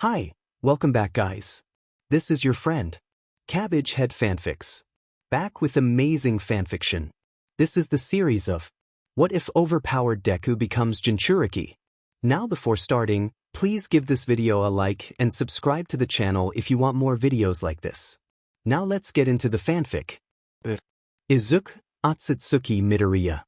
Hi, welcome back guys. This is your friend, Cabbage Head Fanfics. Back with amazing fanfiction. This is the series of What If Overpowered Deku Becomes Jinchuriki? Now before starting, please give this video a like and subscribe to the channel if you want more videos like this. Now let's get into the fanfic. Izuku Atsutsuki Midoriya.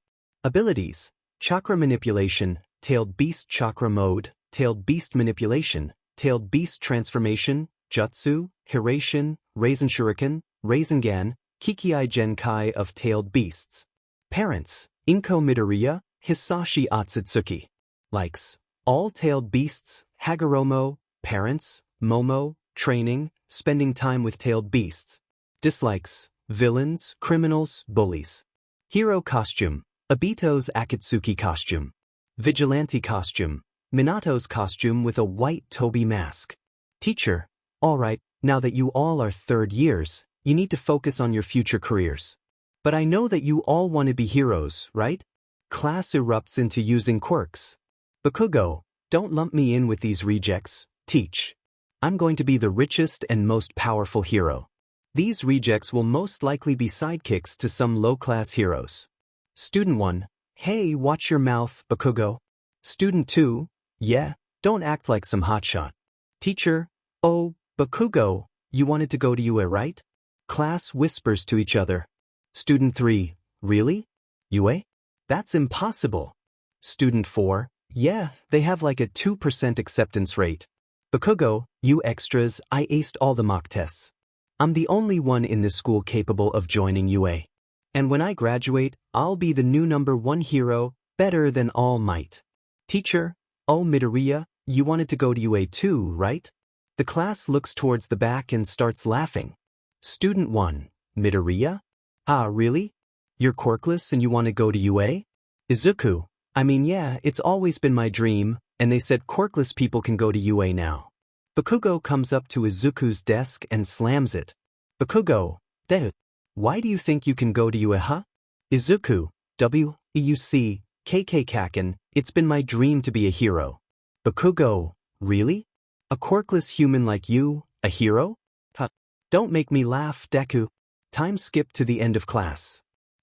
Abilities: Chakra Manipulation, Tailed Beast Chakra Mode, Tailed Beast Manipulation, Tailed Beast Transformation, Jutsu, Hirashin, Raisin Shuriken, Rasengan, Kikiai Genkai of Tailed Beasts. Parents: Inko Midoriya, Hisashi Atsutsuki. Likes: All Tailed Beasts, Hagoromo. Parents: Momo, Training, Spending Time with Tailed Beasts. Dislikes: Villains, Criminals, Bullies. Hero Costume: Obito's Akatsuki Costume. Vigilante Costume: Minato's costume with a white Toby mask. Teacher: Alright, now that you all are third years, you need to focus on your future careers. But I know that you all want to be heroes, right? Class erupts into using quirks. Bakugo: Don't lump me in with these rejects, teach. I'm going to be the richest and most powerful hero. These rejects will most likely be sidekicks to some low-class heroes. Student 1: Hey, watch your mouth, Bakugo. Student 2: Yeah, don't act like some hotshot. Teacher: Oh, Bakugo, you wanted to go to UA, right? Class whispers to each other. Student 3: Really? UA? That's impossible. Student 4: Yeah, they have like a 2% acceptance rate. Bakugo, you extras, I aced all the mock tests. I'm the only one in this school capable of joining UA. And when I graduate, I'll be the new #1 hero, better than All Might. Teacher: Oh, Midoriya, you wanted to go to UA too, right? The class looks towards the back and starts laughing. Student 1: Midoriya? Ah, really? You're quirkless and you want to go to UA? Izuku: I mean, yeah, it's always been my dream, and they said quirkless people can go to UA now. Bakugo comes up to Izuku's desk and slams it. Bakugo: Why do you think you can go to UA, huh? Izuku: WEUC, KK Kaken, it's been my dream to be a hero. Bakugo: Really? A quirkless human like you, a hero? Huh. Don't make me laugh, Deku. Time skipped to the end of class.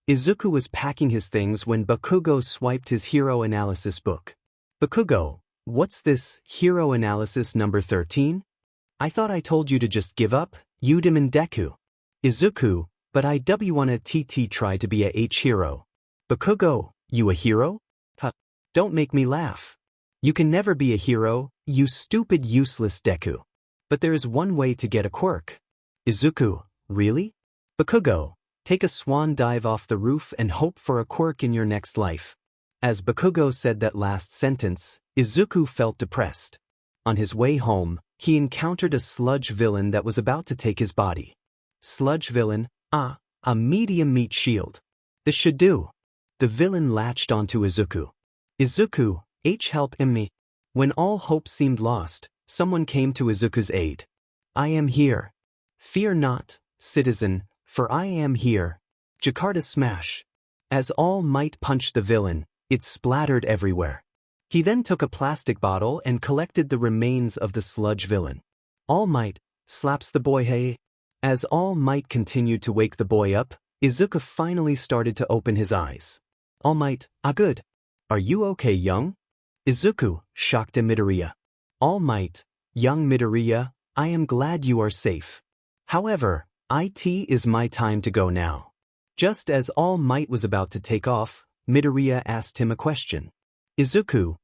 Izuku was packing his things when Bakugo swiped his hero analysis book. Bakugo: What's this, hero analysis number 13? I thought I told you to just give up, Udem Deku. Izuku: But I wanna try to be a H-hero. Bakugo: You a hero? Huh. Don't make me laugh. You can never be a hero, you stupid useless Deku. But there is one way to get a quirk. Izuku: Really? Bakugo: Take a swan dive off the roof and hope for a quirk in your next life. As Bakugo said that last sentence, Izuku felt depressed. On his way home, he encountered a sludge villain that was about to take his body. Sludge villain: a medium meat shield. This should do. The villain latched onto Izuku. Izuku: help me. When all hope seemed lost, someone came to Izuku's aid. I am here. Fear not, citizen, for I am here. Jakarta smash. As All Might punched the villain, it splattered everywhere. He then took a plastic bottle and collected the remains of the sludge villain. All Might slaps the boy. Hey. As All Might continued to wake the boy up, Izuku finally started to open his eyes. All Might: Good. Are you okay, young? Izuku, shocked at Midoriya. All Might: Young Midoriya, I am glad you are safe. However, it is my time to go now. Just as All Might was about to take off, Midoriya asked him a question. Izuku: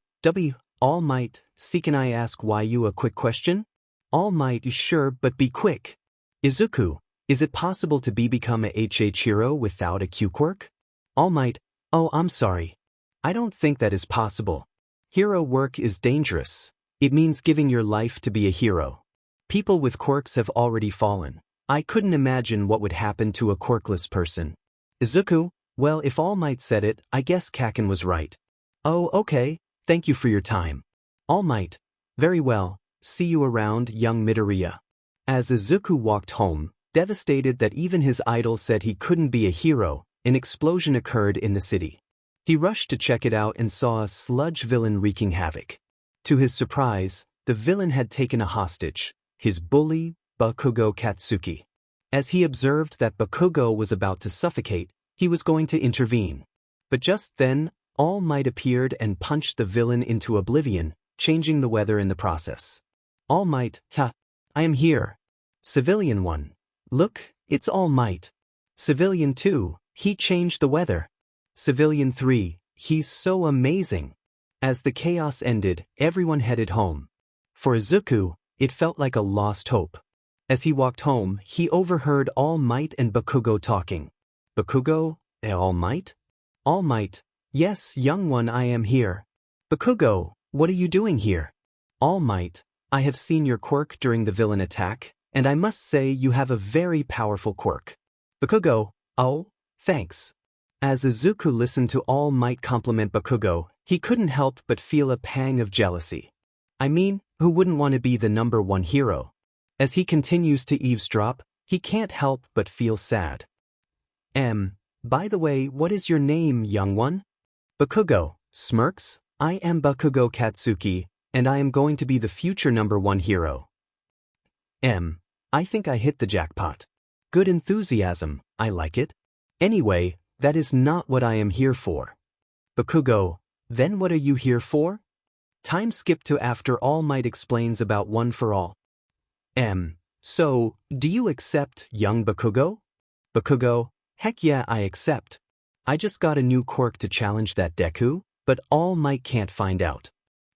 All Might, can I ask why you a quick question? All Might: Sure, but be quick. Izuku: Is it possible to become a HH hero without a Q quirk? All Might: Oh, I'm sorry. I don't think that is possible. Hero work is dangerous. It means giving your life to be a hero. People with quirks have already fallen. I couldn't imagine what would happen to a quirkless person. Izuku: Well, if All Might said it, I guess Kaken was right. Oh, okay, thank you for your time. All Might: Very well, see you around, young Midoriya. As Izuku walked home, devastated that even his idol said he couldn't be a hero, an explosion occurred in the city. He rushed to check it out and saw a sludge villain wreaking havoc. To his surprise, the villain had taken a hostage, his bully, Bakugo Katsuki. As he observed that Bakugo was about to suffocate, he was going to intervene. But just then, All Might appeared and punched the villain into oblivion, changing the weather in the process. All Might, ha! I am here. Civilian 1. Look, it's All Might. Civilian 2, he changed the weather. Civilian 3, he's so amazing. As the chaos ended, everyone headed home. For Izuku, it felt like a lost hope. As he walked home, he overheard All Might and Bakugo talking. Bakugo, All Might? All Might, yes, young one, I am here. Bakugo, what are you doing here? All Might, I have seen your quirk during the villain attack, and I must say you have a very powerful quirk. Bakugo, oh, thanks. As Izuku listened to All Might compliment Bakugo, he couldn't help but feel a pang of jealousy. I mean, who wouldn't want to be the #1 hero? As he continues to eavesdrop, he can't help but feel sad. By the way, what is your name, young one? Bakugo, smirks, I am Bakugo Katsuki, and I am going to be the future #1 hero. I think I hit the jackpot. Good enthusiasm, I like it. Anyway, that is not what I am here for. Bakugo, then what are you here for? Time skip to after All Might explains about One for All. So, do you accept, young Bakugo? Bakugo, heck yeah, I accept. I just got a new quirk to challenge that Deku, but All Might can't find out.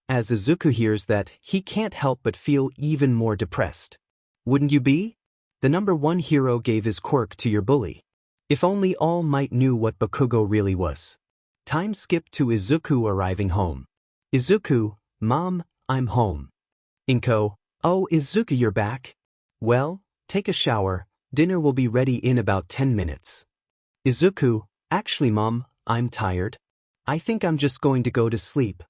As Izuku hears that, he can't help but feel even more depressed. Wouldn't you be? The #1 hero gave his quirk to your bully. If only All Might knew what Bakugo really was. Time skip to Izuku arriving home. Izuku, Mom, I'm home. Inko, oh Izuku, you're back? Well, take a shower, dinner will be ready in about 10 minutes. Izuku, actually Mom, I'm tired. I think I'm just going to go to sleep.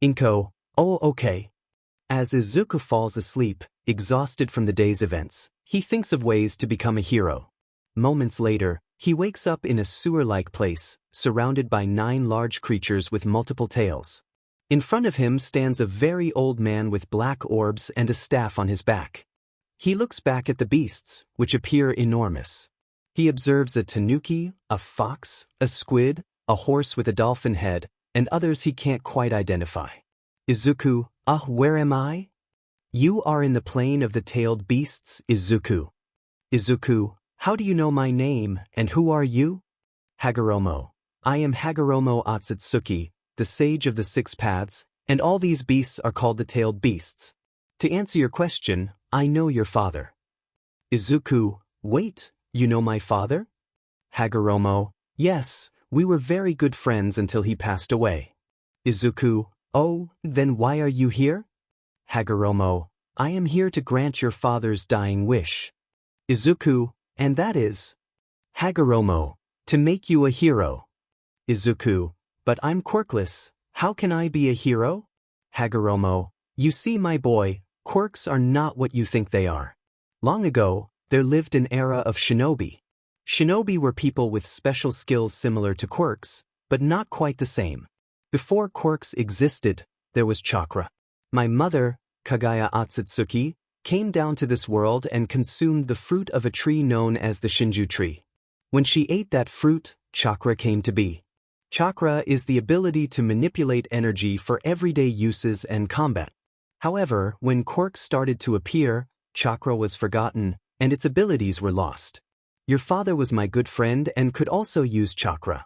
Inko, oh okay. As Izuku falls asleep, exhausted from the day's events, he thinks of ways to become a hero. Moments later, he wakes up in a sewer-like place, surrounded by 9 large creatures with multiple tails. In front of him stands a very old man with black orbs and a staff on his back. He looks back at the beasts, which appear enormous. He observes a tanuki, a fox, a squid, a horse with a dolphin head, and others he can't quite identify. Izuku, where am I? You are in the plane of the tailed beasts, Izuku. Izuku, how do you know my name, and who are you? Hagoromo, I am Hagoromo Atsutsuki, the sage of the 6 paths, and all these beasts are called the tailed beasts. To answer your question, I know your father. Izuku, wait, you know my father? Hagoromo, yes, we were very good friends until he passed away. Izuku, oh, then why are you here? Hagoromo, I am here to grant your father's dying wish. Izuku, and that is? Hagoromo, to make you a hero. Izuku, but I'm quirkless, how can I be a hero? Hagoromo, you see my boy, quirks are not what you think they are. Long ago, there lived an era of shinobi. Shinobi were people with special skills similar to quirks, but not quite the same. Before quirks existed, there was chakra. My mother, Kagaya Atsutsuki, came down to this world and consumed the fruit of a tree known as the Shinju tree. When she ate that fruit, chakra came to be. Chakra is the ability to manipulate energy for everyday uses and combat. However, when quirks started to appear, chakra was forgotten, and its abilities were lost. Your father was my good friend and could also use chakra.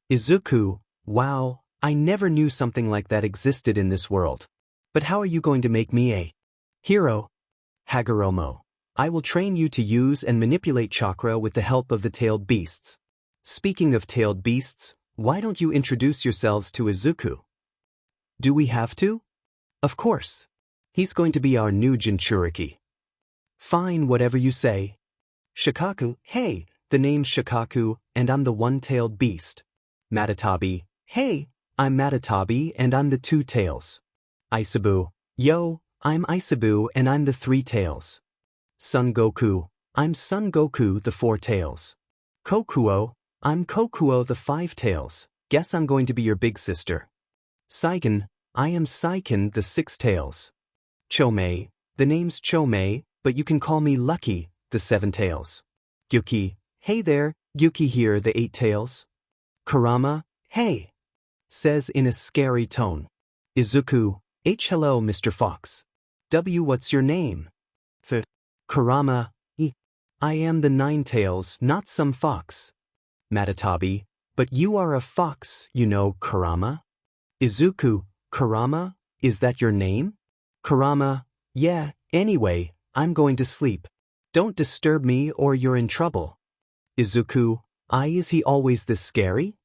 Izuku, wow, I never knew something like that existed in this world. But how are you going to make me a hero? Hagoromo, I will train you to use and manipulate chakra with the help of the tailed beasts. Speaking of tailed beasts, why don't you introduce yourselves to Izuku? Do we have to? Of course. He's going to be our new Jinchuriki. Fine, whatever you say. Shikaku, hey, the name's Shikaku, and I'm the one-tailed beast. Matatabi, hey, I'm Matatabi and I'm the 2 tails. Isabu, yo, I'm Isabu and I'm the 3 tails. Son Goku, I'm Son Goku, the 4 tails. Kokuo, I'm Kokuo, the 5 tails. Guess I'm going to be your big sister. Saiken, I am Saiken, the 6 tails. Chomei, the name's Chomei, but you can call me Lucky, the 7 tails. Gyuki, hey there, Gyuki here, the 8 tails. Kurama, hey, says in a scary tone. Izuku, H hello Mr. Fox. W what's your name? Kurama, I am the 9 tails, not some fox. Matatabi, but you are a fox, you know, Kurama. Izuku, Kurama, is that your name? Kurama, yeah, anyway, I'm going to sleep. Don't disturb me or you're in trouble. Izuku, is he always this scary?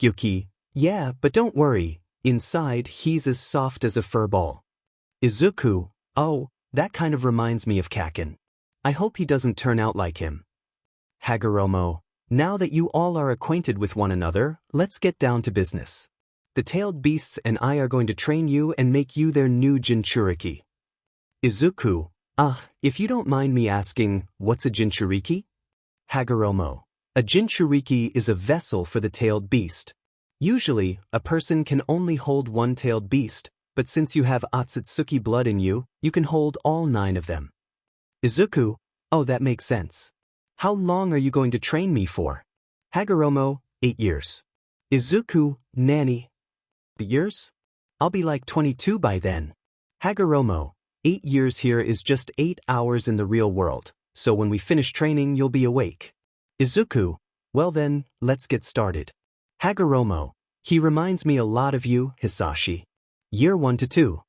Gyuki, yeah, but don't worry, inside he's as soft as a fur ball. Izuku, oh, that kind of reminds me of Kaken. I hope he doesn't turn out like him. Hagoromo, now that you all are acquainted with one another, let's get down to business. The tailed beasts and I are going to train you and make you their new Jinchuriki. Izuku, if you don't mind me asking, what's a Jinchuriki? Hagoromo, a Jinchuriki is a vessel for the tailed beast. Usually, a person can only hold one tailed beast, but since you have Atsutsuki blood in you, you can hold all 9 of them. Izuku, oh that makes sense. How long are you going to train me for? Hagoromo, 8 years. Izuku, nanny. The years? I'll be like 22 by then. Hagoromo, 8 years here is just 8 hours in the real world, so when we finish training you'll be awake. Izuku, well then, let's get started. Hagoromo, he reminds me a lot of you, Hisashi. Year 1 to 2.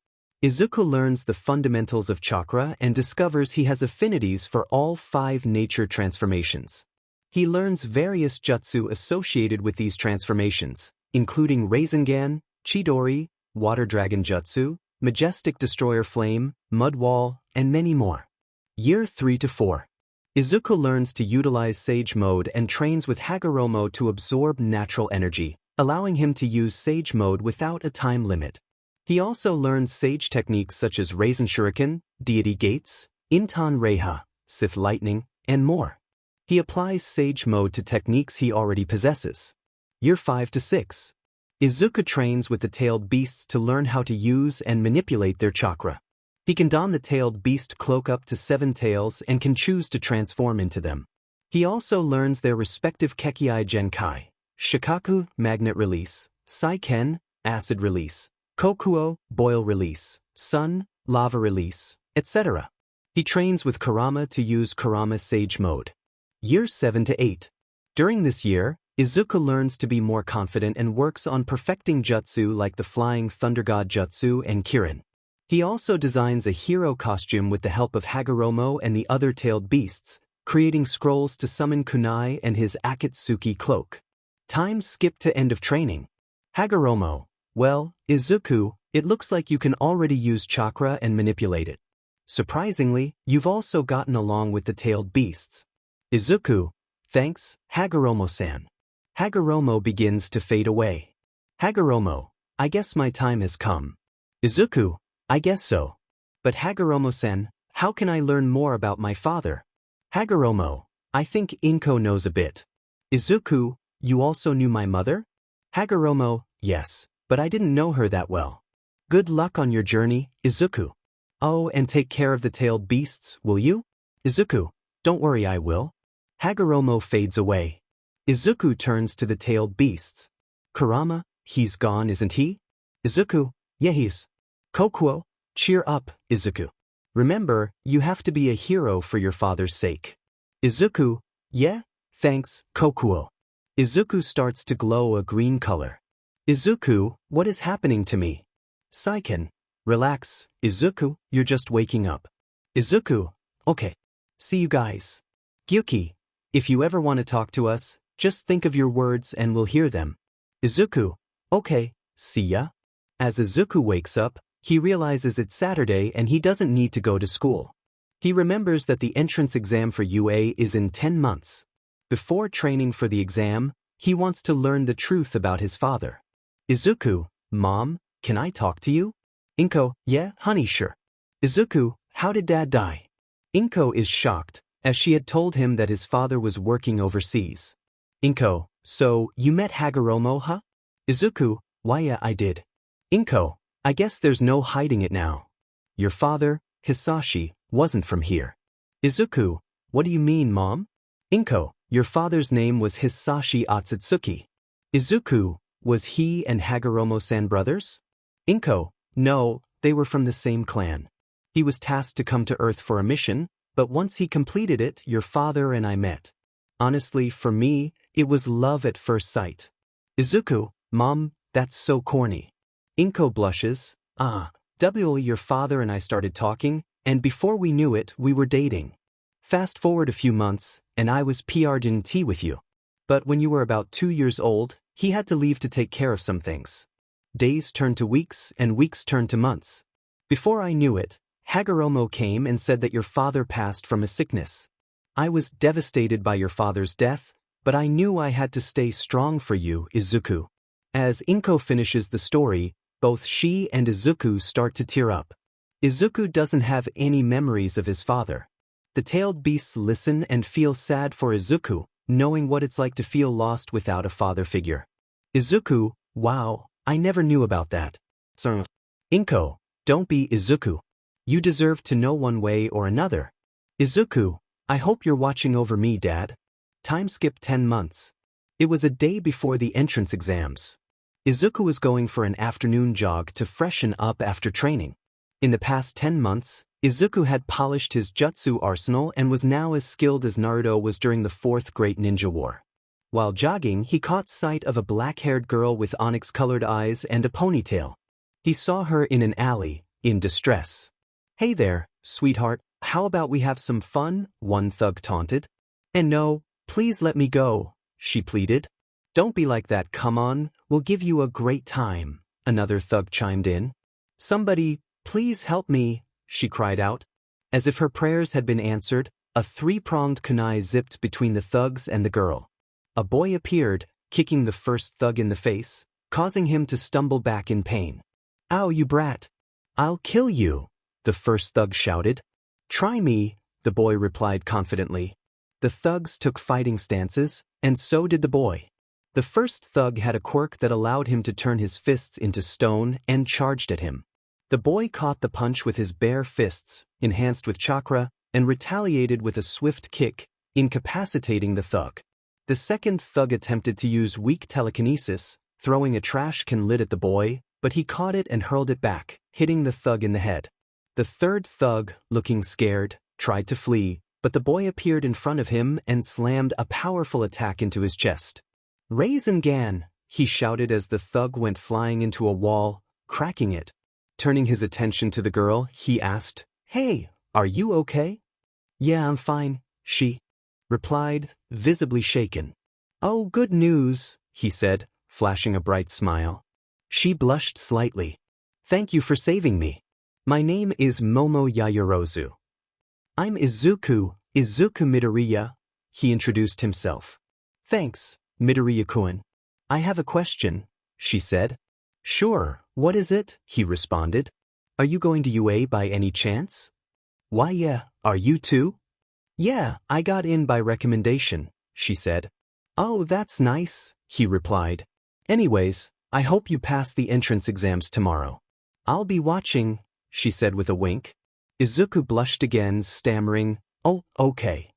Izuku learns the fundamentals of chakra and discovers he has affinities for all 5 nature transformations. He learns various jutsu associated with these transformations, including Rasengan, Chidori, Water Dragon Jutsu, Majestic Destroyer Flame, Mud Wall, and many more. Year 3 to 4. Izuku learns to utilize Sage Mode and trains with Hagoromo to absorb natural energy, allowing him to use Sage Mode without a time limit. He also learns Sage techniques such as Raisen Shuriken, Deity Gates, Inton Reiha, Sith Lightning, and more. He applies Sage Mode to techniques he already possesses. Year 5 to 6. Izuku trains with the tailed beasts to learn how to use and manipulate their chakra. He can don the tailed beast cloak up to 7 tails and can choose to transform into them. He also learns their respective Kekkei Genkai, Shikaku, Magnet Release, Saiken, Acid Release, Kokuo, Boil Release, Sun, Lava Release, etc. He trains with Kurama to use Kurama Sage Mode. Year 7 to 8. During this year, Izuku learns to be more confident and works on perfecting jutsu like the Flying Thunder God Jutsu and Kirin. He also designs a hero costume with the help of Hagoromo and the other tailed beasts, creating scrolls to summon Kunai and his Akatsuki cloak. Time skip to end of training. Hagoromo, well, Izuku, it looks like you can already use chakra and manipulate it. Surprisingly, you've also gotten along with the tailed beasts. Izuku, thanks, Hagoromo-san. Hagoromo begins to fade away. Hagoromo, I guess my time has come. Izuku, I guess so. But Hagoromo-san, how can I learn more about my father? Hagoromo, I think Inko knows a bit. Izuku, you also knew my mother? Hagoromo, yes, but I didn't know her that well. Good luck on your journey, Izuku. Oh, and take care of the tailed beasts, will you? Izuku, don't worry, I will. Hagoromo fades away. Izuku turns to the tailed beasts. Kurama, he's gone, isn't he? Izuku, yeah, he's. Kokuo, cheer up, Izuku. Remember, you have to be a hero for your father's sake. Izuku, yeah, thanks, Kokuo. Izuku starts to glow a green color. Izuku, what is happening to me? Saiken, relax, Izuku, you're just waking up. Izuku, okay. See you guys. Gyuki, if you ever want to talk to us, just think of your words and we'll hear them. Izuku, okay, see ya. As Izuku wakes up, he realizes it's Saturday and he doesn't need to go to school. He remembers that the entrance exam for UA is in 10 months. Before training for the exam, he wants to learn the truth about his father. Izuku, Mom, can I talk to you? Inko, yeah, honey, sure. Izuku, how did Dad die? Inko is shocked, as she had told him that his father was working overseas. Inko, so, you met Hagoromo, huh? Izuku, why yeah, I did. Inko, I guess there's no hiding it now. Your father, Hisashi, wasn't from here. Izuku, what do you mean, Mom? Inko, your father's name was Hisashi Atsutsuki. Izuku, was he and Hagoromo-san brothers? Inko, no, they were from the same clan. He was tasked to come to Earth for a mission, but once he completed it, your father and I met. Honestly, for me, it was love at first sight. Izuku, Mom, that's so corny. Inko blushes. Your father and I started talking, and before we knew it, we were dating. Fast forward a few months, and I was PR'd in tea with you. But when you were about 2 years old, he had to leave to take care of some things. Days turned to weeks, and weeks turned to months. Before I knew it, Hagoromo came and said that your father passed from a sickness. I was devastated by your father's death, but I knew I had to stay strong for you, Izuku. As Inko finishes the story, both she and Izuku start to tear up. Izuku doesn't have any memories of his father. The tailed beasts listen and feel sad for Izuku, knowing what it's like to feel lost without a father figure. Izuku, wow, I never knew about that. So, Inko, don't be Izuku. You deserve to know one way or another. Izuku, I hope you're watching over me, Dad. Time skipped 10 months. It was a day before the entrance exams. Izuku was going for an afternoon jog to freshen up after training. In the past 10 months, Izuku had polished his jutsu arsenal and was now as skilled as Naruto was during the Fourth Great Ninja War. While jogging, he caught sight of a black-haired girl with onyx-colored eyes and a ponytail. He saw her in an alley, in distress. Hey there, sweetheart, how about we have some fun? One thug taunted. And no, please let me go, she pleaded. Don't be like that, come on, we'll give you a great time, another thug chimed in. Somebody, please help me, she cried out. As if her prayers had been answered, a three-pronged kunai zipped between the thugs and the girl. A boy appeared, kicking the first thug in the face, causing him to stumble back in pain. Ow, you brat! I'll kill you, the first thug shouted. Try me, the boy replied confidently. The thugs took fighting stances, and so did the boy. The first thug had a quirk that allowed him to turn his fists into stone and charged at him. The boy caught the punch with his bare fists, enhanced with chakra, and retaliated with a swift kick, incapacitating the thug. The second thug attempted to use weak telekinesis, throwing a trash can lid at the boy, but he caught it and hurled it back, hitting the thug in the head. The third thug, looking scared, tried to flee, but the boy appeared in front of him and slammed a powerful attack into his chest. Rasengan, he shouted as the thug went flying into a wall, cracking it. Turning his attention to the girl, he asked, Hey, are you okay? Yeah, I'm fine, she replied, visibly shaken. Oh, good news, he said, flashing a bright smile. She blushed slightly. Thank you for saving me. My name is Momo Yaoyorozu. I'm Izuku Midoriya, he introduced himself. Thanks, Midoriya-kun. I have a question, she said. Sure, what is it? He responded. Are you going to UA by any chance? Why yeah, are you too? Yeah, I got in by recommendation, she said. Oh, that's nice, he replied. Anyways, I hope you pass the entrance exams tomorrow. I'll be watching, she said with a wink. Izuku blushed again, stammering, Oh, okay.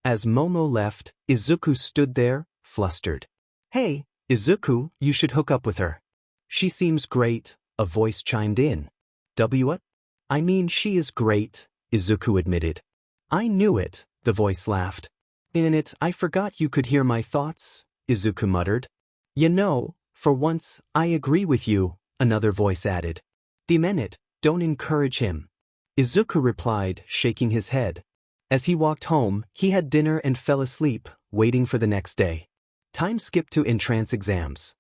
As Momo left, Izuku stood there, flustered. Hey, Izuku, you should hook up with her. She seems great, a voice chimed in. What? I mean, she is great, Izuku admitted. I knew it, the voice laughed. In it, I forgot you could hear my thoughts, Izuku muttered. You know, for once, I agree with you, another voice added. Demen it, don't encourage him. Izuku replied, shaking his head. As he walked home, he had dinner and fell asleep, waiting for the next day. Time skipped to entrance exams.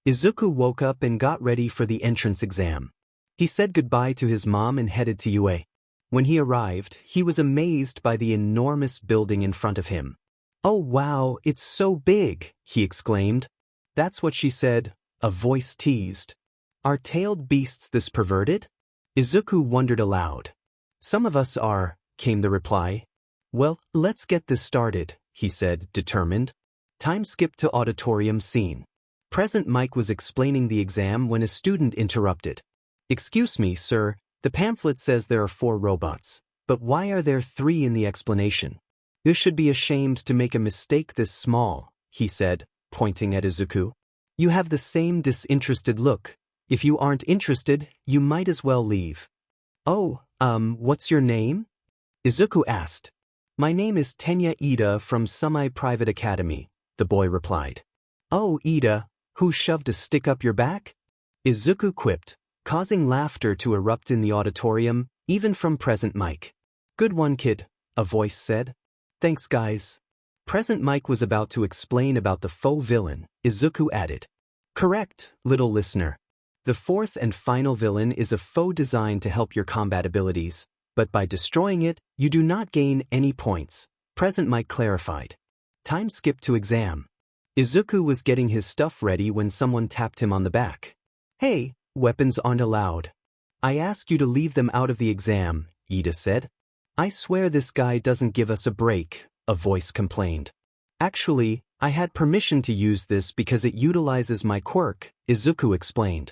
Izuku woke up and got ready for the entrance exam. He said goodbye to his mom and headed to UA. When he arrived, he was amazed by the enormous building in front of him. Oh wow, it's so big, he exclaimed. That's what she said, a voice teased. Are tailed beasts this perverted? Izuku wondered aloud. Some of us are, came the reply. Well, let's get this started, he said, determined. Time skipped to auditorium scene. Present Mike was explaining the exam when a student interrupted. Excuse me, sir, The pamphlet says there are 4 robots, but why are there 3 in the explanation? This should be ashamed to make a mistake this small, he said, pointing at Izuku. You have the same disinterested look. If you aren't interested, you might as well leave. Oh, what's your name? Izuku asked. My name is Tenya Ida from Semi-Private Academy, the boy replied. Oh, Ida, who shoved a stick up your back? Izuku quipped, causing laughter to erupt in the auditorium, even from Present Mike. Good one, kid, a voice said. Thanks, guys. Present Mike was about to explain about the faux villain, Izuku added. Correct, little listener. The 4th and final villain is a foe designed to help your combat abilities, but by destroying it, you do not gain any points, Present Mike clarified. Time skipped to exam. Izuku was getting his stuff ready when someone tapped him on the back. Hey, weapons aren't allowed. I ask you to leave them out of the exam, Ida said. I swear this guy doesn't give us a break, a voice complained. Actually, I had permission to use this because it utilizes my quirk, Izuku explained.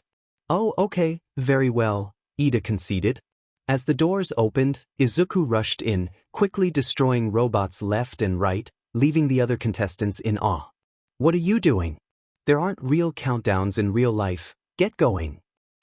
Oh, okay, very well, Ida conceded. As the doors opened, Izuku rushed in, quickly destroying robots left and right, leaving the other contestants in awe. What are you doing? There aren't real countdowns in real life, get going.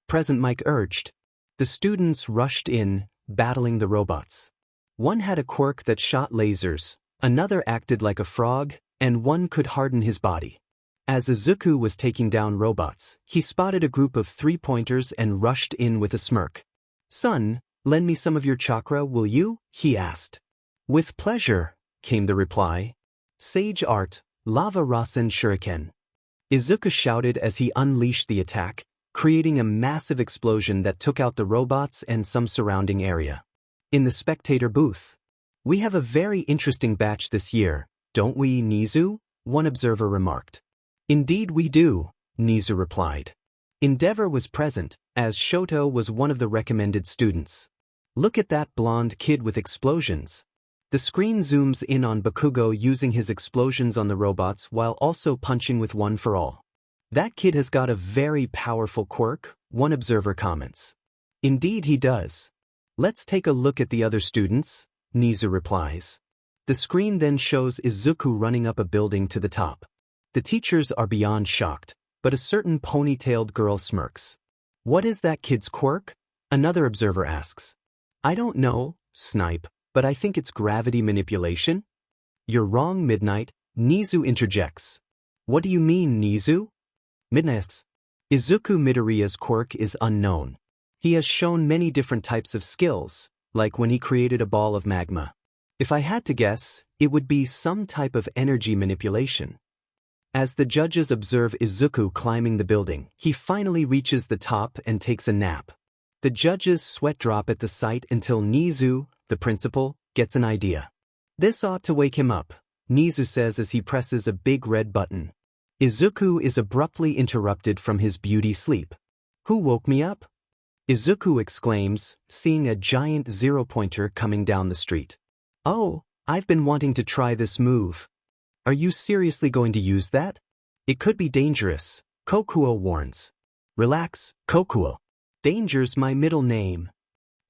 Present Mike urged. The students rushed in, battling the robots. One had a quirk that shot lasers, another acted like a frog, and one could harden his body. As Izuku was taking down robots, he spotted a group of 3-pointers and rushed in with a smirk. Son, lend me some of your chakra, will you? He asked. With pleasure, came the reply. Sage Art, Lava Rasen Shuriken. Izuku shouted as he unleashed the attack, creating a massive explosion that took out the robots and some surrounding area. In the spectator booth. We have a very interesting batch this year, don't we, Nizu? One observer remarked. Indeed we do, Nizu replied. Endeavor was present, as Shoto was one of the recommended students. Look at that blonde kid with explosions. The screen zooms in on Bakugo using his explosions on the robots while also punching with one for all. That kid has got a very powerful quirk, one observer comments. Indeed he does. Let's take a look at the other students, Nizu replies. The screen then shows Izuku running up a building to the top. The teachers are beyond shocked, but a certain ponytailed girl smirks. What is that kid's quirk? Another observer asks. I don't know, Snipe, but I think it's gravity manipulation. You're wrong, Midnight, Nizu interjects. What do you mean, Nizu? Midnight asks. Izuku Midoriya's quirk is unknown. He has shown many different types of skills, like when he created a ball of magma. If I had to guess, it would be some type of energy manipulation. As the judges observe Izuku climbing the building, he finally reaches the top and takes a nap. The judges sweat drop at the sight until Nizu, the principal, gets an idea. This ought to wake him up, Nizu says as he presses a big red button. Izuku is abruptly interrupted from his beauty sleep. Who woke me up? Izuku exclaims, seeing a giant 0-pointer coming down the street. Oh, I've been wanting to try this move. Are you seriously going to use that? It could be dangerous, Kokuo warns. Relax, Kokuo. Danger's my middle name.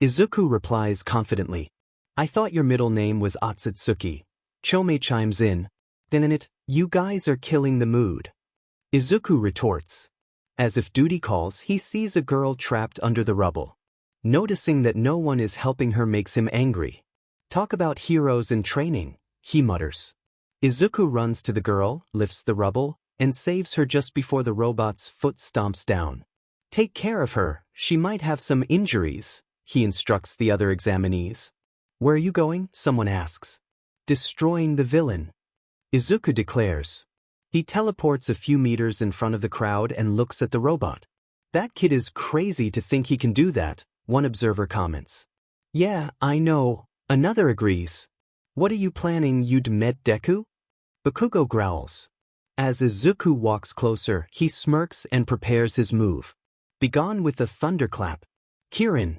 Izuku replies confidently. I thought your middle name was Atsutsuki. Chome chimes in. Then in it, you guys are killing the mood. Izuku retorts. As if duty calls, he sees a girl trapped under the rubble. Noticing that no one is helping her makes him angry. Talk about heroes in training, he mutters. Izuku runs to the girl, lifts the rubble, and saves her just before the robot's foot stomps down. Take care of her, she might have some injuries, he instructs the other examinees. Where are you going? Someone asks. Destroying the villain. Izuku declares. He teleports a few meters in front of the crowd and looks at the robot. That kid is crazy to think he can do that, one observer comments. Yeah, I know, another agrees. What are you planning, you'd met Deku? Bakugo growls. As Izuku walks closer, he smirks and prepares his move. Begone with the thunderclap. Kirin.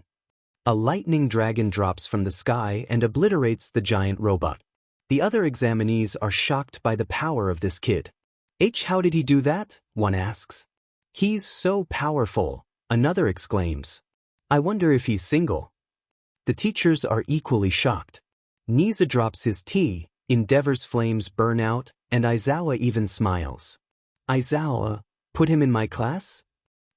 A lightning dragon drops from the sky and obliterates the giant robot. The other examinees are shocked by the power of this kid. How did he do that? One asks. He's so powerful, another exclaims. I wonder if he's single. The teachers are equally shocked. Nizu drops his tea, Endeavor's flames burn out, and Aizawa even smiles. Aizawa, put him in my class?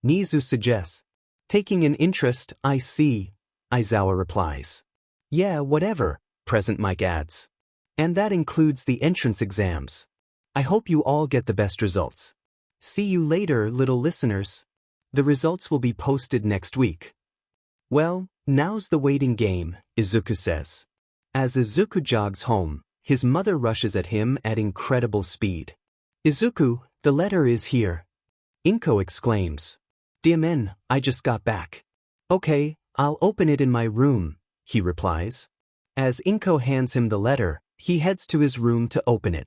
Nizu suggests. Taking an interest, I see, Aizawa replies. Yeah, whatever, Present Mike adds. And that includes the entrance exams. I hope you all get the best results. See you later, little listeners. The results will be posted next week. Well, now's the waiting game, Izuku says. As Izuku jogs home, his mother rushes at him at incredible speed. Izuku, the letter is here. Inko exclaims. Diamen, I just got back. Okay, I'll open it in my room, he replies. As Inko hands him the letter, he heads to his room to open it.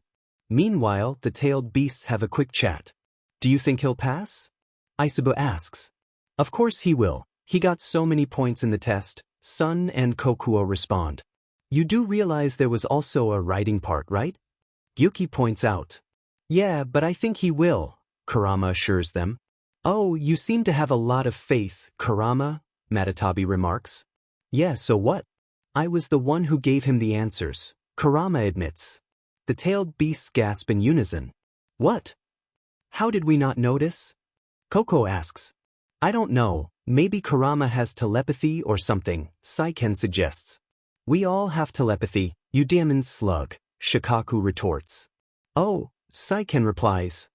Meanwhile, the tailed beasts have a quick chat. Do you think he'll pass? Izuku asks. Of course he will. He got so many points in the test, Sun and Kokuo respond. You do realize there was also a writing part, right? Yuki points out. Yeah, but I think he will, Kurama assures them. Oh, you seem to have a lot of faith, Kurama, Matatabi remarks. Yeah, so what? I was the one who gave him the answers, Kurama admits. The tailed beasts gasp in unison. What? How did we not notice? Koko asks. I don't know, maybe Kurama has telepathy or something, Saiken suggests. We all have telepathy, you damn slug, Shikaku retorts. Oh, Saiken replies.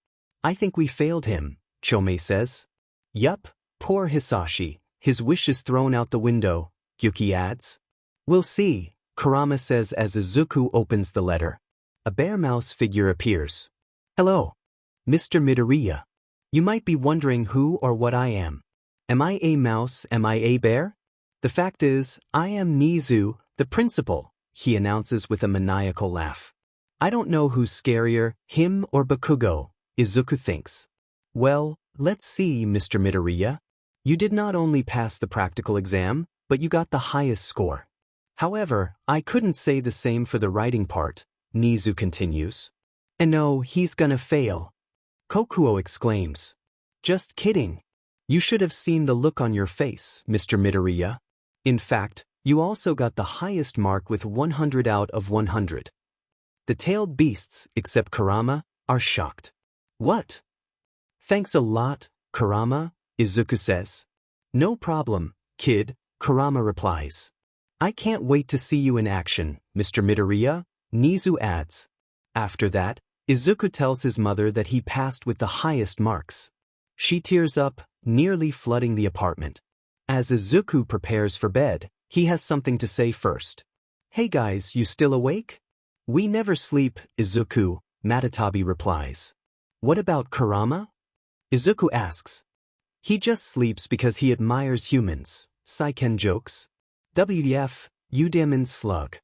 I think we failed him, Chomei says. Yup, poor Hisashi, his wish is thrown out the window, Yuki adds. We'll see, Kurama says as Izuku opens the letter. A bear mouse figure appears. Hello. Mr. Midoriya. You might be wondering who or what I am. Am I a mouse, am I a bear? The fact is, I am Nizu, the principal, he announces with a maniacal laugh. I don't know who's scarier, him or Bakugo, Izuku thinks. Well, let's see, Mr. Midoriya. You did not only pass the practical exam, but you got the highest score. However, I couldn't say the same for the writing part, Nizu continues. And no, he's gonna fail. Kokuo exclaims. Just kidding. You should have seen the look on your face, Mr. Midoriya. In fact, you also got the highest mark with 100 out of 100. The tailed beasts, except Kurama, are shocked. What? Thanks a lot, Kurama, Izuku says. No problem, kid, Kurama replies. I can't wait to see you in action, Mr. Midoriya, Nizu adds. After that, Izuku tells his mother that he passed with the highest marks. She tears up, nearly flooding the apartment. As Izuku prepares for bed, he has something to say first. Hey guys, you still awake? We never sleep, Izuku, Matatabi replies. What about Kurama? Izuku asks. He just sleeps because he admires humans, Saiken jokes. WTF, you damn slug.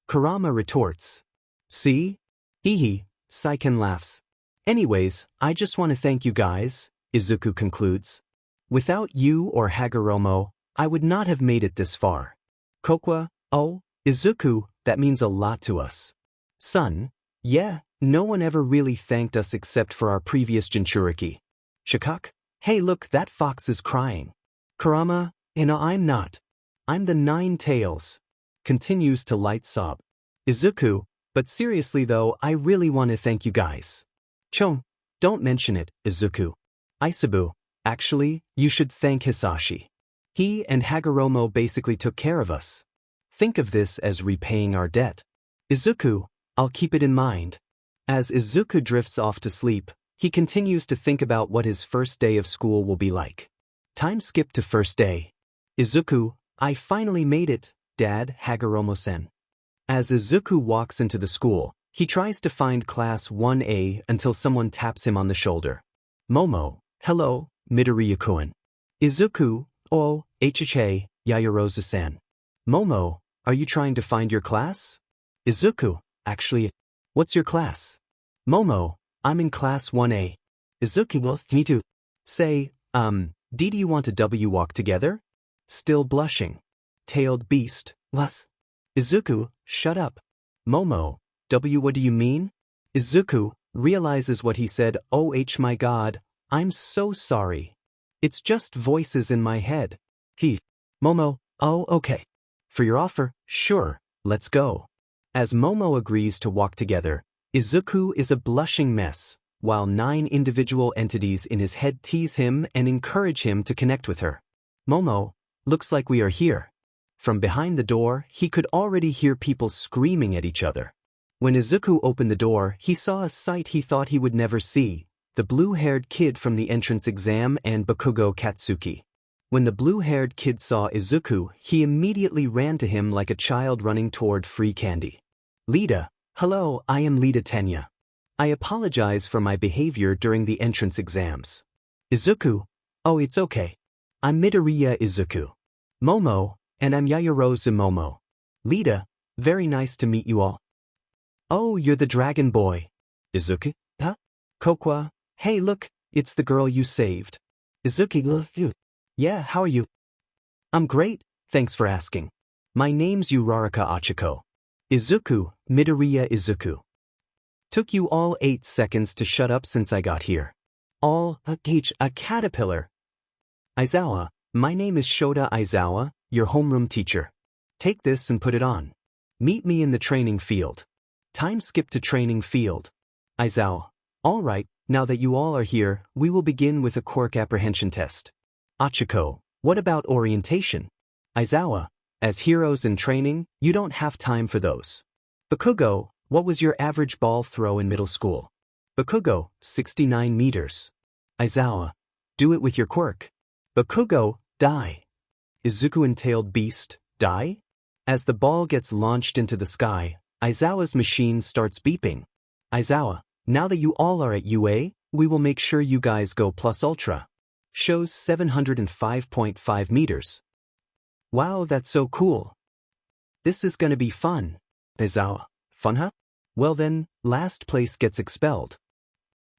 Kurama retorts. See? Hehe, Saiken laughs. Anyways, I just want to thank you guys, Izuku concludes. Without you or Hagoromo, I would not have made it this far. Kokwa, oh, Izuku, that means a lot to us. Son, yeah, no one ever really thanked us except for our previous Jinchuriki. Shikak, hey look, that fox is crying. Kurama, I'm not. I'm the Nine Tails. Continues to light sob. Izuku, but seriously though, I really want to thank you guys. Chon, don't mention it, Izuku. Isabu, actually, you should thank Hisashi. He and Hagoromo basically took care of us. Think of this as repaying our debt. Izuku, I'll keep it in mind. As Izuku drifts off to sleep, he continues to think about what his first day of school will be like. Time skip to first day. Izuku, I finally made it, Dad, Hagoromo-sen. As Izuku walks into the school, he tries to find class 1A until someone taps him on the shoulder. Momo, hello, Midoriya-kun. Izuku, oh, HHA, Yayarozu-san. Momo, are you trying to find your class? Izuku, actually, what's your class? Momo, I'm in class 1A. Izuku, well, me too. Say, do you want a W walk together? Still blushing. Tailed beast, was. Izuku, shut up. Momo, W what do you mean? Izuku, realizes what he said, oh my god, I'm so sorry. It's just voices in my head. He. Momo, oh okay. For your offer, sure, let's go. As Momo agrees to walk together, Izuku is a blushing mess, while 9 individual entities in his head tease him and encourage him to connect with her. Momo, looks like we are here. From behind the door, he could already hear people screaming at each other. When Izuku opened the door, he saw a sight he thought he would never see, the blue-haired kid from the entrance exam and Bakugo Katsuki. When the blue-haired kid saw Izuku, he immediately ran to him like a child running toward free candy. Lida, hello, I am Lida Tenya. I apologize for my behavior during the entrance exams. Izuku, oh it's okay. I'm Midoriya Izuku. Momo, and I'm Yaoyorozu Momo. Lida, very nice to meet you all. Oh, you're the dragon boy. Izuku, huh? Kokwa, hey look, it's the girl you saved. Izuku, yeah, how are you? I'm great, thanks for asking. My name's Uraraka Achiko. Izuku, Midoriya Izuku. Took you all 8 seconds to shut up since I got here. A caterpillar. Aizawa, my name is Shota Aizawa, your homeroom teacher. Take this and put it on. Meet me in the training field. Time skip to training field. Aizawa, alright, now that you all are here, we will begin with a quirk apprehension test. Achiko, what about orientation? Aizawa, as heroes in training, you don't have time for those. Bakugo, what was your average ball throw in middle school? Bakugo, 69 meters. Aizawa, do it with your quirk. Bakugo, die. Izuku entailed beast, die? As the ball gets launched into the sky, Aizawa's machine starts beeping. Aizawa, now that you all are at UA, we will make sure you guys go plus ultra. Shows 705.5 meters. Wow, that's so cool. This is gonna be fun. Aizawa, fun huh? Well then, last place gets expelled.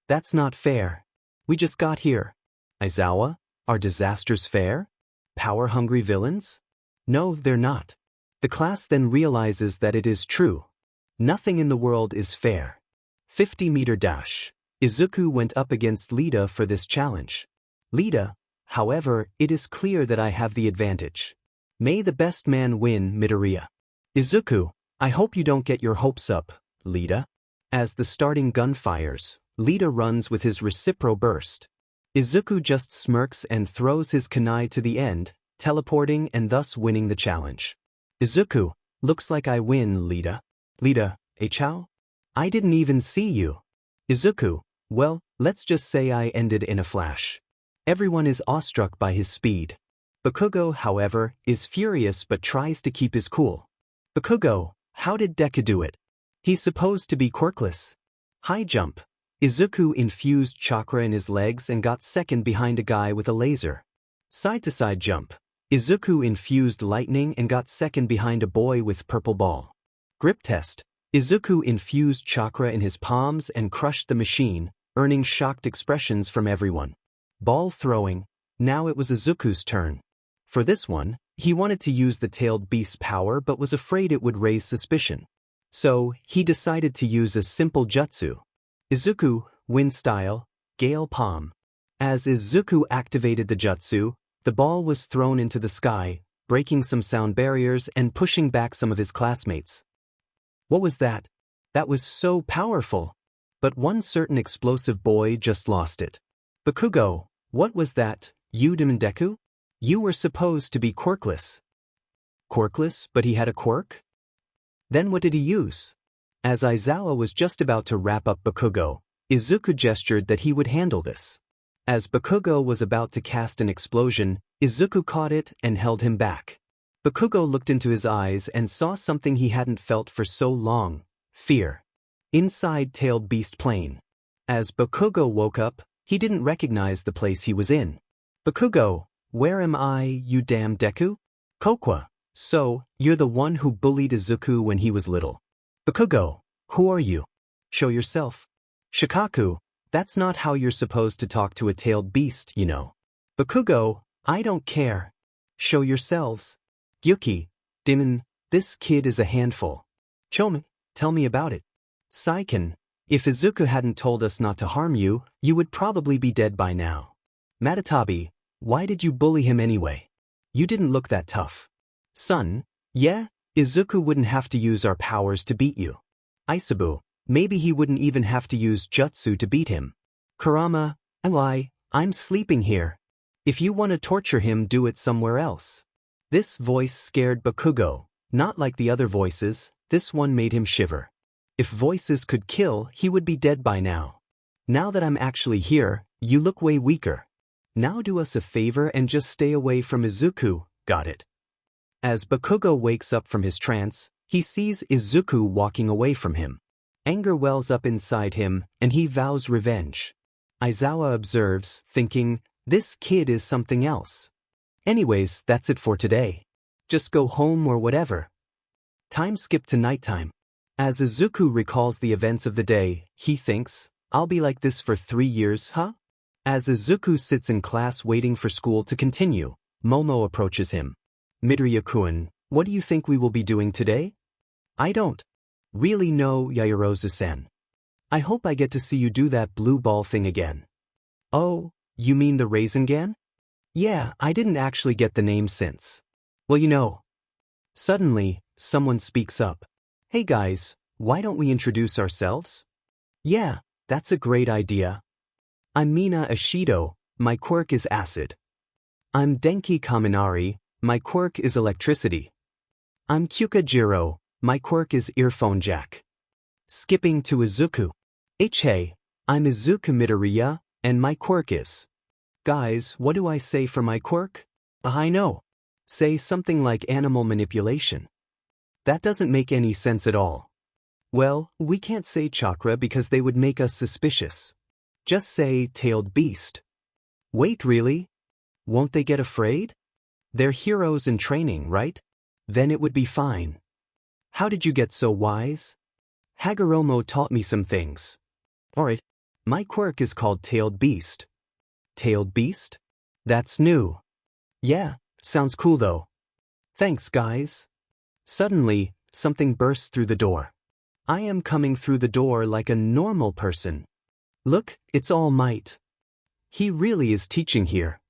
That's not fair. We just got here. Aizawa, are disasters fair? Power-hungry villains? No, they're not. The class then realizes that it is true. Nothing in the world is fair. 50-meter dash. Izuku went up against Lida for this challenge. Lida, however, it is clear that I have the advantage. May the best man win, Midoriya. Izuku, I hope you don't get your hopes up, Lida. As the starting gun fires, Lida runs with his recipro burst. Izuku just smirks and throws his kunai to the end, teleporting and thus winning the challenge. Izuku, looks like I win, Lida. Lida, chow? I didn't even see you. Izuku, well, let's just say I ended in a flash. Everyone is awestruck by his speed. Bakugo, however, is furious but tries to keep his cool. Bakugo, how did Deku do it? He's supposed to be quirkless. High jump. Izuku infused chakra in his legs and got second behind a guy with a laser. Side-to-side jump. Izuku infused lightning and got second behind a boy with purple ball. Grip test. Izuku infused chakra in his palms and crushed the machine, earning shocked expressions from everyone. Ball throwing. Now it was Izuku's turn. For this one, he wanted to use the tailed beast's power but was afraid it would raise suspicion. So, he decided to use a simple jutsu. Izuku, wind style, gale palm. As Izuku activated the jutsu, the ball was thrown into the sky, breaking some sound barriers and pushing back some of his classmates. What was that? That was so powerful. But one certain explosive boy just lost it. Bakugo, what was that, Deku? You were supposed to be quirkless. Quirkless, but he had a quirk? Then what did he use? As Aizawa was just about to wrap up Bakugo, Izuku gestured that he would handle this. As Bakugo was about to cast an explosion, Izuku caught it and held him back. Bakugo looked into his eyes and saw something he hadn't felt for so long, fear. Inside tailed beast plane. As Bakugo woke up, he didn't recognize the place he was in. Bakugo, where am I, you damn Deku? Kokwa, so, you're the one who bullied Izuku when he was little. Bakugo, who are you? Show yourself. Shikaku, that's not how you're supposed to talk to a tailed beast, you know. Bakugo, I don't care. Show yourselves. Yuki, Dimon, this kid is a handful. Chomen, tell me about it. Saiken, if Izuku hadn't told us not to harm you, you would probably be dead by now. Matatabi, why did you bully him anyway? You didn't look that tough. Son, yeah? Izuku wouldn't have to use our powers to beat you. Isabu, maybe he wouldn't even have to use jutsu to beat him. Kurama, I'm sleeping here. If you want to torture him, do it somewhere else. This voice scared Bakugo. Not like the other voices, this one made him shiver. If voices could kill, he would be dead by now. Now that I'm actually here, you look way weaker. Now do us a favor and just stay away from Izuku, got it? As Bakugo wakes up from his trance, he sees Izuku walking away from him. Anger wells up inside him, and he vows revenge. Aizawa observes, thinking, this kid is something else. Anyways, that's it for today. Just go home or whatever. Time skip to nighttime. As Izuku recalls the events of the day, he thinks, I'll be like this for 3 years, huh? As Izuku sits in class waiting for school to continue, Momo approaches him. Midoriya-kun, what do you think we will be doing today? I don't really know, Yaoyorozu-san. I hope I get to see you do that blue ball thing again. Oh, you mean the Rasengan? Yeah, I didn't actually get the name since. Well, you know. Suddenly, someone speaks up. Hey guys, why don't we introduce ourselves? Yeah, that's a great idea. I'm Mina Ashido, my quirk is acid. I'm Denki Kaminari, my quirk is electricity. I'm Kyukajiro, my quirk is earphone jack. Skipping to Izuku. Hey, I'm Izuku Midoriya, and my quirk is. Guys, what do I say for my quirk? I know. Say something like animal manipulation. That doesn't make any sense at all. Well, we can't say chakra because they would make us suspicious. Just say tailed beast. Wait, really? Won't they get afraid? They're heroes in training, right? Then it would be fine. How did you get so wise? Hagoromo taught me some things. Alright, my quirk is called tailed beast. Tailed beast? That's new. Yeah, sounds cool though. Thanks, guys. Suddenly, something bursts through the door. I am coming through the door like a normal person. Look, it's All Might. He really is teaching here.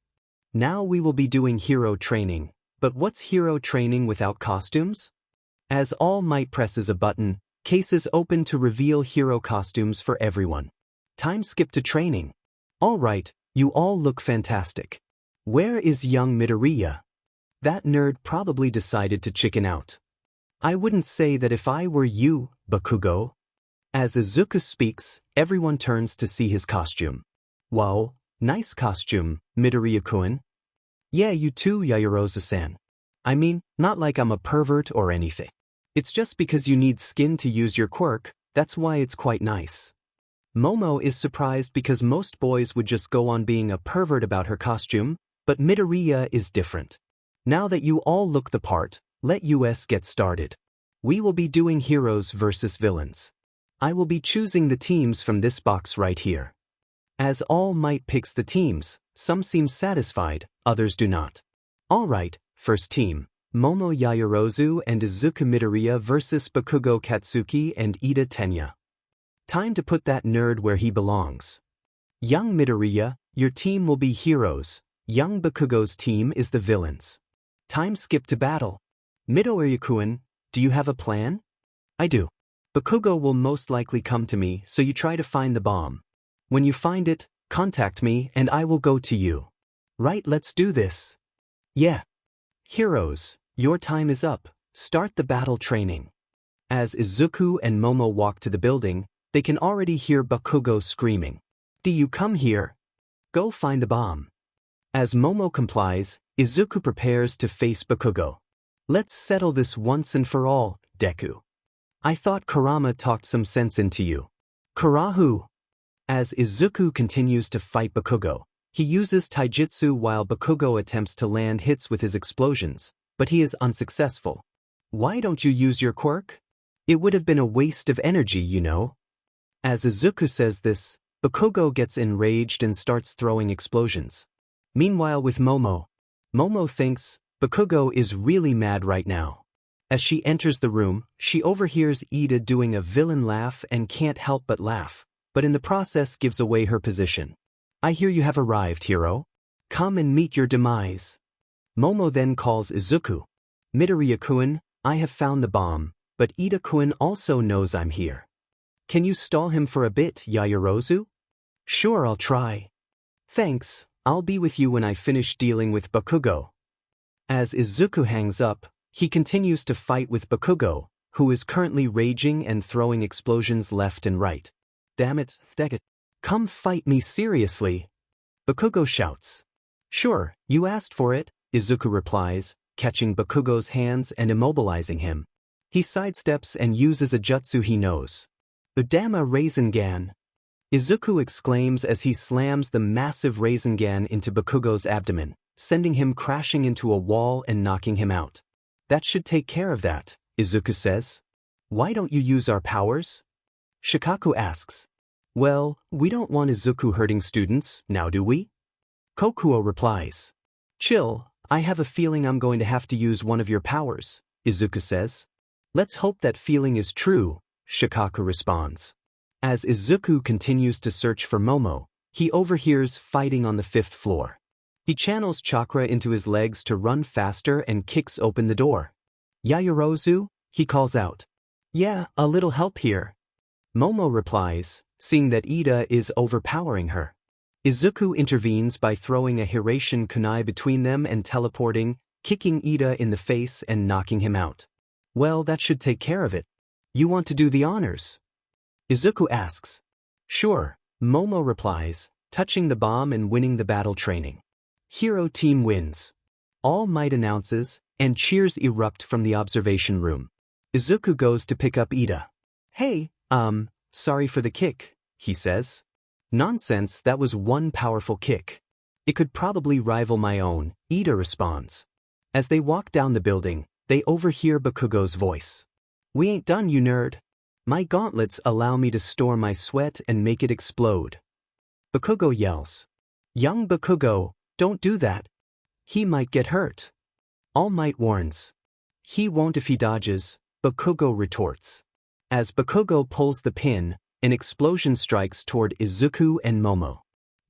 Now we will be doing hero training, but what's hero training without costumes? As All Might presses a button, cases open to reveal hero costumes for everyone. Time skip to training. Alright, you all look fantastic. Where is young Midoriya? That nerd probably decided to chicken out. I wouldn't say that if I were you, Bakugo. As Izuku speaks, everyone turns to see his costume. Wow, nice costume, Midoriya-kun. Yeah, you too, Yaoyorozu-san. I mean, not like I'm a pervert or anything. It's just because you need skin to use your quirk, that's why it's quite nice. Momo is surprised because most boys would just go on being a pervert about her costume, but Midoriya is different. Now that you all look the part, let us get started. We will be doing heroes versus villains. I will be choosing the teams from this box right here. As All Might picks the teams, some seem satisfied, others do not. Alright, first team, Momo Yaoyorozu and Izuku Midoriya versus Bakugo Katsuki and Ida Tenya. Time to put that nerd where he belongs. Young Midoriya, your team will be heroes. Young Bakugo's team is the villains. Time skip to battle. Midoriya-kun, do you have a plan? I do. Bakugo will most likely come to me, so you try to find the bomb. When you find it, contact me and I will go to you. Right, let's do this. Yeah. Heroes, your time is up. Start the battle training. As Izuku and Momo walk to the building, they can already hear Bakugo screaming. Do you come here? Go find the bomb. As Momo complies, Izuku prepares to face Bakugo. Let's settle this once and for all, Deku. I thought Kurama talked some sense into you. Kurahu! As Izuku continues to fight Bakugo, he uses taijutsu while Bakugo attempts to land hits with his explosions, but he is unsuccessful. Why don't you use your quirk? It would have been a waste of energy, you know. As Izuku says this, Bakugo gets enraged and starts throwing explosions. Meanwhile with Momo, Momo thinks Bakugo is really mad right now. As she enters the room, she overhears Ida doing a villain laugh and can't help but laugh, but in the process gives away her position. I hear you have arrived, hero. Come and meet your demise. Momo then calls Izuku. Midoriya-kun, I have found the bomb, but Ida-kun also knows I'm here. Can you stall him for a bit, Yaoyorozu? Sure, I'll try. Thanks, I'll be with you when I finish dealing with Bakugo. As Izuku hangs up, he continues to fight with Bakugo, who is currently raging and throwing explosions left and right. Damn it, Deku. Come fight me seriously. Bakugo shouts. Sure, you asked for it, Izuku replies, catching Bakugo's hands and immobilizing him. He sidesteps and uses a jutsu he knows. Udama Rasengan. Izuku exclaims as he slams the massive Rasengan into Bakugo's abdomen, sending him crashing into a wall and knocking him out. That should take care of that, Izuku says. Why don't you use our powers? Shikaku asks. Well, we don't want Izuku hurting students, now do we? Kokuo replies. Chill, I have a feeling I'm going to have to use one of your powers, Izuku says. Let's hope that feeling is true, Shikaku responds. As Izuku continues to search for Momo, he overhears fighting on the 5th floor. He channels chakra into his legs to run faster and kicks open the door. Yaoyorozu, he calls out. Yeah, a little help here. Momo replies, seeing that Ida is overpowering her. Izuku intervenes by throwing a Hiraishin kunai between them and teleporting, kicking Ida in the face and knocking him out. Well, that should take care of it. You want to do the honors? Izuku asks. Sure, Momo replies, touching the bomb and winning the battle training. Hero team wins. All Might announces, and cheers erupt from the observation room. Izuku goes to pick up Ida. Hey, sorry for the kick, he says. Nonsense, that was one powerful kick. It could probably rival my own, Ida responds. As they walk down the building, they overhear Bakugo's voice. We ain't done, you nerd. My gauntlets allow me to store my sweat and make it explode. Bakugo yells. Young Bakugo, don't do that. He might get hurt. All Might warns. He won't if he dodges, Bakugo retorts. As Bakugo pulls the pin, an explosion strikes toward Izuku and Momo.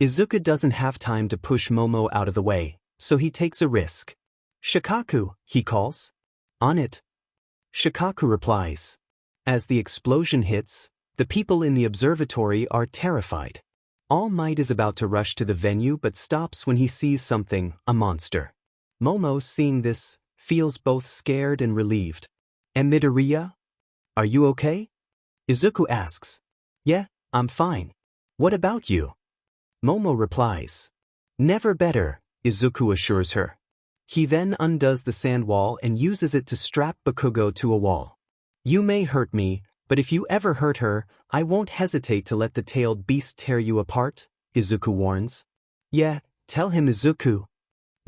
Izuku doesn't have time to push Momo out of the way, so he takes a risk. Shikaku, he calls. On it. Shikaku replies. As the explosion hits, the people in the observatory are terrified. All Might is about to rush to the venue but stops when he sees something, a monster. Momo, seeing this, feels both scared and relieved. And Midoriya? Are you okay? Izuku asks. Yeah, I'm fine. What about you? Momo replies. Never better, Izuku assures her. He then undoes the sand wall and uses it to strap Bakugo to a wall. You may hurt me, but if you ever hurt her, I won't hesitate to let the tailed beast tear you apart, Izuku warns. Yeah, tell him, Izuku.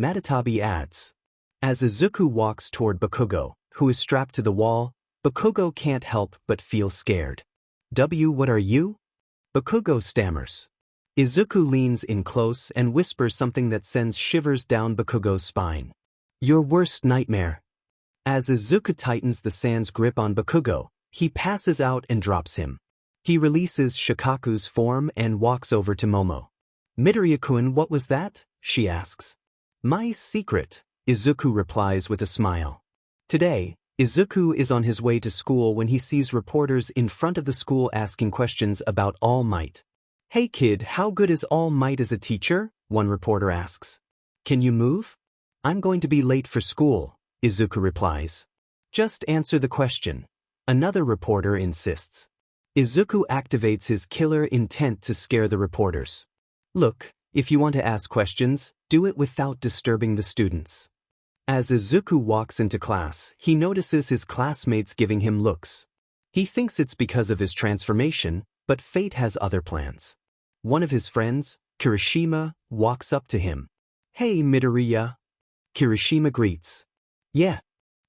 Matatabi adds. As Izuku walks toward Bakugo, who is strapped to the wall, Bakugo can't help but feel scared. What are you? Bakugo stammers. Izuku leans in close and whispers something that sends shivers down Bakugo's spine. Your worst nightmare. As Izuku tightens the sand's grip on Bakugo, he passes out and drops him. He releases Shikaku's form and walks over to Momo. Midoriya-kun, what was that? She asks. My secret, Izuku replies with a smile. Today, Izuku is on his way to school when he sees reporters in front of the school asking questions about All Might. Hey kid, how good is All Might as a teacher? One reporter asks. Can you move? I'm going to be late for school, Izuku replies. Just answer the question. Another reporter insists. Izuku activates his killer intent to scare the reporters. Look, if you want to ask questions, do it without disturbing the students. As Izuku walks into class, he notices his classmates giving him looks. He thinks it's because of his transformation, but fate has other plans. One of his friends, Kirishima, walks up to him. Hey, Midoriya. Kirishima greets. Yeah.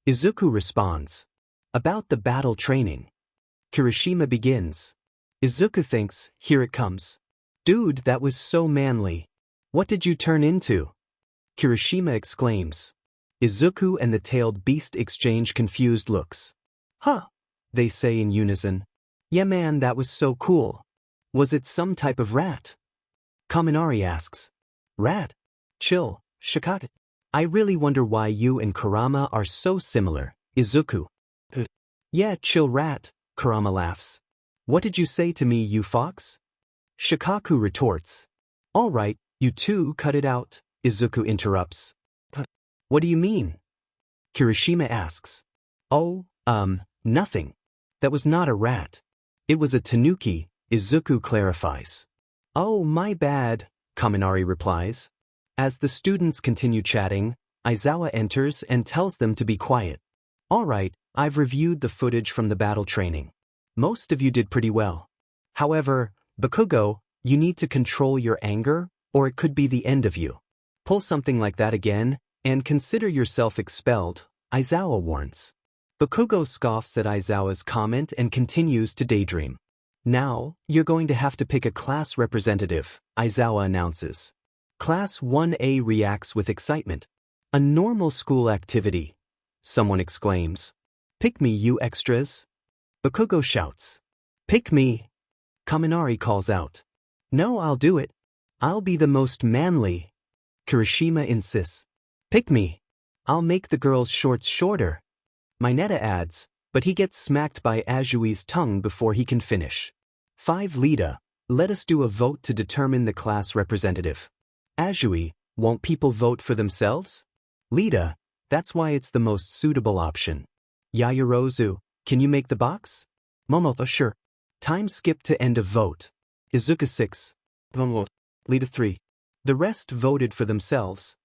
Izuku responds. About the battle training. Kirishima begins. Izuku thinks, here it comes. Dude, that was so manly. What did you turn into? Kirishima exclaims. Izuku and the tailed beast exchange confused looks. Huh, they say in unison. Yeah man, that was so cool. Was it some type of rat? Kaminari asks. Rat? Chill, Shikaku. I really wonder why you and Kurama are so similar, Izuku. Yeah, chill rat, Kurama laughs. What did you say to me, you fox? Shikaku retorts. All right, you two cut it out, Izuku interrupts. What do you mean? Kirishima asks. Oh, nothing. That was not a rat. It was a tanuki, Izuku clarifies. Oh, my bad, Kaminari replies. As the students continue chatting, Aizawa enters and tells them to be quiet. All right, I've reviewed the footage from the battle training. Most of you did pretty well. However, Bakugo, you need to control your anger, or it could be the end of you. Pull something like that again, and consider yourself expelled, Aizawa warns. Bakugo scoffs at Aizawa's comment and continues to daydream. Now, you're going to have to pick a class representative, Aizawa announces. Class 1A reacts with excitement. A normal school activity, someone exclaims. Pick me, you extras. Bakugo shouts. Pick me. Kaminari calls out. No, I'll do it. I'll be the most manly. Kirishima insists. Pick me. I'll make the girls' shorts shorter. Mineta adds, but he gets smacked by Azui's tongue before he can finish. 5 Lita, let us do a vote to determine the class representative. Azui, won't people vote for themselves? Lita, that's why it's the most suitable option. Yaoyorozu, can you make the box? Momo, sure. Time skip to end of vote. Izuku 6. Momo, Lita 3. The rest voted for themselves.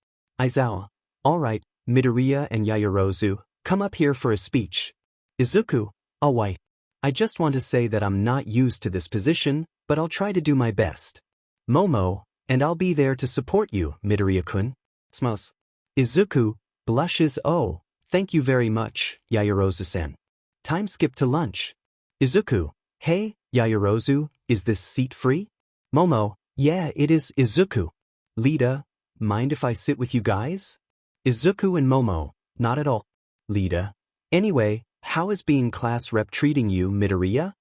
Aizawa, alright, Midoriya and Yaoyorozu, come up here for a speech. Izuku, oh why? I just want to say that I'm not used to this position, but I'll try to do my best. Momo, and I'll be there to support you, Midoriya-kun. Smiles. Izuku, blushes. Oh, thank you very much, Yaoyorozu-san. Time skip to lunch. Izuku, hey, Yaoyorozu, is this seat free? Momo, yeah, it is. Izuku. Lita, mind if I sit with you guys? Izuku and Momo, not at all. Lita, anyway, how is being class rep treating you, Midoriya?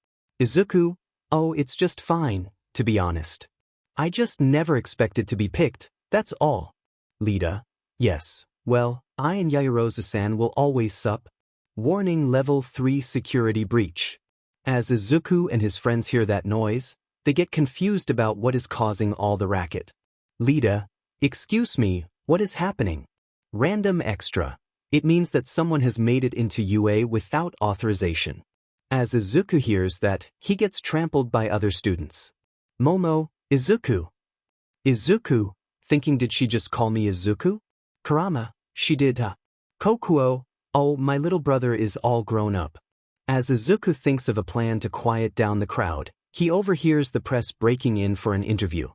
Izuku, oh, it's just fine, to be honest. I just never expected to be picked, that's all. Lita, yes, well, I and Yaoyorozu-san will always sup. Warning level 3 security breach. As Izuku and his friends hear that noise, they get confused about what is causing all the racket. Lita, excuse me, what is happening? Random extra. It means that someone has made it into UA without authorization. As Izuku hears that, he gets trampled by other students. Momo, Izuku. Izuku, thinking did she just call me Izuku? Kurama, she did. Kokuo, oh, my little brother is all grown up. As Izuku thinks of a plan to quiet down the crowd, he overhears the press breaking in for an interview.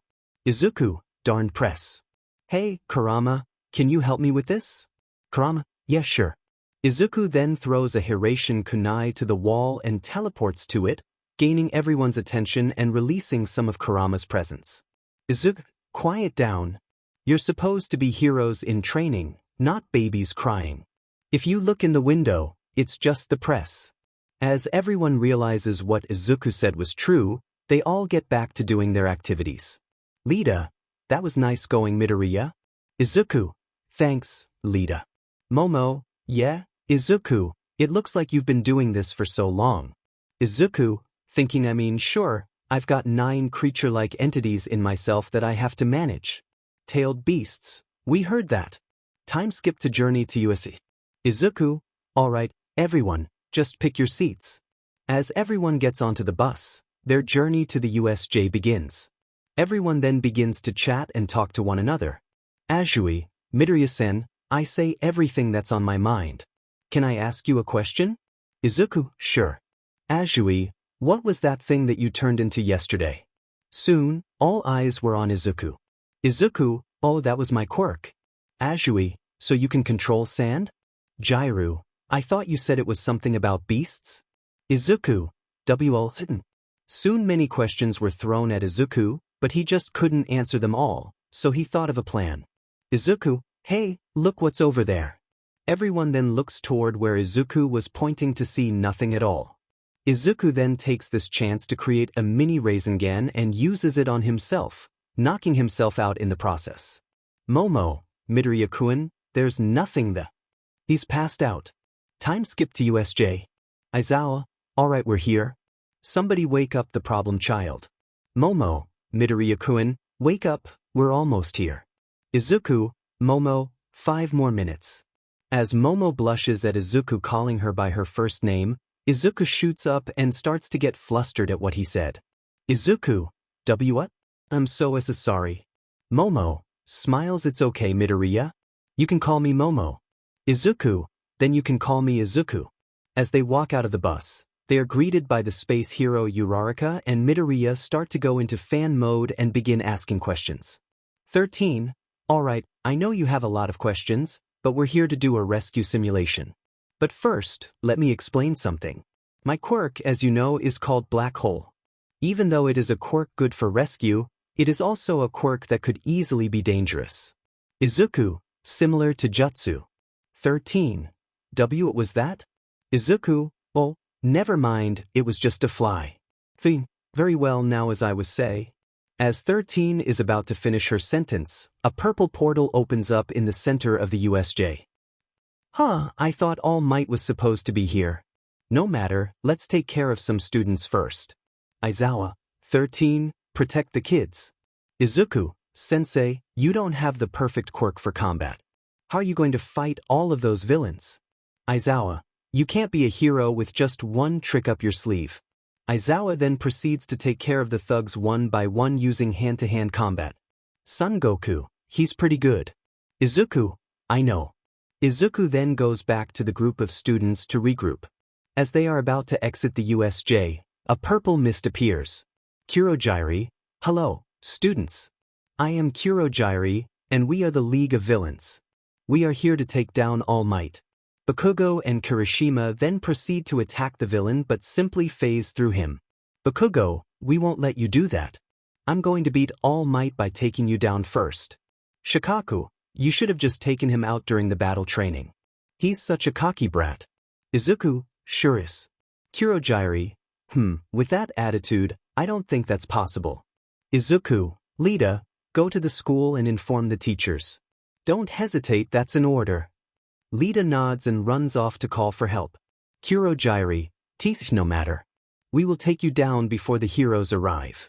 Izuku, darned press. Hey, Kurama, can you help me with this? Kurama, yeah, sure. Izuku then throws a Hiraishin kunai to the wall and teleports to it, gaining everyone's attention and releasing some of Kurama's presence. Izuku, quiet down. You're supposed to be heroes in training, not babies crying. If you look in the window, it's just the press. As everyone realizes what Izuku said was true, they all get back to doing their activities. Lita, that was nice going, Midoriya. Izuku, thanks, Lita. Momo, yeah, Izuku, it looks like you've been doing this for so long. Izuku, thinking sure, I've got 9 creature-like entities in myself that I have to manage. Tailed beasts, we heard that. Time skip to journey to USC. Izuku, alright, everyone, just pick your seats. As everyone gets onto the bus, their journey to the USJ begins. Everyone then begins to chat and talk to one another. Azui, Midoriya-sen, I say everything that's on my mind. Can I ask you a question? Izuku, sure. Azui, what was that thing that you turned into yesterday? Soon, all eyes were on Izuku. Izuku, oh, that was my quirk. Azui, so you can control sand? Jairu, I thought you said it was something about beasts? Izuku, WL. Soon many questions were thrown at Izuku, but he just couldn't answer them all, so he thought of a plan. Izuku, hey, look what's over there. Everyone then looks toward where Izuku was pointing to see nothing at all. Izuku then takes this chance to create a mini Rasengan and uses it on himself, knocking himself out in the process. Momo, Midoriya-kun, there's nothing the. He's passed out. Time skip to USJ. Aizawa, alright we're here. Somebody wake up the problem child. Momo, Midoriya-kun, wake up, we're almost here. Izuku, Momo, 5 more minutes. As Momo blushes at Izuku calling her by her first name, Izuku shoots up and starts to get flustered at what he said. Izuku, what? I'm so sorry. Momo, smiles it's okay Midoriya. You can call me Momo. Izuku, then you can call me Izuku. As they walk out of the bus, they are greeted by the space hero Uraraka and Midoriya start to go into fan mode and begin asking questions. 13. Alright, I know you have a lot of questions, but we're here to do a rescue simulation. But first, let me explain something. My quirk, as you know, is called Black Hole. Even though it is a quirk good for rescue, it is also a quirk that could easily be dangerous. Izuku, similar to Jutsu. 13. What was that? Izuku, oh, never mind, it was just a fly. Very well now as I was say. As 13 is about to finish her sentence, a purple portal opens up in the center of the USJ. I thought All Might was supposed to be here. No matter, let's take care of some students first. Aizawa, 13, protect the kids. Izuku, sensei, you don't have the perfect quirk for combat. How are you going to fight all of those villains? Aizawa, you can't be a hero with just one trick up your sleeve. Aizawa then proceeds to take care of the thugs one by one using hand-to-hand combat. Son Goku, he's pretty good. Izuku, I know. Izuku then goes back to the group of students to regroup. As they are about to exit the USJ, a purple mist appears. Kurogiri, hello, students. I am Kurogiri, and we are the League of Villains. We are here to take down All Might. Bakugo and Kirishima then proceed to attack the villain but simply phase through him. Bakugo, we won't let you do that. I'm going to beat All Might by taking you down first. Shikaku, you should have just taken him out during the battle training. He's such a cocky brat. Izuku, sure is. Kurogiri, with that attitude, I don't think that's possible. Izuku, Lita, go to the school and inform the teachers. Don't hesitate, that's an order. Lita nods and runs off to call for help. Kurogiri, teach no matter. We will take you down before the heroes arrive.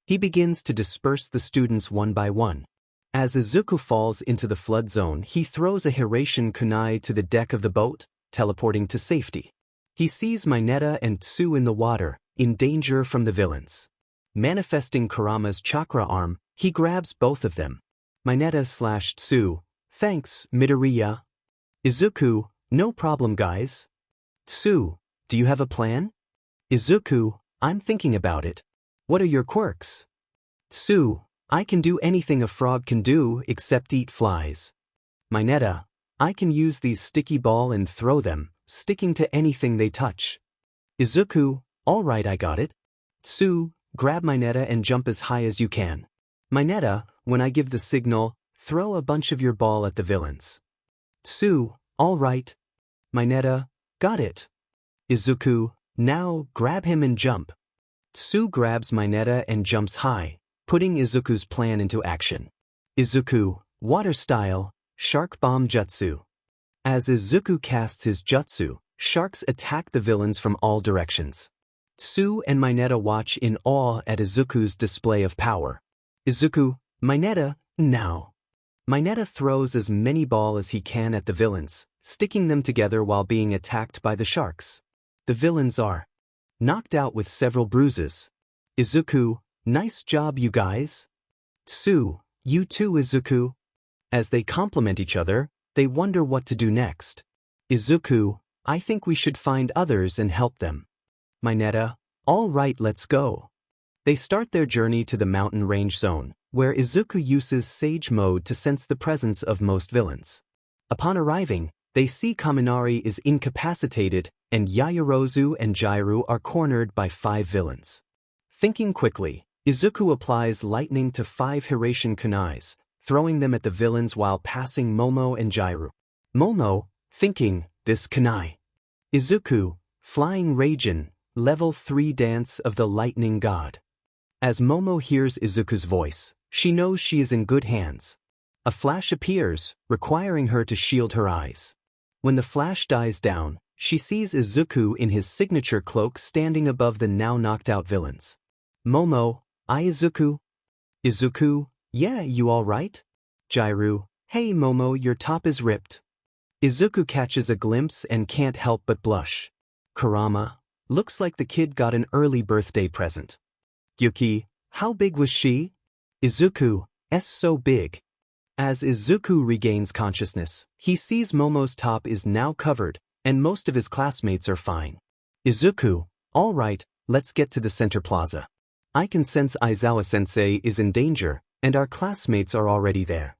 He begins to disperse the students one by one. As Izuku falls into the flood zone, he throws a Hirashin kunai to the deck of the boat, teleporting to safety. He sees Mineta and Tsu in the water, in danger from the villains. Manifesting Kurama's chakra arm, he grabs both of them. Mineta/Tsu, thanks, Midoriya. Izuku, no problem guys. Tsu, do you have a plan? Izuku, I'm thinking about it. What are your quirks? Tsu, I can do anything a frog can do except eat flies. Mineta, I can use these sticky ball and throw them, sticking to anything they touch. Izuku, alright I got it. Tsu, grab Mineta and jump as high as you can. Mineta, when I give the signal, throw a bunch of your ball at the villains. Tsu, alright. Mineta, got it. Izuku, now grab him and jump. Tsu grabs Mineta and jumps high, putting Izuku's plan into action. Izuku, water style, shark bomb jutsu. As Izuku casts his jutsu, sharks attack the villains from all directions. Tsu and Mineta watch in awe at Izuku's display of power. Izuku, Mineta, now. Mineta throws as many balls as he can at the villains, sticking them together while being attacked by the sharks. The villains are knocked out with several bruises. Izuku, nice job you guys. Tsu, you too Izuku. As they compliment each other, they wonder what to do next. Izuku, I think we should find others and help them. Mineta, all right let's go. They start their journey to the mountain range zone, where Izuku uses Sage Mode to sense the presence of most villains. Upon arriving, they see Kaminari is incapacitated and Yaoyorozu and Jairu are cornered by 5 villains. Thinking quickly, Izuku applies lightning to 5 Hirashin kunais, throwing them at the villains while passing Momo and Jairu. Momo, thinking, this kunai. Izuku, flying Raijin, level 3 dance of the lightning god. As Momo hears Izuku's voice, she knows she is in good hands. A flash appears, requiring her to shield her eyes. When the flash dies down, she sees Izuku in his signature cloak standing above the now knocked out villains. Momo, Izuku? Izuku, yeah, you alright? Jiru, hey Momo, your top is ripped. Izuku catches a glimpse and can't help but blush. Kurama, looks like the kid got an early birthday present. Yuki, how big was she? Izuku, so big. As Izuku regains consciousness, he sees Momo's top is now covered, and most of his classmates are fine. Izuku, alright, let's get to the center plaza. I can sense Aizawa-sensei is in danger, and our classmates are already there.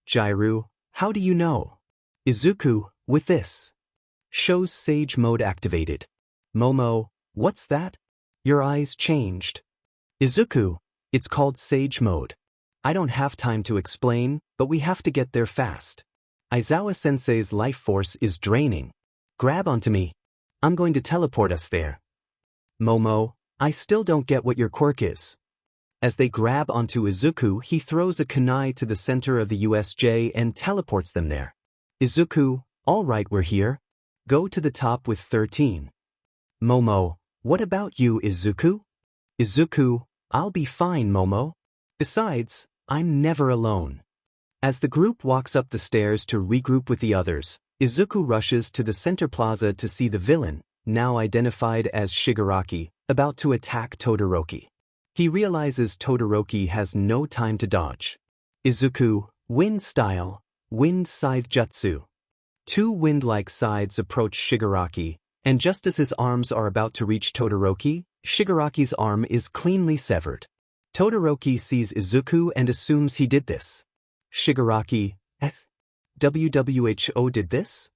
Jiru, how do you know? Izuku, with this. Shows Sage Mode activated. Momo, what's that? Your eyes changed. Izuku, it's called Sage Mode. I don't have time to explain, but we have to get there fast. Aizawa-sensei's life force is draining. Grab onto me. I'm going to teleport us there. Momo, I still don't get what your quirk is. As they grab onto Izuku, he throws a kunai to the center of the USJ and teleports them there. Izuku, alright, we're here. Go to the top with 13. Momo, what about you, Izuku? Izuku, I'll be fine, Momo. Besides, I'm never alone. As the group walks up the stairs to regroup with the others, Izuku rushes to the center plaza to see the villain, now identified as Shigaraki, about to attack Todoroki. He realizes Todoroki has no time to dodge. Izuku, wind style, wind scythe jutsu. Two wind-like scythes approach Shigaraki, and just as his arms are about to reach Todoroki, Shigaraki's arm is cleanly severed. Todoroki sees Izuku and assumes he did this. Shigaraki, WWHO did this?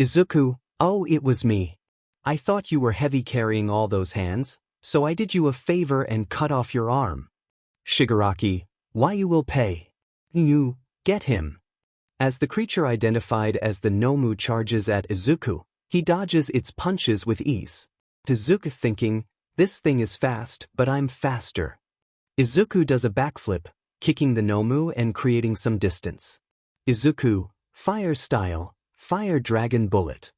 Izuku, oh, it was me. I thought you were heavy carrying all those hands, so I did you a favor and cut off your arm. Shigaraki, why you will pay. You, get him. As the creature identified as the Nomu charges at Izuku, he dodges its punches with ease. Izuku thinking, this thing is fast, but I'm faster. Izuku does a backflip, kicking the Nomu and creating some distance. Izuku, fire style, fire dragon bullet.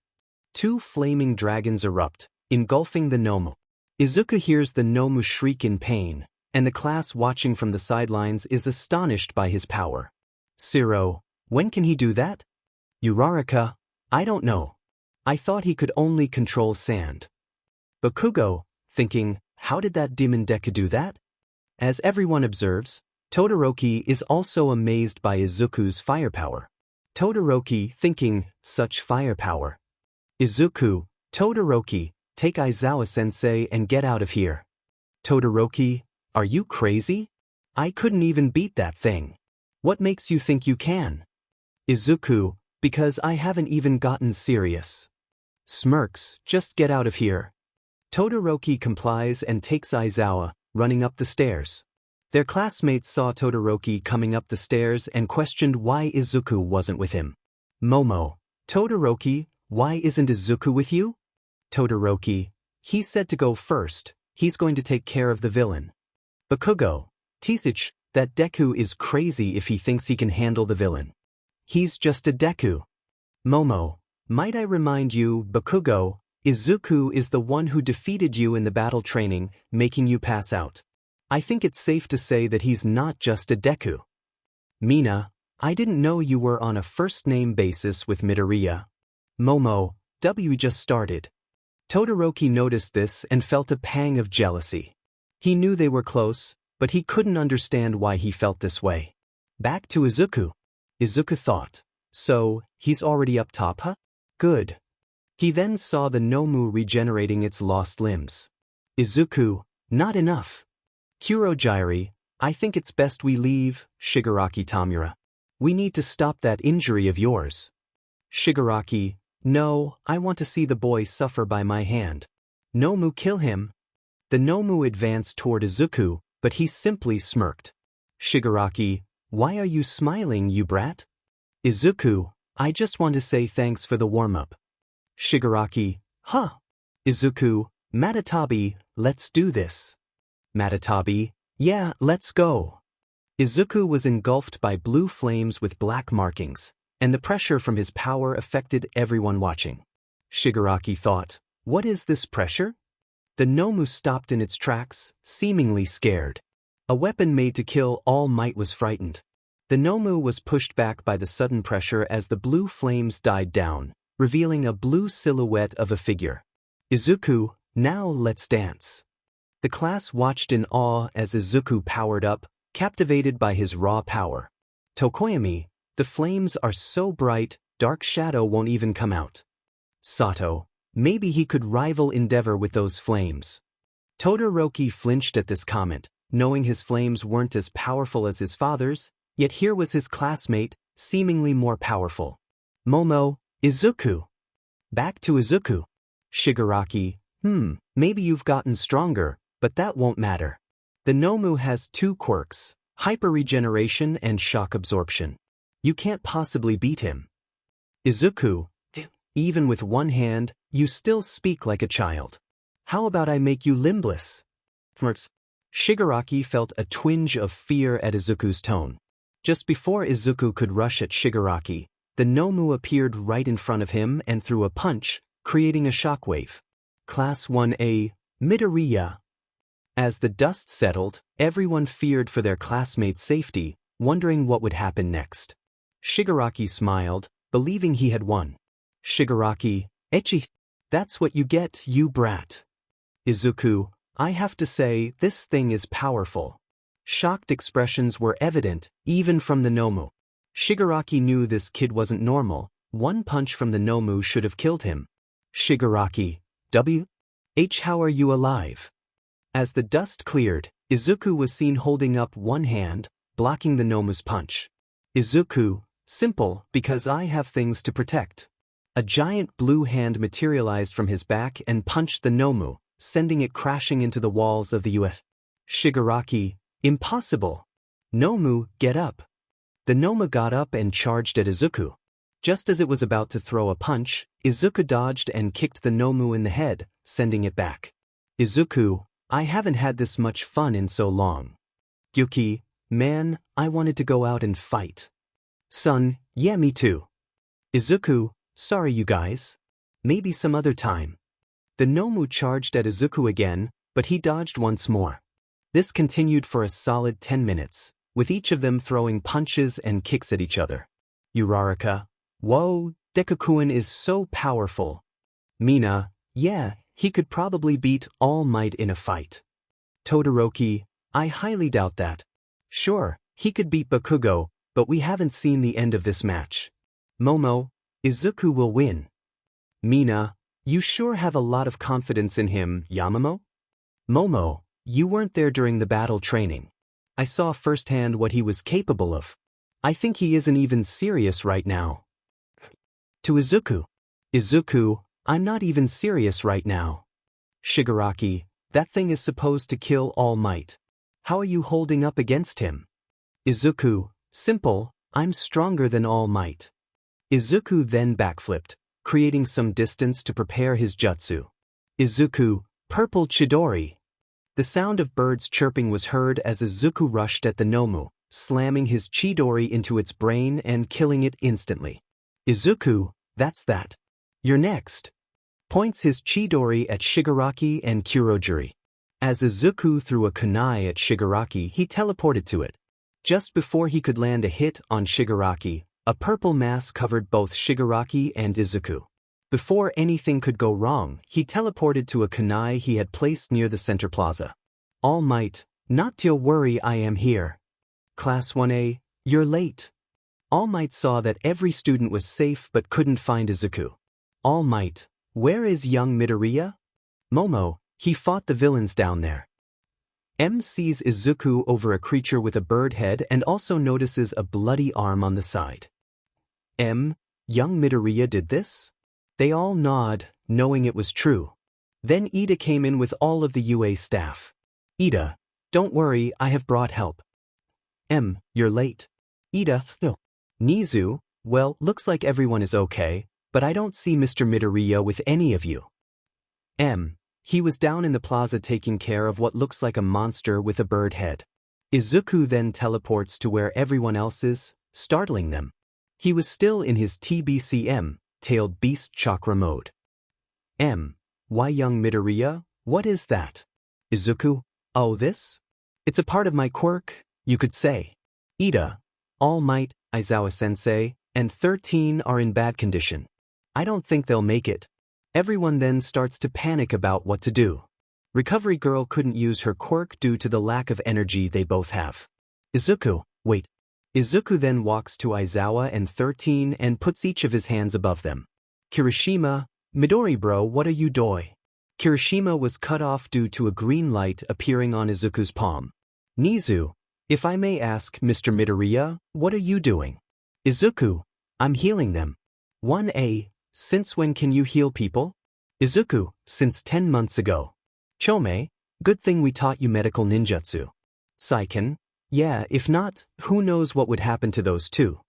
Two flaming dragons erupt, engulfing the Nomu. Izuku hears the Nomu shriek in pain, and the class watching from the sidelines is astonished by his power. Siro, when can he do that? Uraraka, I don't know. I thought he could only control sand. Bakugo, thinking, how did that demon Deku do that? As everyone observes, Todoroki is also amazed by Izuku's firepower. Todoroki thinking, such firepower. Izuku, Todoroki, take Aizawa-sensei and get out of here. Todoroki, are you crazy? I couldn't even beat that thing. What makes you think you can? Izuku, because I haven't even gotten serious. Smirks, just get out of here. Todoroki complies and takes Aizawa, running up the stairs. Their classmates saw Todoroki coming up the stairs and questioned why Izuku wasn't with him. Momo, Todoroki, why isn't Izuku with you? Todoroki, he said to go first, he's going to take care of the villain. Bakugo, Tisich, that Deku is crazy if he thinks he can handle the villain. He's just a Deku. Momo, might I remind you, Bakugo, Izuku is the one who defeated you in the battle training, making you pass out. I think it's safe to say that he's not just a Deku. Mina, I didn't know you were on a first-name basis with Midoriya. Momo, W just started. Todoroki noticed this and felt a pang of jealousy. He knew they were close, but he couldn't understand why he felt this way. Back to Izuku. Izuku thought, so, he's already up top, huh? Good. He then saw the Nomu regenerating its lost limbs. Izuku, not enough. Kurojiiri, I think it's best we leave, Shigaraki Tamura. We need to stop that injury of yours. Shigaraki, no, I want to see the boy suffer by my hand. Nomu, kill him. The Nomu advanced toward Izuku, but he simply smirked. Shigaraki, why are you smiling, you brat? Izuku, I just want to say thanks for the warm-up. Shigaraki, huh? Izuku, Matatabi, let's do this. Matatabi, yeah, let's go. Izuku was engulfed by blue flames with black markings, and the pressure from his power affected everyone watching. Shigaraki thought, "What is this pressure?" The Nomu stopped in its tracks, seemingly scared. A weapon made to kill All Might was frightened. The Nomu was pushed back by the sudden pressure as the blue flames died down, revealing a blue silhouette of a figure. "Izuku, now let's dance." The class watched in awe as Izuku powered up, captivated by his raw power. "Tokoyami, the flames are so bright, dark shadow won't even come out." "Sato, maybe he could rival Endeavor with those flames." Todoroki flinched at this comment, knowing his flames weren't as powerful as his father's, yet here was his classmate, seemingly more powerful. "Momo, Izuku." "Back to Izuku." Shigaraki, maybe you've gotten stronger, but that won't matter. The Nomu has 2 quirks, hyper-regeneration and shock absorption. You can't possibly beat him. "Izuku, even with one hand, you still speak like a child. How about I make you limbless?" Shigaraki felt a twinge of fear at Izuku's tone. Just before Izuku could rush at Shigaraki, the Nomu appeared right in front of him and threw a punch, creating a shockwave. Class 1A, Midoriya. As the dust settled, everyone feared for their classmates' safety, wondering what would happen next. Shigaraki smiled, believing he had won. Shigaraki, "Echi, that's what you get, you brat." "Izuku, I have to say, this thing is powerful." Shocked expressions were evident, even from the Nomu. Shigaraki knew this kid wasn't normal. One punch from the Nomu should have killed him. Shigaraki, how are you alive? As the dust cleared, Izuku was seen holding up one hand, blocking the Nomu's punch. "Izuku, simple, because I have things to protect." A giant blue hand materialized from his back and punched the Nomu, sending it crashing into the walls of the UF. Shigaraki, impossible. "Nomu, get up." The Nomu got up and charged at Izuku. Just as it was about to throw a punch, Izuku dodged and kicked the Nomu in the head, sending it back. "Izuku, I haven't had this much fun in so long." "Yuki, man, I wanted to go out and fight." "Son, yeah, me too." "Izuku, sorry you guys. Maybe some other time." The Nomu charged at Izuku again, but he dodged once more. This continued for a solid 10 minutes, with each of them throwing punches and kicks at each other. Uraraka, "Whoa, Dekukuin is so powerful." Mina, "Yeah, he could probably beat All Might in a fight." Todoroki, "I highly doubt that." "Sure, he could beat Bakugo, but we haven't seen the end of this match." Momo, "Izuku will win." Mina, "You sure have a lot of confidence in him, Yamamo?" Momo, "You weren't there during the battle training. I saw firsthand what he was capable of. I think he isn't even serious right now." To Izuku, "Izuku, I'm not even serious right now." Shigaraki, "That thing is supposed to kill All Might. How are you holding up against him?" Izuku, "Simple, I'm stronger than All Might." Izuku then backflipped, creating some distance to prepare his jutsu. Izuku, "Purple Chidori." The sound of birds chirping was heard as Izuku rushed at the Nomu, slamming his Chidori into its brain and killing it instantly. Izuku, "That's that. You're next." Points his Chidori at Shigaraki and Kurogiri. As Izuku threw a kunai at Shigaraki, he teleported to it. Just before he could land a hit on Shigaraki, a purple mass covered both Shigaraki and Izuku. Before anything could go wrong, he teleported to a kunai he had placed near the center plaza. "All Might, not to worry, I am here." Class 1A, "You're late." All Might saw that every student was safe but couldn't find Izuku. "All Might, where is young Midoriya?" Momo, "He fought the villains down there." M sees Izuku over a creature with a bird head and also notices a bloody arm on the side. M, "Young Midoriya did this?" They all nod, knowing it was true. Then Ida came in with all of the UA staff. Ida, "Don't worry, I have brought help." M, "You're late." Ida, still. Nizu, "Well, looks like everyone is okay, but I don't see Mr. Midoriya with any of you." M, "He was down in the plaza taking care of what looks like a monster with a bird head." Izuku then teleports to where everyone else is, startling them. He was still in his TBCM, Tailed Beast Chakra mode. Why young Midoriya, what is that? Izuku, oh this? It's a part of my quirk, you could say. Ida, All Might, Aizawa-sensei, and 13 are in bad condition. I don't think they'll make it. Everyone then starts to panic about what to do. Recovery Girl couldn't use her quirk due to the lack of energy they both have. Izuku, wait. Izuku then walks to Aizawa and 13 and puts each of his hands above them. Kirishima, Midori bro, what are you doing? Kirishima was cut off due to a green light appearing on Izuku's palm. Nizu, if I may ask Mr. Midoriya, what are you doing? Izuku, I'm healing them. 1A, since when can you heal people? Izuku, since 10 months ago. Chome, good thing we taught you medical ninjutsu. Saiken, yeah, if not, who knows what would happen to those two.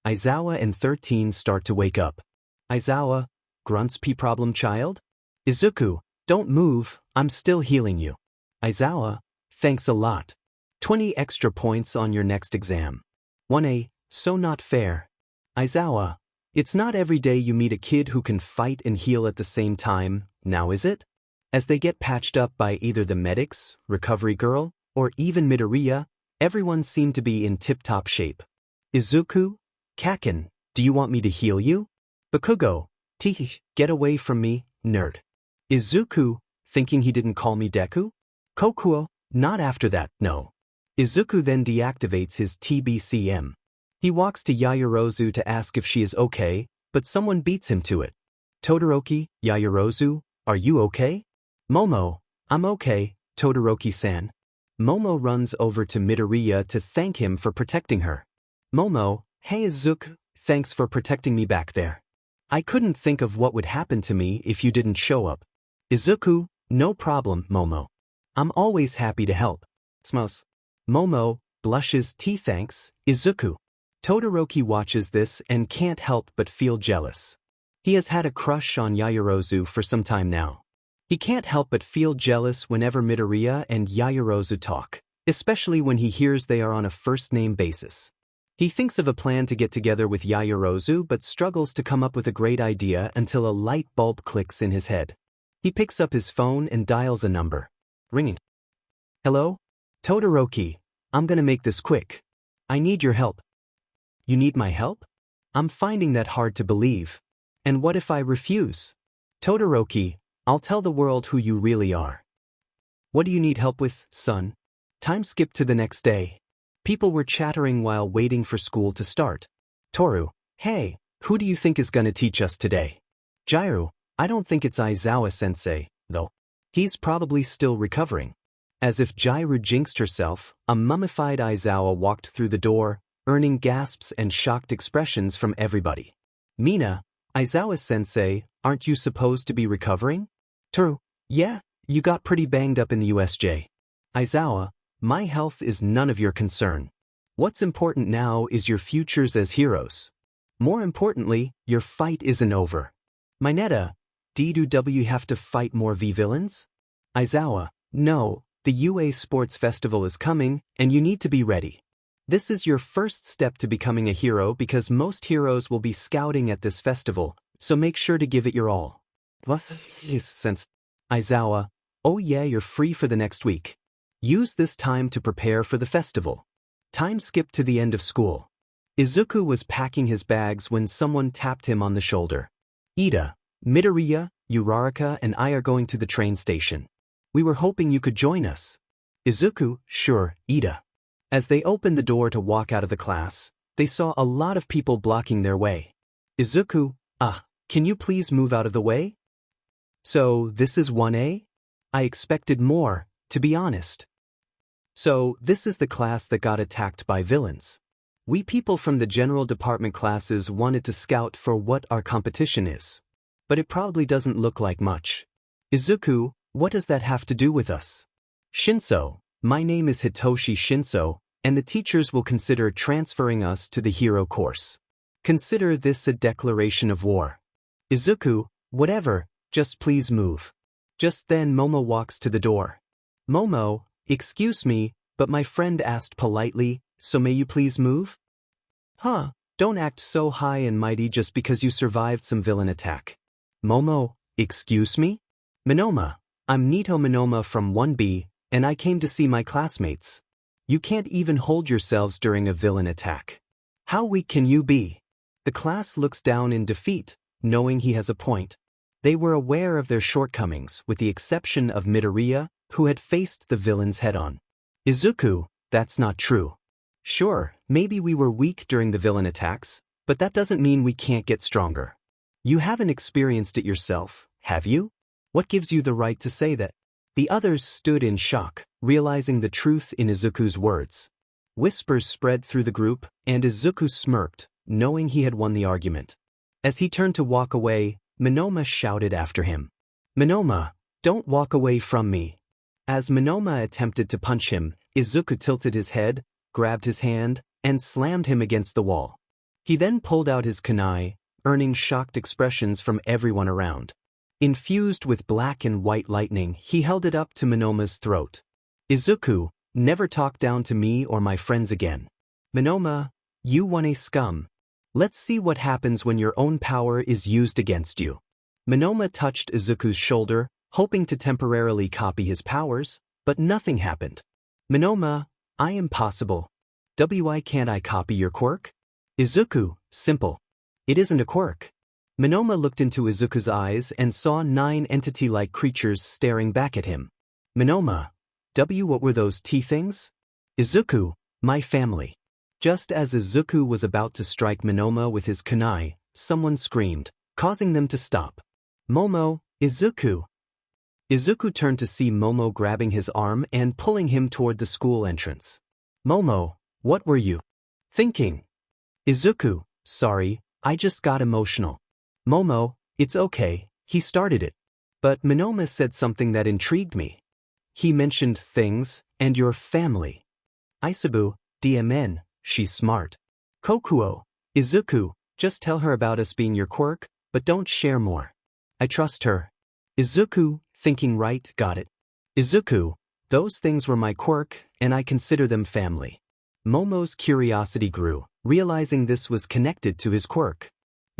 Aizawa and 13 start to wake up. Aizawa, grunts P problem child? Izuku, don't move, I'm still healing you. Aizawa, thanks a lot. 20 extra points on your next exam. 1A, so not fair. Aizawa, it's not every day you meet a kid who can fight and heal at the same time, now is it? As they get patched up by either the medics, Recovery Girl, or even Midoriya, everyone seemed to be in tip-top shape. Izuku, Kaken, do you want me to heal you? Bakugo, tee, get away from me, nerd. Izuku, thinking he didn't call me Deku? Kokuo, not after that, no. Izuku then deactivates his TBCM. He walks to Yaoyorozu to ask if she is okay, but someone beats him to it. Todoroki, Yaoyorozu, are you okay? Momo, I'm okay, Todoroki-san. Momo runs over to Midoriya to thank him for protecting her. Momo, hey Izuku, thanks for protecting me back there. I couldn't think of what would happen to me if you didn't show up. Izuku, no problem, Momo. I'm always happy to help. Smiles. Momo, blushes thanks, Izuku. Todoroki watches this and can't help but feel jealous. He has had a crush on Yaoyorozu for some time now. He can't help but feel jealous whenever Midoriya and Yaoyorozu talk, especially when he hears they are on a first-name basis. He thinks of a plan to get together with Yaoyorozu but struggles to come up with a great idea until a light bulb clicks in his head. He picks up his phone and dials a number. Ringing. Hello? Todoroki, I'm gonna make this quick. I need your help. You need my help? I'm finding that hard to believe. And what if I refuse? Todoroki, I'll tell the world who you really are. What do you need help with, son? Time skipped to the next day. People were chattering while waiting for school to start. Toru, hey, who do you think is gonna teach us today? Jiru, I don't think it's Aizawa-sensei, though. He's probably still recovering. As if Jiru jinxed herself, a mummified Aizawa walked through the door, earning gasps and shocked expressions from everybody. Mina, Aizawa-sensei, aren't you supposed to be recovering? Toru, yeah, you got pretty banged up in the USJ. Aizawa, my health is none of your concern. What's important now is your futures as heroes. More importantly, your fight isn't over. Mineta, do you have to fight more V-villains? Aizawa, no, the UA Sports Festival is coming, and you need to be ready. This is your first step to becoming a hero because most heroes will be scouting at this festival, so make sure to give it your all. What? Since Aizawa, oh yeah, you're free for the next week. Use this time to prepare for the festival. Time skipped to the end of school. Izuku was packing his bags when someone tapped him on the shoulder. Ida, Midoriya, Uraraka and I are going to the train station. We were hoping you could join us. Izuku, sure, Ida. As they opened the door to walk out of the class, they saw a lot of people blocking their way. Izuku, can you please move out of the way? So, this is 1A? I expected more, to be honest. So, this is the class that got attacked by villains. We people from the general department classes wanted to scout for what our competition is. But it probably doesn't look like much. Izuku, what does that have to do with us? Shinso, my name is Hitoshi Shinso, and the teachers will consider transferring us to the hero course. Consider this a declaration of war. Izuku, whatever, just please move. Just then Momo walks to the door. Momo, excuse me, But my friend asked politely, so may you please move? Huh, don't act so high and mighty just because you survived some villain attack. Momo, excuse me? Monoma, I'm Nito Monoma from 1B, and I came to see my classmates. You can't even hold yourselves during a villain attack. How weak can you be? The class looks down in defeat, knowing he has a point. They were aware of their shortcomings, with the exception of Midoriya, who had faced the villains head-on. Izuku, that's not true. Sure, maybe we were weak during the villain attacks, but that doesn't mean we can't get stronger. You haven't experienced it yourself, have you? What gives you the right to say that? The others stood in shock, realizing the truth in Izuku's words. Whispers spread through the group, and Izuku smirked, knowing he had won the argument. As he turned to walk away, Monoma shouted after him. Monoma, don't walk away from me. As Monoma attempted to punch him, Izuku tilted his head, grabbed his hand, and slammed him against the wall. He then pulled out his kunai, earning shocked expressions from everyone around. Infused with black and white lightning, he held it up to Monoma's throat. Izuku, never talk down to me or my friends again. Monoma, you one a scum. Let's see what happens when your own power is used against you. Monoma touched Izuku's shoulder, hoping to temporarily copy his powers, but nothing happened. Monoma, I am possible. Why can't I copy your quirk? Izuku, simple. It isn't a quirk. Monoma looked into Izuku's eyes and saw 9 entity-like creatures staring back at him. Monoma, what were those tea things? Izuku, my family. Just as Izuku was about to strike Monoma with his kunai, someone screamed, causing them to stop. Momo, Izuku. Izuku turned to see Momo grabbing his arm and pulling him toward the school entrance. Momo, what were you thinking? Izuku, sorry, I just got emotional. Momo, it's okay, he started it. But Monoma said something that intrigued me. He mentioned things, and your family. Isabu, DMN, she's smart. Kokuo, Izuku, just tell her about us being your quirk, but don't share more. I trust her. Izuku, thinking right, got it. Izuku, those things were my quirk, and I consider them family. Momo's curiosity grew, realizing this was connected to his quirk.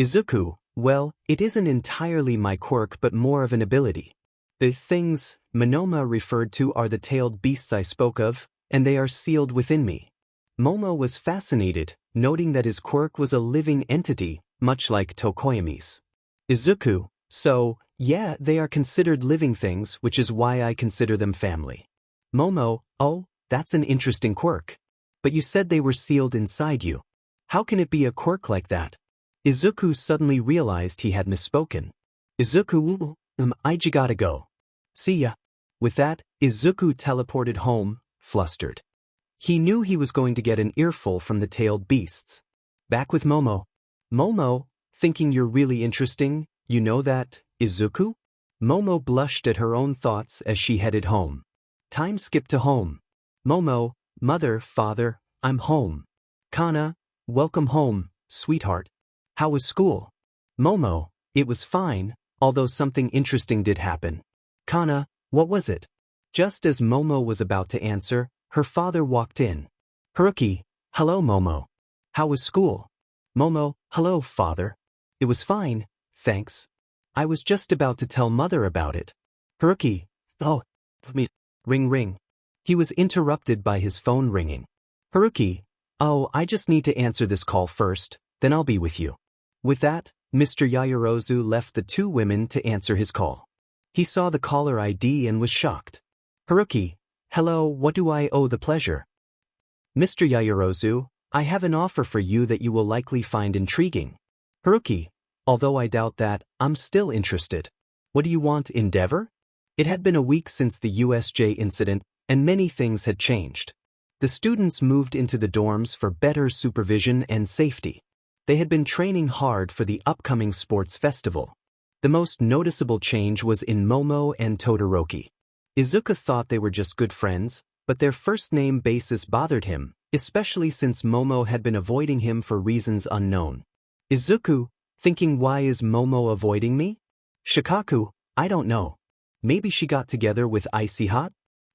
Izuku, well, it isn't entirely my quirk but more of an ability. The things Monoma referred to are the tailed beasts I spoke of, and they are sealed within me. Momo was fascinated, noting that his quirk was a living entity, much like Tokoyami's. Izuku, so, yeah, they are considered living things, which is why I consider them family. Momo, oh, that's an interesting quirk. But you said they were sealed inside you. How can it be a quirk like that? Izuku suddenly realized he had misspoken. Izuku, I gotta go. See ya. With that, Izuku teleported home, flustered. He knew he was going to get an earful from the tailed beasts. Back with Momo. Momo, thinking you're really interesting, you know that, Izuku? Momo blushed at her own thoughts as she headed home. Time skipped to home. Momo, mother, father, I'm home. Kana, welcome home, sweetheart. How was school? Momo, it was fine, although something interesting did happen. Kana, what was it? Just as Momo was about to answer, her father walked in. Haruki, hello Momo. How was school? Momo, hello father. It was fine, thanks. I was just about to tell mother about it. Haruki, oh, me. Ring ring. He was interrupted by his phone ringing. Haruki, oh, I just need to answer this call first, then I'll be with you. With that, Mr. Yaoyorozu left the 2 women to answer his call. He saw the caller ID and was shocked. Haruki, hello, what do I owe the pleasure? Mr. Yaoyorozu, I have an offer for you that you will likely find intriguing. Haruki, although I doubt that, I'm still interested. What do you want, Endeavor? It had been a week since the USJ incident, and many things had changed. The students moved into the dorms for better supervision and safety. They had been training hard for the upcoming sports festival. The most noticeable change was in Momo and Todoroki. Izuku thought they were just good friends, but their first name basis bothered him, especially since Momo had been avoiding him for reasons unknown. Izuku, thinking why is Momo avoiding me? Shikaku, I don't know. Maybe she got together with Icy Hot?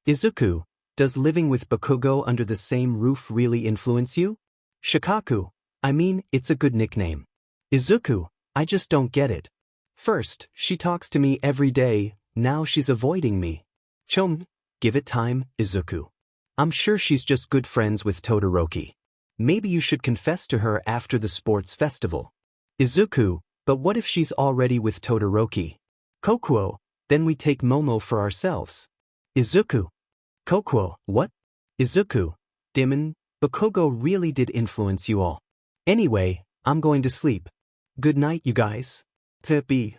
Izuku, Does living with Bakugo under the same roof really influence you? Shikaku, I mean, it's a good nickname. Izuku, I just don't get it. First, she talks to me every day, now she's avoiding me. Chom, give it time, Izuku. I'm sure she's just good friends with Todoroki. Maybe you should confess to her after the sports festival. Izuku, but what if she's already with Todoroki? Kokuo, then we take Momo for ourselves. Izuku. Kokuo, what? Izuku, Dimon, Bakugo really did influence you all. Anyway, I'm going to sleep. Good night, you guys. The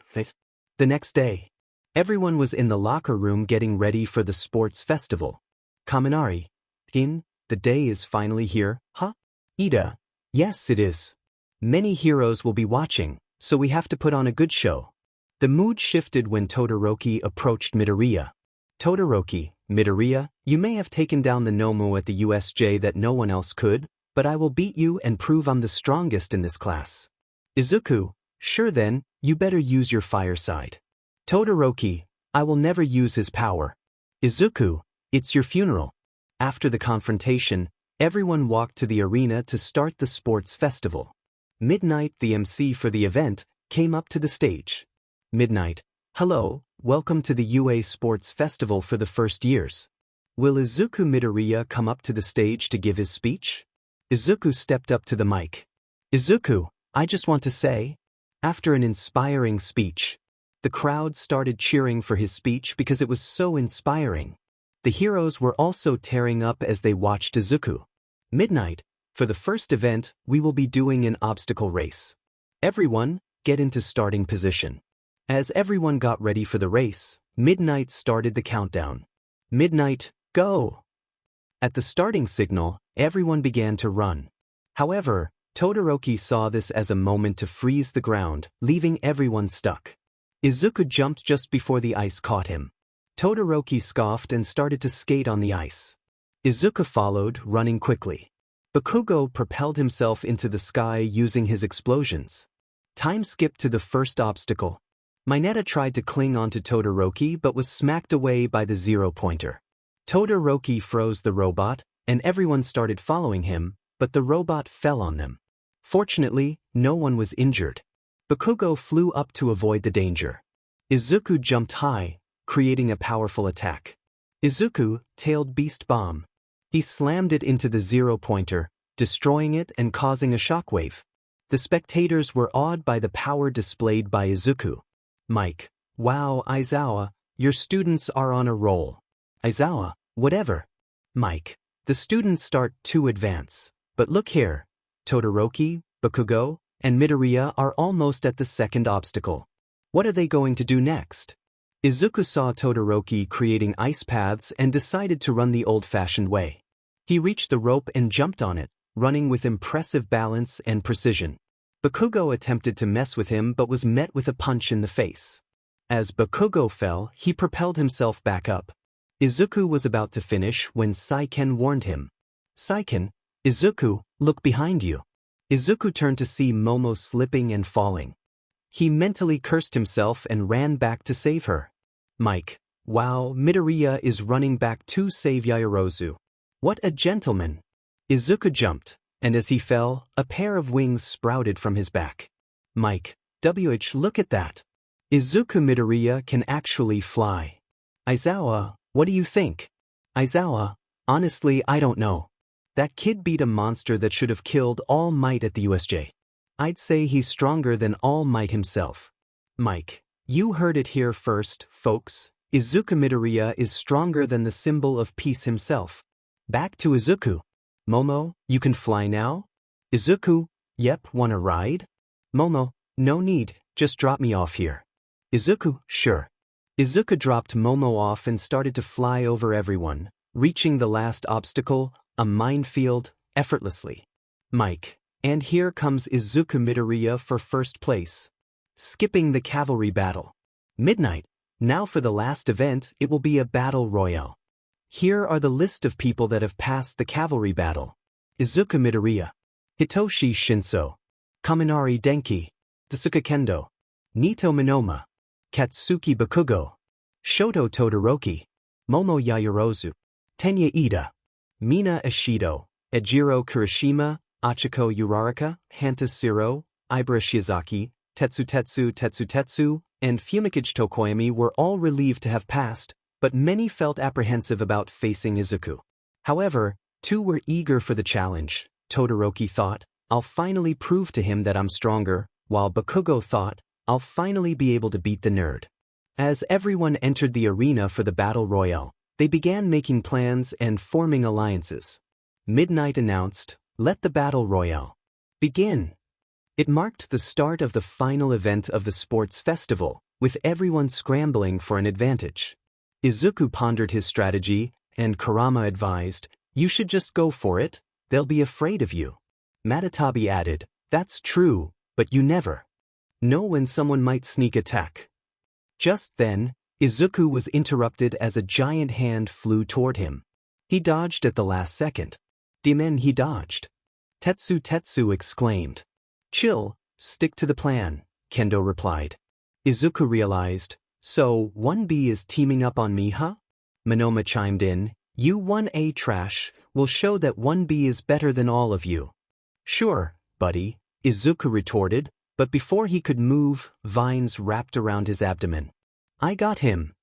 next day, everyone was in the locker room getting ready for the sports festival. Kaminari, the day is finally here, huh? Ida, yes it is. Many heroes will be watching, so we have to put on a good show. The mood shifted when Todoroki approached Midoriya. Todoroki, Midoriya, you may have taken down the Nomu at the USJ that no one else could, but I will beat you and prove I'm the strongest in this class. Izuku, sure then, you better use your fire side. Todoroki, I will never use his power. Izuku, it's your funeral. After the confrontation, everyone walked to the arena to start the sports festival. Midnight, the MC for the event, came up to the stage. Midnight, hello, welcome to the UA Sports Festival for the first years. Will Izuku Midoriya come up to the stage to give his speech? Izuku stepped up to the mic. Izuku, I just want to say, after an inspiring speech, the crowd started cheering for his speech because it was so inspiring. The heroes were also tearing up as they watched Izuku. Midnight, for the first event, we will be doing an obstacle race. Everyone, get into starting position. As everyone got ready for the race, Midnight started the countdown. Midnight, go! At the starting signal, everyone began to run. However, Todoroki saw this as a moment to freeze the ground, leaving everyone stuck. Izuku jumped just before the ice caught him. Todoroki scoffed and started to skate on the ice. Izuku followed, running quickly. Bakugo propelled himself into the sky using his explosions. Time skipped to the first obstacle. Mineta tried to cling onto Todoroki but was smacked away by the zero-pointer. Todoroki froze the robot, and everyone started following him, but the robot fell on them. Fortunately, no one was injured. Bakugo flew up to avoid the danger. Izuku jumped high, creating a powerful attack. Izuku tailed Beast Bomb. He slammed it into the zero-pointer, destroying it and causing a shockwave. The spectators were awed by the power displayed by Izuku. Mike, wow, Aizawa, your students are on a roll. Aizawa, whatever. Mike, the students start to advance. But look here, Todoroki, Bakugo, and Midoriya are almost at the second obstacle. What are they going to do next? Izuku saw Todoroki creating ice paths and decided to run the old-fashioned way. He reached the rope and jumped on it, running with impressive balance and precision. Bakugo attempted to mess with him but was met with a punch in the face. As Bakugo fell, he propelled himself back up. Izuku was about to finish when Saiken warned him. Saiken, Izuku, look behind you. Izuku turned to see Momo slipping and falling. He mentally cursed himself and ran back to save her. Mike, wow, Midoriya is running back to save Yaoyorozu. What a gentleman. Izuku jumped, and as he fell, a pair of wings sprouted from his back. Mike, look at that. Izuku Midoriya can actually fly. Aizawa, what do you think? Aizawa, honestly I don't know. That kid beat a monster that should have killed All Might at the USJ. I'd say he's stronger than All Might himself. Mike, you heard it here first, folks. Izuku Midoriya is stronger than the symbol of peace himself. Back to Izuku. Momo, you can fly now? Izuku, yep, wanna ride? Momo, no need, just drop me off here. Izuku, sure. Izuku dropped Momo off and started to fly over everyone, reaching the last obstacle, a minefield, effortlessly. Mike, and here comes Izuku Midoriya for first place. Skipping the cavalry battle. Midnight, now for the last event, it will be a battle royale. Here are the list of people that have passed the cavalry battle. Izuku Midoriya, Hitoshi Shinso, Kaminari Denki, Dasuka Kendo, Nito Minoma, Katsuki Bakugo, Shoto Todoroki, Momo Yaoyorozu. Tenya Ida, Mina Ishido, Ejiro Kirishima, Achiko Uraraka, Hanta Siro, Ibara Shiozaki, Tetsu, and Fumikage Tokoyami were all relieved to have passed, but many felt apprehensive about facing Izuku. However, two were eager for the challenge. Todoroki thought, I'll finally prove to him that I'm stronger, while Bakugo thought, I'll finally be able to beat the nerd. As everyone entered the arena for the battle royale, they began making plans and forming alliances. Midnight announced, "Let the battle royale begin." It marked the start of the final event of the sports festival, with everyone scrambling for an advantage. Izuku pondered his strategy, and Kurama advised, "You should just go for it, they'll be afraid of you." Matatabi added, "That's true, but you never know when someone might sneak attack." Just then, Izuku was interrupted as a giant hand flew toward him. He dodged at the last second. "Demon, he dodged." Tetsu exclaimed. "Chill, stick to the plan," Kendo replied. Izuku realized, "So 1B is teaming up on me, huh?" Monoma chimed in, "You 1A trash, will show that 1B is better than all of you." "Sure, buddy," Izuku retorted, but before he could move, vines wrapped around his abdomen. "I got him,"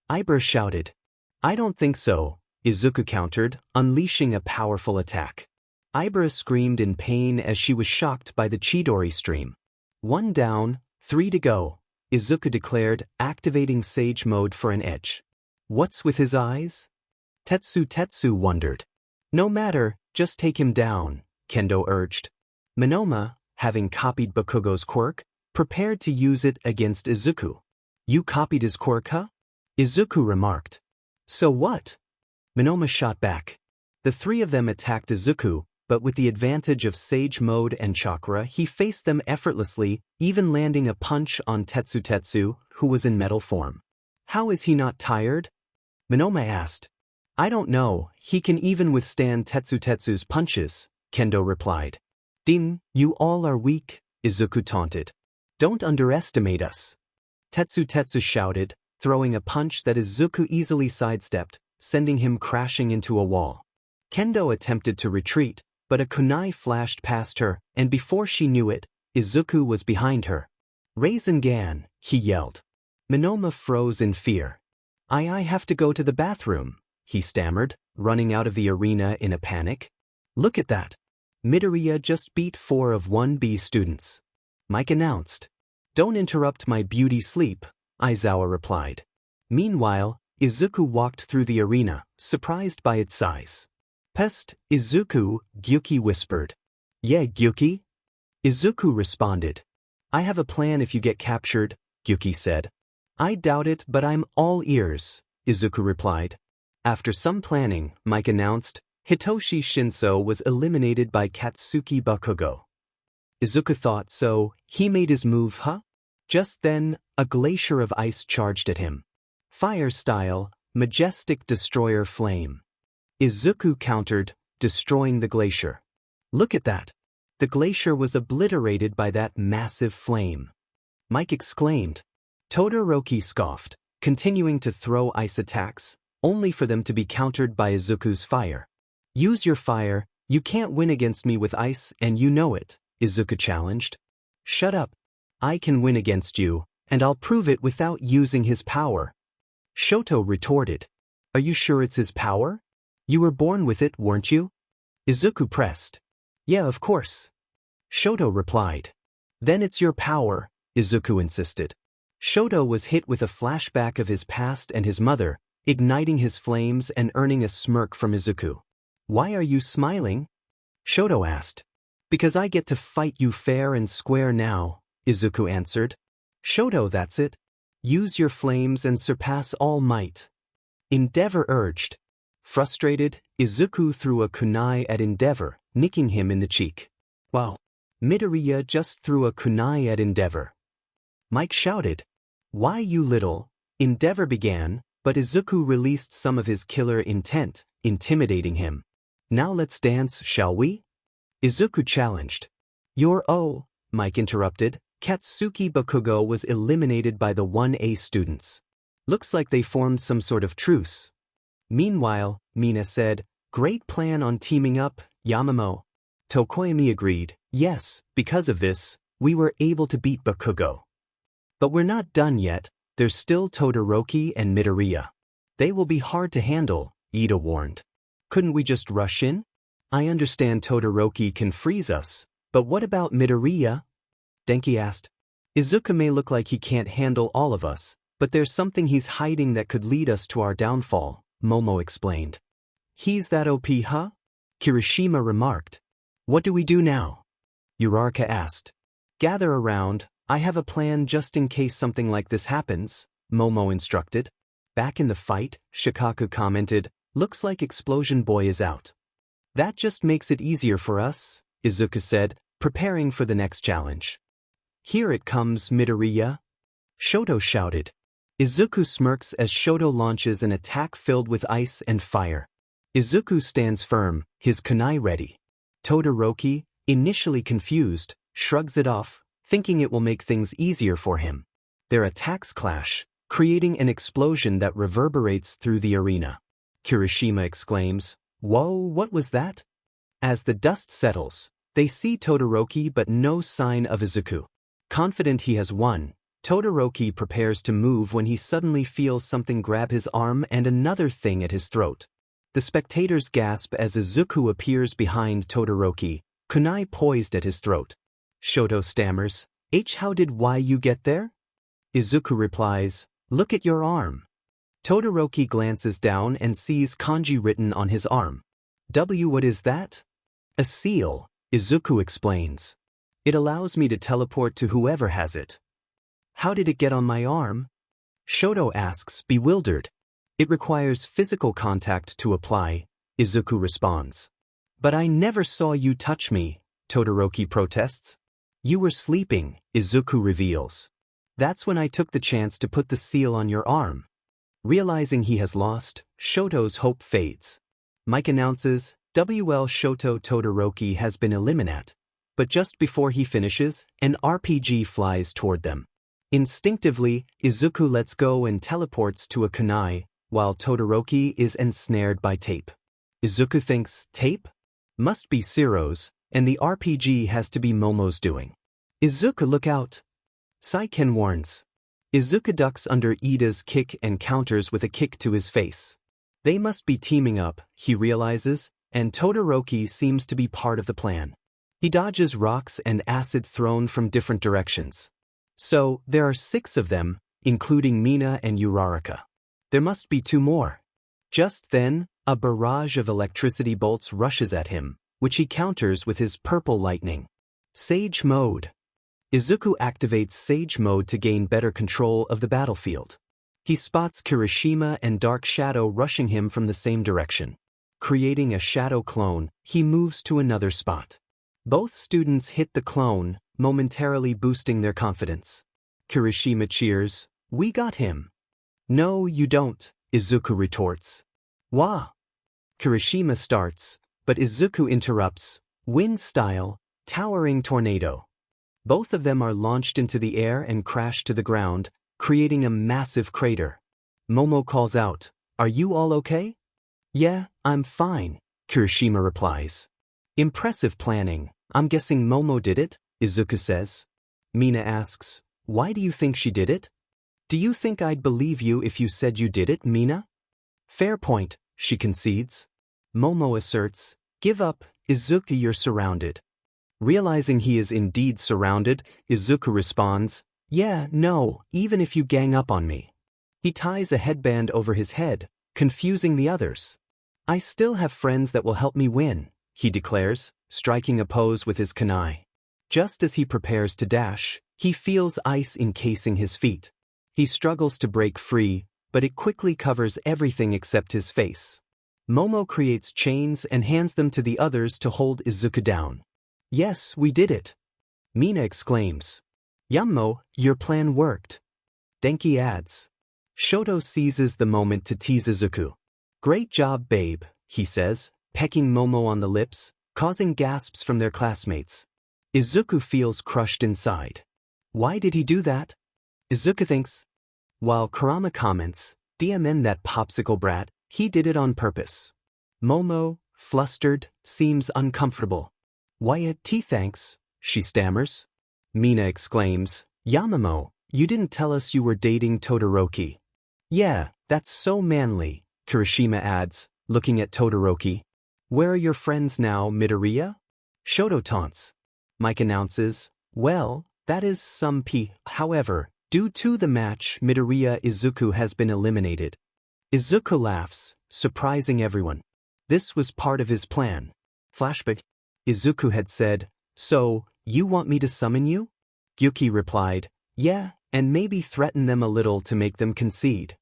Ibara shouted. "I don't think so," Izuku countered, unleashing a powerful attack. Ibara screamed in pain as she was shocked by the Chidori stream. "One down, 3 to go," Izuku declared, activating Sage Mode for an edge. "What's with his eyes?" Tetsu wondered. "No matter, just take him down," Kendo urged. Monoma, having copied Bakugo's quirk, prepared to use it against Izuku. "You copied his quirk, huh?" Izuku remarked. "So what?" Monoma shot back. The three of them attacked Izuku, but with the advantage of Sage Mode and Chakra, he faced them effortlessly, even landing a punch on Tetsu, who was in metal form. "How is he not tired?" Monoma asked. "I don't know, he can even withstand Tetsu's punches," Kendo replied. "Dim, you all are weak," Izuku taunted. "Don't underestimate us," Tetsu shouted, throwing a punch that Izuku easily sidestepped, sending him crashing into a wall. Kendo attempted to retreat, but a kunai flashed past her, and before she knew it, Izuku was behind her. "Rasengan," he yelled. Monoma froze in fear. I have to go to the bathroom," he stammered, running out of the arena in a panic. "Look at that. Midoriya just beat 4 of 1B students," Mike announced. "Don't interrupt my beauty sleep," Aizawa replied. Meanwhile, Izuku walked through the arena, surprised by its size. "Pest, Izuku," Gyuki whispered. "Yeah, Gyuki?" Izuku responded. "I have a plan if you get captured," Gyuki said. "I doubt it, but I'm all ears," Izuku replied. After some planning, Mike announced, Hitoshi Shinso was eliminated by Katsuki Bakugo. Izuku thought so, he made his move, huh? Just then, a glacier of ice charged at him. "Fire style, majestic destroyer flame." Izuku countered, destroying the glacier. "Look at that. The glacier was obliterated by that massive flame," Mike exclaimed. Todoroki scoffed, continuing to throw ice attacks, only for them to be countered by Izuku's fire. "Use your fire, you can't win against me with ice and you know it," Izuku challenged. "Shut up. I can win against you, and I'll prove it without using his power," Shoto retorted. "Are you sure it's his power? You were born with it, weren't you?" Izuku pressed. "Yeah, of course," Shoto replied. "Then it's your power," Izuku insisted. Shoto was hit with a flashback of his past and his mother, igniting his flames and earning a smirk from Izuku. "Why are you smiling?" Shoto asked. "Because I get to fight you fair and square now," Izuku answered. "Shoto, that's it. Use your flames and surpass all might," Endeavor urged. Frustrated, Izuku threw a kunai at Endeavor, nicking him in the cheek. "Wow." Midoriya just threw a kunai at Endeavor. Mike shouted. "Why, you little..." Endeavor began, but Izuku released some of his killer intent, intimidating him. "Now let's dance, shall we?" Izuku challenged. "Oh," Mike interrupted. Katsuki Bakugo was eliminated by the 1A students. "Looks like they formed some sort of truce." Meanwhile, Mina said, "Great plan on teaming up, Yamamoto." Tokoyami agreed, "Yes, because of this, we were able to beat Bakugo. But we're not done yet, there's still Todoroki and Midoriya. They will be hard to handle," Ida warned. "Couldn't we just rush in? I understand Todoroki can freeze us, but what about Midoriya?" Denki asked. "Izuku may look like he can't handle all of us, but there's something he's hiding that could lead us to our downfall," Momo explained. "He's that OP, huh?" Kirishima remarked. "What do we do now?" Uraraka asked. "Gather around, I have a plan just in case something like this happens," Momo instructed. Back in the fight, Shikaku commented, "Looks like Explosion Boy is out." "That just makes it easier for us," Izuku said, preparing for the next challenge. "Here it comes, Midoriya," Shoto shouted. Izuku smirks as Shoto launches an attack filled with ice and fire. Izuku stands firm, his kunai ready. Todoroki, initially confused, shrugs it off, thinking it will make things easier for him. Their attacks clash, creating an explosion that reverberates through the arena. Kirishima exclaims, "Whoa, what was that?" As the dust settles, they see Todoroki but no sign of Izuku. Confident he has won, Todoroki prepares to move when he suddenly feels something grab his arm and another thing at his throat. The spectators gasp as Izuku appears behind Todoroki, kunai poised at his throat. Shoto stammers, "How did you get there?" Izuku replies, "Look at your arm." Todoroki glances down and sees kanji written on his arm. What is that?" "A seal," Izuku explains. "It allows me to teleport to whoever has it." "How did it get on my arm?" Shoto asks, bewildered. "It requires physical contact to apply," Izuku responds. "But I never saw you touch me," Todoroki protests. "You were sleeping," Izuku reveals. "That's when I took the chance to put the seal on your arm." Realizing he has lost, Shoto's hope fades. Mike announces, Shoto Todoroki has been eliminated. But just before he finishes, an RPG flies toward them. Instinctively, Izuku lets go and teleports to a kunai, while Todoroki is ensnared by tape. Izuku thinks, tape? Must be Siro's, and the RPG has to be Momo's doing. "Izuku, look out!" Saiken warns. Izuku ducks under Ida's kick and counters with a kick to his face. They must be teaming up, he realizes, and Todoroki seems to be part of the plan. He dodges rocks and acid thrown from different directions. So, there are 6 of them, including Mina and Uraraka. There must be 2 more. Just then, a barrage of electricity bolts rushes at him, which he counters with his purple lightning. Sage Mode. Izuku activates Sage Mode to gain better control of the battlefield. He spots Kirishima and Dark Shadow rushing him from the same direction. Creating a shadow clone, he moves to another spot. Both students hit the clone, momentarily boosting their confidence. Kirishima cheers, "We got him." "No, you don't," Izuku retorts. "Wah!" Kirishima starts, but Izuku interrupts, "Wind style, towering tornado." Both of them are launched into the air and crash to the ground, creating a massive crater. Momo calls out, "Are you all okay?" "Yeah, I'm fine," Kirishima replies. "Impressive planning. I'm guessing Momo did it," Izuku says. Mina asks, "Why do you think she did it?" "Do you think I'd believe you if you said you did it, Mina?" "Fair point," she concedes. Momo asserts, "Give up, Izuku, you're surrounded." Realizing he is indeed surrounded, Izuku responds, "Yeah, no, even if you gang up on me." He ties a headband over his head, confusing the others. "I still have friends that will help me win," he declares, striking a pose with his kunai. Just as he prepares to dash, he feels ice encasing his feet. He struggles to break free, but it quickly covers everything except his face. Momo creates chains and hands them to the others to hold Izuku down. "Yes, we did it," Mina exclaims. "Yammo, your plan worked." Denki adds. Shoto seizes the moment to tease Izuku. "Great job, babe," he says, pecking Momo on the lips, causing gasps from their classmates. Izuku feels crushed inside. Why did he do that? Izuku thinks. While Kurama comments, "DMN that popsicle brat," He did it on purpose. Momo, flustered, seems uncomfortable. Why thanks, she stammers. Mina exclaims, Yamamoto, you didn't tell us you were dating Todoroki. Yeah, that's so manly, Kirishima adds, looking at Todoroki. Where are your friends now, Midoriya? Shoto taunts. Mike announces, well, that is some However, due to the match, Midoriya Izuku has been eliminated. Izuku laughs, surprising everyone. This was part of his plan. Flashback. Izuku had said, so, you want me to summon you? Gyuki replied, yeah, and maybe threaten them a little to make them concede.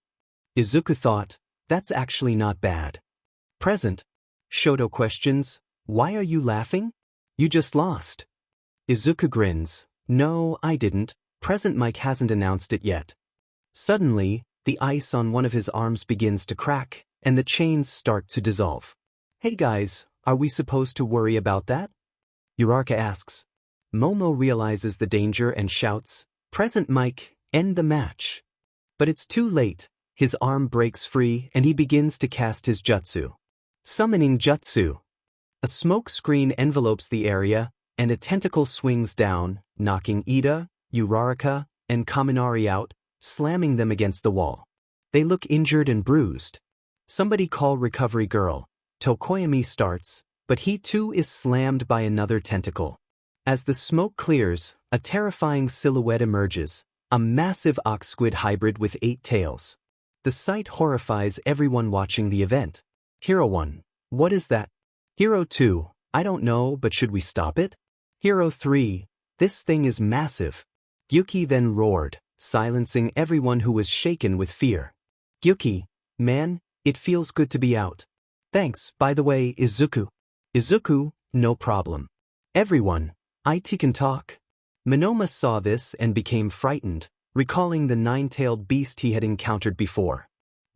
Izuku thought, that's actually not bad. Present. Shoto questions, why are you laughing? You just lost. Izuku grins, no, I didn't. Present. Mike hasn't announced it yet. Suddenly, the ice on one of his arms begins to crack, and the chains start to dissolve. Hey guys, are we supposed to worry about that? Uraraka asks. Momo realizes the danger and shouts, Present. Mike, end the match. But it's too late. His arm breaks free and he begins to cast his jutsu. Summoning jutsu. A smoke screen envelopes the area, and a tentacle swings down, knocking Ida, Uraraka, and Kaminari out, slamming them against the wall. They look injured and bruised. Somebody call recovery girl. Tokoyami starts, but he too is slammed by another tentacle. As the smoke clears, a terrifying silhouette emerges, a massive ox squid hybrid with 8 tails. The sight horrifies everyone watching the event. Hero 1. What is that? Hero 2. I don't know, but should we stop it? Hero 3. This thing is massive. Gyuki then roared, silencing everyone who was shaken with fear. Gyuki, man, it feels good to be out. Thanks, by the way, Izuku. Izuku, no problem. Everyone, IT can talk. Monoma saw this and became frightened, recalling the 9-tailed beast he had encountered before.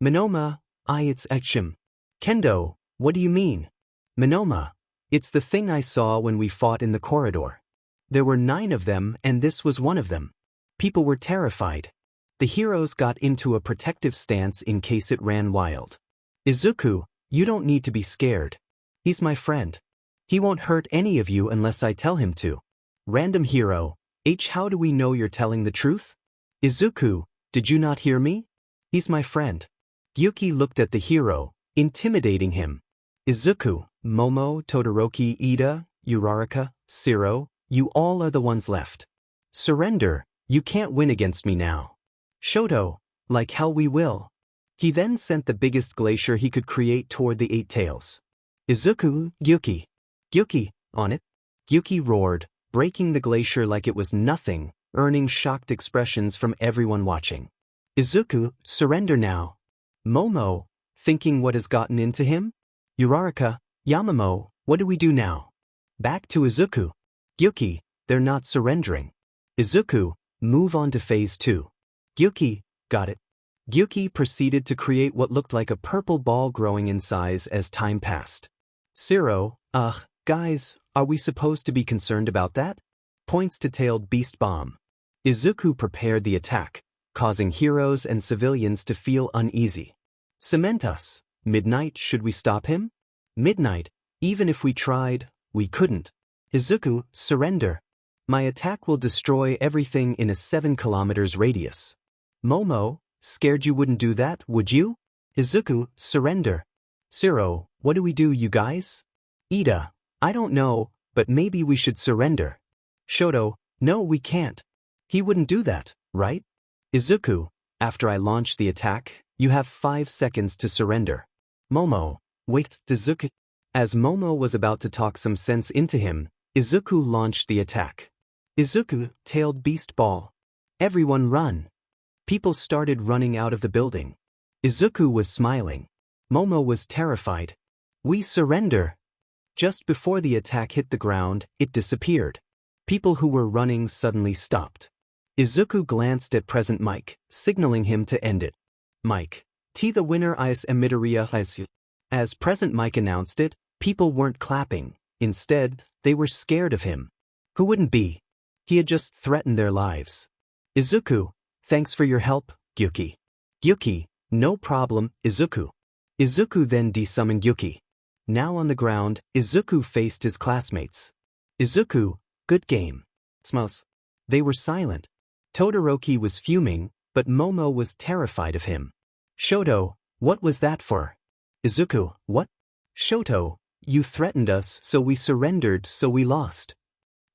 Monoma, it's Echim. Kendo, what do you mean? Monoma, it's the thing I saw when we fought in the corridor. There were 9 of them and this was one of them. People were terrified. The heroes got into a protective stance in case it ran wild. Izuku, you don't need to be scared. He's my friend. He won't hurt any of you unless I tell him to. Random hero, how do we know you're telling the truth? Izuku, did you not hear me? He's my friend. Gyuki looked at the hero, intimidating him. Izuku, Momo, Todoroki, Ida, Uraraka, Shiro, you all are the ones left. Surrender, you can't win against me now. Shoto, like hell we will. He then sent the biggest glacier he could create toward the 8 tails. Izuku, Gyuki. Gyuki, on it. Gyuki roared, breaking the glacier like it was nothing, earning shocked expressions from everyone watching. Izuku, surrender now. Momo, thinking what has gotten into him? Uraraka, Yamamoto, what do we do now? Back to Izuku. Gyuki, they're not surrendering. Izuku, move on to phase 2. Gyuki, got it. Gyuki proceeded to create what looked like a purple ball growing in size as time passed. Shiro, guys, are we supposed to be concerned about that? Points to tailed beast bomb. Izuku prepared the attack, causing heroes and civilians to feel uneasy. Cement us. Midnight, should we stop him? Midnight, even if we tried, we couldn't. Izuku, surrender. My attack will destroy everything in a 7 kilometers radius. Momo, scared you wouldn't do that, would you? Izuku, surrender. Shiro, what do we do, you guys? Ida, I don't know, but maybe we should surrender. Shoto, no, we can't. He wouldn't do that, right? Izuku, after I launch the attack, you have 5 seconds to surrender. Momo, wait, Izuku. As Momo was about to talk some sense into him, Izuku launched the attack. Izuku, tailed beast ball. Everyone run. People started running out of the building. Izuku was smiling. Momo was terrified. We surrender. Just before the attack hit the ground, it disappeared. People who were running suddenly stopped. Izuku glanced at present Mike, signaling him to end it. Mike, the winner is Midoriya. As present Mike announced it, people weren't clapping. Instead, they were scared of him. Who wouldn't be? He had just threatened their lives. Izuku, thanks for your help, Gyuki. Gyuki, no problem, Izuku. Izuku then desummoned Yuki. Now on the ground, Izuku faced his classmates. Izuku, good game. Smiles. They were silent. Todoroki was fuming, but Momo was terrified of him. Shoto, what was that for? Izuku, what? Shoto, you threatened us, so we surrendered, so we lost.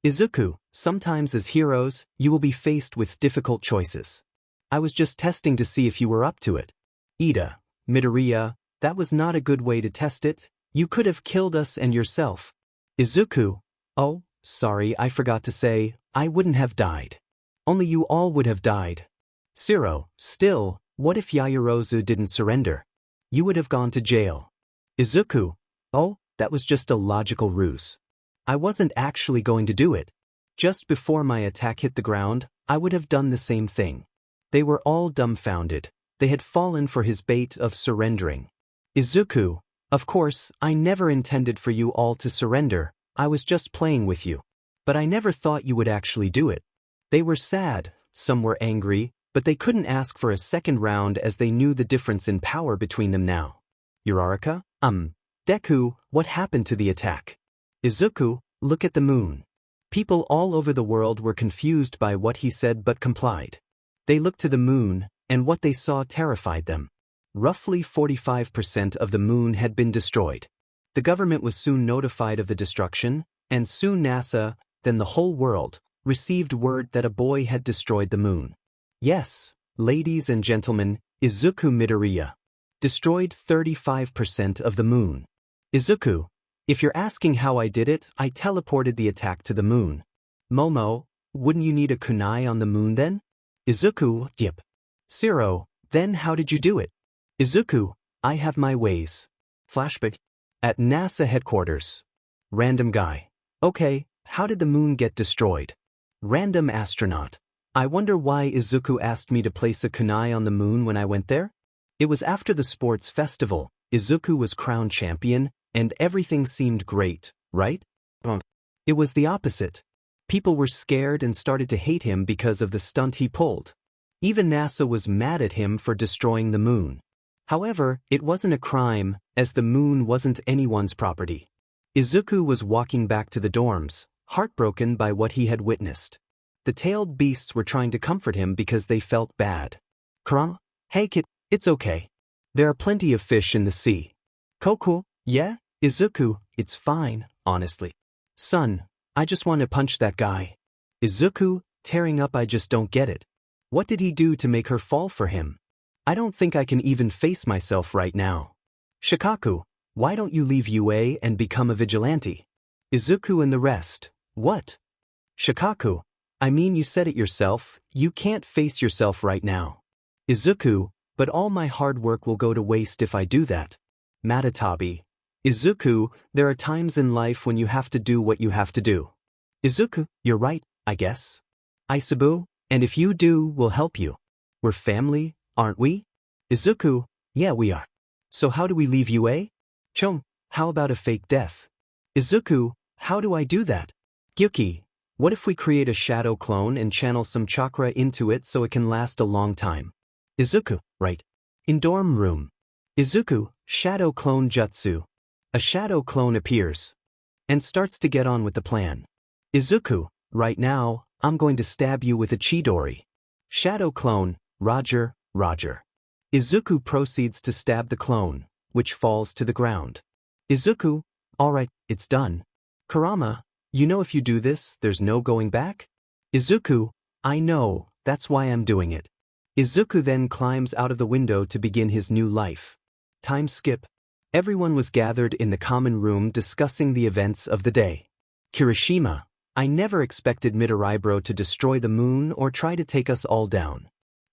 Izuku, sometimes as heroes, you will be faced with difficult choices. I was just testing to see if you were up to it. Ida, Midoriya, that was not a good way to test it. You could have killed us and yourself. Izuku, oh, sorry, I forgot to say, I wouldn't have died. Only you all would have died. Shiro, still, what if Yaoyorozu didn't surrender? You would have gone to jail. Izuku, oh, that was just a logical ruse. I wasn't actually going to do it. Just before my attack hit the ground, I would have done the same thing. They were all dumbfounded. They had fallen for his bait of surrendering. Izuku, of course, I never intended for you all to surrender. I was just playing with you. But I never thought you would actually do it. They were sad, some were angry, but they couldn't ask for a second round as they knew the difference in power between them now. Uraraka, Deku, what happened to the attack? Izuku, look at the moon. People all over the world were confused by what he said but complied. They looked to the moon, and what they saw terrified them. Roughly 45% of the moon had been destroyed. The government was soon notified of the destruction, and soon NASA, then the whole world, received word that a boy had destroyed the moon. Yes, ladies and gentlemen, Izuku Midoriya destroyed 35% of the moon. Izuku, if you're asking how I did it, I teleported the attack to the moon. Momo, wouldn't you need a kunai on the moon then? Izuku, yep. Shiro, then how did you do it? Izuku, I have my ways. Flashback. At NASA headquarters. Random guy. Okay, how did the moon get destroyed? Random astronaut. I wonder why Izuku asked me to place a kunai on the moon when I went there? It was after the sports festival. Izuku was crowned champion, and everything seemed great, right? It was the opposite. People were scared and started to hate him because of the stunt he pulled. Even NASA was mad at him for destroying the moon. However, it wasn't a crime, as the moon wasn't anyone's property. Izuku was walking back to the dorms, heartbroken by what he had witnessed. The tailed beasts were trying to comfort him because they felt bad. Kurama, hey kid, it's okay. There are plenty of fish in the sea. Koku, yeah? Izuku, it's fine, honestly. Son, I just want to punch that guy. Izuku, tearing up, I just don't get it. What did he do to make her fall for him? I don't think I can even face myself right now. Shikaku, why don't you leave UA and become a vigilante? Izuku and the rest, what? Shikaku, I mean you said it yourself, you can't face yourself right now. Izuku, but all my hard work will go to waste if I do that. Matatabi, Izuku, there are times in life when you have to do what you have to do. Izuku, you're right, I guess. Aisabu, and if you do, we'll help you. We're family, aren't we? Izuku, yeah we are. So how do we leave UA? Chom, how about a fake death? Izuku, how do I do that? Yuki, what if we create a shadow clone and channel some chakra into it so it can last a long time? Izuku, right. In dorm room. Izuku, shadow clone jutsu. A shadow clone appears and starts to get on with the plan. Izuku, right now, I'm going to stab you with a chidori. Shadow clone, Roger, Roger. Izuku proceeds to stab the clone, which falls to the ground. Izuku, alright, it's done. Kurama, you know if you do this, there's no going back? Izuku, I know, that's why I'm doing it. Izuku then climbs out of the window to begin his new life. Time skip. Everyone was gathered in the common room discussing the events of the day. Kirishima, I never expected Midoribro to destroy the moon or try to take us all down.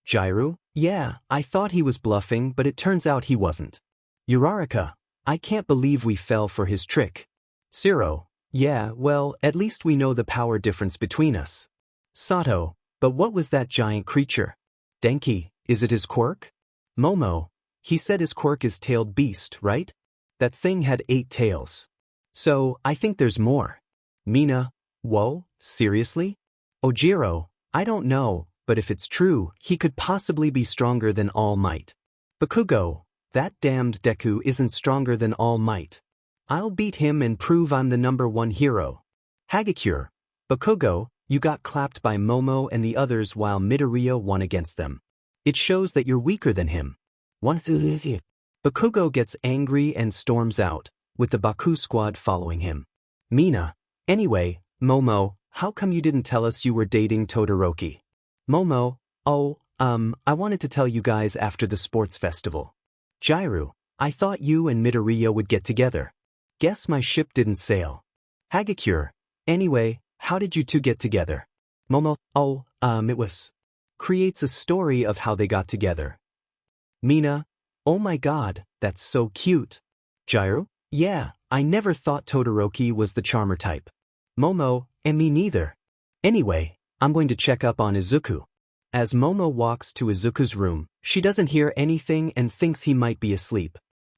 Jairu, yeah, I thought he was bluffing, but it turns out he wasn't. Uraraka, I can't believe we fell for his trick. Shiro, yeah, well, at least we know the power difference between us. Sato, but what was that giant creature? Denki, is it his quirk? Momo, he said his quirk is tailed beast, right? That thing had 8 tails. So, I think there's more. Mina, whoa, seriously? Ojiro, I don't know, but if it's true, he could possibly be stronger than All Might. Bakugo, That damned Deku isn't stronger than All Might. I'll beat him and prove I'm the #1 hero. Hagakure, Bakugo, you got clapped by Momo and the others while Midoriya won against them. It shows that you're weaker than him. Bakugo gets angry and storms out, with the Baku squad following him. Mina, anyway, Momo, how come you didn't tell us you were dating Todoroki? Momo, I wanted to tell you guys after the sports festival. Jiraiya, I thought you and Midoriya would get together. Guess my ship didn't sail. Hagakure, anyway, how did you two get together? Momo, it was. Creates a story of how they got together. Mina, oh my god, that's so cute. Jiraiya, yeah, I never thought Todoroki was the charmer type. Momo, and me neither. Anyway, I'm going to check up on Izuku. As Momo walks to Izuku's room, she doesn't hear anything and thinks he might be asleep.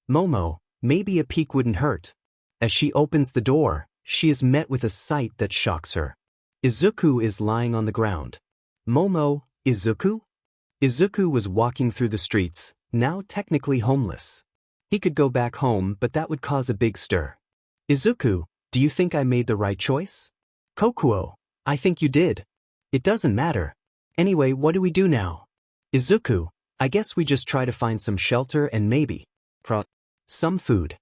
Momo, maybe a peek wouldn't hurt. As she opens the door, she is met with a sight that shocks her. Izuku is lying on the ground. Momo, Izuku? Izuku was walking through the streets, now technically homeless. He could go back home, but that would cause a big stir. Izuku, do you think I made the right choice? Kokuo, I think you did. It doesn't matter. Anyway, what do we do now? Izuku, I guess we just try to find some shelter and maybe some food.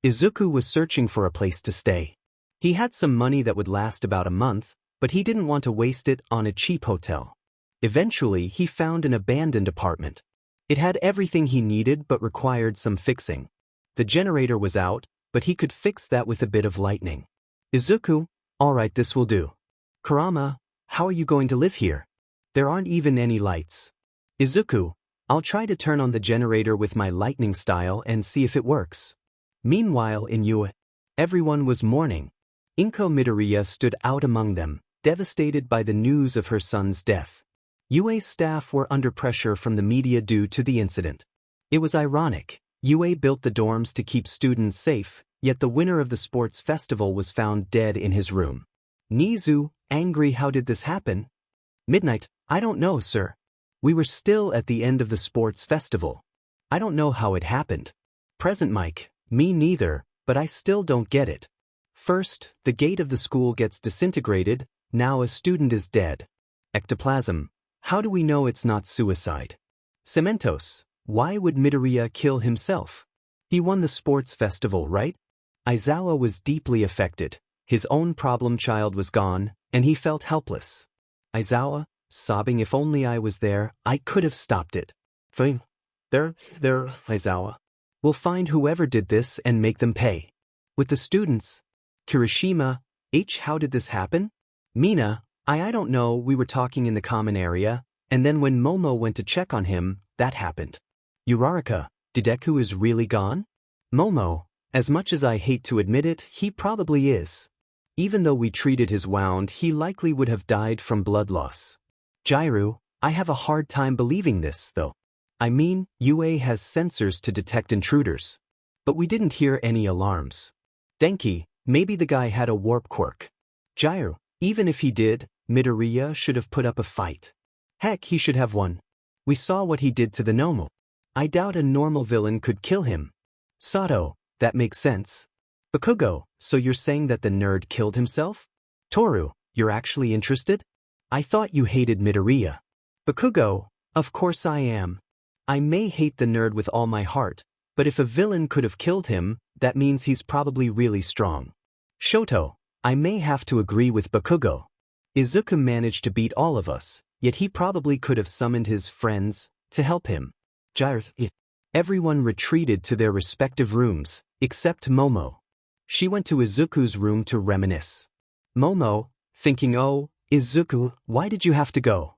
Izuku was searching for a place to stay. He had some money that would last about a month, but he didn't want to waste it on a cheap hotel. Eventually, he found an abandoned apartment. It had everything he needed but required some fixing. The generator was out, but he could fix that with a bit of lightning. Izuku, alright, this will do. Kurama, how are you going to live here? There aren't even any lights. Izuku, I'll try to turn on the generator with my lightning style and see if it works. Meanwhile in Yue, everyone was mourning. Inko Midoriya stood out among them, devastated by the news of her son's death. Yue's staff were under pressure from the media due to the incident. It was ironic. Yue built the dorms to keep students safe, yet the winner of the sports festival was found dead in his room. Nizu, angry, how did this happen? Midnight, I don't know, sir. We were still at the end of the sports festival. I don't know how it happened. Present Mike, me neither, but I still don't get it. First, the gate of the school gets disintegrated, now a student is dead. Ectoplasm, how do we know it's not suicide? Cementos, why would Midoriya kill himself? He won the sports festival, right? Aizawa was deeply affected. His own problem child was gone, and he felt helpless. Aizawa, sobbing, if only I was there, I could have stopped it. Fine. There, Aizawa. We'll find whoever did this and make them pay. With the students, Kirishima, how did this happen? Mina, I don't know, we were talking in the common area, and then when Momo went to check on him, that happened. Uraraka, Deku is really gone? Momo, as much as I hate to admit it, he probably is. Even though we treated his wound, he likely would have died from blood loss. Jiraiya, I have a hard time believing this, though. I mean, Yue has sensors to detect intruders. But we didn't hear any alarms. Denki, maybe the guy had a warp quirk. Jiraiya, even if he did, Midoriya should have put up a fight. Heck, he should have won. We saw what he did to the Nomu. I doubt a normal villain could kill him. Sato, that makes sense. Bakugo, so you're saying that the nerd killed himself? Toru, you're actually interested? I thought you hated Midoriya. Bakugo, of course I am. I may hate the nerd with all my heart, but if a villain could have killed him, that means he's probably really strong. Shoto, I may have to agree with Bakugo. Izuku managed to beat all of us, yet he probably could have summoned his friends to help him. Jiraiya. Everyone retreated to their respective rooms, except Momo. She went to Izuku's room to reminisce. Momo, thinking, oh, Izuku, why did you have to go?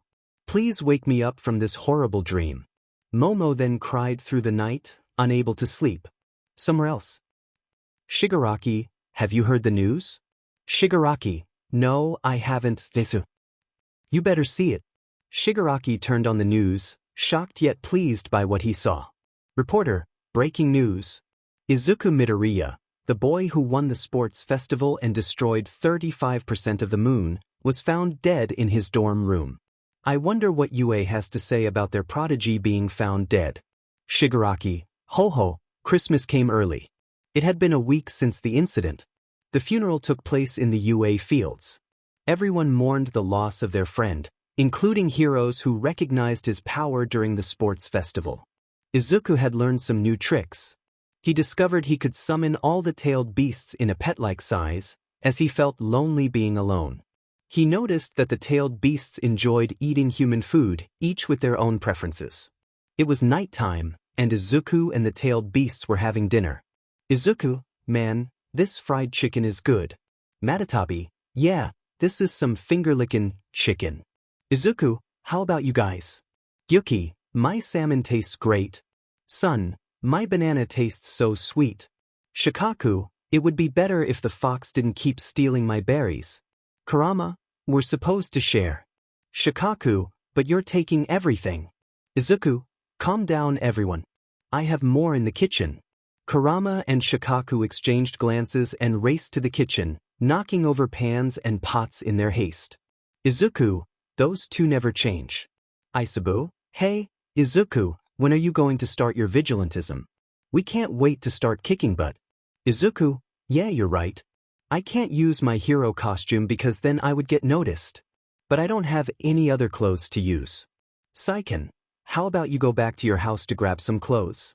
Please wake me up from this horrible dream. Momo then cried through the night, unable to sleep. Somewhere else. Shigaraki, have you heard the news? Shigaraki, no, I haven't. You better see it. Shigaraki turned on the news, shocked yet pleased by what he saw. Reporter, breaking news. Izuku Midoriya, the boy who won the sports festival and destroyed 35% of the moon, was found dead in his dorm room. I wonder what Yue has to say about their prodigy being found dead. Shigaraki, Ho ho, Christmas came early. It had been a week since the incident. The funeral took place in the UA fields. Everyone mourned the loss of their friend, including heroes who recognized his power during the sports festival. Izuku had learned some new tricks. He discovered he could summon all the tailed beasts in a pet-like size, as he felt lonely being alone. He noticed that the tailed beasts enjoyed eating human food, each with their own preferences. It was nighttime, and Izuku and the tailed beasts were having dinner. Izuku, man, this fried chicken is good. Matatabi, yeah, this is some finger-lickin' chicken. Izuku, how about you guys? Yuki, my salmon tastes great. Son, my banana tastes so sweet. Shikaku, it would be better if the fox didn't keep stealing my berries. Kurama, we're supposed to share. Shikaku, but you're taking everything. Izuku, calm down everyone. I have more in the kitchen. Kurama and Shikaku exchanged glances and raced to the kitchen, knocking over pans and pots in their haste. Izuku, those two never change. Isabu, hey, Izuku, when are you going to start your vigilantism? We can't wait to start kicking butt. Izuku, yeah, you're right. I can't use my hero costume because then I would get noticed. But I don't have any other clothes to use. Saiken, how about you go back to your house to grab some clothes?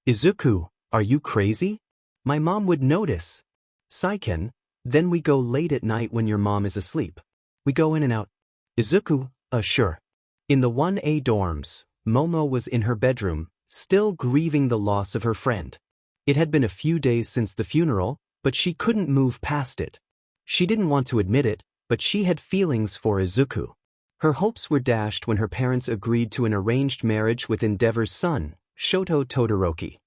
Izuku, are you crazy? My mom would notice. Saiken, then we go late at night when your mom is asleep. We go in and out. Izuku, sure. In the 1A dorms, Momo was in her bedroom, still grieving the loss of her friend. It had been a few days since the funeral, but she couldn't move past it. She didn't want to admit it, but she had feelings for Izuku. Her hopes were dashed when her parents agreed to an arranged marriage with Endeavor's son, Shoto Todoroki.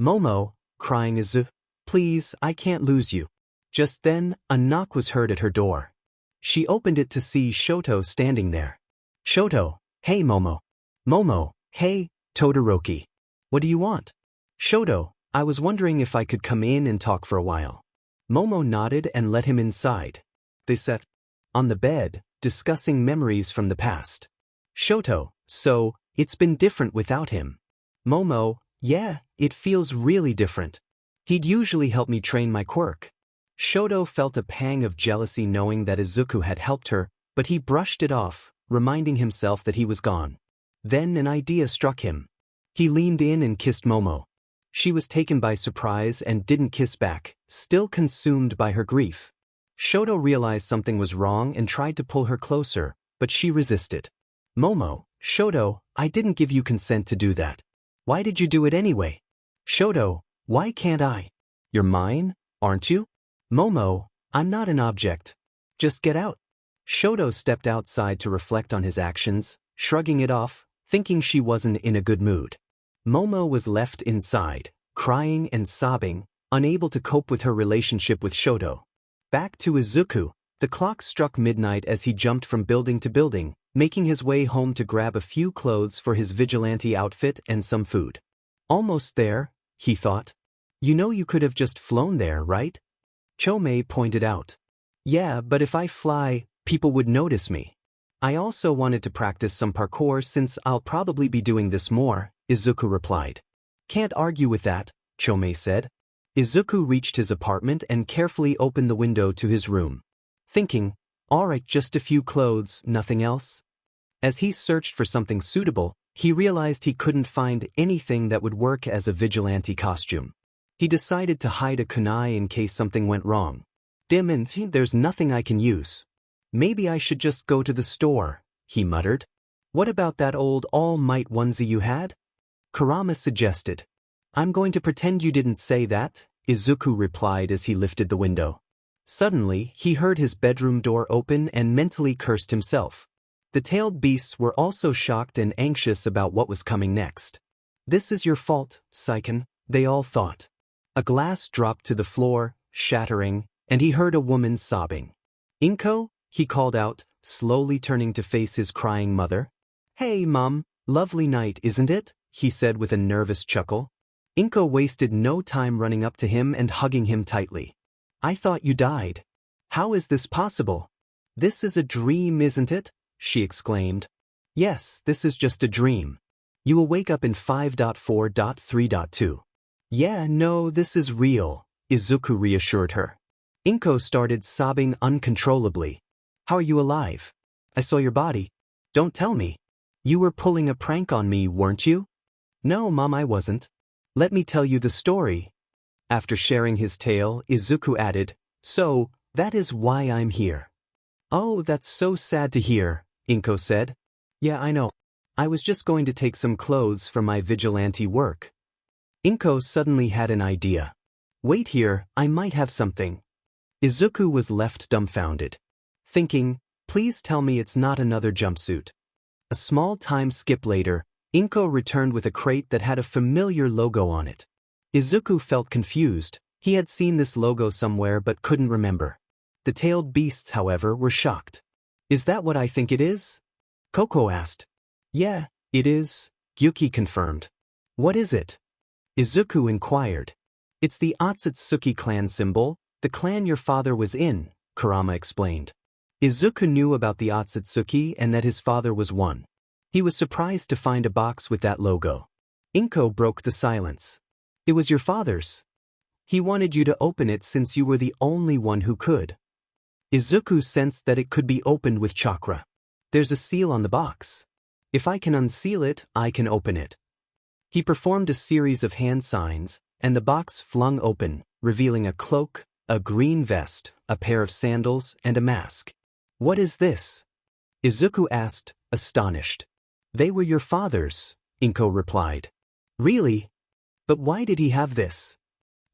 Momo, crying Izu, please, I can't lose you. Just then, a knock was heard at her door. She opened it to see Shoto standing there. Shoto, hey Momo. Momo, hey, Todoroki. What do you want? Shoto, I was wondering if I could come in and talk for a while. Momo nodded and let him inside. They sat on the bed, discussing memories from the past. Shoto, so, it's been different without him. Momo, yeah, it feels really different. He'd usually help me train my quirk. Shoto felt a pang of jealousy knowing that Izuku had helped her, but he brushed it off, reminding himself that he was gone. Then an idea struck him. He leaned in and kissed Momo. She was taken by surprise and didn't kiss back, still consumed by her grief. Shoto realized something was wrong and tried to pull her closer, but she resisted. Momo, Shoto, I didn't give you consent to do that. Why did you do it anyway? Shoto, why can't I? You're mine, aren't you? Momo, I'm not an object. Just get out. Shoto stepped outside to reflect on his actions, shrugging it off, thinking she wasn't in a good mood. Momo was left inside, crying and sobbing, unable to cope with her relationship with Shoto. Back to Izuku, the clock struck midnight as he jumped from building to building, making his way home to grab a few clothes for his vigilante outfit and some food. Almost there, he thought. You know you could have just flown there, right? Chomei pointed out. Yeah, but if I fly, people would notice me. I also wanted to practice some parkour since I'll probably be doing this more, Izuku replied. Can't argue with that, Chomei said. Izuku reached his apartment and carefully opened the window to his room. Thinking, alright, just a few clothes, nothing else? As he searched for something suitable, he realized he couldn't find anything that would work as a vigilante costume. He decided to hide a kunai in case something went wrong. Damn it, there's nothing I can use. Maybe I should just go to the store, he muttered. What about that old All Might onesie you had? Kurama suggested. I'm going to pretend you didn't say that, Izuku replied as he lifted the window. Suddenly, he heard his bedroom door open and mentally cursed himself. The tailed beasts were also shocked and anxious about what was coming next. This is your fault, Saiken, they all thought. A glass dropped to the floor, shattering, and he heard a woman sobbing. Inko, he called out, slowly turning to face his crying mother. Hey, Mom, lovely night, isn't it? He said with a nervous chuckle. Inko wasted no time running up to him and hugging him tightly. I thought you died. How is this possible? This is a dream, isn't it? She exclaimed. Yes, this is just a dream. You will wake up in 5.4.3.2. Yeah, no, this is real, Izuku reassured her. Inko started sobbing uncontrollably. How are you alive? I saw your body. Don't tell me. You were pulling a prank on me, weren't you? No, Mom, I wasn't. Let me tell you the story. After sharing his tale, Izuku added, So, that is why I'm here. Oh, that's so sad to hear, Inko said. Yeah, I know. I was just going to take some clothes for my vigilante work. Inko suddenly had an idea. Wait here, I might have something. Izuku was left dumbfounded, thinking, please tell me it's not another jumpsuit. A small time skip later, Inko returned with a crate that had a familiar logo on it. Izuku felt confused. He had seen this logo somewhere but couldn't remember. The tailed beasts, however, were shocked. Is that what I think it is? Koko asked. Yeah, it is, Gyuki confirmed. What is it? Izuku inquired. It's the Atsutsuki clan symbol, the clan your father was in, Kurama explained. Izuku knew about the Atsutsuki and that his father was one. He was surprised to find a box with that logo. Inko broke the silence. It was your father's. He wanted you to open it since you were the only one who could. Izuku sensed that it could be opened with chakra. There's a seal on the box. If I can unseal it, I can open it. He performed a series of hand signs, and the box flung open, revealing a cloak, a green vest, a pair of sandals, and a mask. What is this? Izuku asked, astonished. They were your father's, Inko replied. Really? But why did he have this?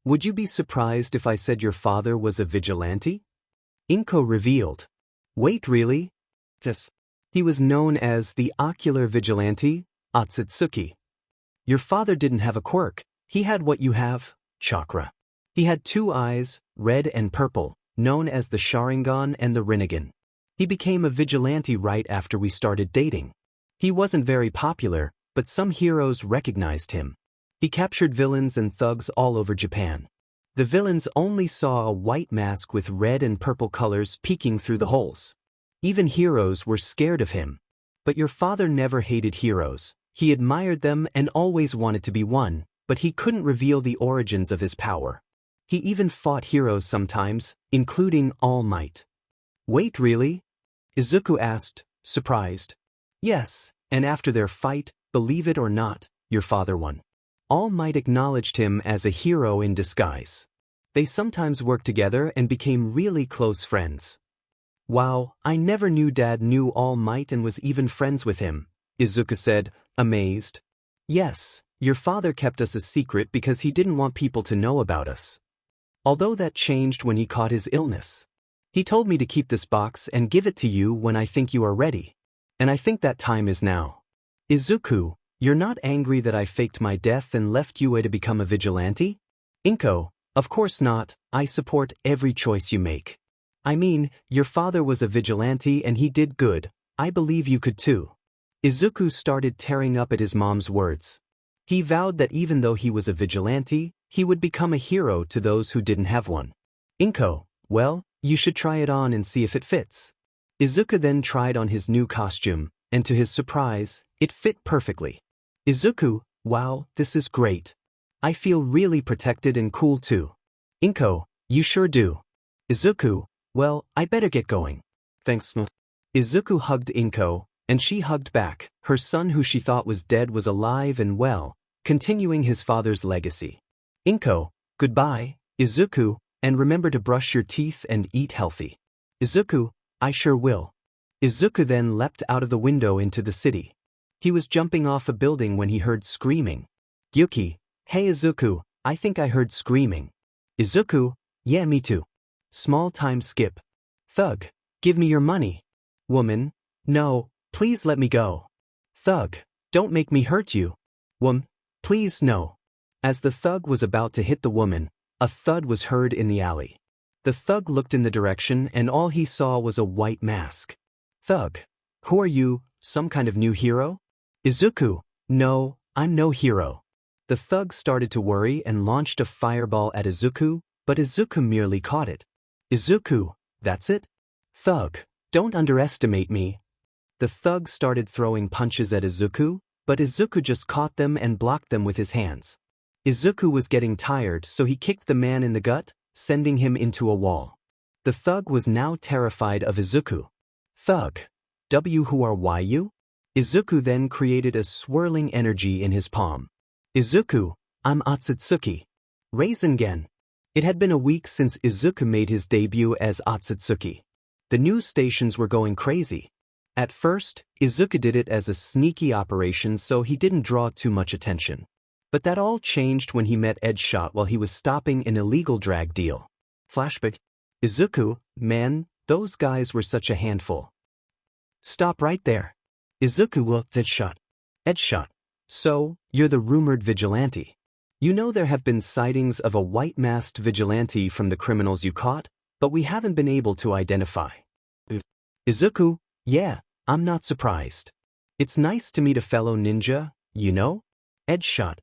Would you be surprised if I said your father was a vigilante? Inko revealed. Wait, really? Yes. He was known as the Ocular Vigilante, Atsutsuki. Your father didn't have a quirk, he had what you have, chakra. He had 2 eyes, red and purple, known as the Sharingan and the Rinnegan. He became a vigilante right after we started dating. He wasn't very popular, but some heroes recognized him. He captured villains and thugs all over Japan. The villains only saw a white mask with red and purple colors peeking through the holes. Even heroes were scared of him. But your father never hated heroes. He admired them and always wanted to be one, but he couldn't reveal the origins of his power. He even fought heroes sometimes, including All Might. Wait, really? Izuku asked, surprised. Yes, and after their fight, believe it or not, your father won. All Might acknowledged him as a hero in disguise. They sometimes worked together and became really close friends. Wow, I never knew Dad knew All Might and was even friends with him, Izuku said, amazed. Yes, your father kept us a secret because he didn't want people to know about us. Although that changed when he caught his illness. He told me to keep this box and give it to you when I think you are ready. And I think that time is now. Izuku, you're not angry that I faked my death and left you to become a vigilante? Inko, of course not, I support every choice you make. I mean, your father was a vigilante and he did good, I believe you could too. Izuku started tearing up at his mom's words. He vowed that even though he was a vigilante, he would become a hero to those who didn't have one. Inko, well, you should try it on and see if it fits. Izuku then tried on his new costume, and to his surprise, it fit perfectly. Izuku, wow, this is great. I feel really protected and cool too. Inko, you sure do. Izuku, well, I better get going. Thanks. Izuku hugged Inko, and she hugged back. Her son who she thought was dead was alive and well, continuing his father's legacy. Inko, goodbye, Izuku, and remember to brush your teeth and eat healthy. Izuku, I sure will. Izuku then leapt out of the window into the city. He was jumping off a building when he heard screaming. Yuki, hey Izuku, I think I heard screaming. Izuku, yeah, me too. Small time skip. Thug, give me your money. Woman, no, please let me go. Thug, don't make me hurt you. Please no. As the thug was about to hit the woman, a thud was heard in the alley. The thug looked in the direction and all he saw was a white mask. Thug, who are you, some kind of new hero? Izuku, no, I'm no hero. The thug started to worry and launched a fireball at Izuku, but Izuku merely caught it. Izuku, that's it? Thug, don't underestimate me. The thug started throwing punches at Izuku, but Izuku just caught them and blocked them with his hands. Izuku was getting tired, so he kicked the man in the gut, sending him into a wall. The thug was now terrified of Izuku. Thug. Who are you? Izuku then created a swirling energy in his palm. Izuku, I'm Atsutsuki. Rasengan. It had been a week since Izuku made his debut as Atsutsuki. The news stations were going crazy. At first, Izuku did it as a sneaky operation so he didn't draw too much attention. But that all changed when he met Edgeshot while he was stopping an illegal drag deal. Flashback. Izuku, man, those guys were such a handful. Stop right there. Izuku will Edgeshot. Edgeshot. So, you're the rumored vigilante. You know there have been sightings of a white-masked vigilante from the criminals you caught, but we haven't been able to identify. Izuku, yeah, I'm not surprised. It's nice to meet a fellow ninja, you know? Edgeshot.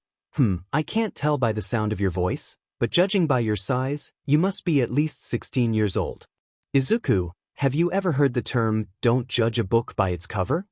I can't tell by the sound of your voice, but judging by your size, you must be at least 16 years old. Izuku, have you ever heard the term, don't judge a book by its cover?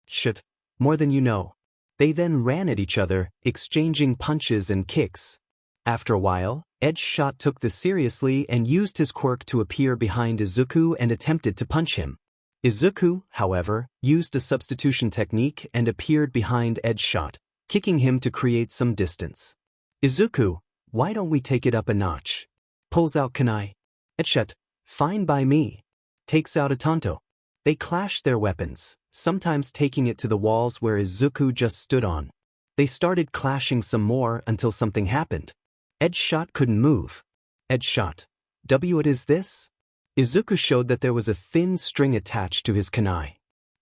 Shit, more than you know. They then ran at each other, exchanging punches and kicks. After a while, Edgeshot took this seriously and used his quirk to appear behind Izuku and attempted to punch him. Izuku, however, used a substitution technique and appeared behind Edgeshot, kicking him to create some distance. Izuku, why don't we take it up a notch? Pulls out kunai. Edgeshot, fine by me. Takes out a tanto. They clashed their weapons, sometimes taking it to the walls where Izuku just stood on. They started clashing some more until something happened. Edgeshot couldn't move. Edgeshot. What is this? Izuku showed that there was a thin string attached to his kunai.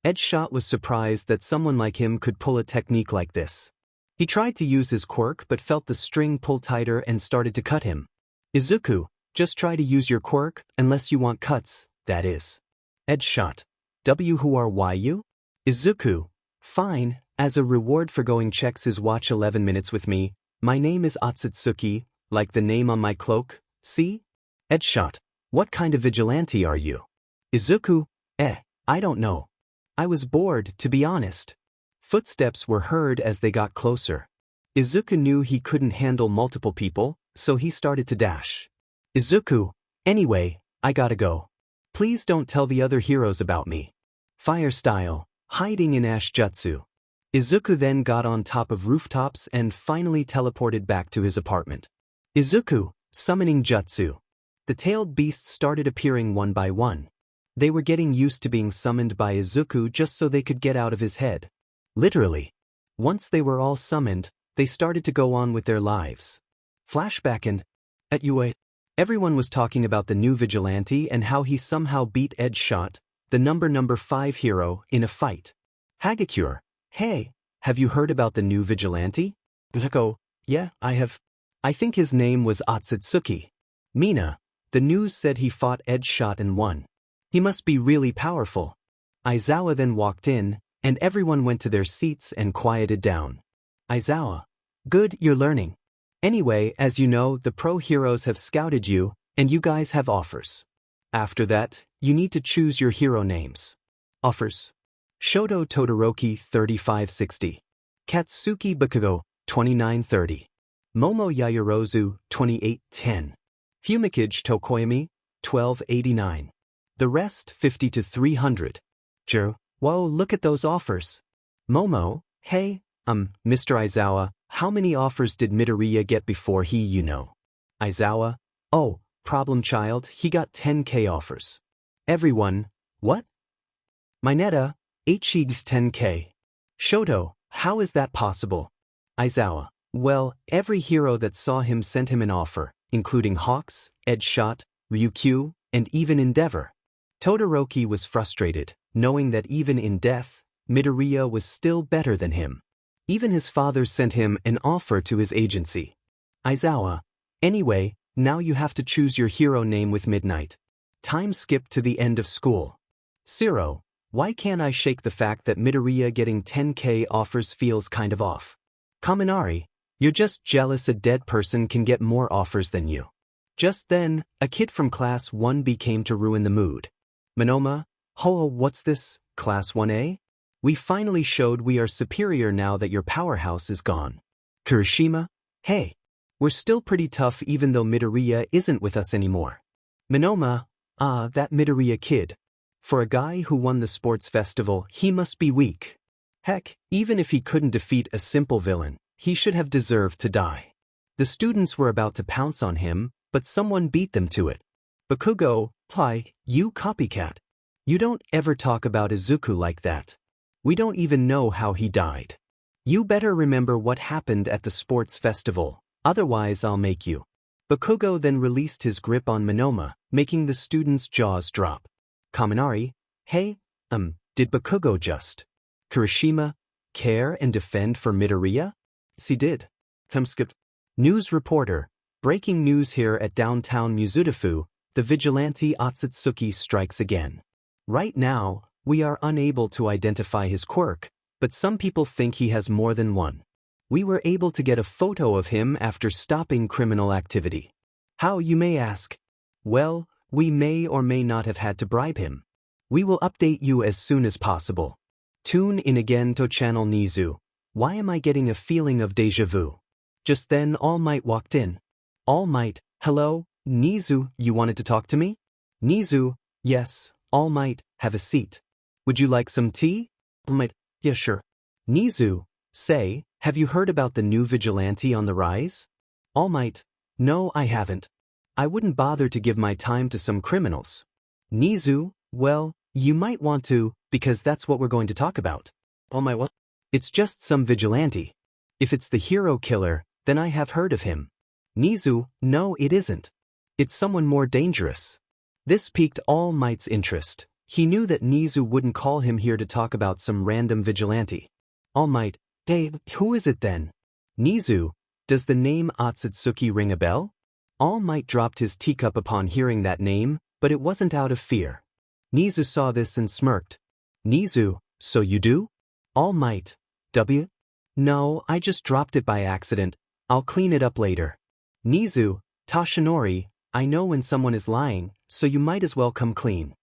Edgeshot was surprised that someone like him could pull a technique like this. He tried to use his quirk but felt the string pull tighter and started to cut him. Izuku, just try to use your quirk, unless you want cuts, that is. Edgeshot. Who are you? Izuku. Fine, as a reward for going checks his watch 11 minutes with me, my name is Atsutsuki, like the name on my cloak, see? Edgeshot. What kind of vigilante are you? Izuku. I don't know. I was bored, to be honest. Footsteps were heard as they got closer. Izuku knew he couldn't handle multiple people, so he started to dash. Izuku. Anyway, I gotta go. Please don't tell the other heroes about me. Fire style, hiding in ash jutsu. Izuku then got on top of rooftops and finally teleported back to his apartment. Izuku, summoning jutsu. The tailed beasts started appearing one by one. They were getting used to being summoned by Izuku just so they could get out of his head. Literally. Once they were all summoned, they started to go on with their lives. Flashback and at UA. Everyone was talking about the new vigilante and how he somehow beat Edgeshot, the number 5 hero, in a fight. Hagakure, hey, have you heard about the new vigilante? Echo, yeah, I have. I think his name was Atsutsuki. Mina, the news said he fought Edgeshot and won. He must be really powerful. Aizawa then walked in, and everyone went to their seats and quieted down. Aizawa, good, you're learning. Anyway, as you know, the pro heroes have scouted you, and you guys have offers. After that, you need to choose your hero names. Offers. Shodo Todoroki 3560. Katsuki Bakugo 2930. Momo Yaoyorozu 2810. Fumikage Tokoyami 1289. The rest 50 to 300. Whoa, look at those offers. Momo, hey, Mr. Aizawa, how many offers did Midoriya get before he, you know? Aizawa, oh, problem child, he got 10k offers. Everyone, what? Mineta, H's 10k. Shoto, how is that possible? Aizawa, well, every hero that saw him sent him an offer, including Hawks, Edgeshot, Ryukyu, and even Endeavor. Todoroki was frustrated, knowing that even in death, Midoriya was still better than him. Even his father sent him an offer to his agency. Aizawa, anyway, now you have to choose your hero name with midnight. Time skip to the end of school. Zero, why can't I shake the fact that Midoriya getting 10k offers feels kind of off? Kaminari, you're just jealous a dead person can get more offers than you. Just then, a kid from Class 1B came to ruin the mood. Monoma, ho, what's this, Class 1A? We finally showed we are superior now that your powerhouse is gone. Kirishima, hey. We're still pretty tough even though Midoriya isn't with us anymore. Monoma, that Midoriya kid. For a guy who won the sports festival, he must be weak. Heck, even if he couldn't defeat a simple villain, he should have deserved to die. The students were about to pounce on him, but someone beat them to it. Bakugo, you copycat. You don't ever talk about Izuku like that. We don't even know how he died. You better remember what happened at the sports festival, otherwise I'll make you. Bakugo then released his grip on Monoma, making the students' jaws drop. Kaminari, hey, did Bakugo just Kirishima care and defend for Midoriya? He did. Skip. News reporter, breaking news here at downtown Mizudafu, the Vigilante Atsutsuki strikes again. Right now, we are unable to identify his quirk, but some people think he has more than one. We were able to get a photo of him after stopping criminal activity. How, you may ask? Well, we may or may not have had to bribe him. We will update you as soon as possible. Tune in again to channel Nizu. Why am I getting a feeling of déjà vu? Just then All Might walked in. All Might, hello, Nizu, you wanted to talk to me? Nizu, yes, All Might, have a seat. Would you like some tea? All Might, yeah sure. Nizu, say, have you heard about the new Vigilante on the rise? All Might, no I haven't. I wouldn't bother to give my time to some criminals. Nizu, well, you might want to, because that's what we're going to talk about. All Might, what? It's just some vigilante. If it's the hero killer, then I have heard of him. Nizu, no it isn't. It's someone more dangerous. This piqued All Might's interest. He knew that Nizu wouldn't call him here to talk about some random vigilante. All Might, hey, who is it then? Nizu, does the name Atsutsuki ring a bell? All Might dropped his teacup upon hearing that name, but it wasn't out of fear. Nizu saw this and smirked. Nizu, so you do? All Might, No, I just dropped it by accident. I'll clean it up later. Nizu, Tashinori, I know when someone is lying, so you might as well come clean.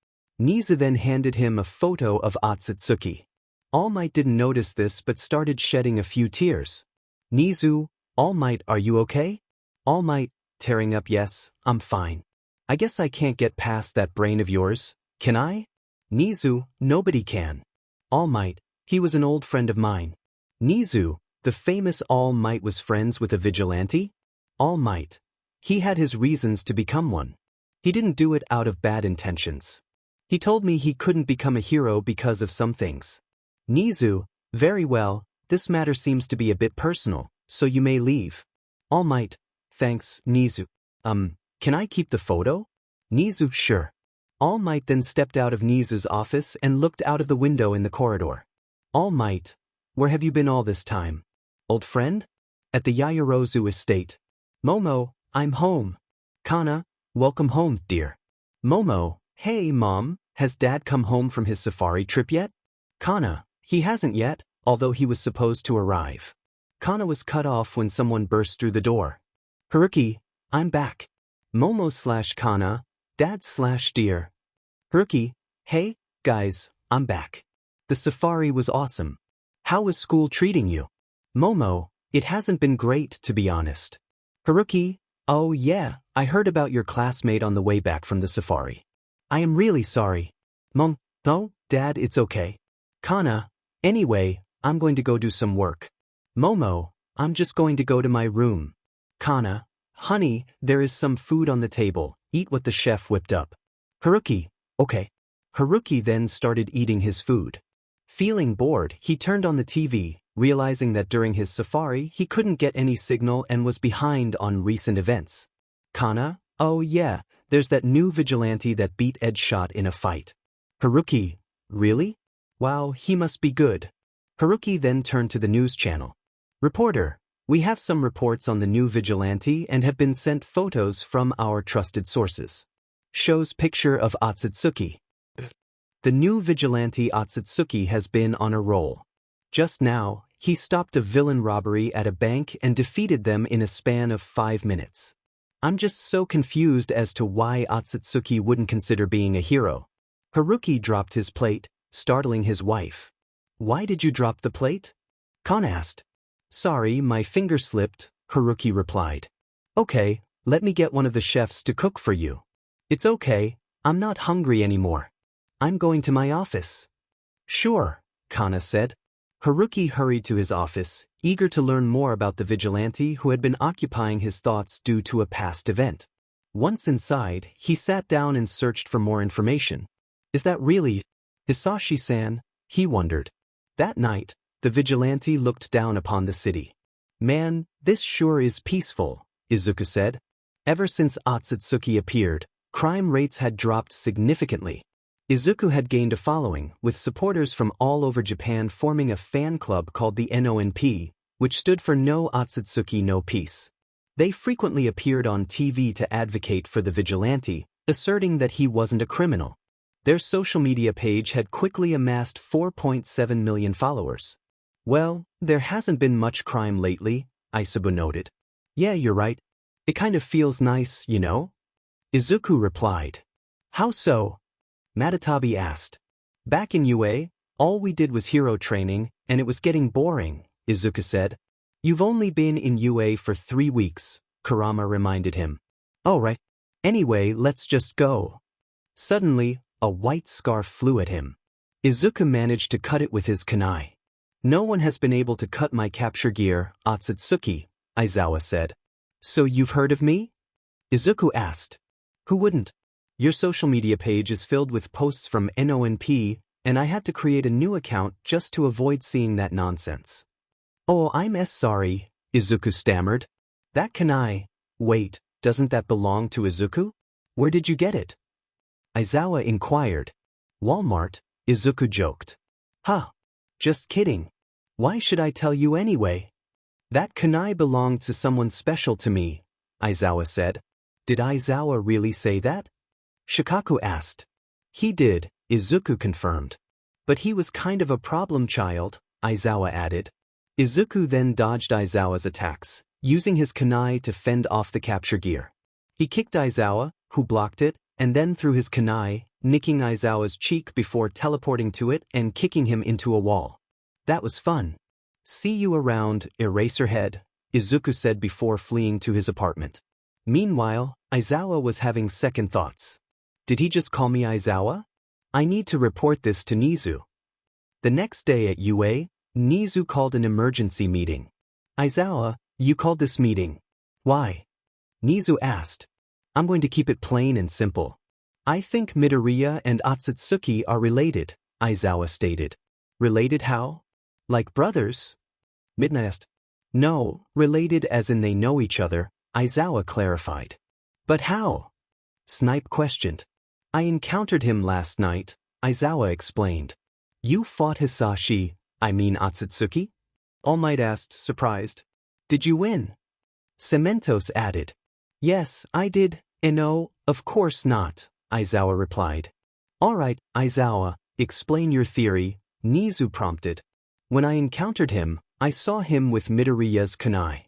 Nizu then handed him a photo of Atsutsuki. All Might didn't notice this but started shedding a few tears. Nizu, All Might, are you okay? All Might, tearing up, yes, I'm fine. I guess I can't get past that brain of yours, can I? Nizu, nobody can. All Might, he was an old friend of mine. Nizu, the famous All Might was friends with a vigilante? All Might, he had his reasons to become one. He didn't do it out of bad intentions. He told me he couldn't become a hero because of some things. Nizu, very well, this matter seems to be a bit personal, so you may leave. All Might, thanks, Nizu. Can I keep the photo? Nizu, sure. All Might then stepped out of Nizu's office and looked out of the window in the corridor. All Might, where have you been all this time? Old friend? At the Yaoyorozu estate. Momo, I'm home. Kana, welcome home, dear. Momo, hey Mom, has Dad come home from his safari trip yet? Kana, he hasn't yet, although he was supposed to arrive. Kana was cut off when someone burst through the door. Haruki, I'm back. Momo/Kana, Dad/dear. Haruki, hey, guys, I'm back. The safari was awesome. How was school treating you? Momo, it hasn't been great to be honest. Haruki, oh yeah, I heard about your classmate on the way back from the safari. I am really sorry. Mom, no, Dad, it's okay. Kana, anyway, I'm going to go do some work. Momo, I'm just going to go to my room. Kana, honey, there is some food on the table, eat what the chef whipped up. Haruki, okay. Haruki then started eating his food. Feeling bored, he turned on the TV, realizing that during his safari he couldn't get any signal and was behind on recent events. Kana, oh yeah, there's that new vigilante that beat Edshot in a fight. Haruki, really? Wow, he must be good. Haruki then turned to the news channel. Reporter, we have some reports on the new vigilante and have been sent photos from our trusted sources. Shows picture of Atsutsuki. The new vigilante Atsutsuki has been on a roll. Just now, he stopped a villain robbery at a bank and defeated them in a span of 5 minutes. I'm just so confused as to why Atsutsuki wouldn't consider being a hero. Haruki dropped his plate, startling his wife. Why did you drop the plate? Kana asked. Sorry, my finger slipped, Haruki replied. Okay, let me get one of the chefs to cook for you. It's okay, I'm not hungry anymore. I'm going to my office. Sure, Kana said. Haruki hurried to his office, eager to learn more about the vigilante who had been occupying his thoughts due to a past event. Once inside, he sat down and searched for more information. Is that really Hisashi-san? He wondered. That night, the vigilante looked down upon the city. Man, this sure is peaceful, Izuku said. Ever since Atsutsuki appeared, crime rates had dropped significantly. Izuku had gained a following, with supporters from all over Japan forming a fan club called the NONP, which stood for No Atsutsuki No Peace. They frequently appeared on TV to advocate for the vigilante, asserting that he wasn't a criminal. Their social media page had quickly amassed 4.7 million followers. Well, there hasn't been much crime lately, Isabu noted. Yeah, you're right. It kind of feels nice, you know? Izuku replied. How so? Matatabi asked. Back in UA, all we did was hero training, and it was getting boring, Izuku said. You've only been in UA for 3 weeks, Kurama reminded him. Oh right. Anyway, let's just go. Suddenly, a white scarf flew at him. Izuku managed to cut it with his kunai. No one has been able to cut my capture gear, Atsutsuki, Aizawa said. So you've heard of me? Izuku asked. Who wouldn't? Your social media page is filled with posts from NONP, and I had to create a new account just to avoid seeing that nonsense. Oh, I'm sorry, Izuku stammered. That kunai. Wait, doesn't that belong to Izuku? Where did you get it? Aizawa inquired. Walmart, Izuku joked. Huh. Just kidding. Why should I tell you anyway? That kunai belonged to someone special to me, Aizawa said. Did Aizawa really say that? Shikaku asked. He did, Izuku confirmed. But he was kind of a problem child, Aizawa added. Izuku then dodged Aizawa's attacks, using his kunai to fend off the capture gear. He kicked Aizawa, who blocked it, and then threw his kunai, nicking Aizawa's cheek before teleporting to it and kicking him into a wall. That was fun. See you around, Eraserhead, Izuku said before fleeing to his apartment. Meanwhile, Aizawa was having second thoughts. Did he just call me Aizawa? I need to report this to Nizu. The next day at UA, Nizu called an emergency meeting. Aizawa, you called this meeting. Why? Nizu asked. I'm going to keep it plain and simple. I think Midoriya and Atsutsuki are related, Aizawa stated. Related how? Like brothers? Midnight asked. No, related as in they know each other, Aizawa clarified. But how? Snipe questioned. I encountered him last night, Aizawa explained. You fought Hisashi, I mean Atsutsuki? All Might asked, surprised. Did you win? Cementos added. Yes, I did, no, of course not, Aizawa replied. Alright, Aizawa, explain your theory, Nizu prompted. When I encountered him, I saw him with Midoriya's kunai.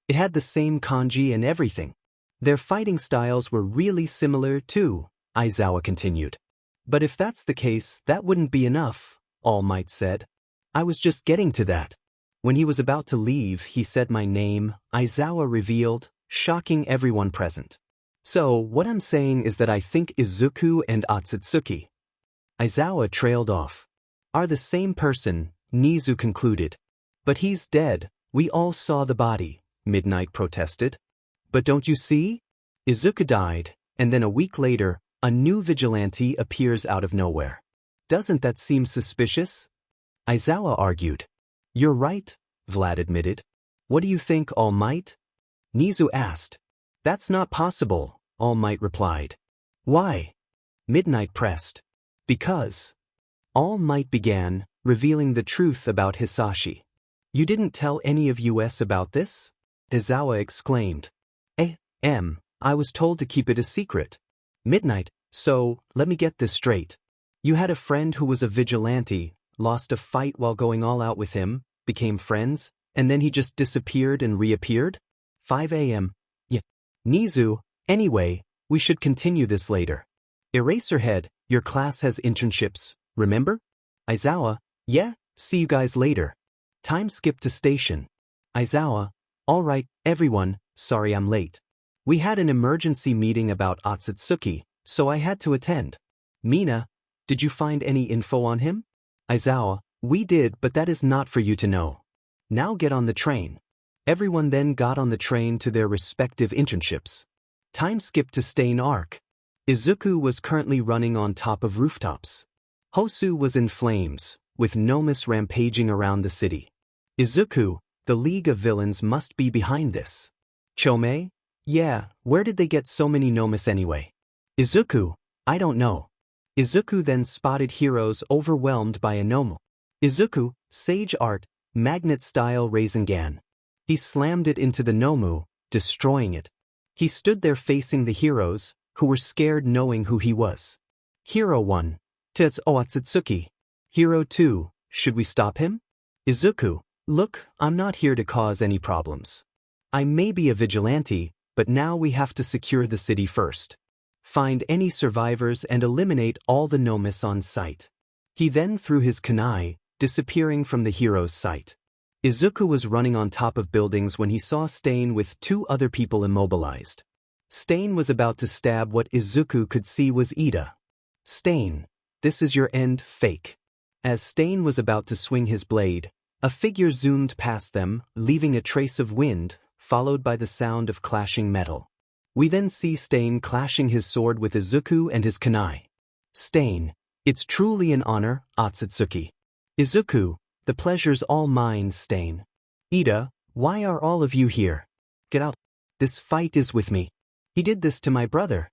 It had the same kanji and everything. Their fighting styles were really similar too, Aizawa continued. But if that's the case, that wouldn't be enough, All Might said. I was just getting to that. When he was about to leave, he said my name, Aizawa revealed, shocking everyone present. So, what I'm saying is that I think Izuku and Atsutsuki, Aizawa trailed off, are the same person, Nizu concluded. But he's dead, we all saw the body, Midnight protested. But don't you see? Izuku died, and then a week later, a new vigilante appears out of nowhere. Doesn't that seem suspicious? Aizawa argued. You're right, Vlad admitted. What do you think, All Might? Nizu asked. That's not possible, All Might replied. Why? Midnight pressed. Because. All Might began, revealing the truth about Hisashi. You didn't tell any of us about this? Aizawa exclaimed. I was told to keep it a secret. Midnight, so, let me get this straight. You had a friend who was a vigilante, lost a fight while going all out with him, became friends, and then he just disappeared and reappeared? 5 a.m. Yeah. Nizu, anyway, we should continue this later. Eraserhead, your class has internships, remember? Aizawa, yeah, see you guys later. Time skip to station. Aizawa, alright, everyone, sorry I'm late. We had an emergency meeting about Atsutsuki, so I had to attend. Mina, did you find any info on him? Aizawa, we did, but that is not for you to know. Now get on the train. Everyone then got on the train to their respective internships. Time skipped to Stain Arc. Izuku was currently running on top of rooftops. Hosu was in flames, with Nomus rampaging around the city. Izuku, the League of Villains must be behind this. Chome? Yeah, where did they get so many Nomus anyway? Izuku, I don't know. Izuku then spotted heroes overwhelmed by a Nomu. Izuku, Sage Art, Magnet-style Rasengan. He slammed it into the Nomu, destroying it. He stood there facing the heroes, who were scared knowing who he was. Hero 1. Tetsuo Atsutsuki. Hero 2. Should we stop him? Izuku, look, I'm not here to cause any problems. I may be a vigilante, but now we have to secure the city first. Find any survivors and eliminate all the Nomus on sight. He then threw his kunai, disappearing from the hero's sight. Izuku was running on top of buildings when he saw Stain with 2 other people immobilized. Stain was about to stab what Izuku could see was Ida. Stain, this is your end, fake. As Stain was about to swing his blade, a figure zoomed past them, leaving a trace of wind, followed by the sound of clashing metal. We then see Stain clashing his sword with Izuku and his kunai. Stain, it's truly an honor, Atsutsuki. Izuku, the pleasure's all mine, Stain. Ida, why are all of you here? Get out. This fight is with me. He did this to my brother.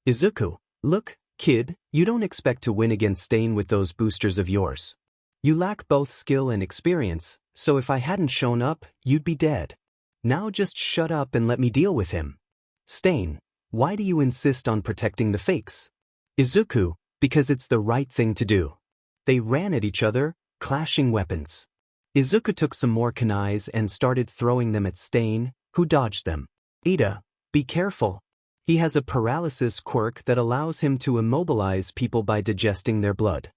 Izuku, look, kid, you don't expect to win against Stain with those boosters of yours. You lack both skill and experience, so if I hadn't shown up, you'd be dead. Now just shut up and let me deal with him. Stain, why do you insist on protecting the fakes? Izuku, because it's the right thing to do. They ran at each other, clashing weapons. Izuku took some more kunais and started throwing them at Stain, who dodged them. Ida, be careful. He has a paralysis quirk that allows him to immobilize people by digesting their blood.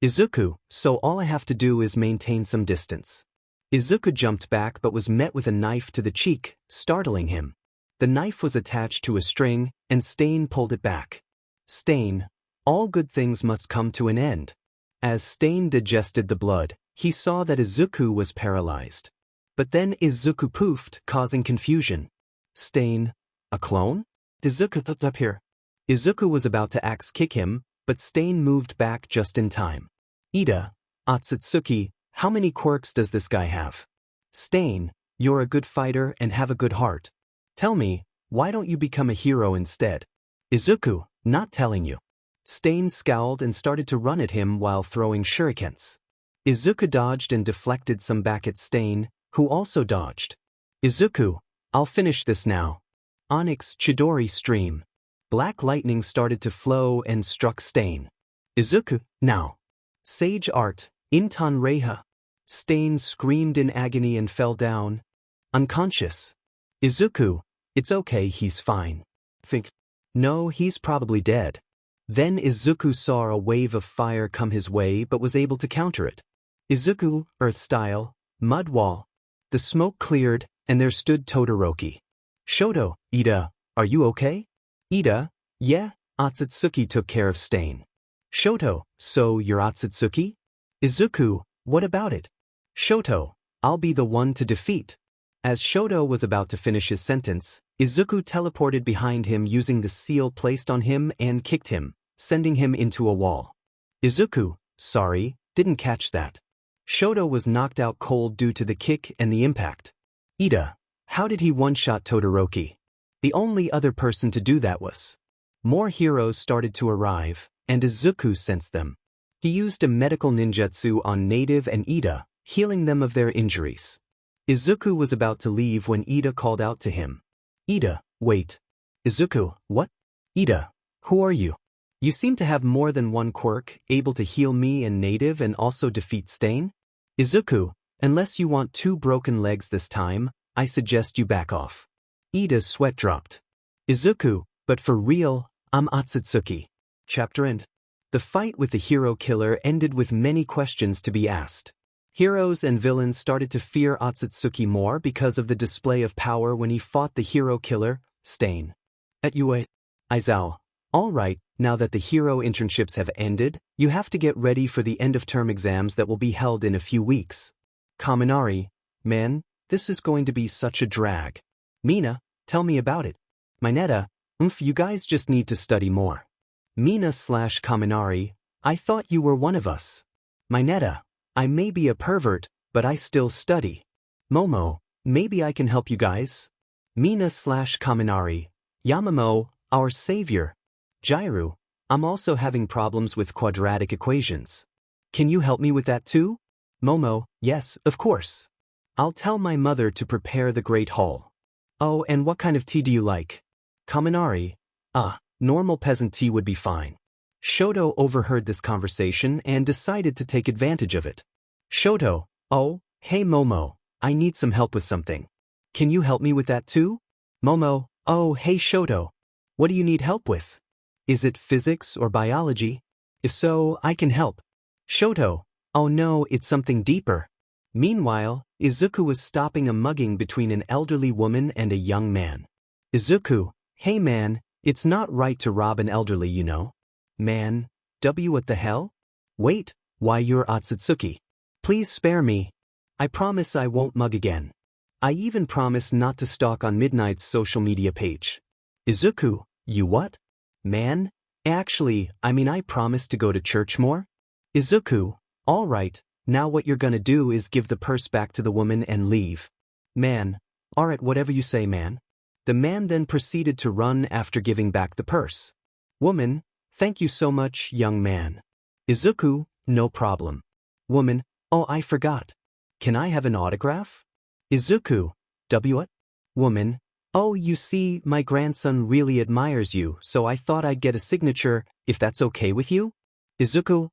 Izuku, so all I have to do is maintain some distance. Izuku jumped back but was met with a knife to the cheek, startling him. The knife was attached to a string, and Stain pulled it back. Stain, all good things must come to an end. As Stain digested the blood, he saw that Izuku was paralyzed. But then Izuku poofed, causing confusion. Stain, a clone? Izuku looked up here. Izuku was about to axe kick him, but Stain moved back just in time. Ida, Atsutsuki, how many quirks does this guy have? Stain, you're a good fighter and have a good heart. Tell me, why don't you become a hero instead? Izuku, not telling you. Stain scowled and started to run at him while throwing shurikens. Izuku dodged and deflected some back at Stain, who also dodged. Izuku, I'll finish this now. Onyx Chidori stream. Black lightning started to flow and struck Stain. Izuku, now. Sage Art, Intan Reiha. Stain screamed in agony and fell down. Unconscious. Izuku, it's okay, he's fine. Think. No, he's probably dead. Then Izuku saw a wave of fire come his way but was able to counter it. Izuku, Earth Style, Mud Wall. The smoke cleared, and there stood Todoroki. Shoto, Ida, are you okay? Ida, yeah, Atsutsuki took care of Stain. Shoto, so you're Atsutsuki? Izuku, what about it? Shoto, I'll be the one to defeat. As Shoto was about to finish his sentence, Izuku teleported behind him using the seal placed on him and kicked him, sending him into a wall. Izuku, sorry, didn't catch that. Shoto was knocked out cold due to the kick and the impact. Ida, how did he one-shot Todoroki? The only other person to do that was. More heroes started to arrive, and Izuku sensed them. He used a medical ninjutsu on Native and Ida, healing them of their injuries. Izuku was about to leave when Ida called out to him. Ida, wait. Izuku, what? Ida, who are you? You seem to have more than one quirk, able to heal me and Native and also defeat Stain? Izuku, unless you want 2 broken legs this time, I suggest you back off. Ida's sweat dropped. Izuku, but for real, I'm Atsutsuki. Chapter end. The fight with the hero killer ended with many questions to be asked. Heroes and villains started to fear Atsutsuki more because of the display of power when he fought the hero killer, Stain. At UA. Aizawa. Alright, now that the hero internships have ended, you have to get ready for the end-of-term exams that will be held in a few weeks. Kaminari. Man, this is going to be such a drag. Mina, tell me about it. Mineta. You guys just need to study more. Mina/Kaminari. I thought you were one of us. Mineta. I may be a pervert, but I still study. Momo. Maybe I can help you guys. Mina/Kaminari. Yamamoto, our savior. Jiru. I'm also having problems with quadratic equations. Can you help me with that too? Momo. Yes, of course. I'll tell my mother to prepare the Great Hall. Oh, and what kind of tea do you like? Kaminari. Normal peasant tea would be fine. Shoto overheard this conversation and decided to take advantage of it. Shoto. Oh, hey Momo, I need some help with something. Can you help me with that too? Momo. Oh, hey Shoto. What do you need help with? Is it physics or biology? If so, I can help. Shoto. Oh no, it's something deeper. Meanwhile, Izuku was stopping a mugging between an elderly woman and a young man. Izuku. Hey man, it's not right to rob an elderly, you know. Man. What the hell? Wait, why you're Atsutsuki. Please spare me. I promise I won't mug again. I even promise not to stalk on Midnight's social media page. Izuku. You what? Man? Actually, I promise to go to church more. Izuku. Alright, now what you're gonna do is give the purse back to the woman and leave. Man. Alright, whatever you say, man. The man then proceeded to run after giving back the purse. Woman. Thank you so much, young man. Izuku. No problem. Woman. Oh, I forgot. Can I have an autograph? Izuku. What? Woman. Oh, you see, my grandson really admires you, so I thought I'd get a signature, if that's okay with you? Izuku.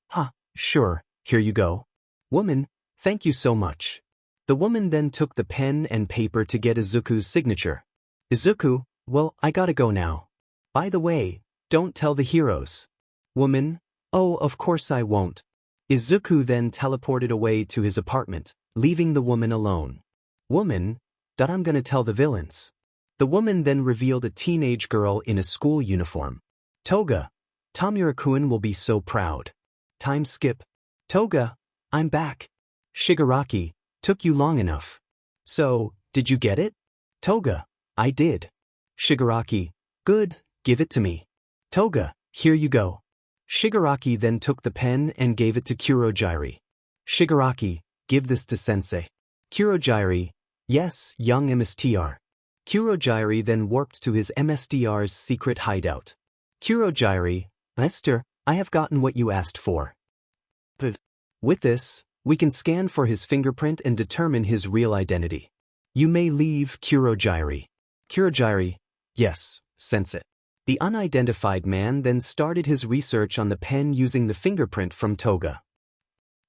Sure, here you go. Woman. Thank you so much. The woman then took the pen and paper to get Izuku's signature. Izuku. Well, I gotta go now. By the way, don't tell the heroes. Woman. Oh, of course I won't. Izuku then teleported away to his apartment, leaving the woman alone. Woman. I'm gonna tell the villains. The woman then revealed a teenage girl in a school uniform. Toga. Tomura-kun will be so proud. Time skip. Toga. I'm back. Shigaraki. Took you long enough. So, did you get it? Toga. I did. Shigaraki. Good, give it to me. Toga. Here you go. Shigaraki then took the pen and gave it to Kurojiri. Shigaraki. Give this to sensei. Kurojiri. Yes, young MSTR. Kurojiri then warped to his MSDR's secret hideout. Kurojiri. Esther, I have gotten what you asked for. But with this, we can scan for his fingerprint and determine his real identity. You may leave, Kurojiri. Kurojiri. Yes, sensei. The unidentified man then started his research on the pen using the fingerprint from Toga.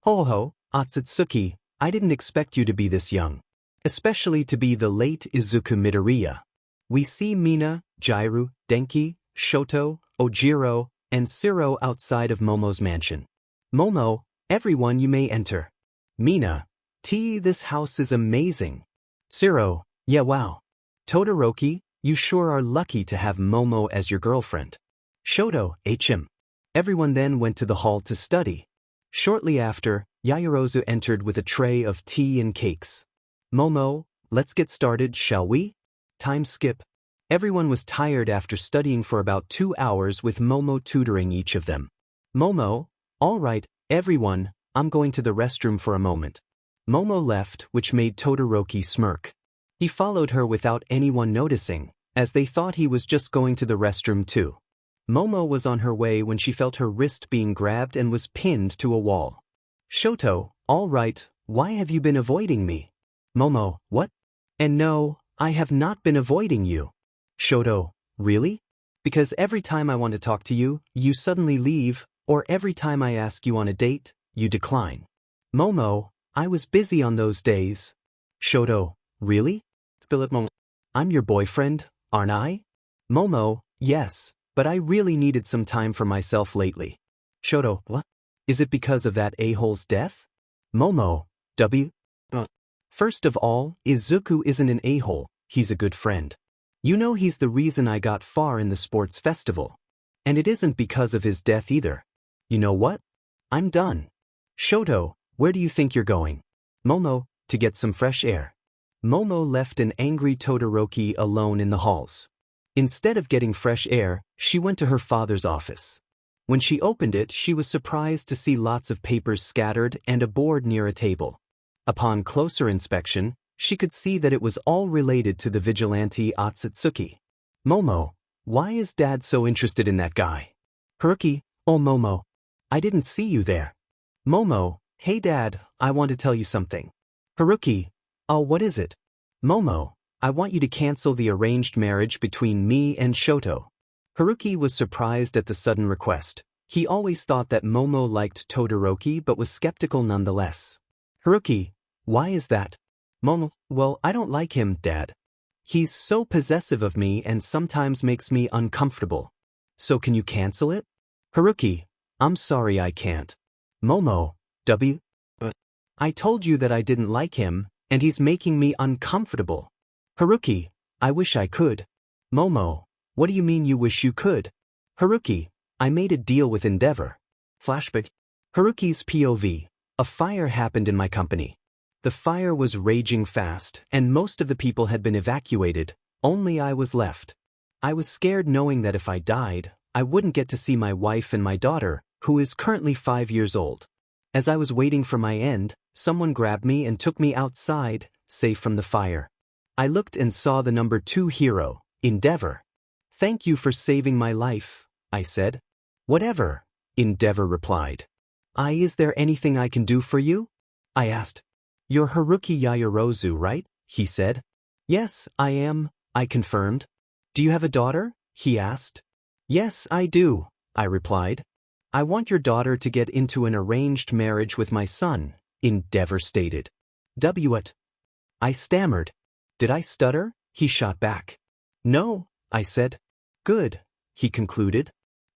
Ho, Atsutsuki, I didn't expect you to be this young. Especially to be the late Izuku Midoriya. We see Mina, Jiru, Denki, Shoto, Ojiro, and Siro outside of Momo's mansion. Momo, everyone you may enter. Mina, this house is amazing. Siro, yeah wow. Todoroki, you sure are lucky to have Momo as your girlfriend. Shoto, HM. Everyone then went to the hall to study. Shortly after, Yaoyorozu entered with a tray of tea and cakes. Momo, let's get started, shall we? Time skip. Everyone was tired after studying for about 2 hours with Momo tutoring each of them. Momo, alright, everyone, I'm going to the restroom for a moment. Momo left, which made Todoroki smirk. He followed her without anyone noticing, as they thought he was just going to the restroom too. Momo was on her way when she felt her wrist being grabbed and was pinned to a wall. Shoto, alright, why have you been avoiding me? Momo, what? And no, I have not been avoiding you. Shoto, really? Because every time I want to talk to you, you suddenly leave, or every time I ask you on a date, you decline. Momo, I was busy on those days. Shoto, really? Momo, I'm your boyfriend, aren't I? Momo, yes, but I really needed some time for myself lately. Shoto, what? Is it because of that a-hole's death? Momo, First of all, Izuku isn't an a-hole, he's a good friend. You know he's the reason I got far in the sports festival. And it isn't because of his death either. You know what? I'm done. Shoto, where do you think you're going? Momo, to get some fresh air. Momo left an angry Todoroki alone in the halls. Instead of getting fresh air, she went to her father's office. When she opened it, she was surprised to see lots of papers scattered and a board near a table. Upon closer inspection, she could see that it was all related to the Vigilante Atsutsuki. Momo, why is Dad so interested in that guy? Haruki, oh Momo, I didn't see you there. Momo, hey Dad, I want to tell you something. Haruki, oh what is it? Momo, I want you to cancel the arranged marriage between me and Shoto. Haruki was surprised at the sudden request. He always thought that Momo liked Todoroki but was skeptical nonetheless. Haruki, why is that? Momo, well, I don't like him, Dad. He's so possessive of me and sometimes makes me uncomfortable. So can you cancel it? Haruki, I'm sorry I can't. Momo, but I told you that I didn't like him, and he's making me uncomfortable. Haruki, I wish I could. Momo, what do you mean you wish you could? Haruki, I made a deal with Endeavor. Flashback. Haruki's POV. A fire happened in my company. The fire was raging fast, and most of the people had been evacuated. Only I was left. I was scared knowing that if I died, I wouldn't get to see my wife and my daughter, who is currently 5 years old. As I was waiting for my end, someone grabbed me and took me outside, safe from the fire. I looked and saw the number 2 hero, Endeavor. Thank you for saving my life, I said. Whatever, Endeavor replied. Is there anything I can do for you? I asked. You're Haruki Yaoyorozu, right? He said. Yes, I am, I confirmed. Do you have a daughter? He asked. Yes, I do, I replied. I want your daughter to get into an arranged marriage with my son, Endeavor stated. What? I stammered. Did I stutter? He shot back. No, I said. Good, he concluded.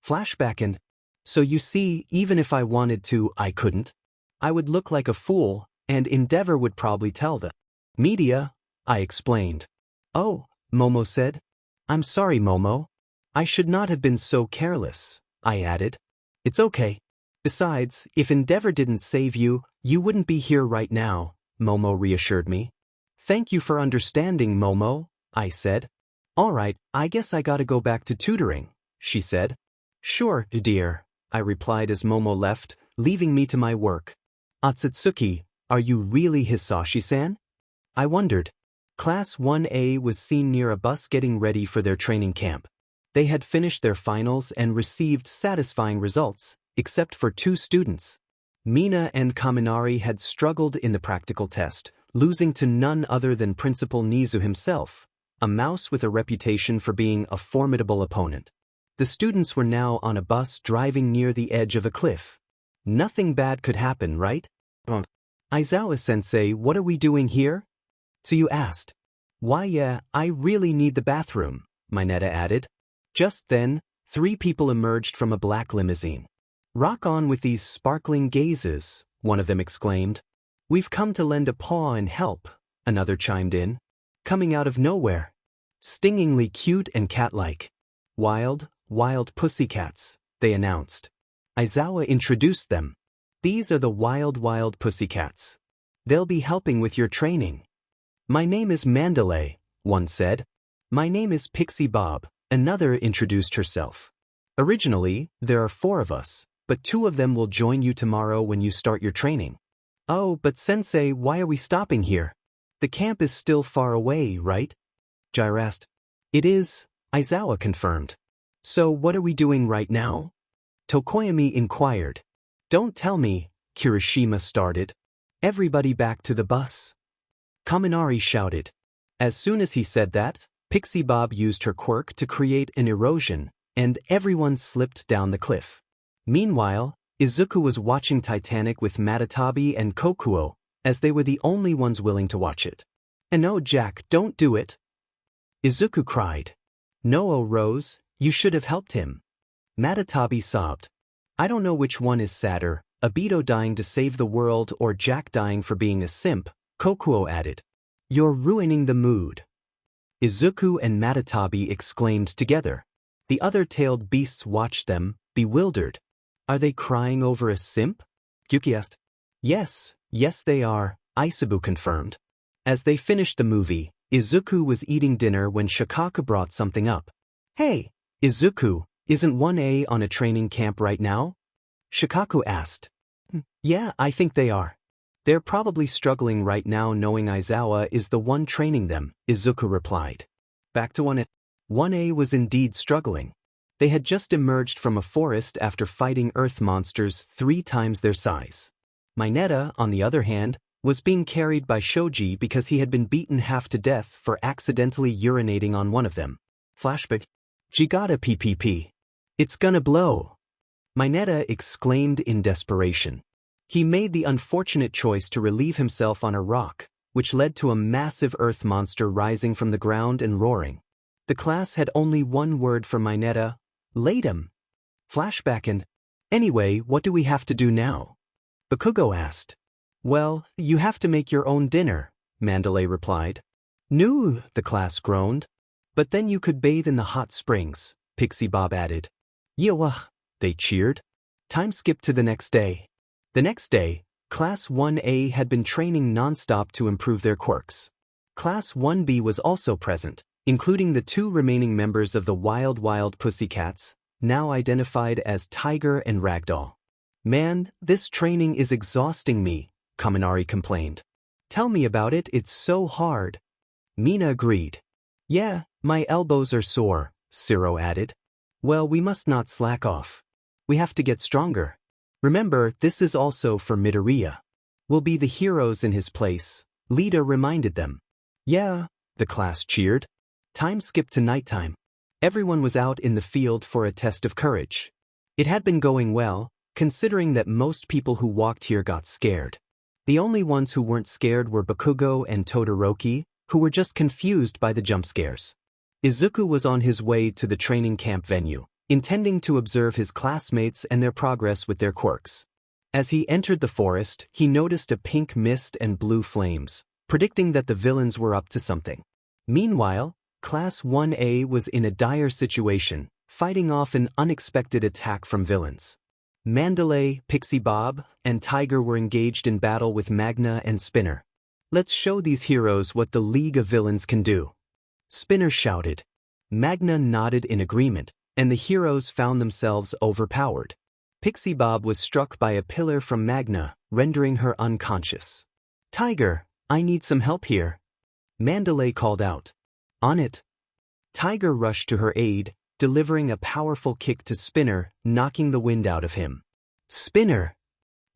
Flashback and, so you see, even if I wanted to, I couldn't. I would look like a fool, and Endeavor would probably tell the media, I explained. Oh, Momo said. I'm sorry, Momo. I should not have been so careless, I added. It's okay. Besides, if Endeavor didn't save you, you wouldn't be here right now, Momo reassured me. Thank you for understanding, Momo, I said. All right, I guess I gotta go back to tutoring, she said. Sure, dear, I replied as Momo left, leaving me to my work. Atsutsuki, are you really Hisashi-san? I wondered. Class 1A was seen near a bus getting ready for their training camp. They had finished their finals and received satisfying results, except for 2 students. Mina and Kaminari had struggled in the practical test, losing to none other than Principal Nizu himself, a mouse with a reputation for being a formidable opponent. The students were now on a bus driving near the edge of a cliff. Nothing bad could happen, right? Aizawa-sensei, what are we doing here? So you asked. Why yeah, I really need the bathroom, Mineta added. Just then, 3 people emerged from a black limousine. Rock on with these sparkling gazes, one of them exclaimed. We've come to lend a paw and help, another chimed in. Coming out of nowhere. Stingingly cute and cat-like. Wild pussycats, they announced. Aizawa introduced them. These are the wild pussycats. They'll be helping with your training. My name is Mandalay, one said. My name is Pixie Bob, another introduced herself. Originally, there are 4 of us, but 2 of them will join you tomorrow when you start your training. Oh, but sensei, why are we stopping here? The camp is still far away, right? Jair asked. It is, Aizawa confirmed. So what are we doing right now? Tokoyami inquired. Don't tell me, Kirishima started. Everybody back to the bus. Kaminari shouted. As soon as he said that, Pixie Bob used her quirk to create an erosion, and everyone slipped down the cliff. Meanwhile, Izuku was watching Titanic with Matatabi and Kokuo, as they were the only ones willing to watch it. And no, Jack, don't do it. Izuku cried. No, Rose, you should have helped him. Matatabi sobbed. I don't know which one is sadder, Obito dying to save the world or Jack dying for being a simp, Kokuo added. You're ruining the mood. Izuku and Matatabi exclaimed together. The other tailed beasts watched them, bewildered. Are they crying over a simp? Yuki asked. Yes they are, Isabu confirmed. As they finished the movie, Izuku was eating dinner when Shikaka brought something up. Hey, Izuku, isn't 1A on a training camp right now? Shikaku asked. Yeah, I think they are. They're probably struggling right now knowing Aizawa is the one training them, Izuku replied. Back to 1A. 1A was indeed struggling. They had just emerged from a forest after fighting earth monsters 3 times their size. Mineta, on the other hand, was being carried by Shoji because he had been beaten half to death for accidentally urinating on one of them. Flashback. Jigata PPP. It's gonna blow. Mineta exclaimed in desperation. He made the unfortunate choice to relieve himself on a rock, which led to a massive earth monster rising from the ground and roaring. The class had only one word for Mineta: Latum. Flashback and, anyway, what do we have to do now? Bakugo asked. Well, you have to make your own dinner, Mandalay replied. No, the class groaned. But then you could bathe in the hot springs, Pixie Bob added. Yewah, they cheered. Time skipped to the next day. The next day, Class 1A had been training non-stop to improve their quirks. Class 1B was also present, including the 2 remaining members of the Wild Pussycats, now identified as Tiger and Ragdoll. Man, this training is exhausting me, Kaminari complained. Tell me about it, it's so hard. Mina agreed. Yeah, my elbows are sore, Siro added. Well, we must not slack off. We have to get stronger. Remember, this is also for Midoriya. We'll be the heroes in his place, Lita reminded them. Yeah, the class cheered. Time skipped to nighttime. Everyone was out in the field for a test of courage. It had been going well, considering that most people who walked here got scared. The only ones who weren't scared were Bakugo and Todoroki, who were just confused by the jump scares. Izuku was on his way to the training camp venue, intending to observe his classmates and their progress with their quirks. As he entered the forest, he noticed a pink mist and blue flames, predicting that the villains were up to something. Meanwhile, Class 1A was in a dire situation, fighting off an unexpected attack from villains. Mandalay, Pixie Bob, and Tiger were engaged in battle with Magna and Spinner. Let's show these heroes what the League of Villains can do. Spinner shouted. Magna nodded in agreement, and the heroes found themselves overpowered. Pixie Bob was struck by a pillar from Magna, rendering her unconscious. Tiger, I need some help here. Mandalay called out. On it. Tiger rushed to her aid, delivering a powerful kick to Spinner, knocking the wind out of him. Spinner!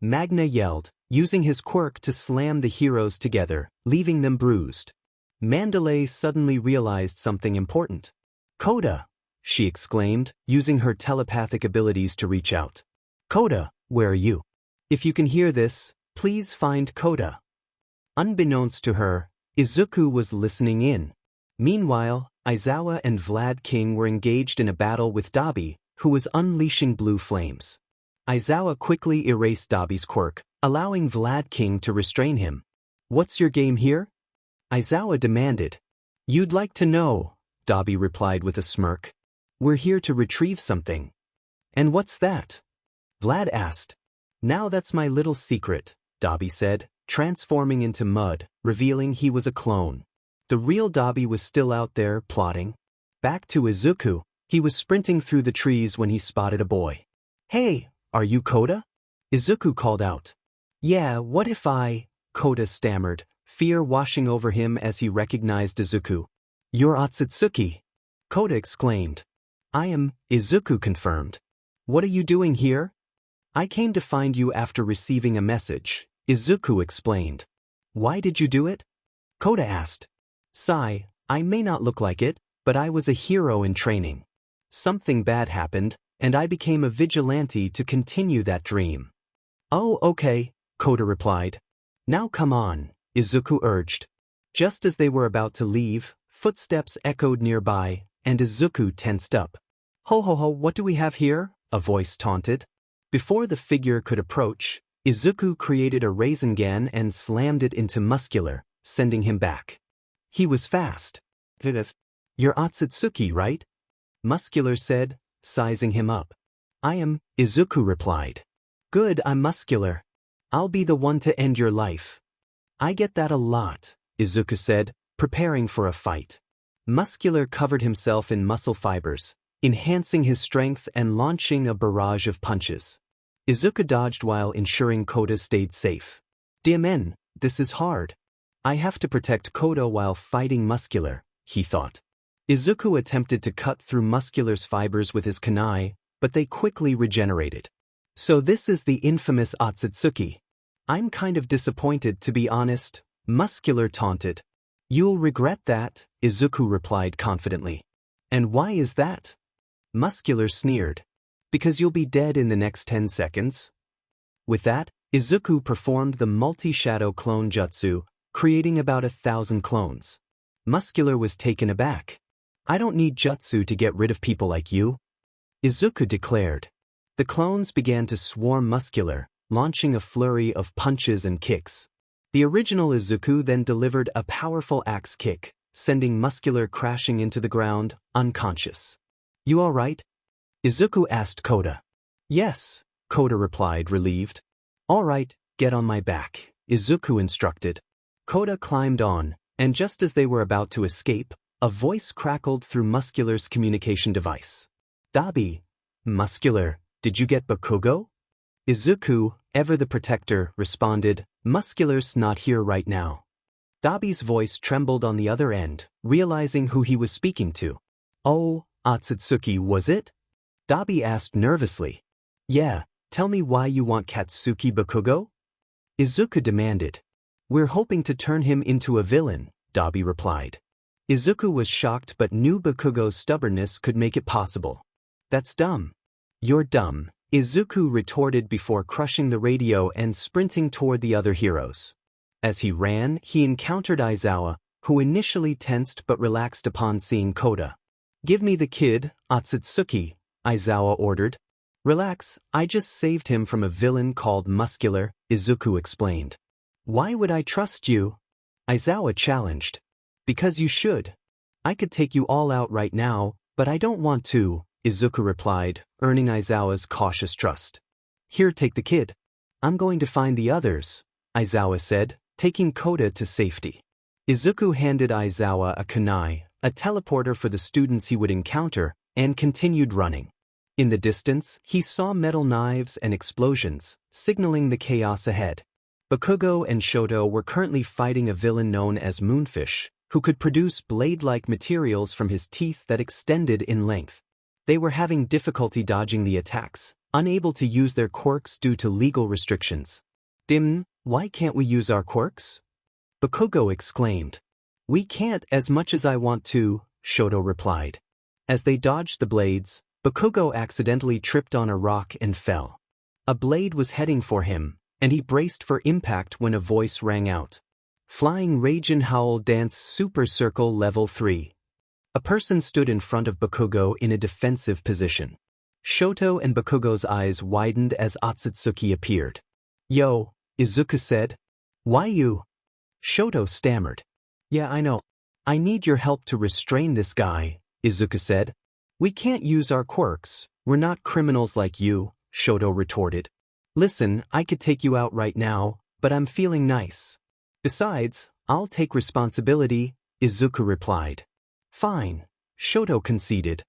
Magna yelled, using his quirk to slam the heroes together, leaving them bruised. Mandalay suddenly realized something important. Koda! She exclaimed, using her telepathic abilities to reach out. Koda, where are you? If you can hear this, please find Koda. Unbeknownst to her, Izuku was listening in. Meanwhile, Aizawa and Vlad King were engaged in a battle with Dabi, who was unleashing blue flames. Aizawa quickly erased Dabi's quirk, allowing Vlad King to restrain him. What's your game here? Aizawa demanded. You'd like to know, Dabi replied with a smirk. We're here to retrieve something. And what's that? Vlad asked. Now that's my little secret, Dabi said, transforming into mud, revealing he was a clone. The real Dabi was still out there, plotting. Back to Izuku, he was sprinting through the trees when he spotted a boy. Hey, are you Koda? Izuku called out. Yeah, what if Koda stammered, fear washing over him as he recognized Izuku. You're Atsutsuki, Koda exclaimed. I am, Izuku confirmed. What are you doing here? I came to find you after receiving a message, Izuku explained. Why did you do it? Koda asked. Sigh, I may not look like it, but I was a hero in training. Something bad happened, and I became a vigilante to continue that dream. Oh, okay, Koda replied. Now come on, Izuku urged. Just as they were about to leave, footsteps echoed nearby, and Izuku tensed up. Ho ho ho, what do we have here? A voice taunted. Before the figure could approach, Izuku created a Rasengan and slammed it into Muscular, sending him back. He was fast. You're Atsutsuki, right? Muscular said, sizing him up. I am, Izuku replied. Good, I'm Muscular. I'll be the one to end your life. I get that a lot, Izuku said, preparing for a fight. Muscular covered himself in muscle fibers, enhancing his strength and launching a barrage of punches. Izuku dodged while ensuring Kota stayed safe. Damen, this is hard. I have to protect Kota while fighting Muscular, he thought. Izuku attempted to cut through Muscular's fibers with his kunai, but they quickly regenerated. So this is the infamous Atsutsuki. I'm kind of disappointed, to be honest, Muscular taunted. You'll regret that, Izuku replied confidently. And why is that? Muscular sneered. Because you'll be dead in the next 10 seconds. With that, Izuku performed the multi-shadow clone jutsu, creating about 1,000 clones. Muscular was taken aback. I don't need jutsu to get rid of people like you, Izuku declared. The clones began to swarm Muscular, launching a flurry of punches and kicks. The original Izuku then delivered a powerful axe kick, sending Muscular crashing into the ground, unconscious. You all right? Izuku asked Kota. Yes, Kota replied, relieved. All right, get on my back, Izuku instructed. Kota climbed on, and just as they were about to escape, a voice crackled through Muscular's communication device. Dabi, Muscular, did you get Bakugo? Izuku, ever the protector, responded, Muscular's not here right now. Dabi's voice trembled on the other end, realizing who he was speaking to. Oh, Atsutsuki, was it? Dabi asked nervously. Yeah, tell me why you want Katsuki Bakugo? Izuku demanded. We're hoping to turn him into a villain, Dabi replied. Izuku was shocked but knew Bakugo's stubbornness could make it possible. That's dumb. You're dumb, Izuku retorted before crushing the radio and sprinting toward the other heroes. As he ran, he encountered Aizawa, who initially tensed but relaxed upon seeing Kota. Give me the kid, Atsutsuki, Aizawa ordered. Relax, I just saved him from a villain called Muscular, Izuku explained. Why would I trust you? Aizawa challenged. Because you should. I could take you all out right now, but I don't want to, Izuku replied, earning Aizawa's cautious trust. Here, take the kid. I'm going to find the others, Aizawa said, taking Kota to safety. Izuku handed Aizawa a kunai, a teleporter for the students he would encounter, and continued running. In the distance, he saw metal knives and explosions, signaling the chaos ahead. Bakugo and Shoto were currently fighting a villain known as Moonfish, who could produce blade-like materials from his teeth that extended in length. They were having difficulty dodging the attacks, unable to use their quirks due to legal restrictions. Why can't we use our quirks? Bakugo exclaimed. We can't as much as I want to, Shoto replied. As they dodged the blades, Bakugo accidentally tripped on a rock and fell. A blade was heading for him, and he braced for impact when a voice rang out. Flying Raijin Howl Dance Super Circle Level 3. A person stood in front of Bakugo in a defensive position. Shoto and Bakugo's eyes widened as Atsutsuki appeared. Yo, Izuku said. Why you? Shoto stammered. Yeah, I know. I need your help to restrain this guy, Izuku said. We can't use our quirks. We're not criminals like you, Shoto retorted. Listen, I could take you out right now, but I'm feeling nice. Besides, I'll take responsibility, Izuku replied. Fine, Shoto conceded.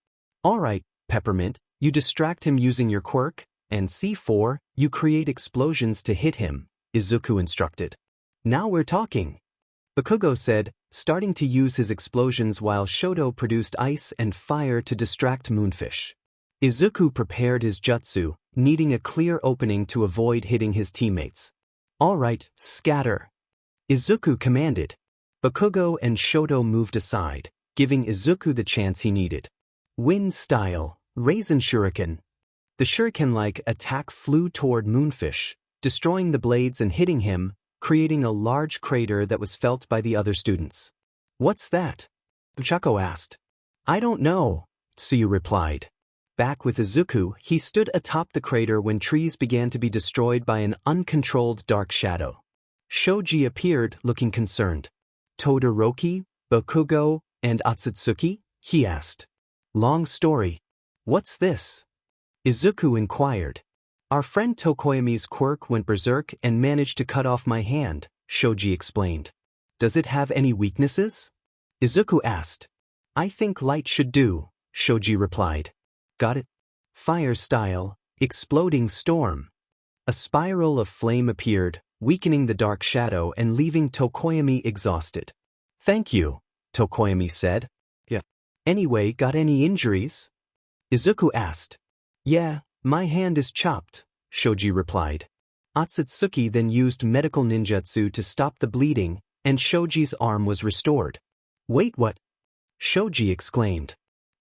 All right, Peppermint, you distract him using your quirk, and C4, you create explosions to hit him, Izuku instructed. Now we're talking, Bakugo said, starting to use his explosions while Shoto produced ice and fire to distract Moonfish. Izuku prepared his jutsu, needing a clear opening to avoid hitting his teammates. All right, scatter, Izuku commanded. Bakugo and Shoto moved aside, giving Izuku the chance he needed. Wind style, Raisin Shuriken. The shuriken-like attack flew toward Moonfish, destroying the blades and hitting him, creating a large crater that was felt by the other students. What's that? Chaco asked. I don't know, Tsuyu replied. Back with Izuku, he stood atop the crater when trees began to be destroyed by an uncontrolled dark shadow. Shoji appeared, looking concerned. Todoroki, Bakugo, And Atsutsuki? He asked. Long story. What's this? Izuku inquired. Our friend Tokoyami's quirk went berserk and managed to cut off my hand, Shoji explained. Does it have any weaknesses? Izuku asked. I think light should do, Shoji replied. Got it? Fire style, exploding storm. A spiral of flame appeared, weakening the dark shadow and leaving Tokoyami exhausted. Thank you, Tokoyami said. Yeah. Anyway, got any injuries? Izuku asked. Yeah, my hand is chopped, Shoji replied. Atsutsuki then used medical ninjutsu to stop the bleeding, and Shoji's arm was restored. Wait, what? Shoji exclaimed.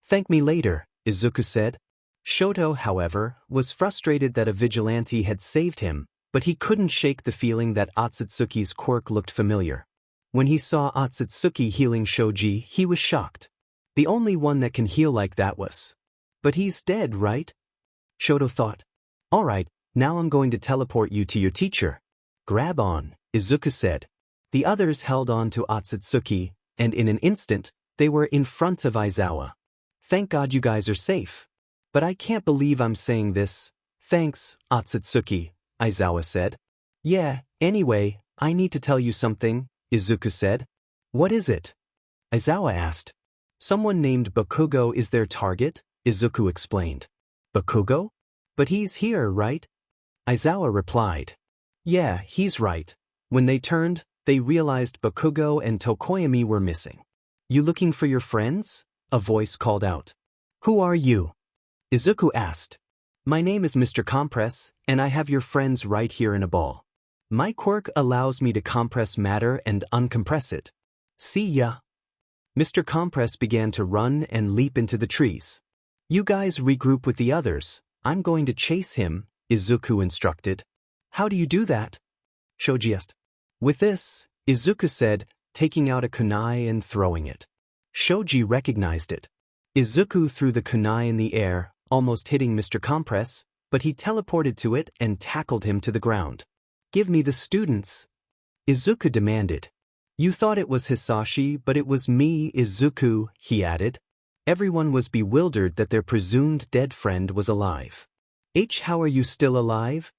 Thank me later, Izuku said. Shoto, however, was frustrated that a vigilante had saved him, but he couldn't shake the feeling that Atsutsuki's quirk looked familiar. When he saw Atsutsuki healing Shoji, he was shocked. The only one that can heal like that was. But he's dead, right? Shoto thought. Alright, now I'm going to teleport you to your teacher. Grab on, Izuku said. The others held on to Atsutsuki, and in an instant, they were in front of Aizawa. Thank God you guys are safe. But I can't believe I'm saying this. Thanks, Atsutsuki, Aizawa said. Yeah, anyway, I need to tell you something, Izuku said. What is it? Aizawa asked. Someone named Bakugo is their target, Izuku explained. Bakugo? But he's here, right? Aizawa replied. Yeah, he's right. When they turned, they realized Bakugo and Tokoyami were missing. You looking for your friends? A voice called out. Who are you? Izuku asked. My name is Mr. Compress, and I have your friends right here in a ball. My quirk allows me to compress matter and uncompress it. See ya. Mr. Compress began to run and leap into the trees. You guys regroup with the others. I'm going to chase him, Izuku instructed. How do you do that? Shoji asked. With this, Izuku said, taking out a kunai and throwing it. Shoji recognized it. Izuku threw the kunai in the air, almost hitting Mr. Compress, but he teleported to it and tackled him to the ground. Give me the students, Izuku demanded. You thought it was Hisashi, but it was me, Izuku, he added. Everyone was bewildered that their presumed dead friend was alive. How are you still alive?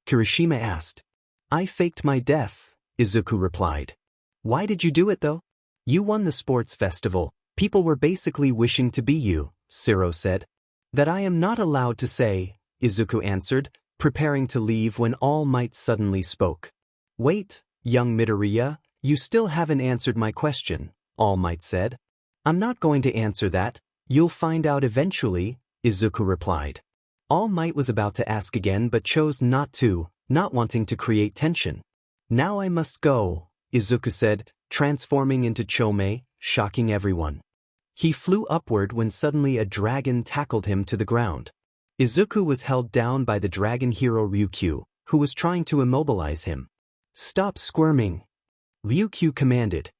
Kirishima asked. I faked my death, Izuku replied. Why did you do it though? You won the sports festival. People were basically wishing to be you, Siro said. That I am not allowed to say, Izuku answered, preparing to leave when All Might suddenly spoke. Wait, young Midoriya, you still haven't answered my question, All Might said. I'm not going to answer that. You'll find out eventually, Izuku replied. All Might was about to ask again but chose not to, not wanting to create tension. Now I must go, Izuku said, transforming into Chome, shocking everyone. He flew upward when suddenly a dragon tackled him to the ground. Izuku was held down by the dragon hero Ryukyu, who was trying to immobilize him. Stop squirming, Ryukyu commanded.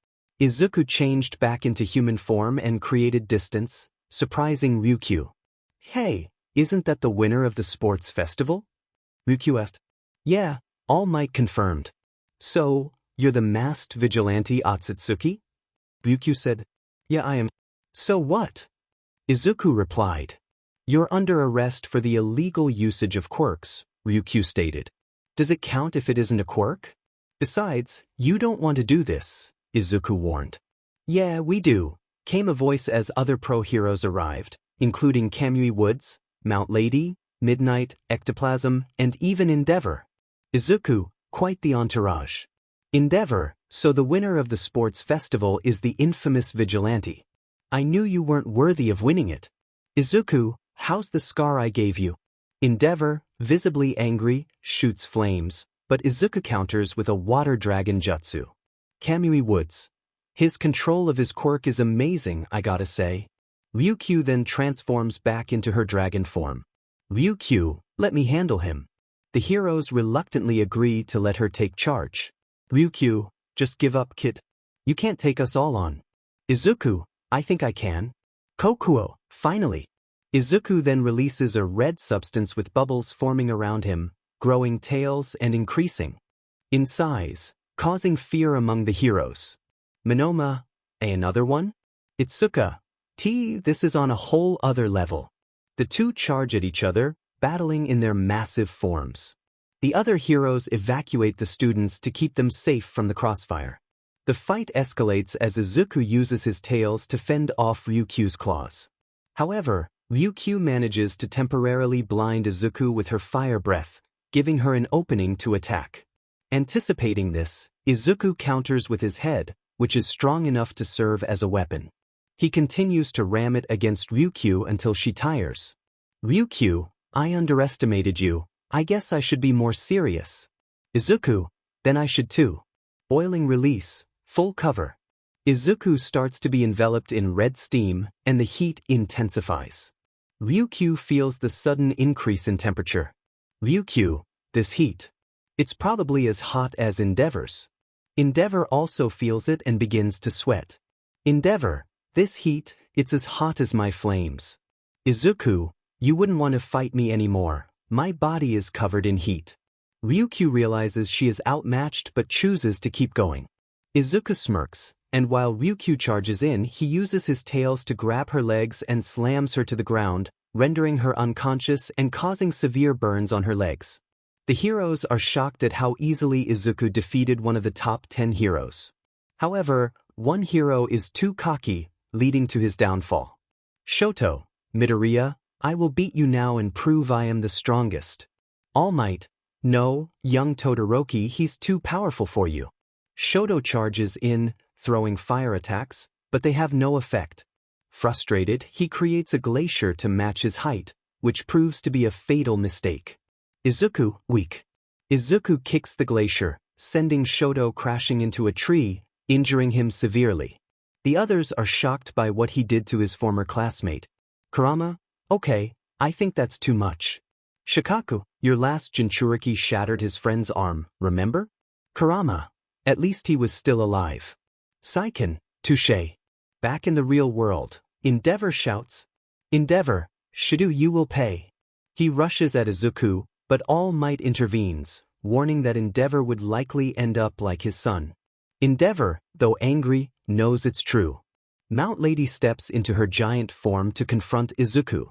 Izuku changed back into human form and created distance, surprising Ryukyu. Hey, isn't that the winner of the sports festival? Ryukyu asked. Yeah, All Might confirmed. So, you're the masked vigilante Atsutsuki? Ryukyu said. Yeah, I am. So what? Izuku replied. You're under arrest for the illegal usage of quirks, Ryukyu stated. Does it count if it isn't a quirk? Besides, you don't want to do this, Izuku warned. Yeah, we do, came a voice as other pro-heroes arrived, including Kamui Woods, Mount Lady, Midnight, Ectoplasm, and even Endeavor. Izuku, quite the entourage. Endeavor, so the winner of the sports festival is the infamous Vigilante. I knew you weren't worthy of winning it. Izuku, how's the scar I gave you? Endeavor, visibly angry, shoots flames, but Izuku counters with a water dragon jutsu. Kamui Woods. His control of his quirk is amazing, I gotta say. Ryukyu then transforms back into her dragon form. Ryukyu, let me handle him. The heroes reluctantly agree to let her take charge. Ryukyu, just give up, kid. You can't take us all on. Izuku, I think I can. Kokuo, finally. Izuku then releases a red substance with bubbles forming around him, growing tails and increasing in size, causing fear among the heroes. Monoma, another one? Itsuka. This is on a whole other level. The two charge at each other, battling in their massive forms. The other heroes evacuate the students to keep them safe from the crossfire. The fight escalates as Izuku uses his tails to fend off Ryukyu's claws. However, Ryukyu manages to temporarily blind Izuku with her fire breath, giving her an opening to attack. Anticipating this, Izuku counters with his head, which is strong enough to serve as a weapon. He continues to ram it against Ryukyu until she tires. Ryukyu, I underestimated you. I guess I should be more serious. Izuku, then I should too. Boiling release, full cover. Izuku starts to be enveloped in red steam, and the heat intensifies. Ryukyu feels the sudden increase in temperature. Ryukyu, this heat. It's probably as hot as Endeavor's. Endeavor also feels it and begins to sweat. Endeavor, this heat, it's as hot as my flames. Izuku, you wouldn't want to fight me anymore. My body is covered in heat. Ryukyu realizes she is outmatched but chooses to keep going. Izuku smirks, and while Ryukyu charges in, he uses his tails to grab her legs and slams her to the ground, rendering her unconscious and causing severe burns on her legs. The heroes are shocked at how easily Izuku defeated one of the top 10 heroes. However, one hero is too cocky, leading to his downfall. Shoto, Midoriya, I will beat you now and prove I am the strongest. All Might, no, young Todoroki, he's too powerful for you. Shoto charges in, throwing fire attacks, but they have no effect. Frustrated, he creates a glacier to match his height, which proves to be a fatal mistake. Izuku, weak. Izuku kicks the glacier, sending Shoto crashing into a tree, injuring him severely. The others are shocked by what he did to his former classmate. Kurama, okay, I think that's too much. Shikaku, your last Jinchuriki shattered his friend's arm, remember? Kurama, at least he was still alive. Saiken, touché. Back in the real world, Endeavor shouts, Endeavor, Shido, you will pay. He rushes at Izuku, but All Might intervenes, warning that Endeavor would likely end up like his son. Endeavor, though angry, knows it's true. Mount Lady steps into her giant form to confront Izuku.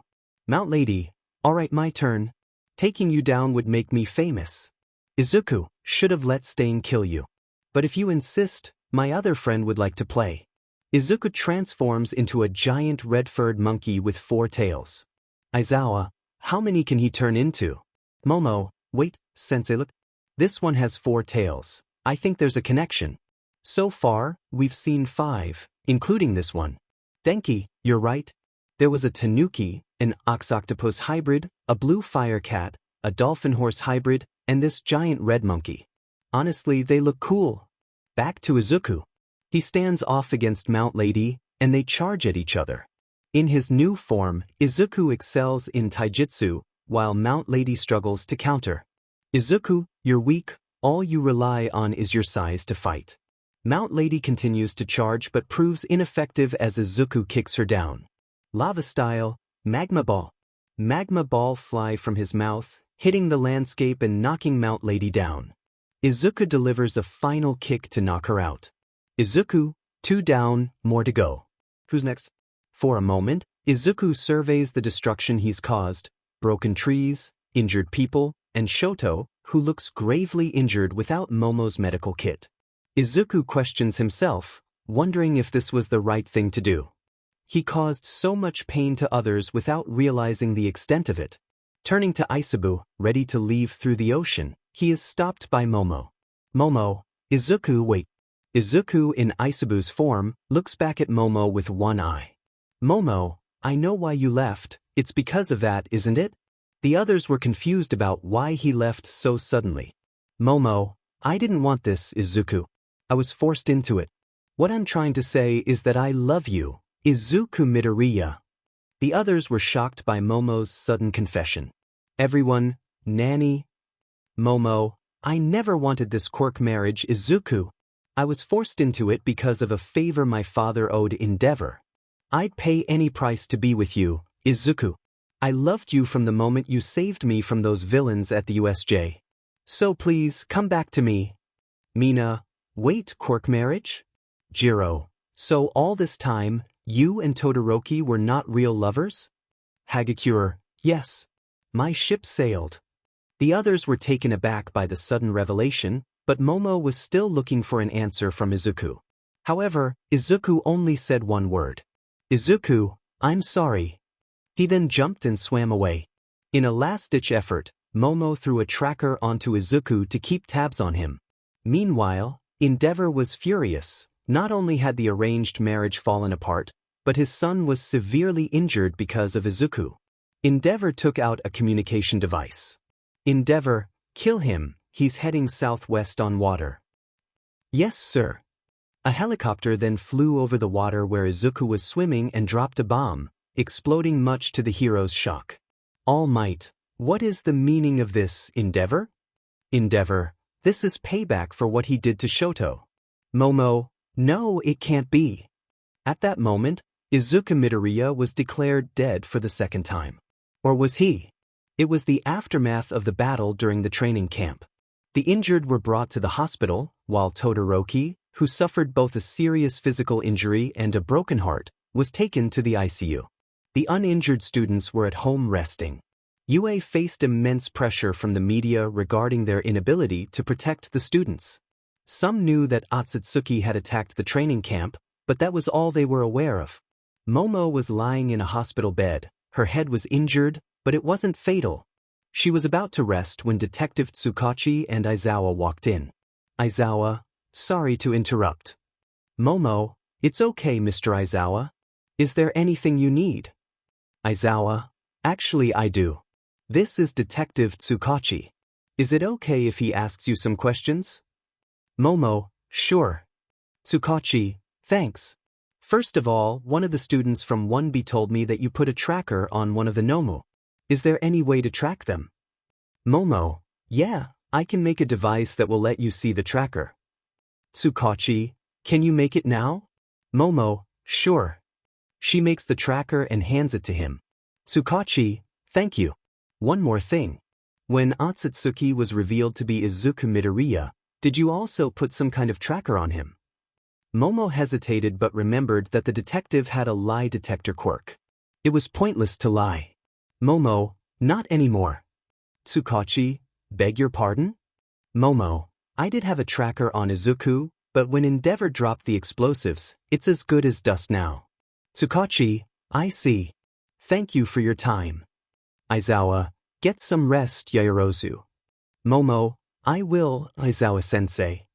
Mount Lady, alright, my turn. Taking you down would make me famous. Izuku, should have let Stain kill you. But if you insist, my other friend would like to play. Izuku transforms into a giant red-furred monkey with 4 tails. Aizawa, how many can he turn into? Momo, wait, sensei, look. This one has 4 tails. I think there's a connection. So far, we've seen 5, including this one. Denki, you're right. There was a tanuki, an ox-octopus hybrid, a blue fire cat, a dolphin-horse hybrid, and this giant red monkey. Honestly, they look cool. Back to Izuku. He stands off against Mount Lady, and they charge at each other. In his new form, Izuku excels in taijutsu, while Mount Lady struggles to counter. Izuku, you're weak, all you rely on is your size to fight. Mount Lady continues to charge but proves ineffective as Izuku kicks her down. Lava style, Magma Ball. Magma Ball fly from his mouth, hitting the landscape and knocking Mount Lady down. Izuku delivers a final kick to knock her out. Izuku, 2 down, more to go. Who's next? For a moment, Izuku surveys the destruction he's caused, broken trees, injured people, and Shoto, who looks gravely injured without Momo's medical kit. Izuku questions himself, wondering if this was the right thing to do. He caused so much pain to others without realizing the extent of it. Turning to Aisabu, ready to leave through the ocean, he is stopped by Momo. Momo, Izuku, wait. Izuku, in Aisabu's form, looks back at Momo with one eye. Momo, I know why you left, it's because of that, isn't it? The others were confused about why he left so suddenly. Momo, I didn't want this, Izuku. I was forced into it. What I'm trying to say is that I love you, Izuku Midoriya. The others were shocked by Momo's sudden confession. Everyone, Nanny. Momo, I never wanted this quirk marriage, Izuku. I was forced into it because of a favor my father owed Endeavor. I'd pay any price to be with you, Izuku. I loved you from the moment you saved me from those villains at the USJ. So please, come back to me. Mina, wait, quirk marriage? Jiro, so all this time, You and Todoroki were not real lovers? Hagakure, yes. My ship sailed. The others were taken aback by the sudden revelation, but Momo was still looking for an answer from Izuku. However, Izuku only said one word. Izuku, I'm sorry. He then jumped and swam away. In a last-ditch effort, Momo threw a tracker onto Izuku to keep tabs on him. Meanwhile, Endeavor was furious. Not only had the arranged marriage fallen apart, but his son was severely injured because of Izuku. Endeavor took out a communication device. Endeavor, kill him, he's heading southwest on water. Yes, sir. A helicopter then flew over the water where Izuku was swimming and dropped a bomb, exploding much to the hero's shock. All Might, what is the meaning of this, Endeavor? Endeavor, this is payback for what he did to Shoto. Momo, no, it can't be. At that moment, Izuku Midoriya was declared dead for the second time. Or was he? It was the aftermath of the battle during the training camp. The injured were brought to the hospital, while Todoroki, who suffered both a serious physical injury and a broken heart, was taken to the ICU. The uninjured students were at home resting. UA faced immense pressure from the media regarding their inability to protect the students. Some knew that Atsutsuki had attacked the training camp, but that was all they were aware of. Momo was lying in a hospital bed. Her head was injured, but it wasn't fatal. She was about to rest when Detective Tsukachi and Aizawa walked in. Aizawa, sorry to interrupt. Momo, it's okay, Mr. Aizawa. Is there anything you need? Aizawa, actually I do. This is Detective Tsukachi. Is it okay if he asks you some questions? Momo, sure. Tsukachi, thanks. First of all, one of the students from 1B told me that you put a tracker on one of the Nomu. Is there any way to track them? Momo, yeah, I can make a device that will let you see the tracker. Tsukachi, can you make it now? Momo, sure. She makes the tracker and hands it to him. Tsukachi, thank you. One more thing. When Atsutsuki was revealed to be Izuku Midoriya, did you also put some kind of tracker on him? Momo hesitated but remembered that the detective had a lie detector quirk. It was pointless to lie. Momo, not anymore. Tsukachi, beg your pardon? Momo, I did have a tracker on Izuku, but when Endeavor dropped the explosives, it's as good as dust now. Tsukachi, I see. Thank you for your time. Aizawa, get some rest, Yaoyorozu. Momo, I will, Aizawa-sensei.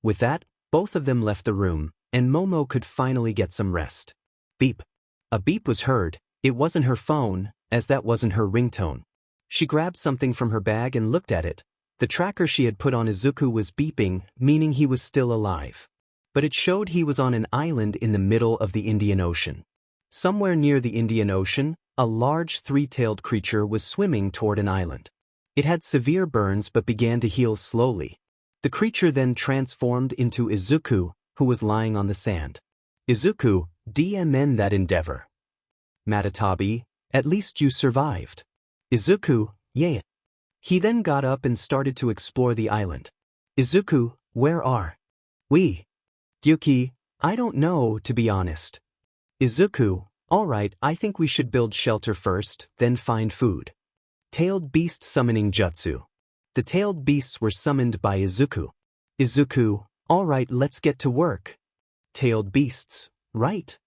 With that, both of them left the room, and Momo could finally get some rest. Beep. A beep was heard. It wasn't her phone, as that wasn't her ringtone. She grabbed something from her bag and looked at it. The tracker she had put on Izuku was beeping, meaning he was still alive. But it showed he was on an island in the middle of the Indian Ocean. Somewhere near the Indian Ocean, a large three-tailed creature was swimming toward an island. It had severe burns but began to heal slowly. The creature then transformed into Izuku, who was lying on the sand. Izuku, DMN that Endeavor. Matatabi, at least you survived. Izuku, yeah. He then got up and started to explore the island. Izuku, where are we? Yuki, I don't know, to be honest. Izuku, alright, I think we should build shelter first, then find food. Tailed Beast Summoning Jutsu. The tailed beasts were summoned by Izuku. Izuku, alright, let's get to work. Tailed beasts, right?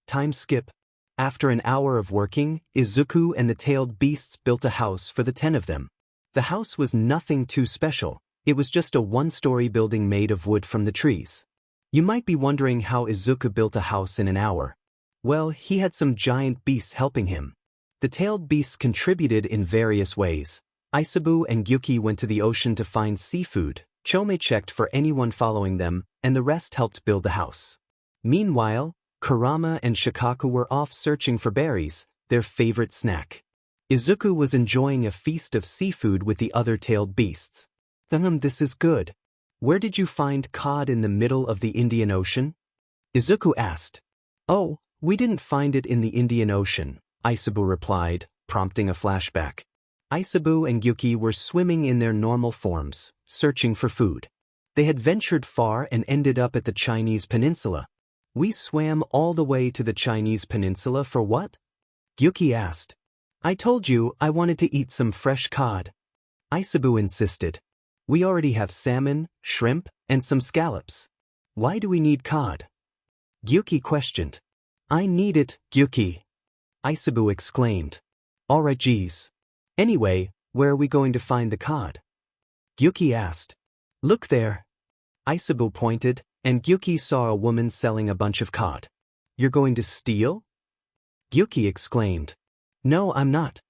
Time skip. After an hour of working, Izuku and the tailed beasts built a house for the 10 of them. The house was nothing too special. It was just a one-story building made of wood from the trees. You might be wondering how Izuku built a house in an hour. Well, he had some giant beasts helping him. The tailed beasts contributed in various ways. Isabu and Gyuki went to the ocean to find seafood, Chome checked for anyone following them, and the rest helped build the house. Meanwhile, Kurama and Shikaku were off searching for berries, their favorite snack. Izuku was enjoying a feast of seafood with the other tailed beasts. This is good. Where did you find cod in the middle of the Indian Ocean? Izuku asked. Oh, we didn't find it in the Indian Ocean, Isabu replied, prompting a flashback. Isabu and Gyuki were swimming in their normal forms, searching for food. They had ventured far and ended up at the Chinese peninsula. We swam all the way to the Chinese peninsula for what? Gyuki asked. I told you I wanted to eat some fresh cod. Izuku insisted. We already have salmon, shrimp, and some scallops. Why do we need cod? Gyuki questioned. I need it, Gyuki. Izuku exclaimed. Alright geez. Anyway, where are we going to find the cod? Gyuki asked. Look there. Izuku pointed, and Gyuki saw a woman selling a bunch of cod. You're going to steal? Gyuki exclaimed. No, I'm not.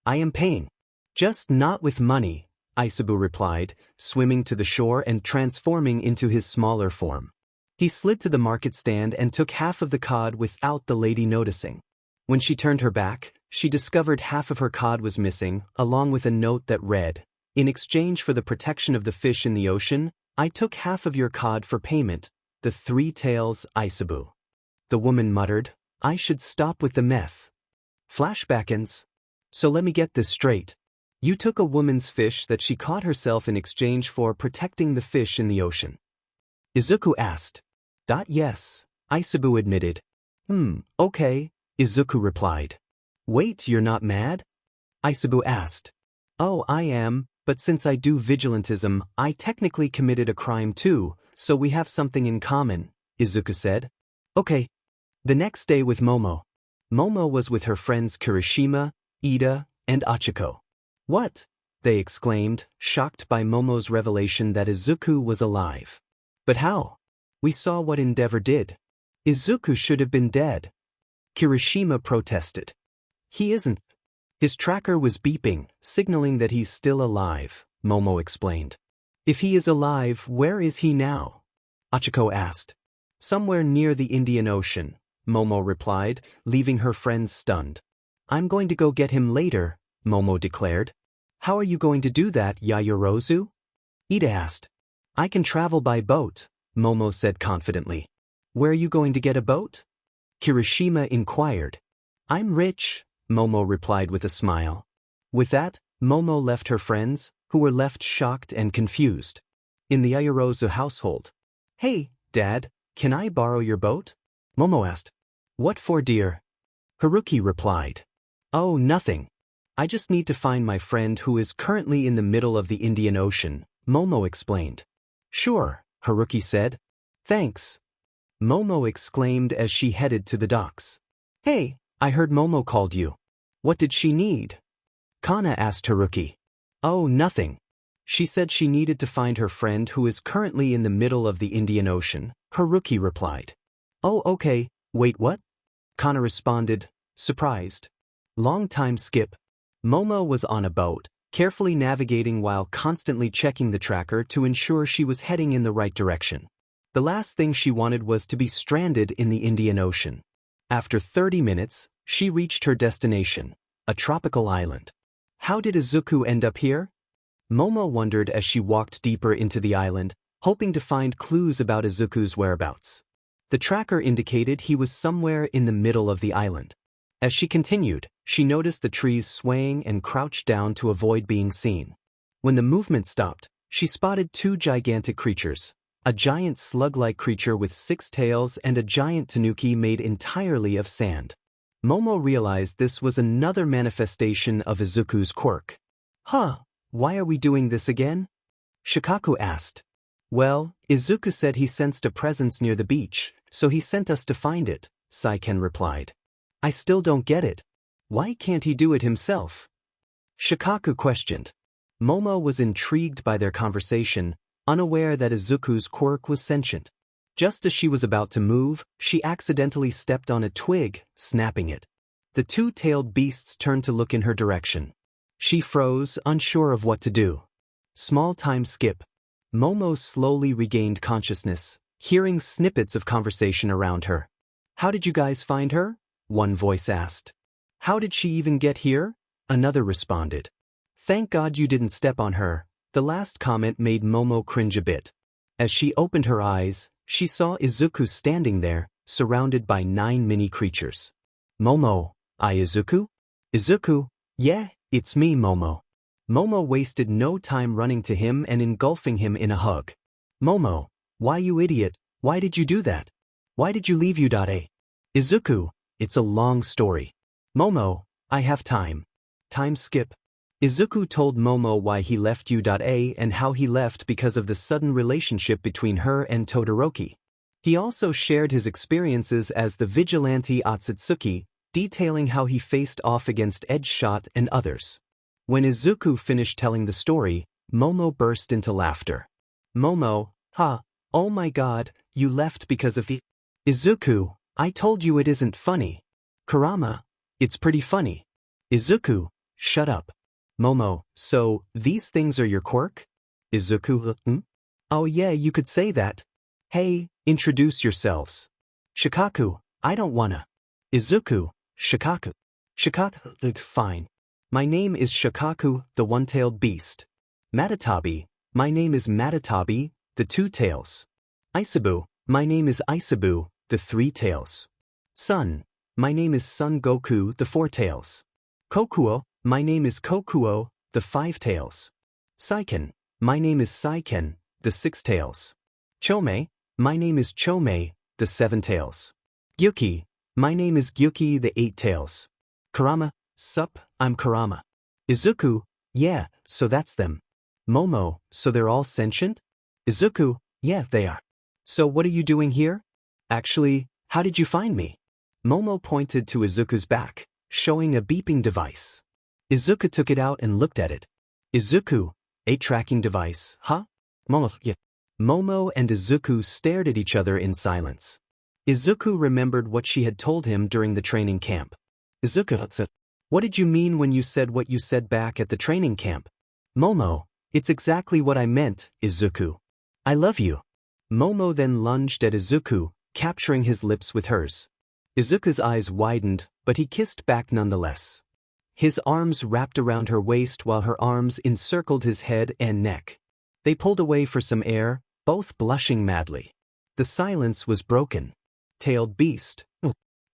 I am paying. Just not with money, Izuku replied, swimming to the shore and transforming into his smaller form. He slid to the market stand and took half of the cod without the lady noticing. When she turned her back, she discovered half of her cod was missing, along with a note that read, In exchange for the protection of the fish in the ocean, I took half of your cod for payment, the 3 tails Izuku. The woman muttered, I should stop with the meth. Flashbackins. So let me get this straight. You took a woman's fish that she caught herself in exchange for protecting the fish in the ocean. Izuku asked. Yes, Izuku admitted. Okay, Izuku replied. Wait, you're not mad? Izuku asked. Oh, I am, but since I do vigilantism, I technically committed a crime too, so we have something in common, Izuku said. Okay. The next day with Momo. Momo was with her friends Kirishima, Ida, and Achiko. What? They exclaimed, shocked by Momo's revelation that Izuku was alive. But how? We saw what Endeavor did. Izuku should have been dead. Kirishima protested. He isn't. His tracker was beeping, signaling that he's still alive, Momo explained. If he is alive, where is he now? Achiko asked. Somewhere near the Indian Ocean, Momo replied, leaving her friends stunned. I'm going to go get him later, Momo declared. How are you going to do that, Yayorozu? Ida asked. I can travel by boat, Momo said confidently. Where are you going to get a boat? Kirishima inquired. I'm rich, Momo replied with a smile. With that, Momo left her friends, who were left shocked and confused. In the Yayorozu household. Hey, Dad, can I borrow your boat? Momo asked. What for, dear? Haruki replied. Oh, nothing. I just need to find my friend who is currently in the middle of the Indian Ocean, Momo explained. Sure, Haruki said. Thanks. Momo exclaimed as she headed to the docks. Hey, I heard Momo called you. What did she need? Kana asked Haruki. Oh, nothing. She said she needed to find her friend who is currently in the middle of the Indian Ocean, Haruki replied. Oh, okay, wait, what? Kana responded, surprised. Long time skip. Momo was on a boat, carefully navigating while constantly checking the tracker to ensure she was heading in the right direction. The last thing she wanted was to be stranded in the Indian Ocean. After 30 minutes, she reached her destination, a tropical island. How did Izuku end up here? Momo wondered as she walked deeper into the island, hoping to find clues about Izuku's whereabouts. The tracker indicated he was somewhere in the middle of the island. As she continued, she noticed the trees swaying and crouched down to avoid being seen. When the movement stopped, she spotted 2 gigantic creatures, a giant slug-like creature with 6 tails and a giant tanuki made entirely of sand. Momo realized this was another manifestation of Izuku's quirk. Huh, why are we doing this again? Shikaku asked. Well, Izuku said he sensed a presence near the beach, so he sent us to find it, Saiken replied. I still don't get it. Why can't he do it himself? Shikaku questioned. Momo was intrigued by their conversation, unaware that Izuku's quirk was sentient. Just as she was about to move, she accidentally stepped on a twig, snapping it. The 2-tailed beasts turned to look in her direction. She froze, unsure of what to do. Small time skip. Momo slowly regained consciousness, hearing snippets of conversation around her. How did you guys find her? One voice asked. How did she even get here? Another responded. Thank God you didn't step on her. The last comment made Momo cringe a bit. As she opened her eyes, she saw Izuku standing there, surrounded by 9 mini creatures. Momo, Izuku? Izuku, yeah, it's me, Momo. Momo wasted no time running to him and engulfing him in a hug. Momo, why you idiot, why did you do that? Why did you leave U.A? Izuku, it's a long story. Momo, I have time. Time skip. Izuku told Momo why he left U.A and how he left because of the sudden relationship between her and Todoroki. He also shared his experiences as the Vigilante Atsutsuki, detailing how he faced off against Edgeshot and others. When Izuku finished telling the story, Momo burst into laughter. Momo, oh my god, you left because of the… Izuku, I told you it isn't funny. Kurama, it's pretty funny. Izuku, shut up. Momo, so, these things are your quirk? Izuku, Oh yeah, you could say that. Hey, introduce yourselves. Shikaku, I don't wanna. Izuku, Shikaku. Shikaku, fine. My name is Shikaku, the one-tailed beast. Matatabi, my name is Matatabi, the two tails. Isabu, my name is Isabu, the three tails. Sun, my name is Son Goku, the four tails. Kokuo, my name is Kokuo, the five tails. Saiken, my name is Saiken, the six tails. Chome, my name is Chome, the seven tails. Gyuki, my name is Gyuki, the eight tails. Kurama, sup, I'm Kurama. Izuku, yeah, so that's them. Momo, so they're all sentient? Izuku, yeah, they are. So what are you doing here? Actually, how did you find me? Momo pointed to Izuku's back, showing a beeping device. Izuku took it out and looked at it. Izuku, a tracking device, huh? Momo, yeah. Momo and Izuku stared at each other in silence. Izuku remembered what she had told him during the training camp. Izuku, what did you mean when you said what you said back at the training camp? Momo, it's exactly what I meant, Izuku. I love you. Momo then lunged at Izuku, capturing his lips with hers. Izuku's eyes widened, but he kissed back nonetheless. His arms wrapped around her waist while her arms encircled his head and neck. They pulled away for some air, both blushing madly. The silence was broken. Tailed beast.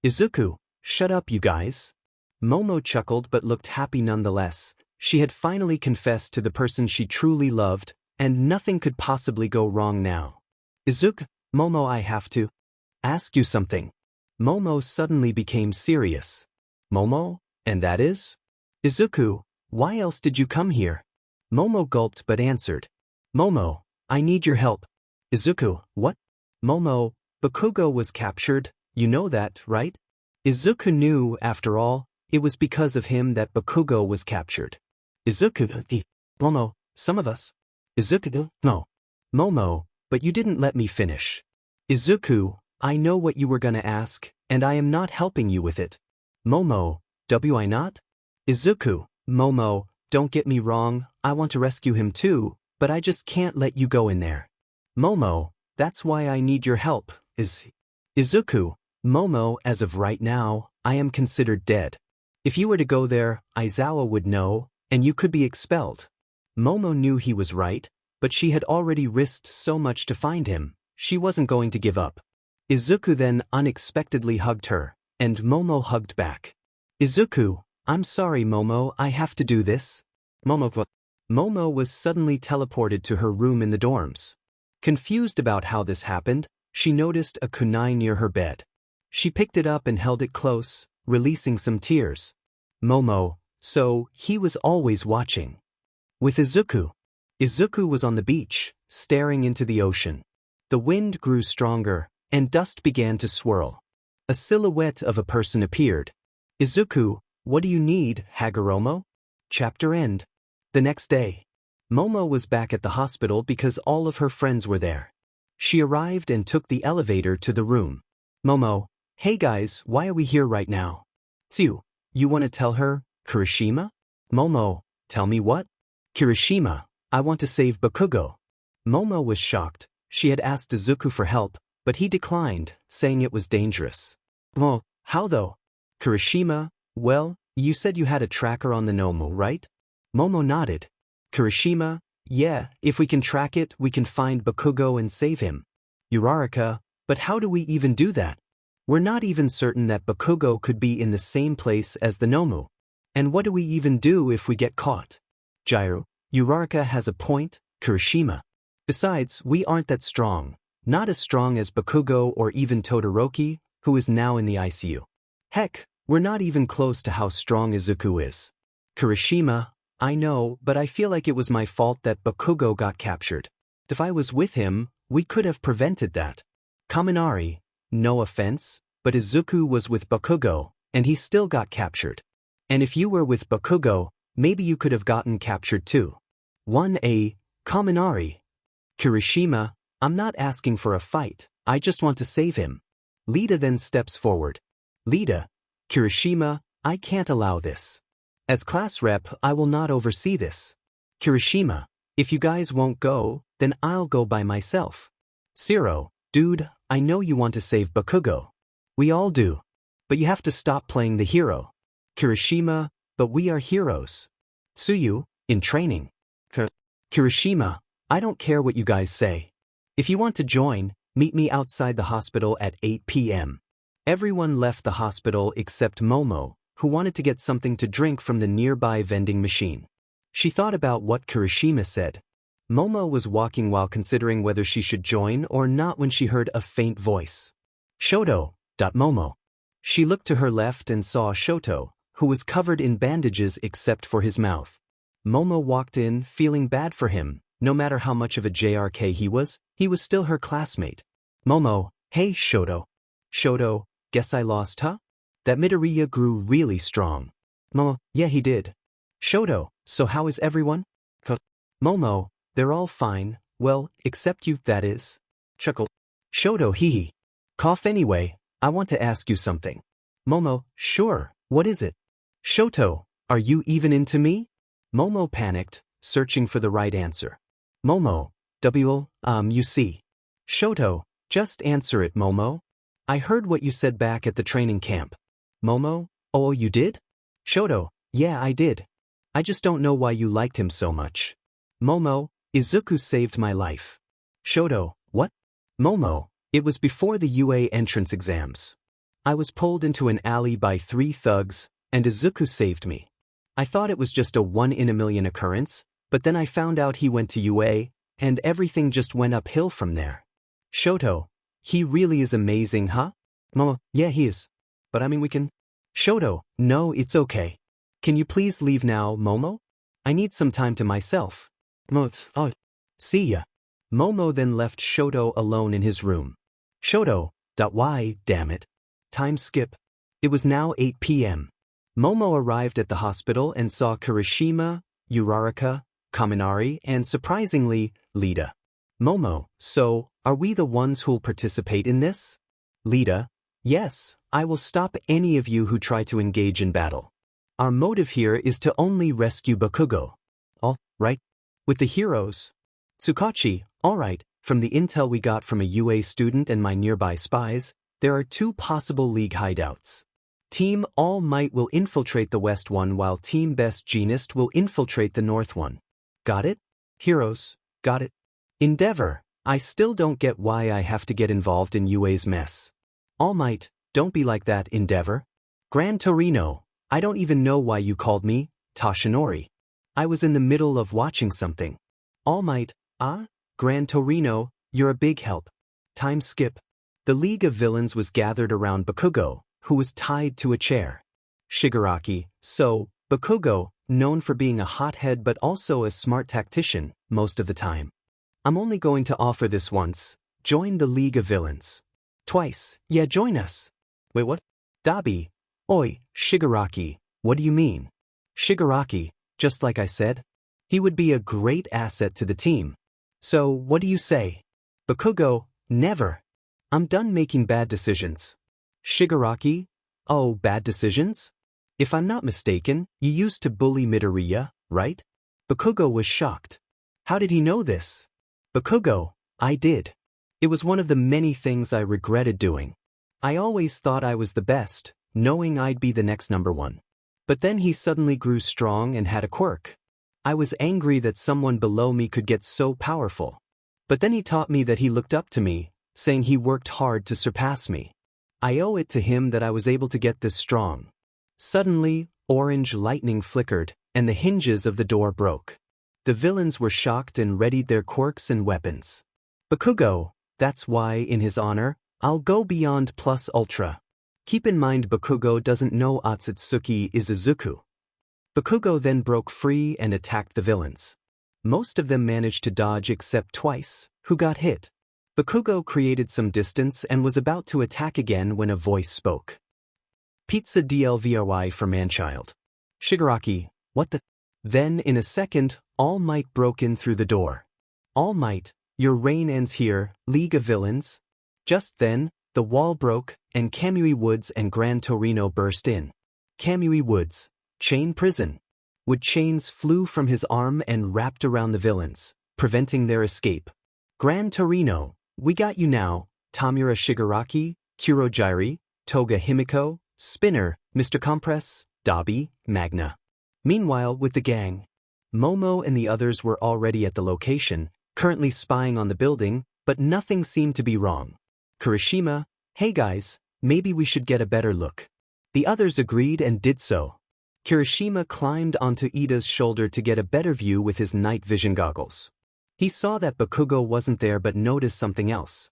Izuku, shut up you guys. Momo chuckled but looked happy nonetheless. She had finally confessed to the person she truly loved, and nothing could possibly go wrong now. Izuku, Momo, I have to ask you something. Momo suddenly became serious. Momo? And that is? Izuku, why else did you come here? Momo gulped but answered. Momo, I need your help. Izuku, what? Momo, Bakugo was captured, you know that, right? Izuku knew, after all, it was because of him that Bakugo was captured. Izuku, Momo, some of us. Izuku, no. Momo, but you didn't let me finish. Izuku, I know what you were gonna ask, and I am not helping you with it. Momo, I not? Izuku, Momo, don't get me wrong, I want to rescue him too, but I just can't let you go in there. Momo, that's why I need your help, Izuku, Momo, as of right now, I am considered dead. If you were to go there, Aizawa would know, and you could be expelled. Momo knew he was right, but she had already risked so much to find him, she wasn't going to give up. Izuku then unexpectedly hugged her, and Momo hugged back. Izuku, I'm sorry Momo, I have to do this. Momo was suddenly teleported to her room in the dorms. Confused about how this happened, she noticed a kunai near her bed. She picked it up and held it close, releasing some tears. Momo, so he was always watching. With Izuku. Izuku was on the beach, staring into the ocean. The wind grew stronger, and dust began to swirl. A silhouette of a person appeared. Izuku, what do you need, Hagoromo? Chapter end. The next day. Momo was back at the hospital because all of her friends were there. She arrived and took the elevator to the room. Momo, hey guys, why are we here right now? Tsu, you want to tell her, Kirishima? Momo, tell me what? Kirishima, I want to save Bakugo. Momo was shocked. She had asked Izuku for help, but he declined, saying it was dangerous. Mo, how though? Kirishima, well, you said you had a tracker on the Nomu, right? Momo nodded. Kirishima, yeah, if we can track it, we can find Bakugo and save him. Uraraka, but how do we even do that? We're not even certain that Bakugo could be in the same place as the Nomu. And what do we even do if we get caught? Jiru, Uraraka has a point, Kirishima. Besides, we aren't that strong. Not as strong as Bakugo or even Todoroki, who is now in the ICU. Heck, we're not even close to how strong Izuku is. Kirishima, I know, but I feel like it was my fault that Bakugo got captured. If I was with him, we could have prevented that. Kaminari, no offense, but Izuku was with Bakugo, and he still got captured. And if you were with Bakugo, maybe you could have gotten captured too. 1A, Kaminari. Kirishima, I'm not asking for a fight, I just want to save him. Lida then steps forward. Lida, Kirishima, I can't allow this. As class rep, I will not oversee this. Kirishima, if you guys won't go, then I'll go by myself. Zero, dude, I know you want to save Bakugo. We all do. But you have to stop playing the hero. Kirishima, but we are heroes. Tsuyu, in training. Kirishima, I don't care what you guys say. If you want to join, meet me outside the hospital at 8 p.m. Everyone left the hospital except Momo, who wanted to get something to drink from the nearby vending machine. She thought about what Kirishima said. Momo was walking while considering whether she should join or not when she heard a faint voice. Shoto, Momo. She looked to her left and saw Shoto, who was covered in bandages except for his mouth. Momo walked in, feeling bad for him. No matter how much of a JRK he was still her classmate. Momo, hey Shoto. Shoto, guess I lost, huh? That Midoriya grew really strong. Momo, yeah he did. Shoto, so how is everyone? Momo, they're all fine, well, except you, that is. Chuckle. Shoto, hee. Cough anyway, I want to ask you something. Momo, sure, what is it? Shoto, are you even into me? Momo panicked, searching for the right answer. Momo, you see. Shoto, just answer it, Momo. I heard what you said back at the training camp. Momo, oh you did? Shoto, yeah I did. I just don't know why you liked him so much. Momo, Izuku saved my life. Shoto, what? Momo, it was before the UA entrance exams. I was pulled into an alley by 3 thugs, and Izuku saved me. I thought it was just a 1 in a million occurrence, but then I found out he went to UA, and everything just went uphill from there. Shoto, he really is amazing, huh? Momo, yeah he is. But I mean we can… Shoto, no it's okay. Can you please leave now, Momo? I need some time to myself. Momo, oh, see ya. Momo then left Shoto alone in his room. Shoto, why, damn it. Time skip. It was now 8 p.m. Momo arrived at the hospital and saw Kirishima, Uraraka, Kaminari, and surprisingly, Lida. Momo, so, are we the ones who'll participate in this? Lida, yes, I will stop any of you who try to engage in battle. Our motive here is to only rescue Bakugo. All right? With the heroes. Tsukachi, alright, from the intel we got from a UA student and my nearby spies, there are 2 possible league hideouts. Team All Might will infiltrate the west one while Team Best Jeanist will infiltrate the north one. Got it? Heroes, got it. Endeavor, I still don't get why I have to get involved in UA's mess. All Might, don't be like that, Endeavor. Gran Torino, I don't even know why you called me, Toshinori. I was in the middle of watching something. All Might, Gran Torino, you're a big help. Time skip. The League of Villains was gathered around Bakugo, who was tied to a chair. Shigaraki, so, Bakugo, known for being a hothead but also a smart tactician, most of the time. I'm only going to offer this once. Join the League of Villains. Twice, yeah join us. Wait what? Dabi. Oi, Shigaraki, what do you mean? Shigaraki, just like I said. He would be a great asset to the team. So, what do you say? Bakugo, never. I'm done making bad decisions. Shigaraki, oh bad decisions? If I'm not mistaken, you used to bully Midoriya, right? Bakugo was shocked. How did he know this? Bakugo, I did. It was one of the many things I regretted doing. I always thought I was the best, knowing I'd be the next number 1. But then he suddenly grew strong and had a quirk. I was angry that someone below me could get so powerful. But then he taught me that he looked up to me, saying he worked hard to surpass me. I owe it to him that I was able to get this strong. Suddenly, orange lightning flickered, and the hinges of the door broke. The villains were shocked and readied their quirks and weapons. Bakugo, That's why, in his honor, I'll go beyond plus ultra. Keep in mind Bakugo doesn't know Atsutsuki is Izuku. Bakugo then broke free and attacked the villains. Most of them managed to dodge except Twice, who got hit. Bakugo created some distance and was about to attack again when a voice spoke. Pizza DLVRY for manchild. Shigaraki, what the? Then, in a second, All Might broke in through the door. All Might, your reign ends here, League of Villains. Just then, the wall broke, and Kamui Woods and Gran Torino burst in. Kamui Woods, chain prison. Wood chains flew from his arm and wrapped around the villains, preventing their escape. Gran Torino, we got you now, Tamura Shigaraki, Kurojiri, Toga Himiko, Spinner, Mr. Compress, Dabi, Magna. Meanwhile, with the gang, Momo and the others were already at the location, currently spying on the building, but nothing seemed to be wrong. Kirishima, hey guys, maybe we should get a better look. The others agreed and did so. Kirishima climbed onto Ida's shoulder to get a better view with his night vision goggles. He saw that Bakugo wasn't there but noticed something else.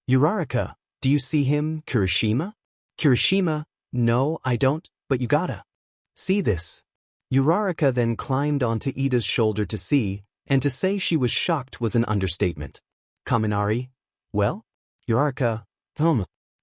Uraraka, do you see him, Kirishima? Kirishima, no, I don't, but you gotta see this. Uraraka then climbed onto Ida's shoulder to see, and to say she was shocked was an understatement. Kaminari? Well? Uraraka,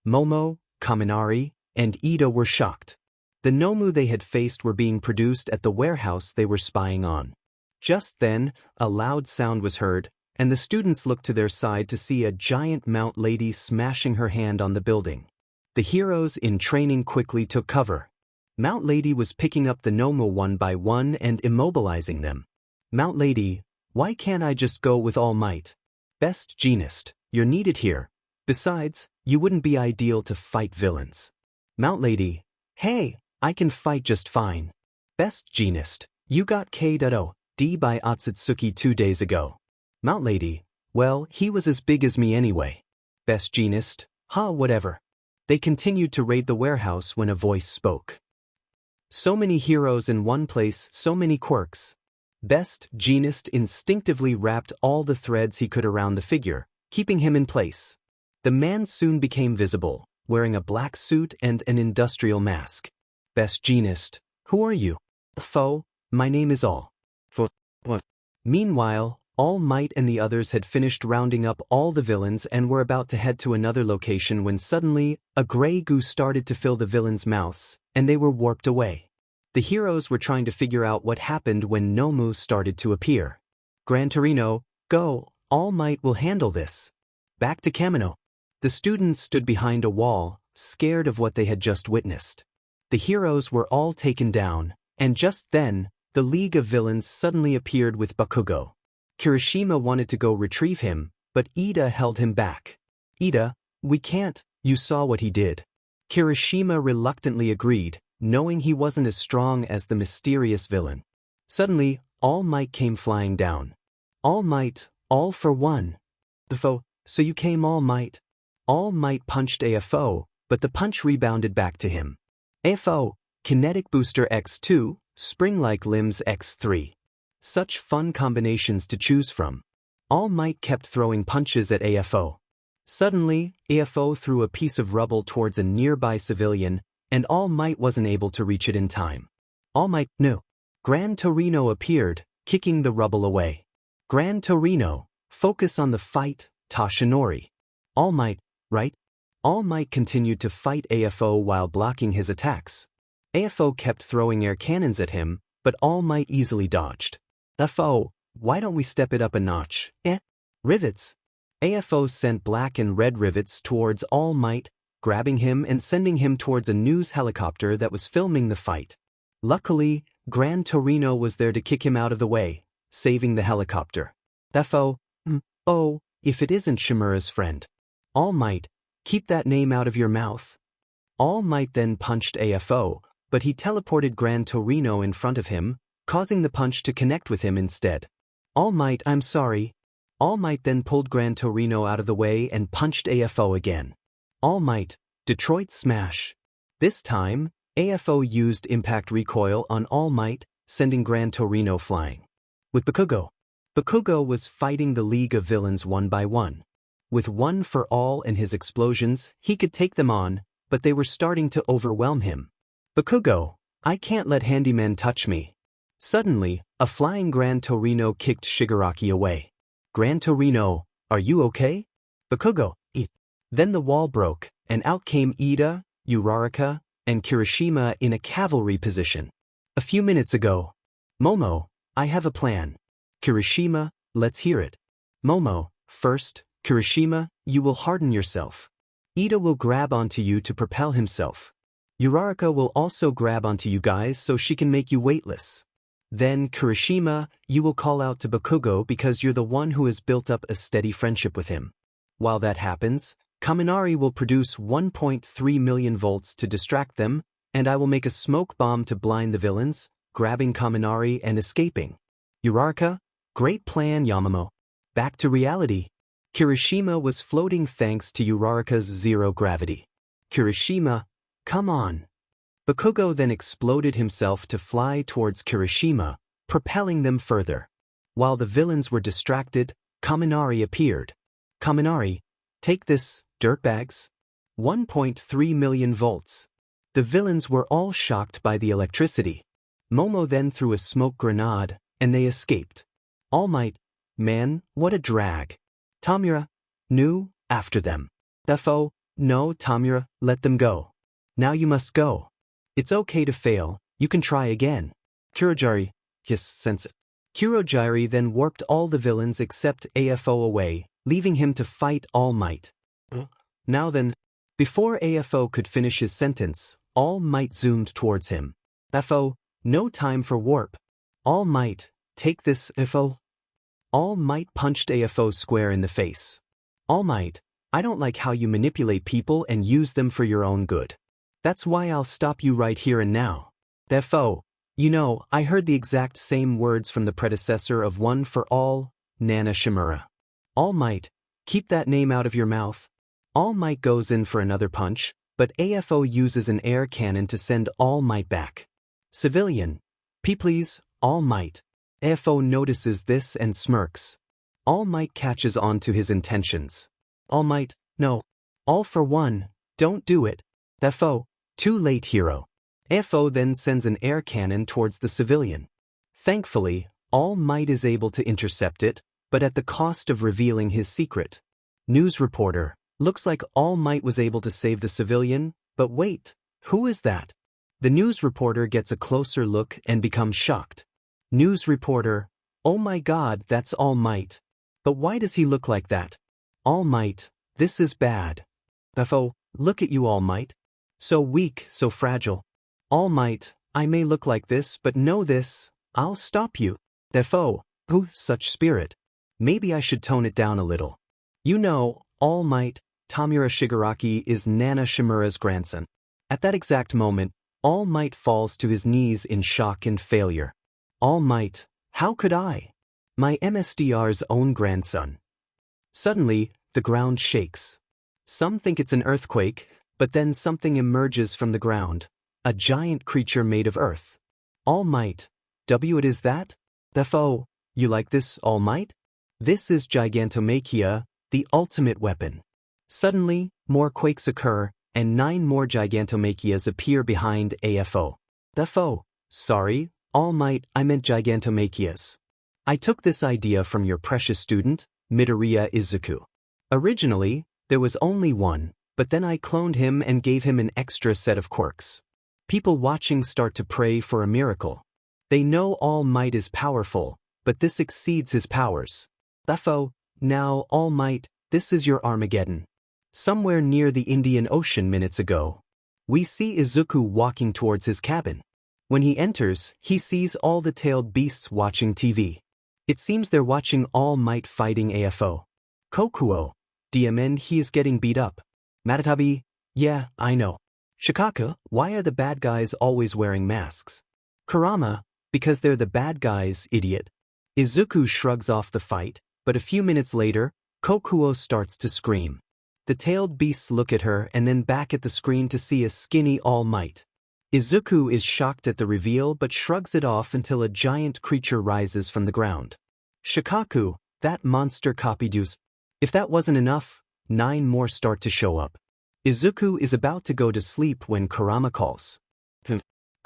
Momo, Kaminari, and Ida were shocked. The Nomu they had faced were being produced at the warehouse they were spying on. Just then, a loud sound was heard, and the students looked to their side to see a giant Mount Lady smashing her hand on the building. The heroes in training quickly took cover. Mount Lady was picking up the Nomu one by one and immobilizing them. Mount Lady, why can't I just go with All Might? Best Genist, you're needed here. Besides, you wouldn't be ideal to fight villains. Mount Lady, hey, I can fight just fine. Best Genist, you got K.O.D by Atsutsuki 2 days ago. Mount Lady, well, he was as big as me anyway. Best Genist, whatever. They continued to raid the warehouse when a voice spoke. So many heroes in one place, so many quirks. Best Genist instinctively wrapped all the threads he could around the figure, keeping him in place. The man soon became visible, wearing a black suit and an industrial mask. Best Genist, who are you? Foe, my name is All. What? Meanwhile, All Might and the others had finished rounding up all the villains and were about to head to another location when suddenly, a gray goo started to fill the villains' mouths, and they were warped away. The heroes were trying to figure out what happened when Nomu started to appear. Gran Torino, go, All Might will handle this. Back to Kamino. The students stood behind a wall, scared of what they had just witnessed. The heroes were all taken down, and just then, the League of Villains suddenly appeared with Bakugo. Kirishima wanted to go retrieve him, but Ida held him back. Ida, we can't, you saw what he did. Kirishima reluctantly agreed, knowing he wasn't as strong as the mysterious villain. Suddenly, All Might came flying down. All Might, all for one. The foe, so you came All Might. All Might punched AFO, but the punch rebounded back to him. AFO, Kinetic Booster X2, Spring-like Limbs X3. Such fun combinations to choose from. All Might kept throwing punches at AFO. Suddenly, AFO threw a piece of rubble towards a nearby civilian, and All Might wasn't able to reach it in time. All Might, no. Gran Torino appeared, kicking the rubble away. Gran Torino, focus on the fight, Tashinori. All Might, right? All Might continued to fight AFO while blocking his attacks. AFO kept throwing air cannons at him, but All Might easily dodged. AFO, why don't we step it up a notch? Rivets. AFO sent black and red rivets towards All Might, grabbing him and sending him towards a news helicopter that was filming the fight. Luckily, Gran Torino was there to kick him out of the way, saving the helicopter. AFO, oh, if it isn't Shimura's friend. All Might, keep that name out of your mouth. All Might then punched AFO, but he teleported Gran Torino in front of him, causing the punch to connect with him instead. All Might, I'm sorry. All Might then pulled Gran Torino out of the way and punched AFO again. All Might, Detroit Smash. This time, AFO used Impact Recoil on All Might, sending Gran Torino flying. With Bakugo. Bakugo was fighting the League of Villains one by one. With one for all and his explosions, he could take them on, but they were starting to overwhelm him. Bakugo, I can't let Handyman touch me. Suddenly, a flying Gran Torino kicked Shigaraki away. Gran Torino, are you okay? Bakugo, Then the wall broke, and out came Ida, Uraraka, and Kirishima in a cavalry position. A few minutes ago. Momo, I have a plan. Kirishima, let's hear it. Momo, first, Kirishima, you will harden yourself. Ida will grab onto you to propel himself. Uraraka will also grab onto you guys so she can make you weightless. Then, Kirishima, you will call out to Bakugo because you're the one who has built up a steady friendship with him. While that happens, Kaminari will produce 1.3 million volts to distract them, and I will make a smoke bomb to blind the villains, grabbing Kaminari and escaping. Uraraka, great plan, Yamamoto. Back to reality. Kirishima was floating thanks to Uraraka's zero gravity. Kirishima, come on. Bakugo then exploded himself to fly towards Kirishima, propelling them further. While the villains were distracted, Kaminari appeared. Kaminari, take this, dirtbags. 1.3 million volts. The villains were all shocked by the electricity. Momo then threw a smoke grenade, and they escaped. All Might, man, what a drag. Tamura, new, after them. Defo, no, Tamura, let them go. Now you must go. It's okay to fail, you can try again. Kurojiri, yes, sensei. Kurojiri then warped all the villains except AFO away, leaving him to fight All Might. Now then, before AFO could finish his sentence, All Might zoomed towards him. AFO, no time for warp. All Might, take this, AFO. All Might punched AFO square in the face. All Might, I don't like how you manipulate people and use them for your own good. That's why I'll stop you right here and now. AFO, you know, I heard the exact same words from the predecessor of One for All, Nana Shimura. All Might, keep that name out of your mouth. All Might goes in for another punch, but AFO uses an air cannon to send All Might back. Civilian, please, All Might. AFO notices this and smirks. All Might catches on to his intentions. All Might, no. All for one, don't do it. AFO, too late, hero. AFO then sends an air cannon towards the civilian. Thankfully, All Might is able to intercept it, but at the cost of revealing his secret. News reporter, looks like All Might was able to save the civilian, but wait, who is that? The news reporter gets a closer look and becomes shocked. News reporter, oh my god, that's All Might. But why does he look like that? All Might, this is bad. AFO, look at you, All Might. So weak, so fragile. All Might, I may look like this, but know this, I'll stop you. AFO, who, such spirit. Maybe I should tone it down a little. You know, All Might, Tamura Shigaraki is Nana Shimura's grandson. At that exact moment, All Might falls to his knees in shock and failure. All Might, how could I? My MSDR's own grandson. Suddenly, the ground shakes. Some think it's an earthquake, but then something emerges from the ground. A giant creature made of earth. All Might, it is that? AFO, you like this, All Might? This is Gigantomachia, the ultimate weapon. Suddenly, more quakes occur, and 9 more Gigantomachias appear behind AFO. AFO, sorry, All Might, I meant Gigantomachias. I took this idea from your precious student, Midoriya Izuku. Originally, there was only one, but then I cloned him and gave him an extra set of quirks. People watching start to pray for a miracle. They know All Might is powerful, but this exceeds his powers. AFO, now, All Might, this is your Armageddon. Somewhere near the Indian Ocean minutes ago, we see Izuku walking towards his cabin. When he enters, he sees all the tailed beasts watching TV. It seems they're watching All Might fighting AFO. Kokuo, DMN, he is getting beat up. Matatabi, yeah, I know. Shikaka, why are the bad guys always wearing masks? Kurama, because they're the bad guys, idiot. Izuku shrugs off the fight, but a few minutes later, Kokuo starts to scream. The tailed beasts look at her and then back at the screen to see a skinny All Might. Izuku is shocked at the reveal but shrugs it off until a giant creature rises from the ground. Shikaku, that monster copyduce. If that wasn't enough, 9 more start to show up. Izuku is about to go to sleep when Kurama calls.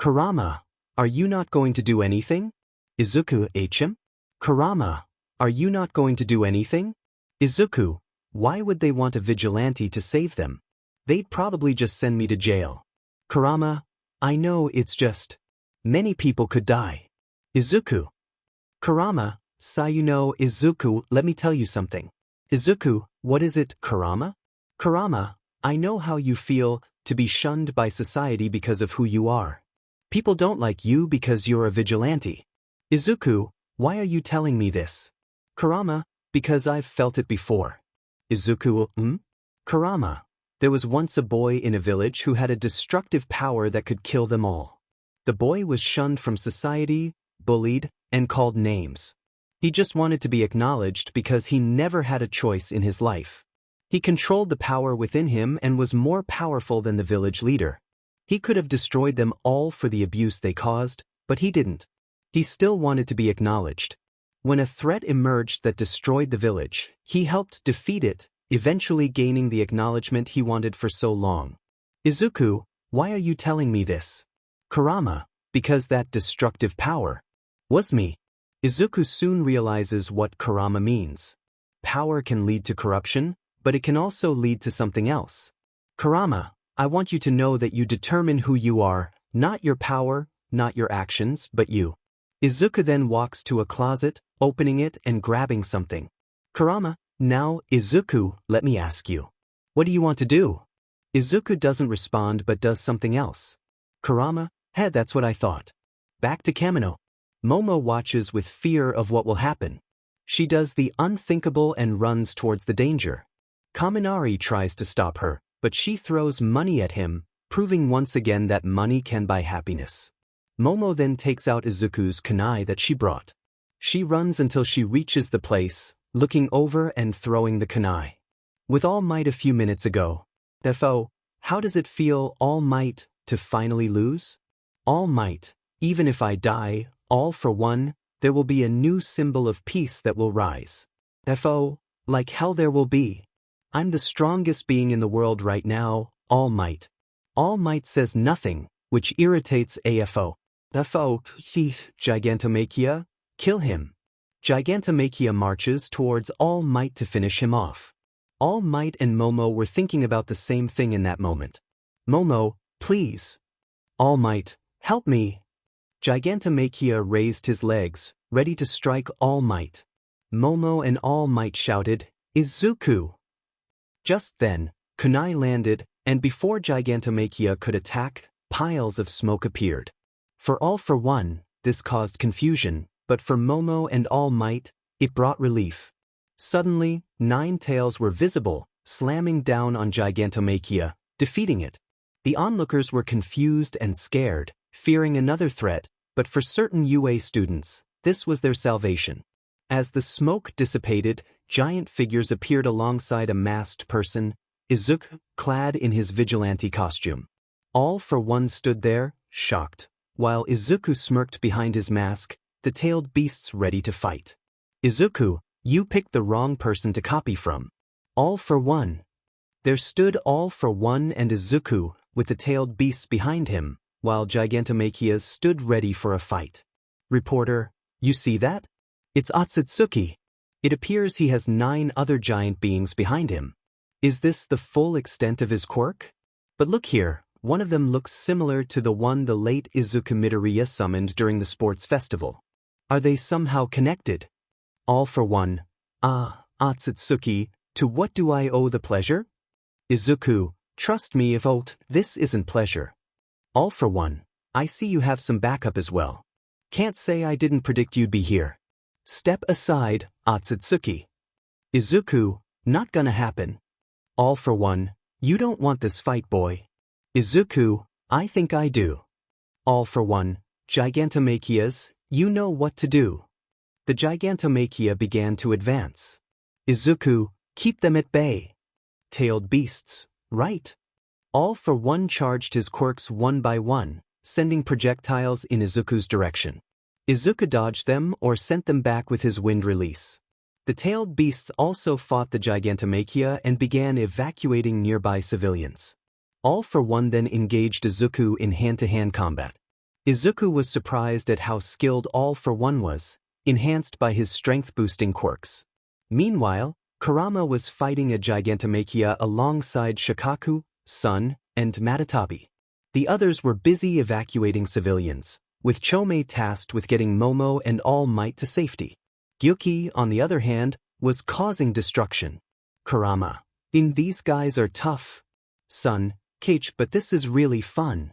Kurama, are you not going to do anything? Izuku, HM? Kurama, are you not going to do anything? Izuku, why would they want a vigilante to save them? They'd probably just send me to jail. Kurama, I know, it's just. Many people could die. Izuku. Kurama, Sayuno. Izuku, let me tell you something. Izuku, what is it, Kurama? Kurama, I know how you feel, to be shunned by society because of who you are. People don't like you because you're a vigilante. Izuku, why are you telling me this? Kurama, because I've felt it before. Izuku, Kurama, there was once a boy in a village who had a destructive power that could kill them all. The boy was shunned from society, bullied, and called names. He just wanted to be acknowledged because he never had a choice in his life. He controlled the power within him and was more powerful than the village leader. He could have destroyed them all for the abuse they caused, but he didn't. He still wanted to be acknowledged. When a threat emerged that destroyed the village, he helped defeat it, eventually gaining the acknowledgement he wanted for so long. Izuku, why are you telling me this? Kurama, because that destructive power was me. Izuku soon realizes what Kurama means. Power can lead to corruption, but it can also lead to something else. Kurama, I want you to know that you determine who you are, not your power, not your actions, but you. Izuku then walks to a closet, opening it and grabbing something. Kurama, now, Izuku, let me ask you. What do you want to do? Izuku doesn't respond but does something else. Kurama, hey, that's what I thought. Back to Kamino. Momo watches with fear of what will happen. She does the unthinkable and runs towards the danger. Kaminari tries to stop her, but she throws money at him, proving once again that money can buy happiness. Momo then takes out Izuku's kunai that she brought. She runs until she reaches the place, looking over and throwing the kunai. With All Might a few minutes ago. Therefore, how does it feel, All Might, to finally lose? All Might, even if I die, all for one, there will be a new symbol of peace that will rise. Therefore, like hell there will be. I'm the strongest being in the world right now, All Might. All Might says nothing, which irritates AFO. Therefore, Gigantomachia, kill him. Gigantomachia marches towards All Might to finish him off. All Might and Momo were thinking about the same thing in that moment. Momo, please. All Might, help me. Gigantomachia raised his legs, ready to strike All Might. Momo and All Might shouted, Izuku! Just then, kunai landed, and before Gigantomachia could attack, piles of smoke appeared. For All for One, this caused confusion, but for Momo and All Might, it brought relief. Suddenly, 9 tails were visible, slamming down on Gigantomachia, defeating it. The onlookers were confused and scared, fearing another threat, but for certain UA students, this was their salvation. As the smoke dissipated, giant figures appeared alongside a masked person, Izuku, clad in his vigilante costume. All for One stood there, shocked, while Izuku smirked behind his mask, the tailed beasts ready to fight. Izuku, you picked the wrong person to copy from. All for One. There stood All for One and Izuku, with the tailed beasts behind him, while Gigantomachia stood ready for a fight. Reporter, you see that? It's Atsutsuki. It appears he has 9 other giant beings behind him. Is this the full extent of his quirk? But look here, one of them looks similar to the one the late Izuku Midoriya summoned during the sports festival. Are they somehow connected? All for One. Atsutsuki, to what do I owe the pleasure? Izuku, trust me if this isn't pleasure. All for One, I see you have some backup as well. Can't say I didn't predict you'd be here. Step aside, Atsutsuki. Izuku, not gonna happen. All for One, you don't want this fight, boy. Izuku, I think I do. All for One, Gigantomachias, you know what to do. The Gigantomachia began to advance. Izuku, keep them at bay. Tailed beasts, right? All for One charged his quirks one by one, sending projectiles in Izuku's direction. Izuku dodged them or sent them back with his wind release. The tailed beasts also fought the Gigantomachia and began evacuating nearby civilians. All for One then engaged Izuku in hand-to-hand combat. Izuku was surprised at how skilled All for One was, enhanced by his strength-boosting quirks. Meanwhile, Kurama was fighting a Gigantomachia alongside Shikaku, Sun, and Matatabi. The others were busy evacuating civilians, with Chome tasked with getting Momo and All Might to safety. Gyuki, on the other hand, was causing destruction. Kurama: these guys are tough. Sun: Cage, but this is really fun.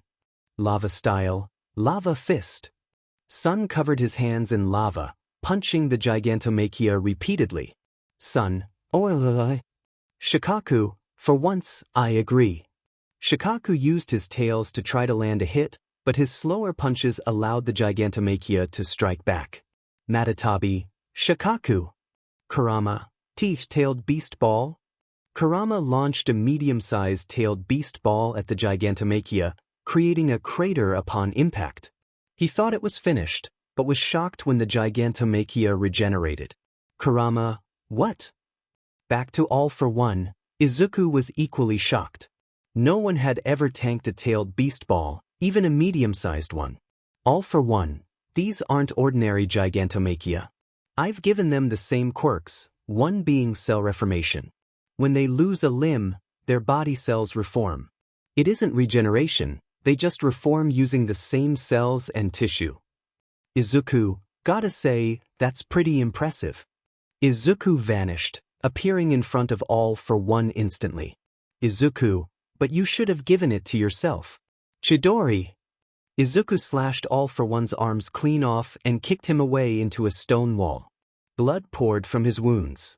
Lava style, lava fist. Sun covered his hands in lava, punching the Gigantomachia repeatedly. Sun: Oi. Shikaku: for once, I agree. Shikaku used his tails to try to land a hit, but his slower punches allowed the Gigantomachia to strike back. Matatabi: Shikaku. Kurama: Teeth-tailed beast ball. Kurama launched a medium-sized tailed beast ball at the Gigantomachia, creating a crater upon impact. He thought it was finished, but was shocked when the Gigantomachia regenerated. Kurama: what? Back to All for One, Izuku was equally shocked. No one had ever tanked a tailed beast ball, even a medium-sized one. All for One, these aren't ordinary Gigantomachia. I've given them the same quirks, one being cell reformation. When they lose a limb, their body cells reform. It isn't regeneration, they just reform using the same cells and tissue. Izuku: gotta say, that's pretty impressive. Izuku vanished, appearing in front of All for One instantly. Izuku: but you should have given it to yourself. Chidori. Izuku slashed All for One's arms clean off and kicked him away into a stone wall. Blood poured from his wounds.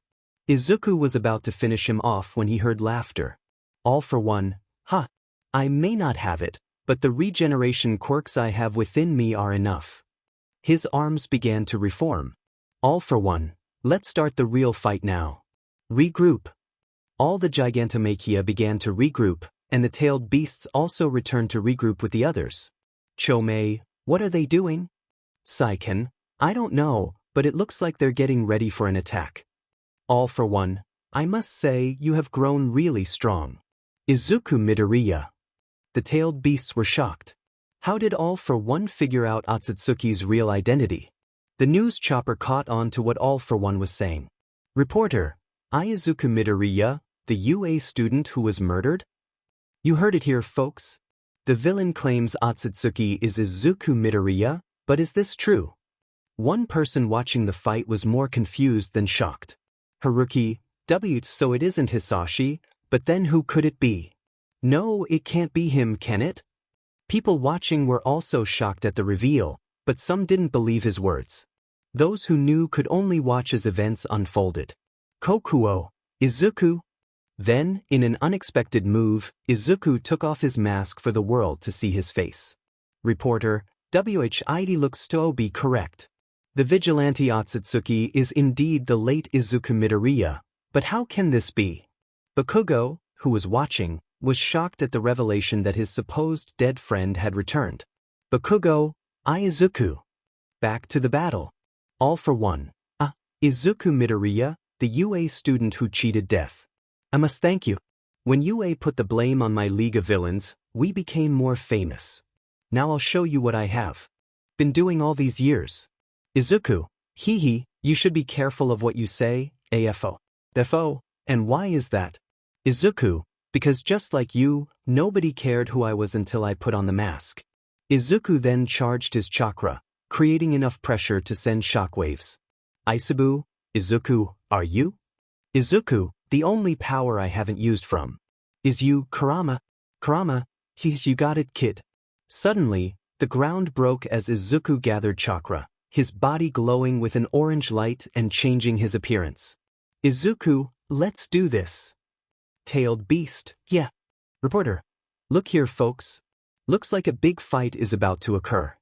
Izuku was about to finish him off when he heard laughter. All for One: ha! I may not have it, but the regeneration quirks I have within me are enough. His arms began to reform. All for One: let's start the real fight now. Regroup. All the Gigantomachia began to regroup, and the tailed beasts also returned to regroup with the others. Chome: what are they doing? Saiken: I don't know, but it looks like they're getting ready for an attack. All for One: I must say you have grown really strong. Izuku Midoriya. The tailed beasts were shocked. How did All for One figure out Atsutsuki's real identity? The news chopper caught on to what All for One was saying. Reporter: Izuku Midoriya, the UA student who was murdered? You heard it here, folks. The villain claims Atsutsuki is Izuku Midoriya, but is this true? One person watching the fight was more confused than shocked. Haruki: so it isn't Hisashi, but then who could it be? No, it can't be him, can it? People watching were also shocked at the reveal, but some didn't believe his words. Those who knew could only watch as events unfolded. Kokuo: Izuku. Then, in an unexpected move, Izuku took off his mask for the world to see his face. Reporter: WHID looks to be correct. The vigilante Atsutsuki is indeed the late Izuku Midoriya, but how can this be? Bakugo, who was watching, was shocked at the revelation that his supposed dead friend had returned. Bakugo: Izuku. Back to the battle. All for One: Izuku Midoriya, the UA student who cheated death. I must thank you. When UA put the blame on my League of Villains, we became more famous. Now I'll show you what I have been doing all these years. Izuku: you should be careful of what you say, AFO. Defo, and why is that? Izuku: because just like you, nobody cared who I was until I put on the mask. Izuku then charged his chakra, creating enough pressure to send shockwaves. Isabu: Izuku, are you? Izuku: the only power I haven't used from. Is you, Kurama? Kurama: you got it, kid. Suddenly, the ground broke as Izuku gathered chakra, his body glowing with an orange light and changing his appearance. Izuku: let's do this. Tailed beast: yeah. Reporter: look here, folks. Looks like a big fight is about to occur.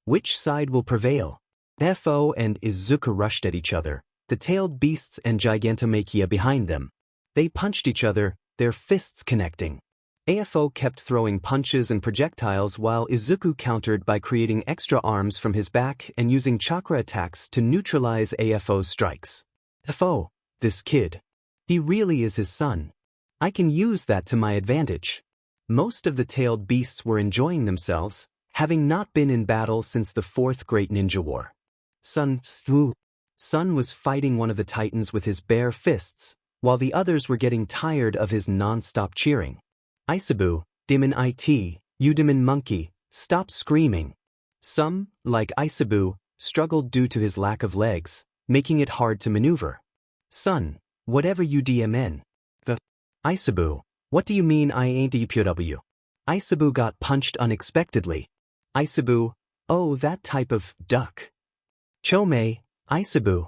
Which side will prevail? FO and Izuku rushed at each other, the tailed beasts and Gigantomachia behind them. They punched each other, their fists connecting. AFO kept throwing punches and projectiles while Izuku countered by creating extra arms from his back and using chakra attacks to neutralize AFO's strikes. FO, this kid. He really is his son. I can use that to my advantage. Most of the tailed beasts were enjoying themselves, having not been in battle since the Fourth Great Ninja War. Sun was fighting one of the titans with his bare fists, while the others were getting tired of his non-stop cheering. Isabu, Demon IT, you demon monkey, stop screaming. Some, like Isabu, struggled due to his lack of legs, making it hard to maneuver. Son, whatever you DMN. Isabu, what do you mean I ain't EPW? Isabu got punched unexpectedly. Isabu, oh that type of duck. Chomei, Isabu.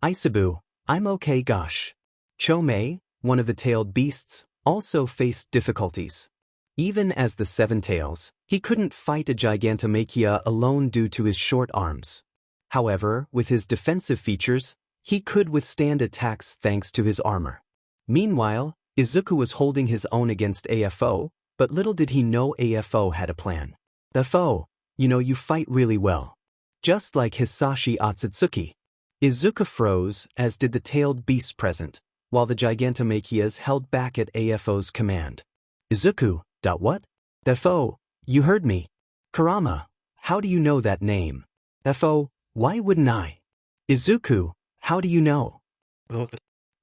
Isabu, I'm okay gosh. Chomei, one of the tailed beasts, also faced difficulties. Even as the Seven Tails, he couldn't fight a Gigantomachia alone due to his short arms. However, with his defensive features, he could withstand attacks thanks to his armor. Meanwhile, Izuku was holding his own against AFO, but little did he know AFO had a plan. AFO, you fight really well. Just like Hisashi Atsutsuki. Izuku froze, as did the tailed beasts present, while the Gigantomachias held back at AFO's command. Izuku, what? AFO, you heard me. Kurama, how do you know that name? AFO, why wouldn't I? Izuku, how do you know?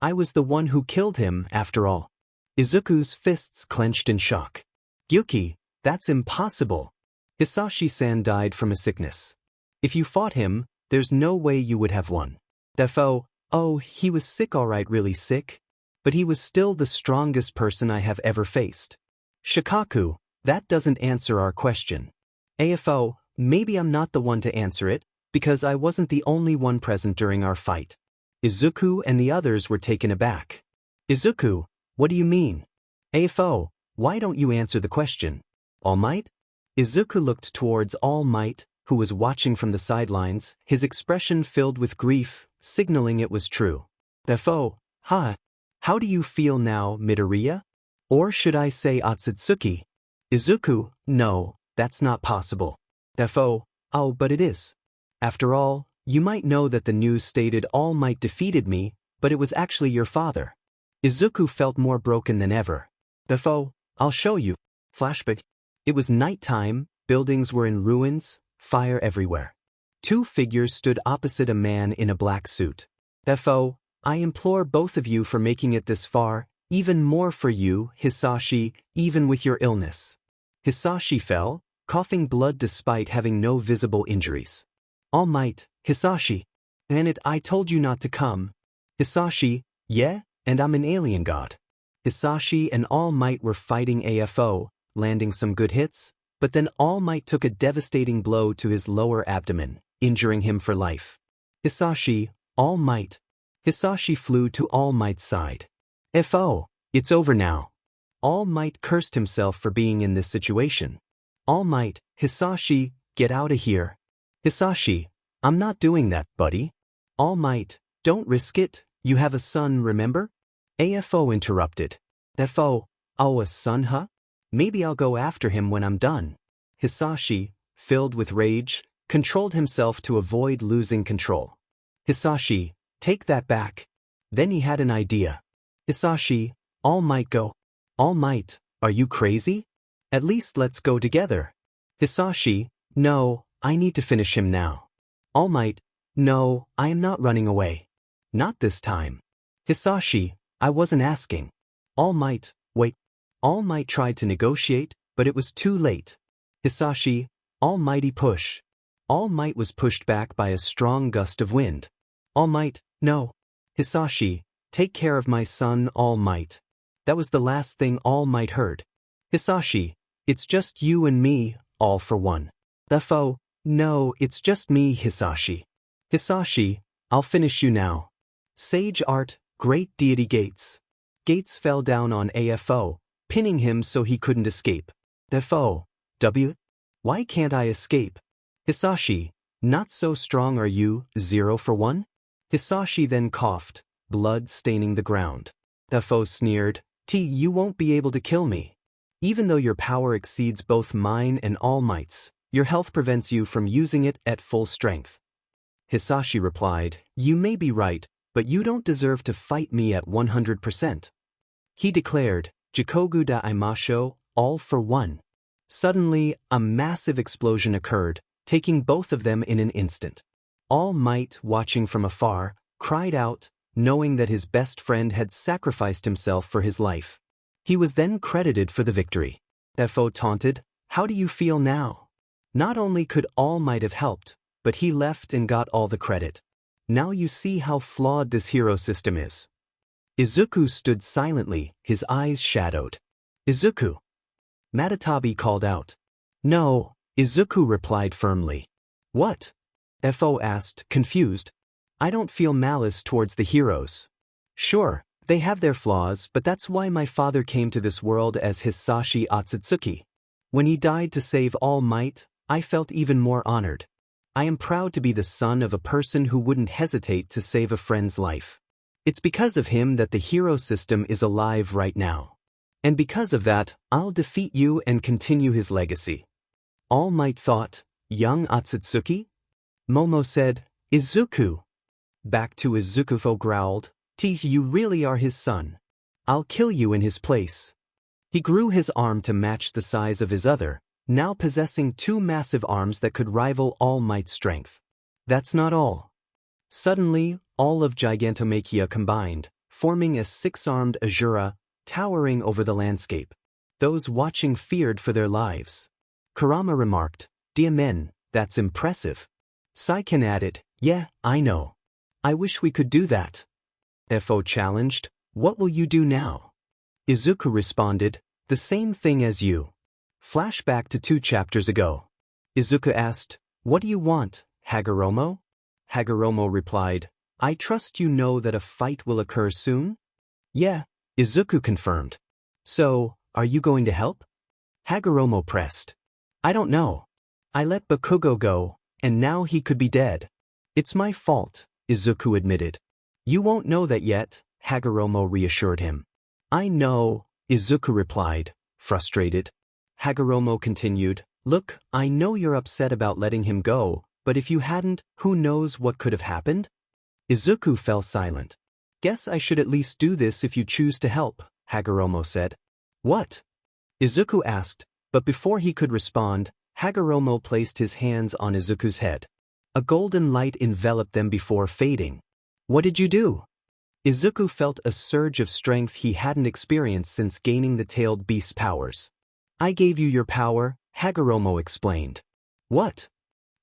I was the one who killed him, after all. Izuku's fists clenched in shock. Yuki, that's impossible. Hisashi-san died from a sickness. If you fought him, there's no way you would have won. FO, oh, he was sick alright, really sick. But he was still the strongest person I have ever faced. Shikaku, that doesn't answer our question. AFO, maybe I'm not the one to answer it, because I wasn't the only one present during our fight. Izuku and the others were taken aback. Izuku, what do you mean? AFO, why don't you answer the question? All Might? Izuku looked towards All Might, who was watching from the sidelines, his expression filled with grief, signaling it was true. AFO, how do you feel now, Midoriya? Or should I say Atsutsuki? Izuku, no, that's not possible. AFO, oh, but it is. After all, you might know that the news stated All Might defeated me, but it was actually your father. Izuku felt more broken than ever. AFO, I'll show you. Flashback. It was nighttime, buildings were in ruins, fire everywhere. Two figures stood opposite a man in a black suit. AFO, I implore both of you for making it this far, even more for you, Hisashi, even with your illness. Hisashi fell, coughing blood despite having no visible injuries. All Might, Hisashi. And I told you not to come. Hisashi, yeah, and I'm an alien god. Hisashi and All Might were fighting AFO, landing some good hits, but then All Might took a devastating blow to his lower abdomen, injuring him for life. Hisashi, All Might. Hisashi flew to All Might's side. FO, it's over now. All Might cursed himself for being in this situation. All Might, Hisashi, get out of here. Hisashi, I'm not doing that, buddy. All Might, don't risk it, you have a son, remember? AFO interrupted. FO, oh, a son, huh? Maybe I'll go after him when I'm done. Hisashi, filled with rage, controlled himself to avoid losing control. Hisashi, take that back. Then he had an idea. Hisashi, All Might go. All Might, are you crazy? At least let's go together. Hisashi, no, I need to finish him now. All Might, no, I am not running away. Not this time. Hisashi, I wasn't asking. All Might, wait. All Might tried to negotiate, but it was too late. Hisashi, almighty push. All Might was pushed back by a strong gust of wind. All Might, no. Hisashi, take care of my son, All Might. That was the last thing All Might heard. Hisashi, it's just you and me, all for one. FO, no, it's just me, Hisashi. Hisashi, I'll finish you now. Sage Art, Great Deity Gates. Gates fell down on AFO, pinning him so he couldn't escape. FO, why can't I escape? Hisashi, not so strong are you, 0 for 1? Hisashi then coughed, blood staining the ground. FO sneered, you won't be able to kill me. Even though your power exceeds both mine and All Might's, your health prevents you from using it at full strength. Hisashi replied, you may be right, but you don't deserve to fight me at 100%. He declared, Jikogu da aimasho, all for one. Suddenly, a massive explosion occurred, taking both of them in an instant. All Might, watching from afar, cried out, knowing that his best friend had sacrificed himself for his life. He was then credited for the victory. FO taunted, how do you feel now? Not only could All Might have helped, but he left and got all the credit. Now you see how flawed this hero system is. Izuku stood silently, his eyes shadowed. Izuku. Matatabi called out. No, Izuku replied firmly. What? FO asked, confused. I don't feel malice towards the heroes. Sure, they have their flaws, but that's why my father came to this world as Hisashi Atsutsuki. When he died to save All Might, I felt even more honored. I am proud to be the son of a person who wouldn't hesitate to save a friend's life. It's because of him that the hero system is alive right now. And because of that, I'll defeat you and continue his legacy. All Might thought, young Atsutsuki? Momo said, Izuku. Back to Izuku growled, you really are his son. I'll kill you in his place. He grew his arm to match the size of his other, now possessing two massive arms that could rival All Might's strength. That's not all. Suddenly, all of Gigantomachia combined, forming a six-armed Azura, towering over the landscape. Those watching feared for their lives. Kurama remarked, Diamen, that's impressive. Saiken added, yeah, I know. I wish we could do that. FO challenged, what will you do now? Izuku responded, the same thing as you. Flashback to 2 chapters ago. Izuku asked, what do you want, Hagoromo? Hagoromo replied, I trust you know that a fight will occur soon? Yeah, Izuku confirmed. So, are you going to help? Hagoromo pressed. I don't know. I let Bakugo go, and now he could be dead. It's my fault, Izuku admitted. You won't know that yet, Hagoromo reassured him. I know, Izuku replied, frustrated. Hagoromo continued, look, I know you're upset about letting him go, but if you hadn't, who knows what could have happened? Izuku fell silent. Guess I should at least do this if you choose to help, Hagoromo said. What? Izuku asked, but before he could respond, Hagoromo placed his hands on Izuku's head. A golden light enveloped them before fading. What did you do? Izuku felt a surge of strength he hadn't experienced since gaining the tailed beast's powers. I gave you your power, Hagoromo explained. What?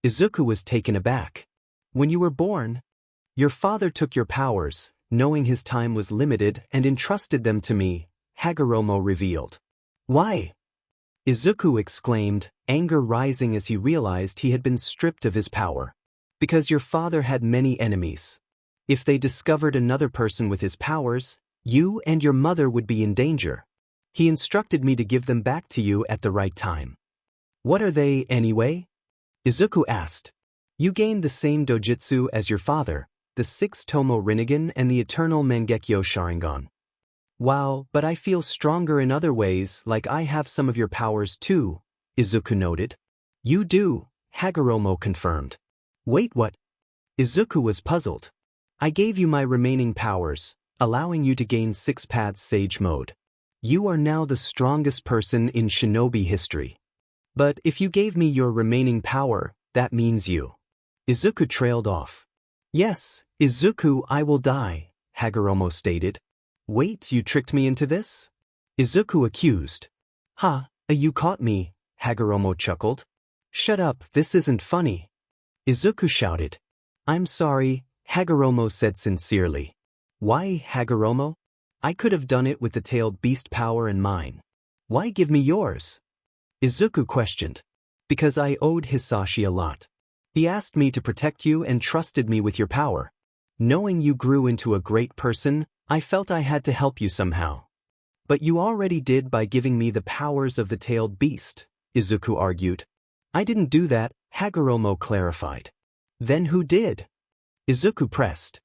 Izuku was taken aback. When you were born, your father took your powers, knowing his time was limited, and entrusted them to me, Hagoromo revealed. Why? Izuku exclaimed, anger rising as he realized he had been stripped of his power. Because your father had many enemies. If they discovered another person with his powers, you and your mother would be in danger. He instructed me to give them back to you at the right time. What are they, anyway? Izuku asked. You gained the same dojutsu as your father, the 6 Tomo Rinnegan and the eternal Mangekyo Sharingan. Wow, but I feel stronger in other ways, like I have some of your powers too, Izuku noted. You do, Hagoromo confirmed. Wait, what? Izuku was puzzled. I gave you my remaining powers, allowing you to gain sixpaths Sage Mode. You are now the strongest person in shinobi history. But if you gave me your remaining power, that means you. Izuku trailed off. Yes, Izuku, I will die, Hagoromo stated. Wait, you tricked me into this? Izuku accused. Ha, you caught me, Hagoromo chuckled. Shut up, this isn't funny. Izuku shouted. I'm sorry, Hagoromo said sincerely. Why, Hagoromo? I could have done it with the tailed beast power in mine. Why give me yours? Izuku questioned. Because I owed Hisashi a lot. He asked me to protect you and trusted me with your power. Knowing you grew into a great person, I felt I had to help you somehow. But you already did by giving me the powers of the tailed beast, Izuku argued. I didn't do that, Hagoromo clarified. Then who did? Izuku pressed.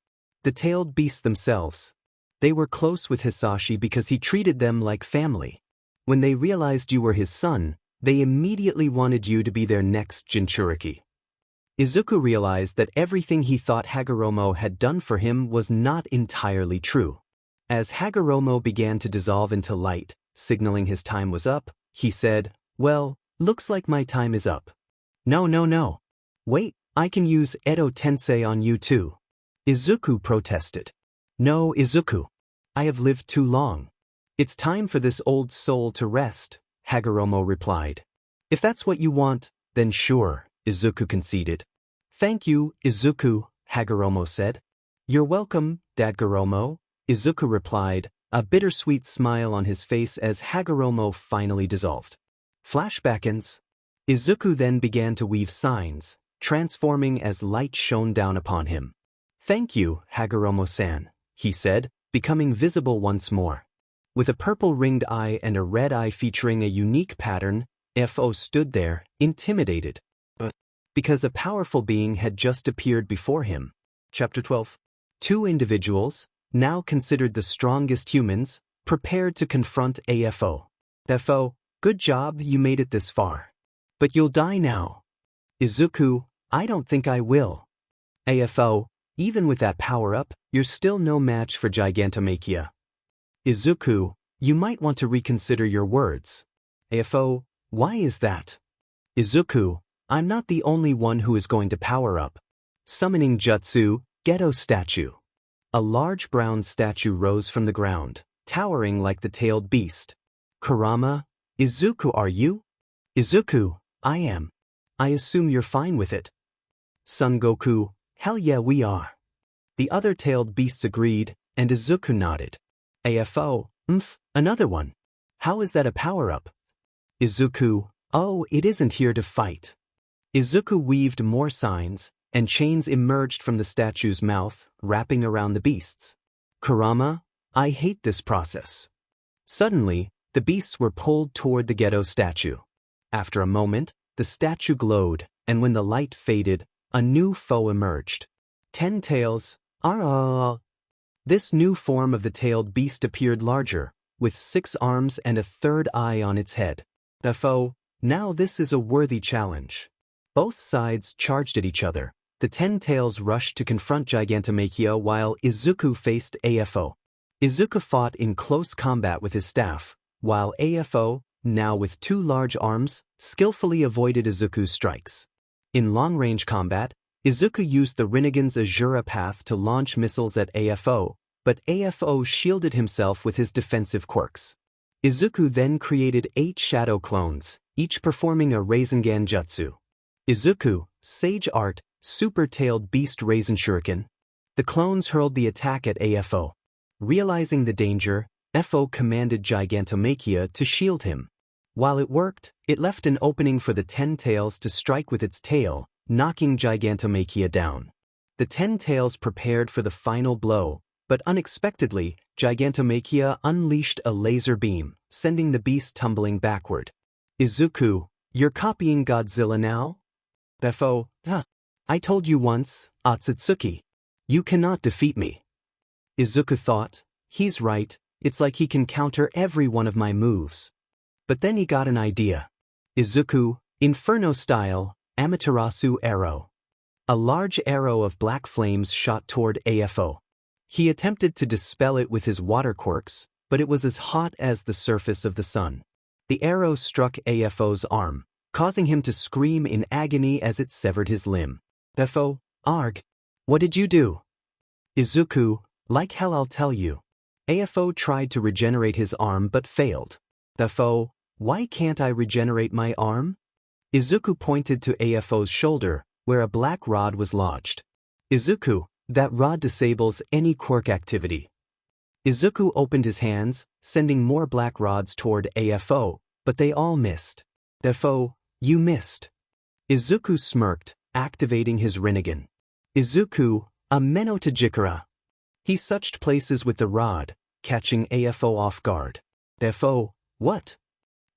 The tailed beasts themselves. They were close with Hisashi because he treated them like family. When they realized you were his son, they immediately wanted you to be their next Jinchuriki. Izuku realized that everything he thought Hagoromo had done for him was not entirely true. As Hagoromo began to dissolve into light, signaling his time was up, he said, "Well, looks like my time is up." "No, no, no. Wait, I can use Edo Tensei on you too." Izuku protested. "No, Izuku. I have lived too long. It's time for this old soul to rest," Hagoromo replied. "If that's what you want, then sure," Izuku conceded. "Thank you, Izuku," Hagoromo said. "You're welcome, Dadgoromo," Izuku replied, a bittersweet smile on his face as Hagoromo finally dissolved. Flashback ends. Izuku then began to weave signs, transforming as light shone down upon him. "Thank you, Hagoromo-san," he said, becoming visible once more. With a purple ringed eye and a red eye featuring a unique pattern, FO stood there, intimidated. But because a powerful being had just appeared before him. Chapter 12. Two individuals, now considered the strongest humans, prepared to confront AFO. "FO, good job, you made it this far. But you'll die now." "Izuku, I don't think I will." "AFO, even with that power-up, you're still no match for Gigantomachia." "Izuku, you might want to reconsider your words." "AFO, why is that?" "Izuku, I'm not the only one who is going to power up." Summoning Jutsu, Ghetto Statue. A large brown statue rose from the ground, towering like the tailed beast. "Kurama, Izuku, are you?" "Izuku, I am. I assume you're fine with it." Son Goku, "Hell yeah, we are." The other tailed beasts agreed, and Izuku nodded. "AFO, another one. How is that a power-up?" Izuku, "Oh, it isn't here to fight." Izuku weaved more signs, and chains emerged from the statue's mouth, wrapping around the beasts. "Kurama, I hate this process." Suddenly, the beasts were pulled toward the ghetto statue. After a moment, the statue glowed, and when the light faded, a new foe emerged. 10 tails, ah. This new form of the tailed beast appeared larger, with 6 arms and a third eye on its head. The foe, now this is a worthy challenge. Both sides charged at each other. The 10 tails rushed to confront Gigantomachia while Izuku faced AFO. Izuku fought in close combat with his staff, while AFO, now with 2 large arms, skillfully avoided Izuku's strikes. In long-range combat, Izuku used the Rinnegan's Azura path to launch missiles at AFO, but AFO shielded himself with his defensive quirks. Izuku then created 8 shadow clones, each performing a Rasengan jutsu. Izuku, Sage Art, Super-Tailed Beast Jinchuriki. The clones hurled the attack at AFO. Realizing the danger, FO commanded Gigantomachia to shield him. While it worked, it left an opening for the 10 tails to strike with its tail, knocking Gigantomachia down. The 10 tails prepared for the final blow, but unexpectedly, Gigantomachia unleashed a laser beam, sending the beast tumbling backward. "Izuku, you're copying Godzilla now?" FO, "I told you once, Atsutsuki. You cannot defeat me." Izuku thought, he's right, it's like he can counter every one of my moves. But then he got an idea. "Izuku, Inferno style, Amaterasu arrow." A large arrow of black flames shot toward AFO. He attempted to dispel it with his water quirks, but it was as hot as the surface of the sun. The arrow struck AFO's arm, causing him to scream in agony as it severed his limb. "FO, Arg, what did you do?" "Izuku, like hell I'll tell you." AFO tried to regenerate his arm but failed. "FO, why can't I regenerate my arm?" Izuku pointed to AFO's shoulder, where a black rod was lodged. "Izuku, that rod disables any quirk activity." Izuku opened his hands, sending more black rods toward AFO, but they all missed. "FO, you missed." Izuku smirked, activating his Rinnegan. "Izuku, a Meno Tajikara." He suched places with the rod, catching AFO off guard. "FO, what?"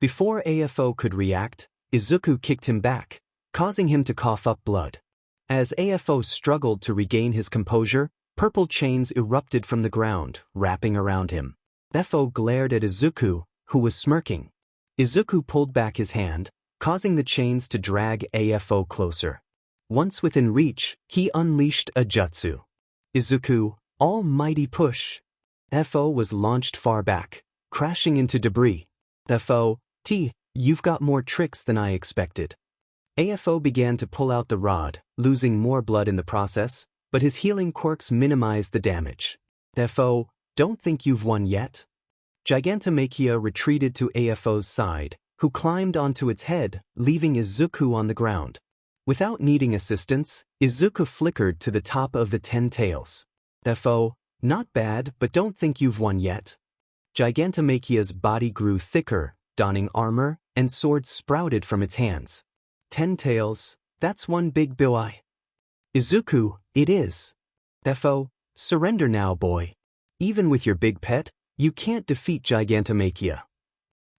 Before AFO could react, Izuku kicked him back, causing him to cough up blood. As AFO struggled to regain his composure, purple chains erupted from the ground, wrapping around him. FO glared at Izuku, who was smirking. Izuku pulled back his hand, causing the chains to drag AFO closer. Once within reach, he unleashed a jutsu. Izuku, almighty push. FO was launched far back, crashing into debris. FO, you've got more tricks than I expected. AFO began to pull out the rod, losing more blood in the process, but his healing quirks minimized the damage. FO, don't think you've won yet? Gigantomachia retreated to AFO's side, who climbed onto its head, leaving Izuku on the ground. Without needing assistance, Izuku flickered to the top of the 10 tails. FO, not bad, but don't think you've won yet. Gigantomachia's body grew thicker, donning armor, and swords sprouted from its hands. 10 tails, that's one big boy. Izuku, it is. FO, surrender now, boy. Even with your big pet, you can't defeat Gigantomachia.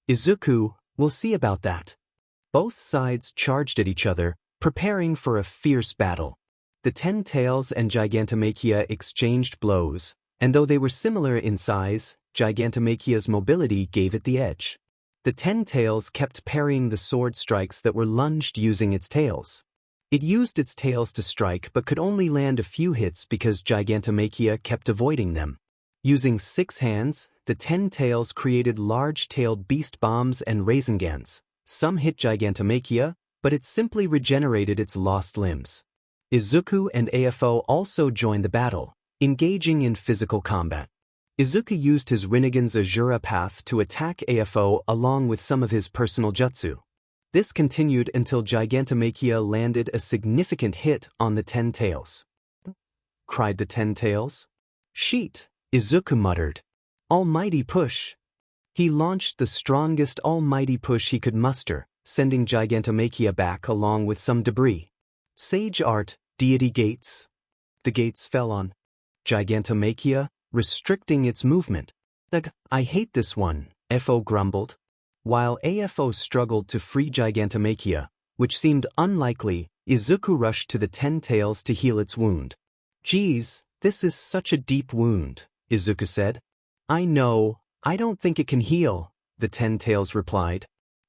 Izuku, we'll see about that. Both sides charged at each other, preparing for a fierce battle. The 10 tails and Gigantomachia exchanged blows, and though they were similar in size, Gigantomachia's mobility gave it the edge. The 10 tails kept parrying the sword strikes that were lunged using its tails. It used its tails to strike but could only land a few hits because Gigantomachia kept avoiding them. Using 6 hands, the 10 tails created large-tailed beast bombs and raisingans. Some hit Gigantomachia, but it simply regenerated its lost limbs. Izuku and AFO also joined the battle, engaging in physical combat. Izuku used his Rinnegan's Azura path to attack AFO along with some of his personal jutsu. This continued until Gigantomachia landed a significant hit on the 10 tails. Cried the 10 tails. Sheet, Izuku muttered. Almighty push. He launched the strongest almighty push he could muster, sending Gigantomachia back along with some debris. Sage art, deity gates. The gates fell on Gigantomachia, restricting its movement. I hate this one, FO grumbled. While AFO struggled to free Gigantomachia, which seemed unlikely, Izuku rushed to the 10 tails to heal its wound. Geez, this is such a deep wound, Izuku said. I know, I don't think it can heal, the 10 tails replied.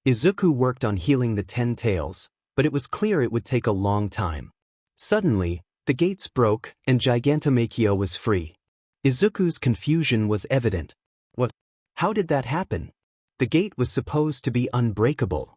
Izuku worked on healing the 10 tails, but it was clear it would take a long time. Suddenly, the gates broke and Gigantomachia was free. Izuku's confusion was evident. What? How did that happen? The gate was supposed to be unbreakable.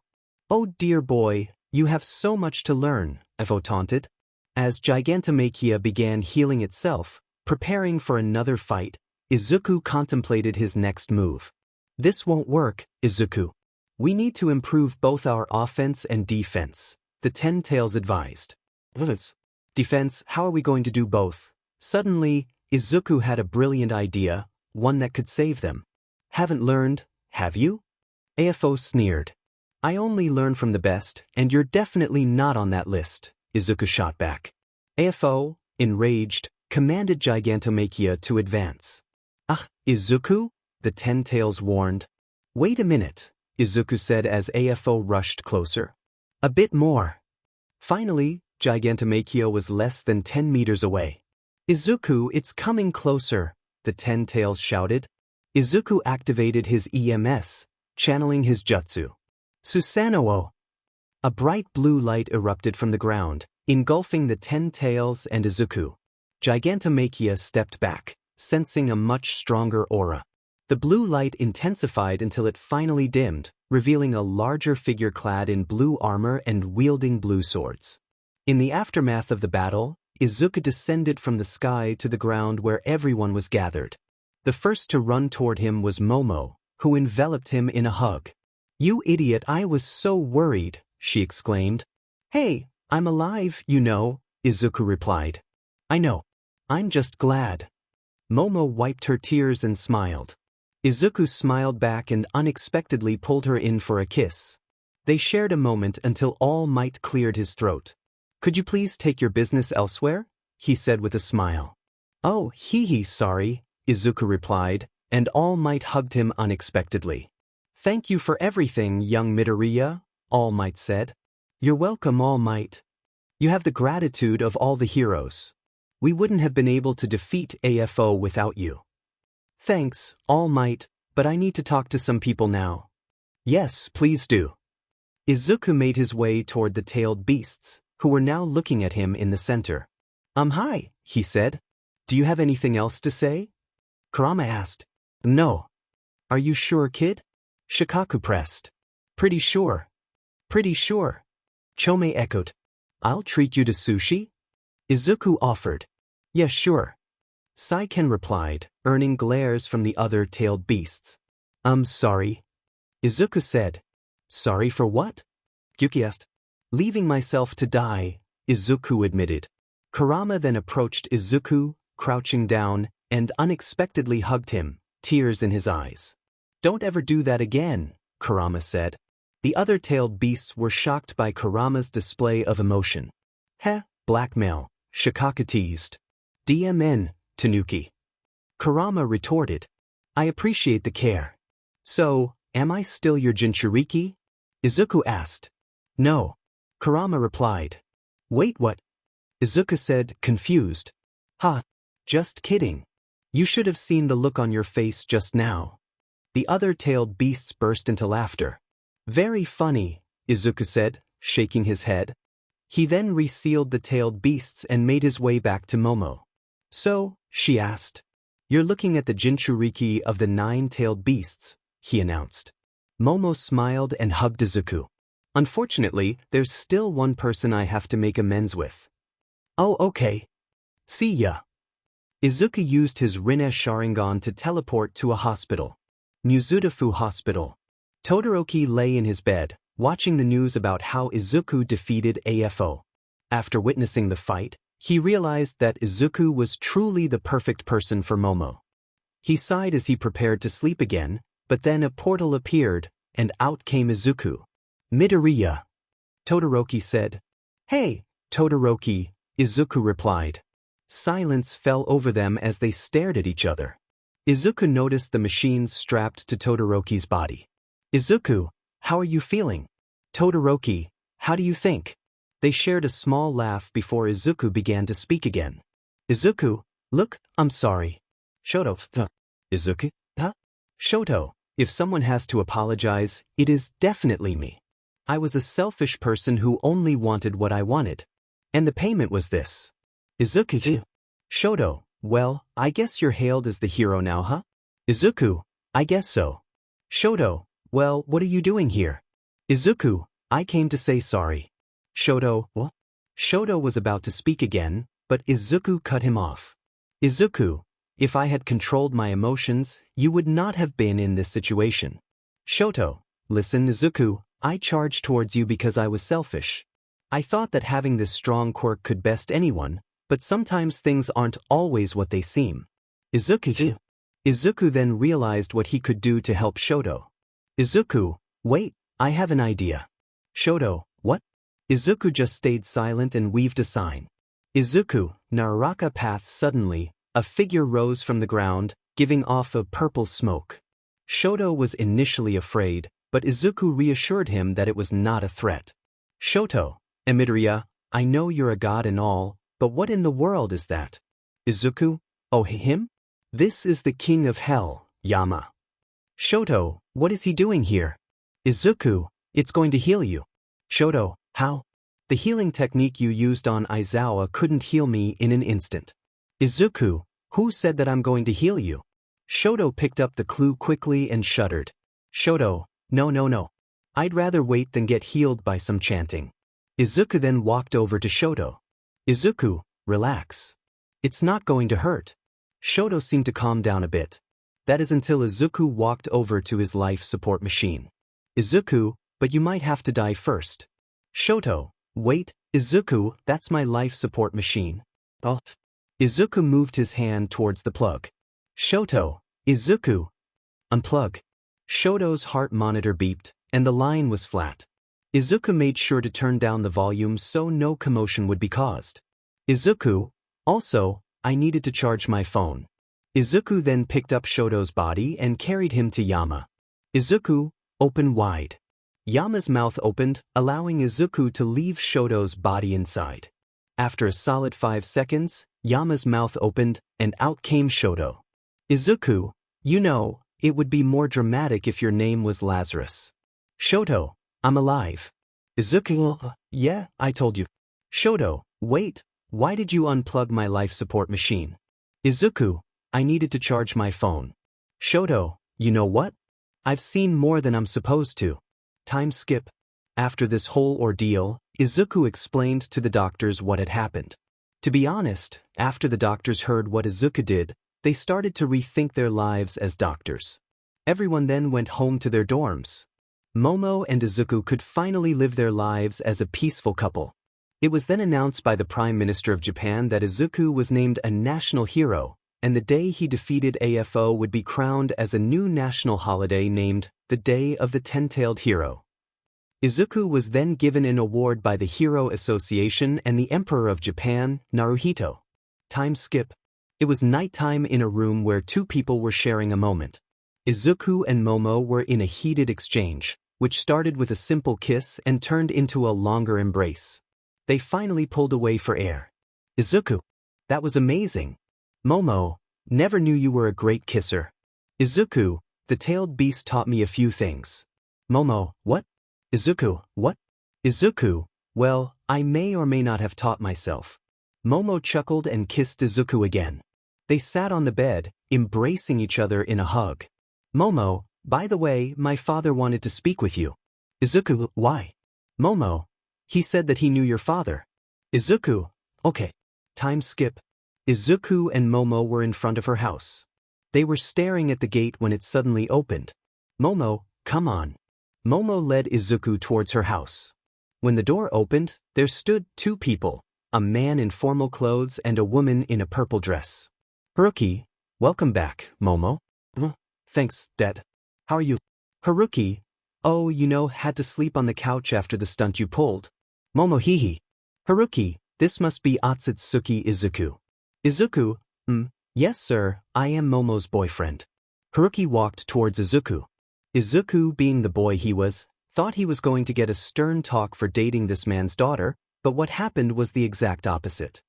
Oh dear boy, you have so much to learn, FO taunted. As Gigantomachia began healing itself, preparing for another fight, Izuku contemplated his next move. This won't work, Izuku. We need to improve both our offense and defense, the 10 tails advised. Defense, how are we going to do both? Suddenly, Izuku had a brilliant idea, one that could save them. Haven't learned, have you? AFO sneered. I only learn from the best, and you're definitely not on that list, Izuku shot back. AFO, enraged, commanded Gigantomachia to advance. Izuku? The 10 tails warned. Wait a minute, Izuku said as AFO rushed closer. A bit more. Finally, Gigantomachia was less than 10 meters away. Izuku, it's coming closer, the 10 tails shouted. Izuku activated his EMS, channeling his jutsu. Susanoo! A bright blue light erupted from the ground, engulfing the 10 tails and Izuku. Gigantomachia stepped back, sensing a much stronger aura. The blue light intensified until it finally dimmed, revealing a larger figure clad in blue armor and wielding blue swords. In the aftermath of the battle, Izuku descended from the sky to the ground where everyone was gathered. The first to run toward him was Momo, who enveloped him in a hug. You idiot, I was so worried, she exclaimed. Hey, I'm alive, you know, Izuku replied. I know. I'm just glad. Momo wiped her tears and smiled. Izuku smiled back and unexpectedly pulled her in for a kiss. They shared a moment until All Might cleared his throat. Could you please take your business elsewhere? He said with a smile. Oh, sorry, Izuku replied, and All Might hugged him unexpectedly. Thank you for everything, young Midoriya, All Might said. You're welcome, All Might. You have the gratitude of all the heroes. We wouldn't have been able to defeat AFO without you. Thanks, All Might, but I need to talk to some people now. Yes, please do. Izuku made his way toward the tailed beasts, who were now looking at him in the center. Hi, he said. Do you have anything else to say? Kurama asked. No. Are you sure, kid? Shikaku pressed. Pretty sure. Pretty sure. Chome echoed. I'll treat you to sushi? Izuku offered. Yes, sure. Saiken replied, earning glares from the other tailed beasts. Sorry. Izuku said. Sorry for what? Yuki asked. Leaving myself to die, Izuku admitted. Kurama then approached Izuku, crouching down, and unexpectedly hugged him, tears in his eyes. Don't ever do that again, Kurama said. The other tailed beasts were shocked by Kurama's display of emotion. Heh, blackmail, Shikaku teased. DMN, Tanuki. Kurama retorted. I appreciate the care. So, am I still your Jinchuriki? Izuku asked. No. Kurama replied. Wait, what? Izuku said, confused. Ha, just kidding. You should have seen the look on your face just now. The other tailed beasts burst into laughter. Very funny, Izuku said, shaking his head. He then resealed the tailed beasts and made his way back to Momo. So, she asked. You're looking at the Jinchuriki of the 9-tailed beasts, he announced. Momo smiled and hugged Izuku. Unfortunately, there's still one person I have to make amends with. Oh, okay. See ya. Izuku used his Rinne Sharingan to teleport to a hospital. Muzutafu Hospital. Todoroki lay in his bed, watching the news about how Izuku defeated AFO. After witnessing the fight, he realized that Izuku was truly the perfect person for Momo. He sighed as he prepared to sleep again, but then a portal appeared, and out came Izuku. Midoriya. Todoroki said. Hey, Todoroki, Izuku replied. Silence fell over them as they stared at each other. Izuku noticed the machines strapped to Todoroki's body. Izuku, how are you feeling? Todoroki, how do you think? They shared a small laugh before Izuku began to speak again. Izuku, look, I'm sorry. Shoto, Izuku, Shoto, if someone has to apologize, it is definitely me. I was a selfish person who only wanted what I wanted. And the payment was this. Izuku, Shoto, well, I guess you're hailed as the hero now, huh? Izuku, I guess so. Shoto, well, what are you doing here? Izuku, I came to say sorry. Shoto, what? Shoto was about to speak again, but Izuku cut him off. Izuku, if I had controlled my emotions, you would not have been in this situation. Shoto, listen, Izuku, I charged towards you because I was selfish. I thought that having this strong quirk could best anyone, but sometimes things aren't always what they seem. Izuku then realized what he could do to help Shoto. Izuku, wait, I have an idea. Shoto, what? Izuku just stayed silent and weaved a sign. Izuku, Naraka path. Suddenly, a figure rose from the ground, giving off a purple smoke. Shoto was initially afraid, but Izuku reassured him that it was not a threat. Shoto, Midoriya, I know you're a god and all, but what in the world is that? Izuku, oh him? This is the king of hell, Yama. Shoto, what is he doing here? Izuku, it's going to heal you. Shoto, how? The healing technique you used on Aizawa couldn't heal me in an instant. Izuku, who said that I'm going to heal you? Shoto picked up the clue quickly and shuddered. Shoto, no. I'd rather wait than get healed by some chanting. Izuku then walked over to Shoto. Izuku, relax. It's not going to hurt. Shoto seemed to calm down a bit. That is until Izuku walked over to his life support machine. Izuku, but you might have to die first. Shoto, wait, Izuku, that's my life support machine. Oh. Izuku moved his hand towards the plug. Shoto, Izuku. Unplug. Shoto's heart monitor beeped, and the line was flat. Izuku made sure to turn down the volume so no commotion would be caused. Izuku, also, I needed to charge my phone. Izuku then picked up Shoto's body and carried him to Yama. Izuku, open wide. Yama's mouth opened, allowing Izuku to leave Shoto's body inside. After a solid 5 seconds, Yama's mouth opened, and out came Shoto. Izuku, you know, it would be more dramatic if your name was Lazarus. Shoto, I'm alive. Izuku, yeah, I told you. Shodo, wait, why did you unplug my life support machine? Izuku, I needed to charge my phone. Shodo, you know what? I've seen more than I'm supposed to. Time skip. After this whole ordeal, Izuku explained to the doctors what had happened. To be honest, after the doctors heard what Izuku did, they started to rethink their lives as doctors. Everyone then went home to their dorms. Momo and Izuku could finally live their lives as a peaceful couple. It was then announced by the Prime Minister of Japan that Izuku was named a national hero, and the day he defeated AFO would be crowned as a new national holiday named the Day of the Ten-Tailed Hero. Izuku was then given an award by the Hero Association and the Emperor of Japan, Naruhito. Time skip. It was nighttime in a room where two people were sharing a moment. Izuku and Momo were in a heated exchange, which started with a simple kiss and turned into a longer embrace. They finally pulled away for air. Izuku, that was amazing. Momo, never knew you were a great kisser. Izuku, the tailed beast taught me a few things. Momo, what? Izuku, what? Izuku, well, I may or may not have taught myself. Momo chuckled and kissed Izuku again. They sat on the bed, embracing each other in a hug. Momo, by the way, my father wanted to speak with you. Izuku, why? Momo, he said that he knew your father. Izuku, okay. Time skip. Izuku and Momo were in front of her house. They were staring at the gate when it suddenly opened. Momo, come on. Momo led Izuku towards her house. When the door opened, there stood two people, a man in formal clothes and a woman in a purple dress. Haruki, welcome back, Momo. Thanks, Dad. How are you? Haruki, oh, had to sleep on the couch after the stunt you pulled. Momo hihi. Haruki, this must be Atsutsuki Izuku. Izuku, yes sir, I am Momo's boyfriend. Haruki walked towards Izuku. Izuku, being the boy he was, thought he was going to get a stern talk for dating this man's daughter, but what happened was the exact opposite.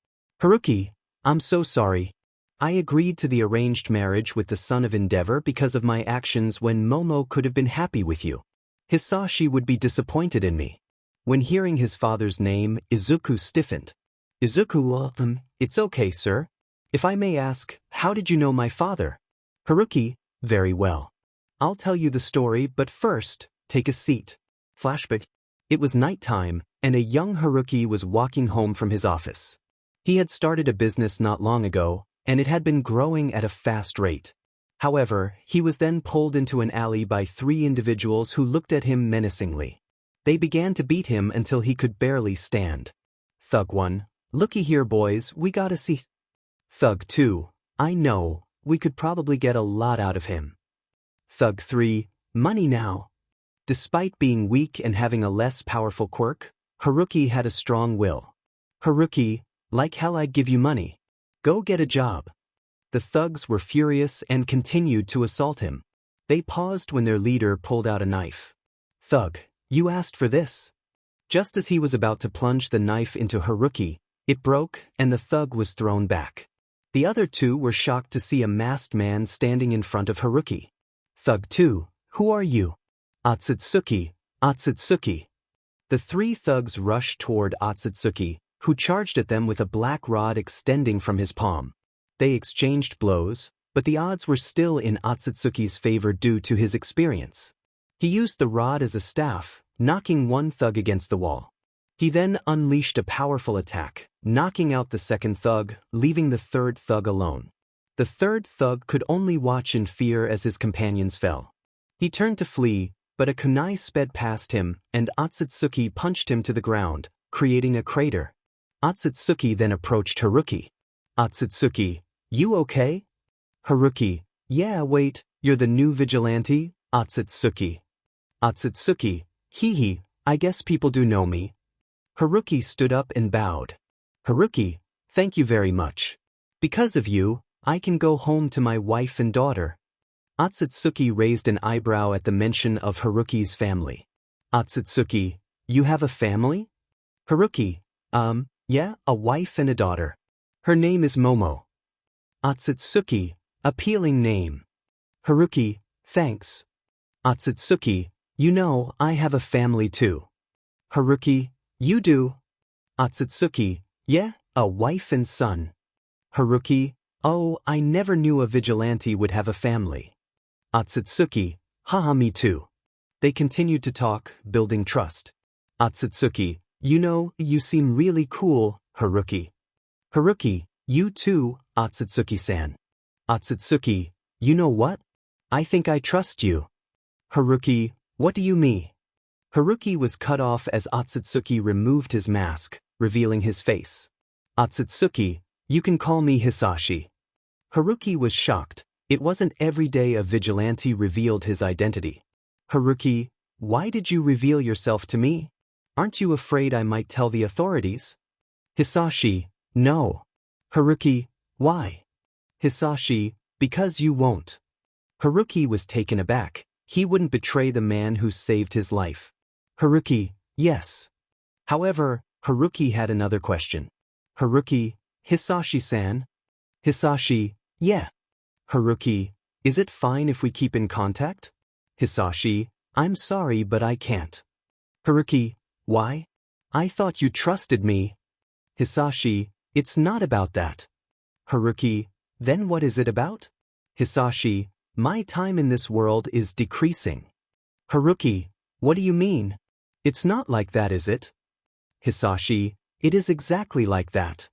Haruki, I'm so sorry. I agreed to the arranged marriage with the son of Endeavor because of my actions when Momo could have been happy with you. Hisashi would be disappointed in me. When hearing his father's name, Izuku stiffened. Izuku, it's okay, sir. If I may ask, how did you know my father? Haruki, very well. I'll tell you the story, but first, take a seat. Flashback. It was nighttime, and a young Haruki was walking home from his office. He had started a business not long ago, and it had been growing at a fast rate. However, he was then pulled into an alley by three individuals who looked at him menacingly. They began to beat him until he could barely stand. Thug 1, looky here boys, we gotta see. Thug 2, I know, we could probably get a lot out of him. Thug 3, money now. Despite being weak and having a less powerful quirk, Haruki had a strong will. Haruki, like hell I'd give you money. Go get a job. The thugs were furious and continued to assault him. They paused when their leader pulled out a knife. Thug, you asked for this. Just as he was about to plunge the knife into Haruki, it broke and the thug was thrown back. The other two were shocked to see a masked man standing in front of Haruki. Thug 2, who are you? Atsutsuki, Atsutsuki. The three thugs rushed toward Atsutsuki, who charged at them with a black rod extending from his palm. They exchanged blows, but the odds were still in Atsutsuki's favor due to his experience. He used the rod as a staff, knocking one thug against the wall. He then unleashed a powerful attack, knocking out the second thug, leaving the third thug alone. The third thug could only watch in fear as his companions fell. He turned to flee, but a kunai sped past him, and Atsutsuki punched him to the ground, creating a crater. Atsutsuki then approached Haruki. Atsutsuki, you okay? Haruki, yeah, wait, you're the new vigilante? Atsutsuki. Atsutsuki, hee, I guess people do know me. Haruki stood up and bowed. Haruki, thank you very much. Because of you, I can go home to my wife and daughter. Atsutsuki raised an eyebrow at the mention of Haruki's family. Atsutsuki, you have a family? Haruki, yeah, a wife and a daughter. Her name is Momo. Atsutsuki, appealing name. Haruki, thanks. Atsutsuki, I have a family too. Haruki, you do? Atsutsuki, yeah, a wife and son. Haruki, oh, I never knew a vigilante would have a family. Atsutsuki, haha, me too. They continued to talk, building trust. Atsutsuki, you know, you seem really cool, Haruki. Haruki, you too, Atsutsuki-san. Atsutsuki, you know what? I think I trust you. Haruki, what do you mean? Haruki was cut off as Atsutsuki removed his mask, revealing his face. Atsutsuki, you can call me Hisashi. Haruki was shocked. It wasn't every day a vigilante revealed his identity. Haruki, why did you reveal yourself to me? Aren't you afraid I might tell the authorities? Hisashi, no. Haruki, why? Hisashi, because you won't. Haruki was taken aback. He wouldn't betray the man who saved his life. Haruki, yes. However, Haruki had another question. Haruki, Hisashi-san? Hisashi, yeah. Haruki, is it fine if we keep in contact? Hisashi, I'm sorry but I can't. Haruki, why? I thought you trusted me. Hisashi, it's not about that. Haruki, then what is it about? Hisashi, my time in this world is decreasing. Haruki, what do you mean? It's not like that, is it? Hisashi, it is exactly like that.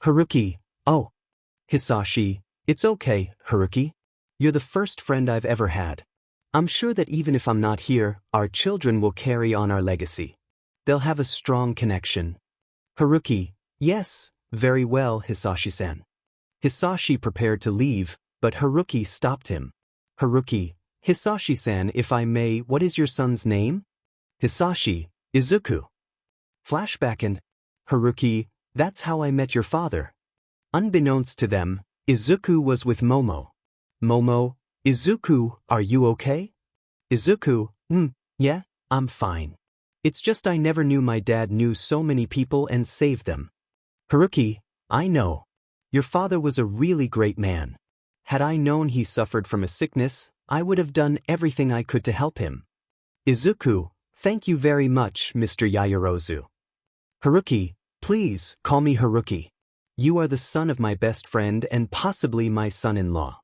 Haruki, oh. Hisashi, it's okay, Haruki. You're the first friend I've ever had. I'm sure that even if I'm not here, our children will carry on our legacy. They'll have a strong connection. Haruki, yes, very well, Hisashi-san. Hisashi prepared to leave, but Haruki stopped him. Haruki, Hisashi-san, if I may, what is your son's name? Hisashi, Izuku. Flashback and Haruki, that's how I met your father. Unbeknownst to them, Izuku was with Momo. Momo, Izuku, are you okay? Izuku, yeah, I'm fine. It's just I never knew my dad knew so many people and saved them. Haruki, I know. Your father was a really great man. Had I known he suffered from a sickness, I would have done everything I could to help him. Izuku, thank you very much, Mr. Yaoyorozu. Haruki, please, call me Haruki. You are the son of my best friend and possibly my son-in-law.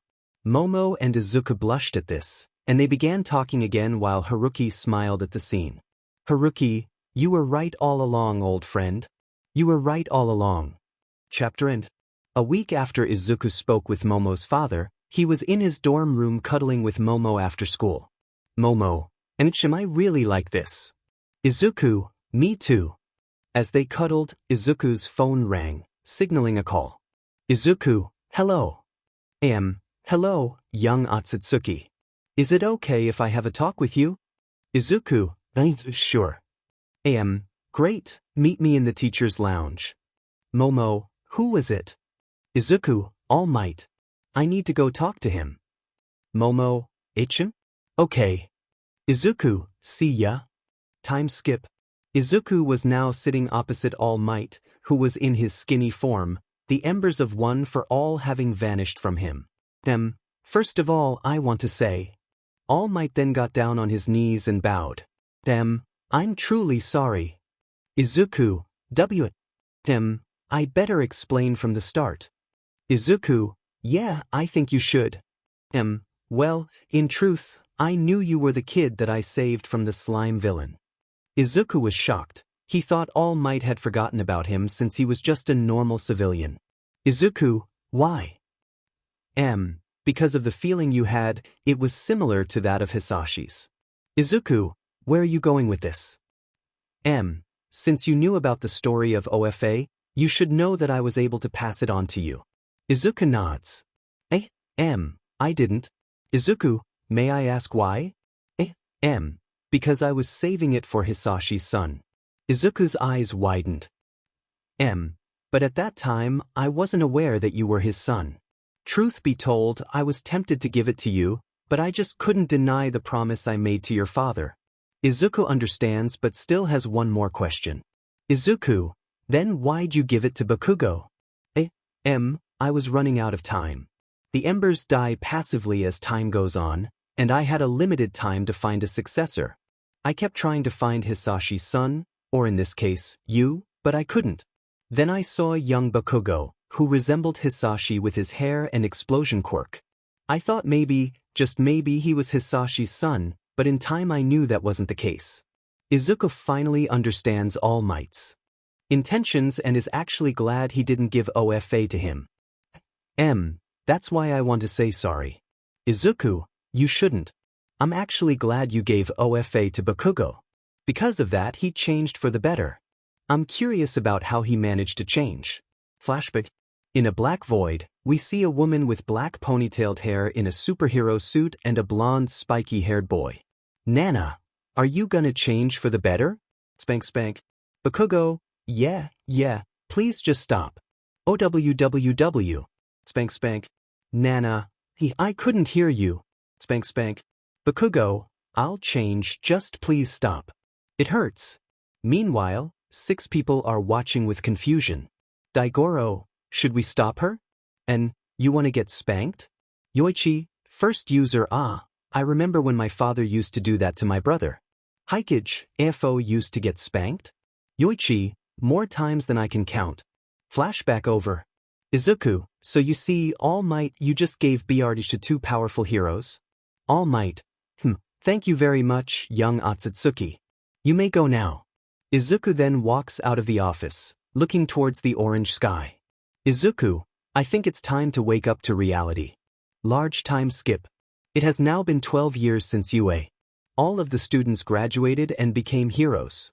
Momo and Izuku blushed at this, and they began talking again while Haruki smiled at the scene. Haruki, you were right all along, old friend. You were right all along. Chapter end. A week after Izuku spoke with Momo's father, he was in his dorm room cuddling with Momo after school. Momo, and am I really like this? Izuku, me too. As they cuddled, Izuku's phone rang, signaling a call. Izuku, hello. Hello, young Atsutsuki. Is it okay if I have a talk with you? Izuku, sure. Great, meet me in the teacher's lounge. Momo, who was it? Izuku, All Might. I need to go talk to him. Momo, Ichin? Okay. Izuku, see ya. Time skip. Izuku was now sitting opposite All Might, who was in his skinny form, the embers of one for all having vanished from him. First of all, I want to say. All Might then got down on his knees and bowed. I'm truly sorry. Izuku, I better explain from the start. Izuku, yeah, I think you should. Well, in truth, I knew you were the kid that I saved from the slime villain. Izuku was shocked. He thought All Might had forgotten about him since he was just a normal civilian. Izuku, why? Because of the feeling you had, it was similar to that of Hisashi's. Izuku, where are you going with this? Since you knew about the story of OFA, you should know that I was able to pass it on to you. Izuku nods. I didn't. Izuku, may I ask why? Because I was saving it for Hisashi's son. Izuku's eyes widened. But at that time, I wasn't aware that you were his son. Truth be told, I was tempted to give it to you, but I just couldn't deny the promise I made to your father. Izuku understands but still has one more question. Izuku, then why'd you give it to Bakugo? I was running out of time. The embers die passively as time goes on, and I had a limited time to find a successor. I kept trying to find Hisashi's son, or in this case, you, but I couldn't. Then I saw a young Bakugo, who resembled Hisashi with his hair and explosion quirk. I thought maybe, just maybe he was Hisashi's son, but in time I knew that wasn't the case. Izuku finally understands All Might's intentions and is actually glad he didn't give OFA to him. That's why I want to say sorry. Izuku, you shouldn't. I'm actually glad you gave OFA to Bakugo. Because of that he changed for the better. I'm curious about how he managed to change. Flashback. In a black void, we see a woman with black ponytailed hair in a superhero suit and a blonde spiky-haired boy. Nana, are you gonna change for the better? Spank spank. Bakugo, yeah, please just stop. OWWW. Spank spank. Nana, I couldn't hear you. Spank spank. Bakugo, I'll change, just please stop. It hurts. Meanwhile, 6 people are watching with confusion. Daigoro, should we stop her? And, you wanna get spanked? Yoichi, first user I remember when my father used to do that to my brother. Hikage, AFO used to get spanked? Yoichi, more times than I can count. Flashback over. Izuku, so you see, All Might, you just gave BRD to 2 powerful heroes? All Might. Thank you very much, young Atsutsuki. You may go now. Izuku then walks out of the office, looking towards the orange sky. Izuku, I think it's time to wake up to reality. Large time skip. It has now been 12 years since UA. All of the students graduated and became heroes.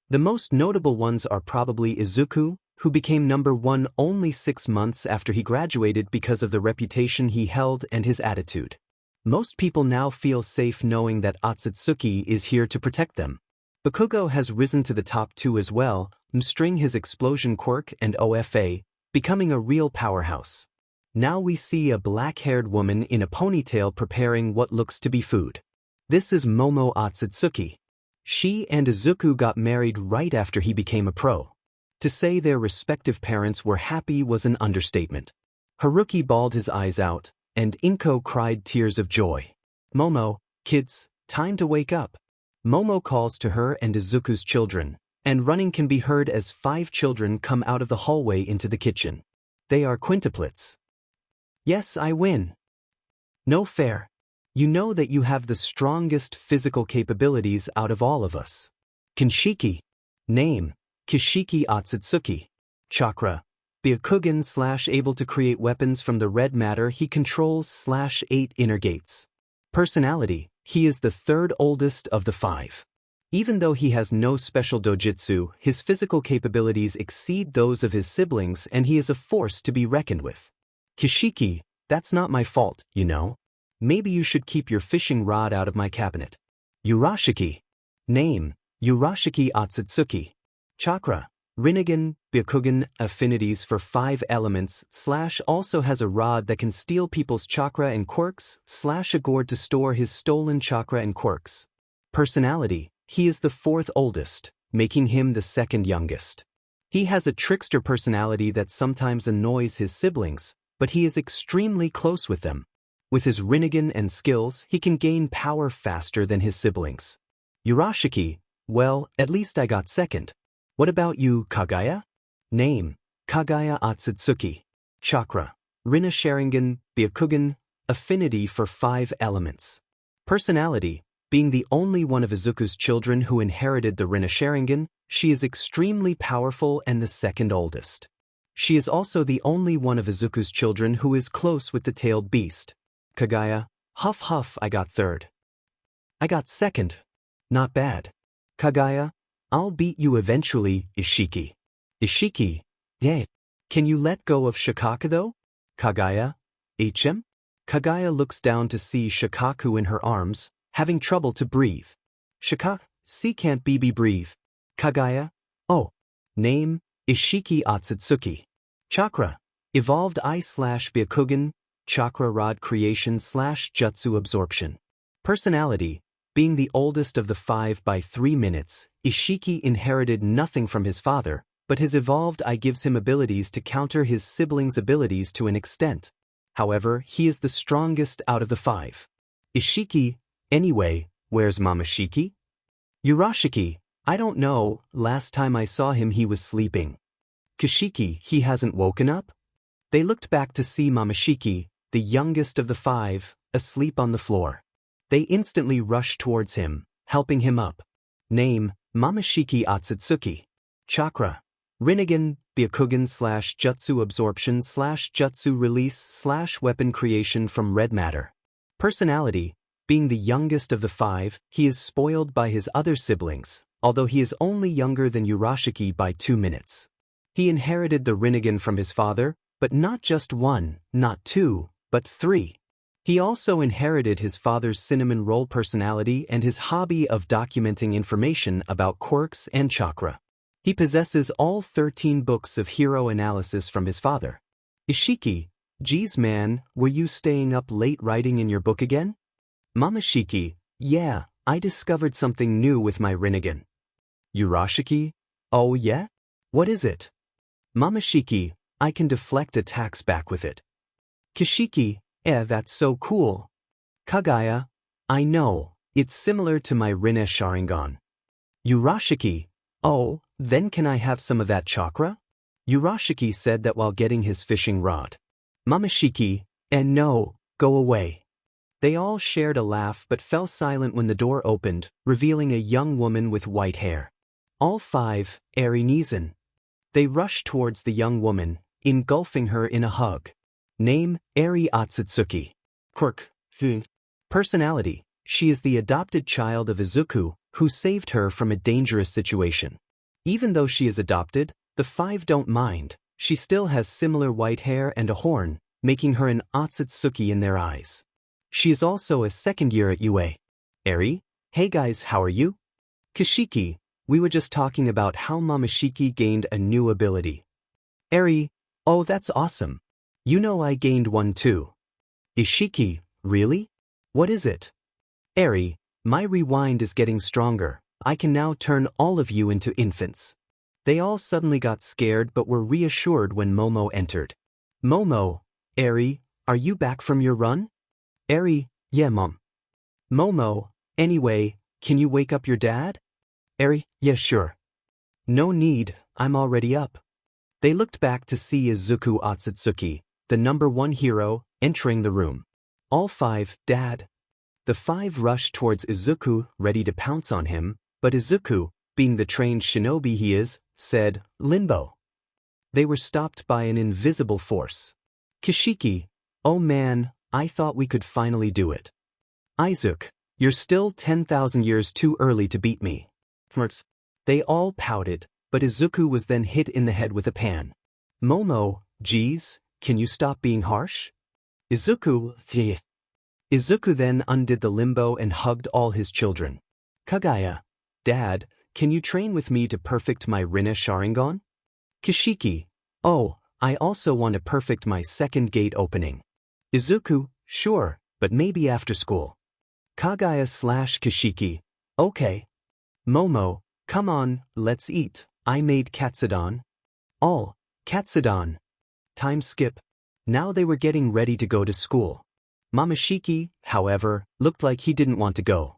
The most notable ones are probably Izuku, who became number 1 only 6 months after he graduated because of the reputation he held and his attitude. Most people now feel safe knowing that Atsutsuki is here to protect them. Bakugo has risen to the top 2 as well, mastering his explosion quirk and OFA, becoming a real powerhouse. Now we see a black-haired woman in a ponytail preparing what looks to be food. This is Momo Atsutsuki. She and Izuku got married right after he became a pro. To say their respective parents were happy was an understatement. Haruki bawled his eyes out, and Inko cried tears of joy. Momo, kids, time to wake up. Momo calls to her and Izuku's children, and running can be heard as 5 children come out of the hallway into the kitchen. They are quintuplets. Yes, I win. No fair. You know that you have the strongest physical capabilities out of all of us. Kinshiki. Name, Kishiki Atsutsuki. Chakra. Byakugan / able to create weapons from the red matter he controls / 8 inner gates. Personality, he is the 3rd oldest of the 5. Even though he has no special dojutsu, his physical capabilities exceed those of his siblings and he is a force to be reckoned with. Kishiki, that's not my fault, you know. Maybe you should keep your fishing rod out of my cabinet. Urashiki. Name, Urashiki Atsutsuki. Chakra, Rinnegan, Byakugan, affinities for 5 elements / also has a rod that can steal people's chakra and quirks / a gourd to store his stolen chakra and quirks. Personality, he is the 4th oldest, making him the 2nd youngest. He has a trickster personality that sometimes annoys his siblings, but he is extremely close with them. With his Rinnegan and skills, he can gain power faster than his siblings. Urashiki, well, at least I got 2nd. What about you, Kagaya? Name, Kagaya Atsutsuki. Chakra, Rinna Sharingan, Byakugan, affinity for 5 elements. Personality, being the only one of Izuku's children who inherited the Rinna Sharingan, she is extremely powerful and the 2nd oldest. She is also the only one of Izuku's children who is close with the tailed beast. Kagaya, huff huff, I got 3rd. I got 2nd. Not bad. Kagaya, I'll beat you eventually, Ishiki. Ishiki, yeah. Can you let go of Shikaku though? Kagaya, HM? Kagaya looks down to see Shikaku in her arms, having trouble to breathe. Shikaku, can't be breathe. Kagaya, oh. Name, Ishiki Atsutsuki. Chakra, evolved eye / Byakugan, chakra rod creation / jutsu absorption. Personality, being the oldest of the 5 by 3 minutes, Ishiki inherited nothing from his father, but his evolved eye gives him abilities to counter his siblings' abilities to an extent. However, he is the strongest out of the 5. Ishiki, anyway, where's Mama Shiki? Urashiki, I don't know, last time I saw him he was sleeping. Kishiki, he hasn't woken up? They looked back to see Momoshiki, the youngest of the 5, asleep on the floor. They instantly rushed towards him, helping him up. Name, Momoshiki Atsutsuki. Chakra. Rinnegan, Byakugan/Jutsu Absorption/Jutsu Release/Weapon Creation from Red Matter. Personality. Being the youngest of the 5, he is spoiled by his other siblings, although he is only younger than Urashiki by 2 minutes. He inherited the Rinnegan from his father, but not just 1, not 2, but 3. He also inherited his father's cinnamon roll personality and his hobby of documenting information about quirks and chakra. He possesses all 13 books of hero analysis from his father. Ishiki, geez man, were you staying up late writing in your book again? Momoshiki, yeah, I discovered something new with my Rinnegan. Urashiki, oh yeah? What is it? Momoshiki, I can deflect attacks back with it. Kishiki, that's so cool. Kagaya, I know, it's similar to my Rinne Sharingan. Urashiki, oh, then can I have some of that chakra? Urashiki said that while getting his fishing rod. Momoshiki, no, go away. They all shared a laugh but fell silent when the door opened, revealing a young woman with white hair. All 5, Eri Nizan. They rushed towards the young woman, engulfing her in a hug. Name, Eri Atsutsuki. Quirk. Personality. She is the adopted child of Izuku, who saved her from a dangerous situation. Even though she is adopted, the 5 don't mind. She still has similar white hair and a horn, making her an Atsutsuki in their eyes. She is also a second year at UA. Eri, hey guys, how are you? Kishiki, we were just talking about how Momoshiki gained a new ability. Eri, oh that's awesome. You know I gained one too. Ishiki, really? What is it? Eri, my rewind is getting stronger. I can now turn all of you into infants. They all suddenly got scared but were reassured when Momo entered. Momo, Eri, are you back from your run? Eri, yeah mom. Momo, anyway, can you wake up your dad? Eri, yeah sure. No need, I'm already up. They looked back to see Izuku Atsutsuki, the number 1 hero, entering the room. All 5, Dad. The 5 rushed towards Izuku, ready to pounce on him, but Izuku, being the trained shinobi he is, said, Limbo. They were stopped by an invisible force. Kishiki, oh man, I thought we could finally do it. Izuku, you're still 10,000 years too early to beat me. They all pouted, but Izuku was then hit in the head with a pan. Momo, geez, can you stop being harsh? Izuku then undid the limbo and hugged all his children. Kagaya, Dad, can you train with me to perfect my Rinne Sharingan? Kishiki, oh, I also want to perfect my second gate opening. Izuku, sure, but maybe after school. Kagaya/Kishiki, okay. Momo, come on, let's eat, I made katsudon. All, katsudon. Time skip. Now they were getting ready to go to school. Momoshiki, however, looked like he didn't want to go.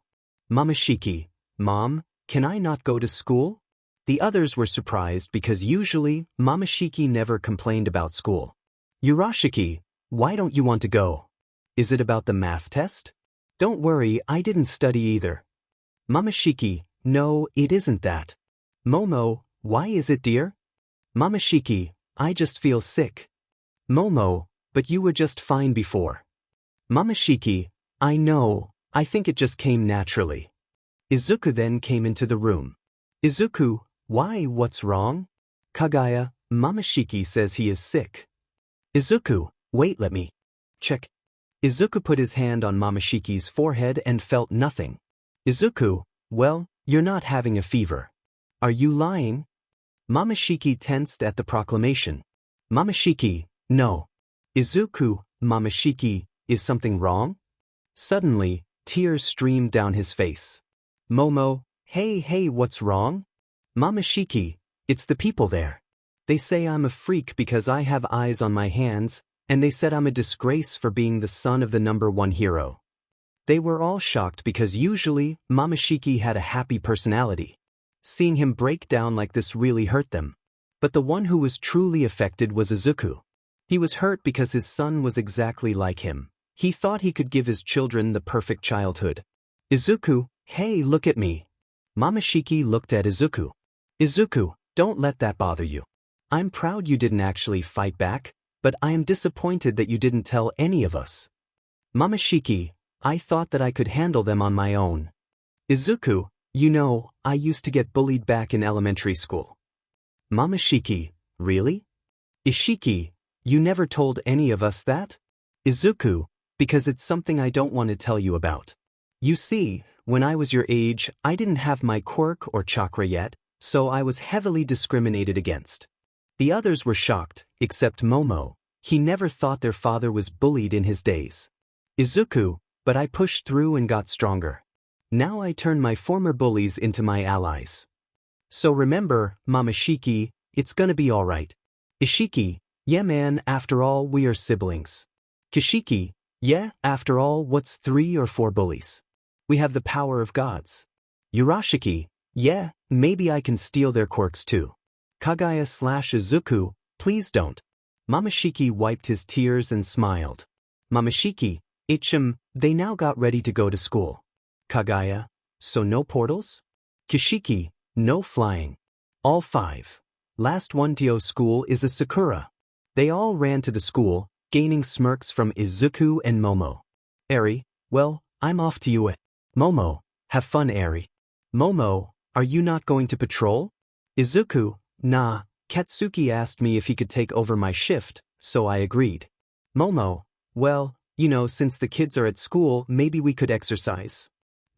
Momoshiki, Mom, can I not go to school? The others were surprised because usually, Momoshiki never complained about school. Urashiki, why don't you want to go? Is it about the math test? Don't worry, I didn't study either. Momoshiki, no, it isn't that. Momo, why is it dear? Momoshiki, I just feel sick. Momo, but you were just fine before. Momoshiki, I know, I think it just came naturally. Izuku then came into the room. Izuku, why, what's wrong? Kagaya, Momoshiki says he is sick. Izuku, wait, let me check. Izuku put his hand on Momoshiki's forehead and felt nothing. Izuku, well, you're not having a fever. Are you lying? Momoshiki tensed at the proclamation. Momoshiki, no. Izuku, Momoshiki, is something wrong? Suddenly, tears streamed down his face. Momo, hey, what's wrong? Momoshiki, it's the people there. They say I'm a freak because I have eyes on my hands, and they said I'm a disgrace for being the son of the number 1 hero. They were all shocked because usually, Momoshiki had a happy personality. Seeing him break down like this really hurt them. But the one who was truly affected was Izuku. He was hurt because his son was exactly like him. He thought he could give his children the perfect childhood. Izuku, hey, look at me. Momoshiki looked at Izuku. Izuku, don't let that bother you. I'm proud you didn't actually fight back, but I am disappointed that you didn't tell any of us. Momoshiki, I thought that I could handle them on my own. Izuku, you know, I used to get bullied back in elementary school. Momoshiki, really? Ishiki, you never told any of us that? Izuku, because it's something I don't want to tell you about. You see, when I was your age, I didn't have my quirk or chakra yet, so I was heavily discriminated against. The others were shocked, except Momo. He never thought their father was bullied in his days. Izuku, but I pushed through and got stronger. Now I turn my former bullies into my allies. So remember, Momoshiki, it's gonna be alright. Ishiki, yeah man, after all we are siblings. Kishiki, yeah, after all what's 3 or 4 bullies? We have the power of gods. Urashiki, yeah, maybe I can steal their quirks too. Kagaya/Izuku, please don't. Momoshiki wiped his tears and smiled. Momoshiki, they now got ready to go to school. Kagaya, so no portals? Kishiki, no flying. All 5. Last one to school is a Sakura. They all ran to the school, gaining smirks from Izuku and Momo. Eri, well, I'm off to you. Momo, have fun Eri. Momo, are you not going to patrol? Izuku, nah, Katsuki asked me if he could take over my shift, so I agreed. Momo, well, you know, since the kids are at school, maybe we could exercise.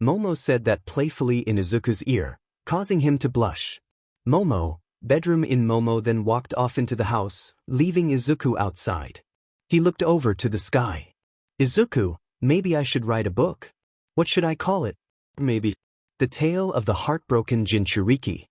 Momo said that playfully in Izuku's ear, causing him to blush. Momo, bedroom in Momo then walked off into the house, leaving Izuku outside. He looked over to the sky. Izuku, maybe I should write a book. What should I call it? Maybe The Tale of the Heartbroken Jinchuriki.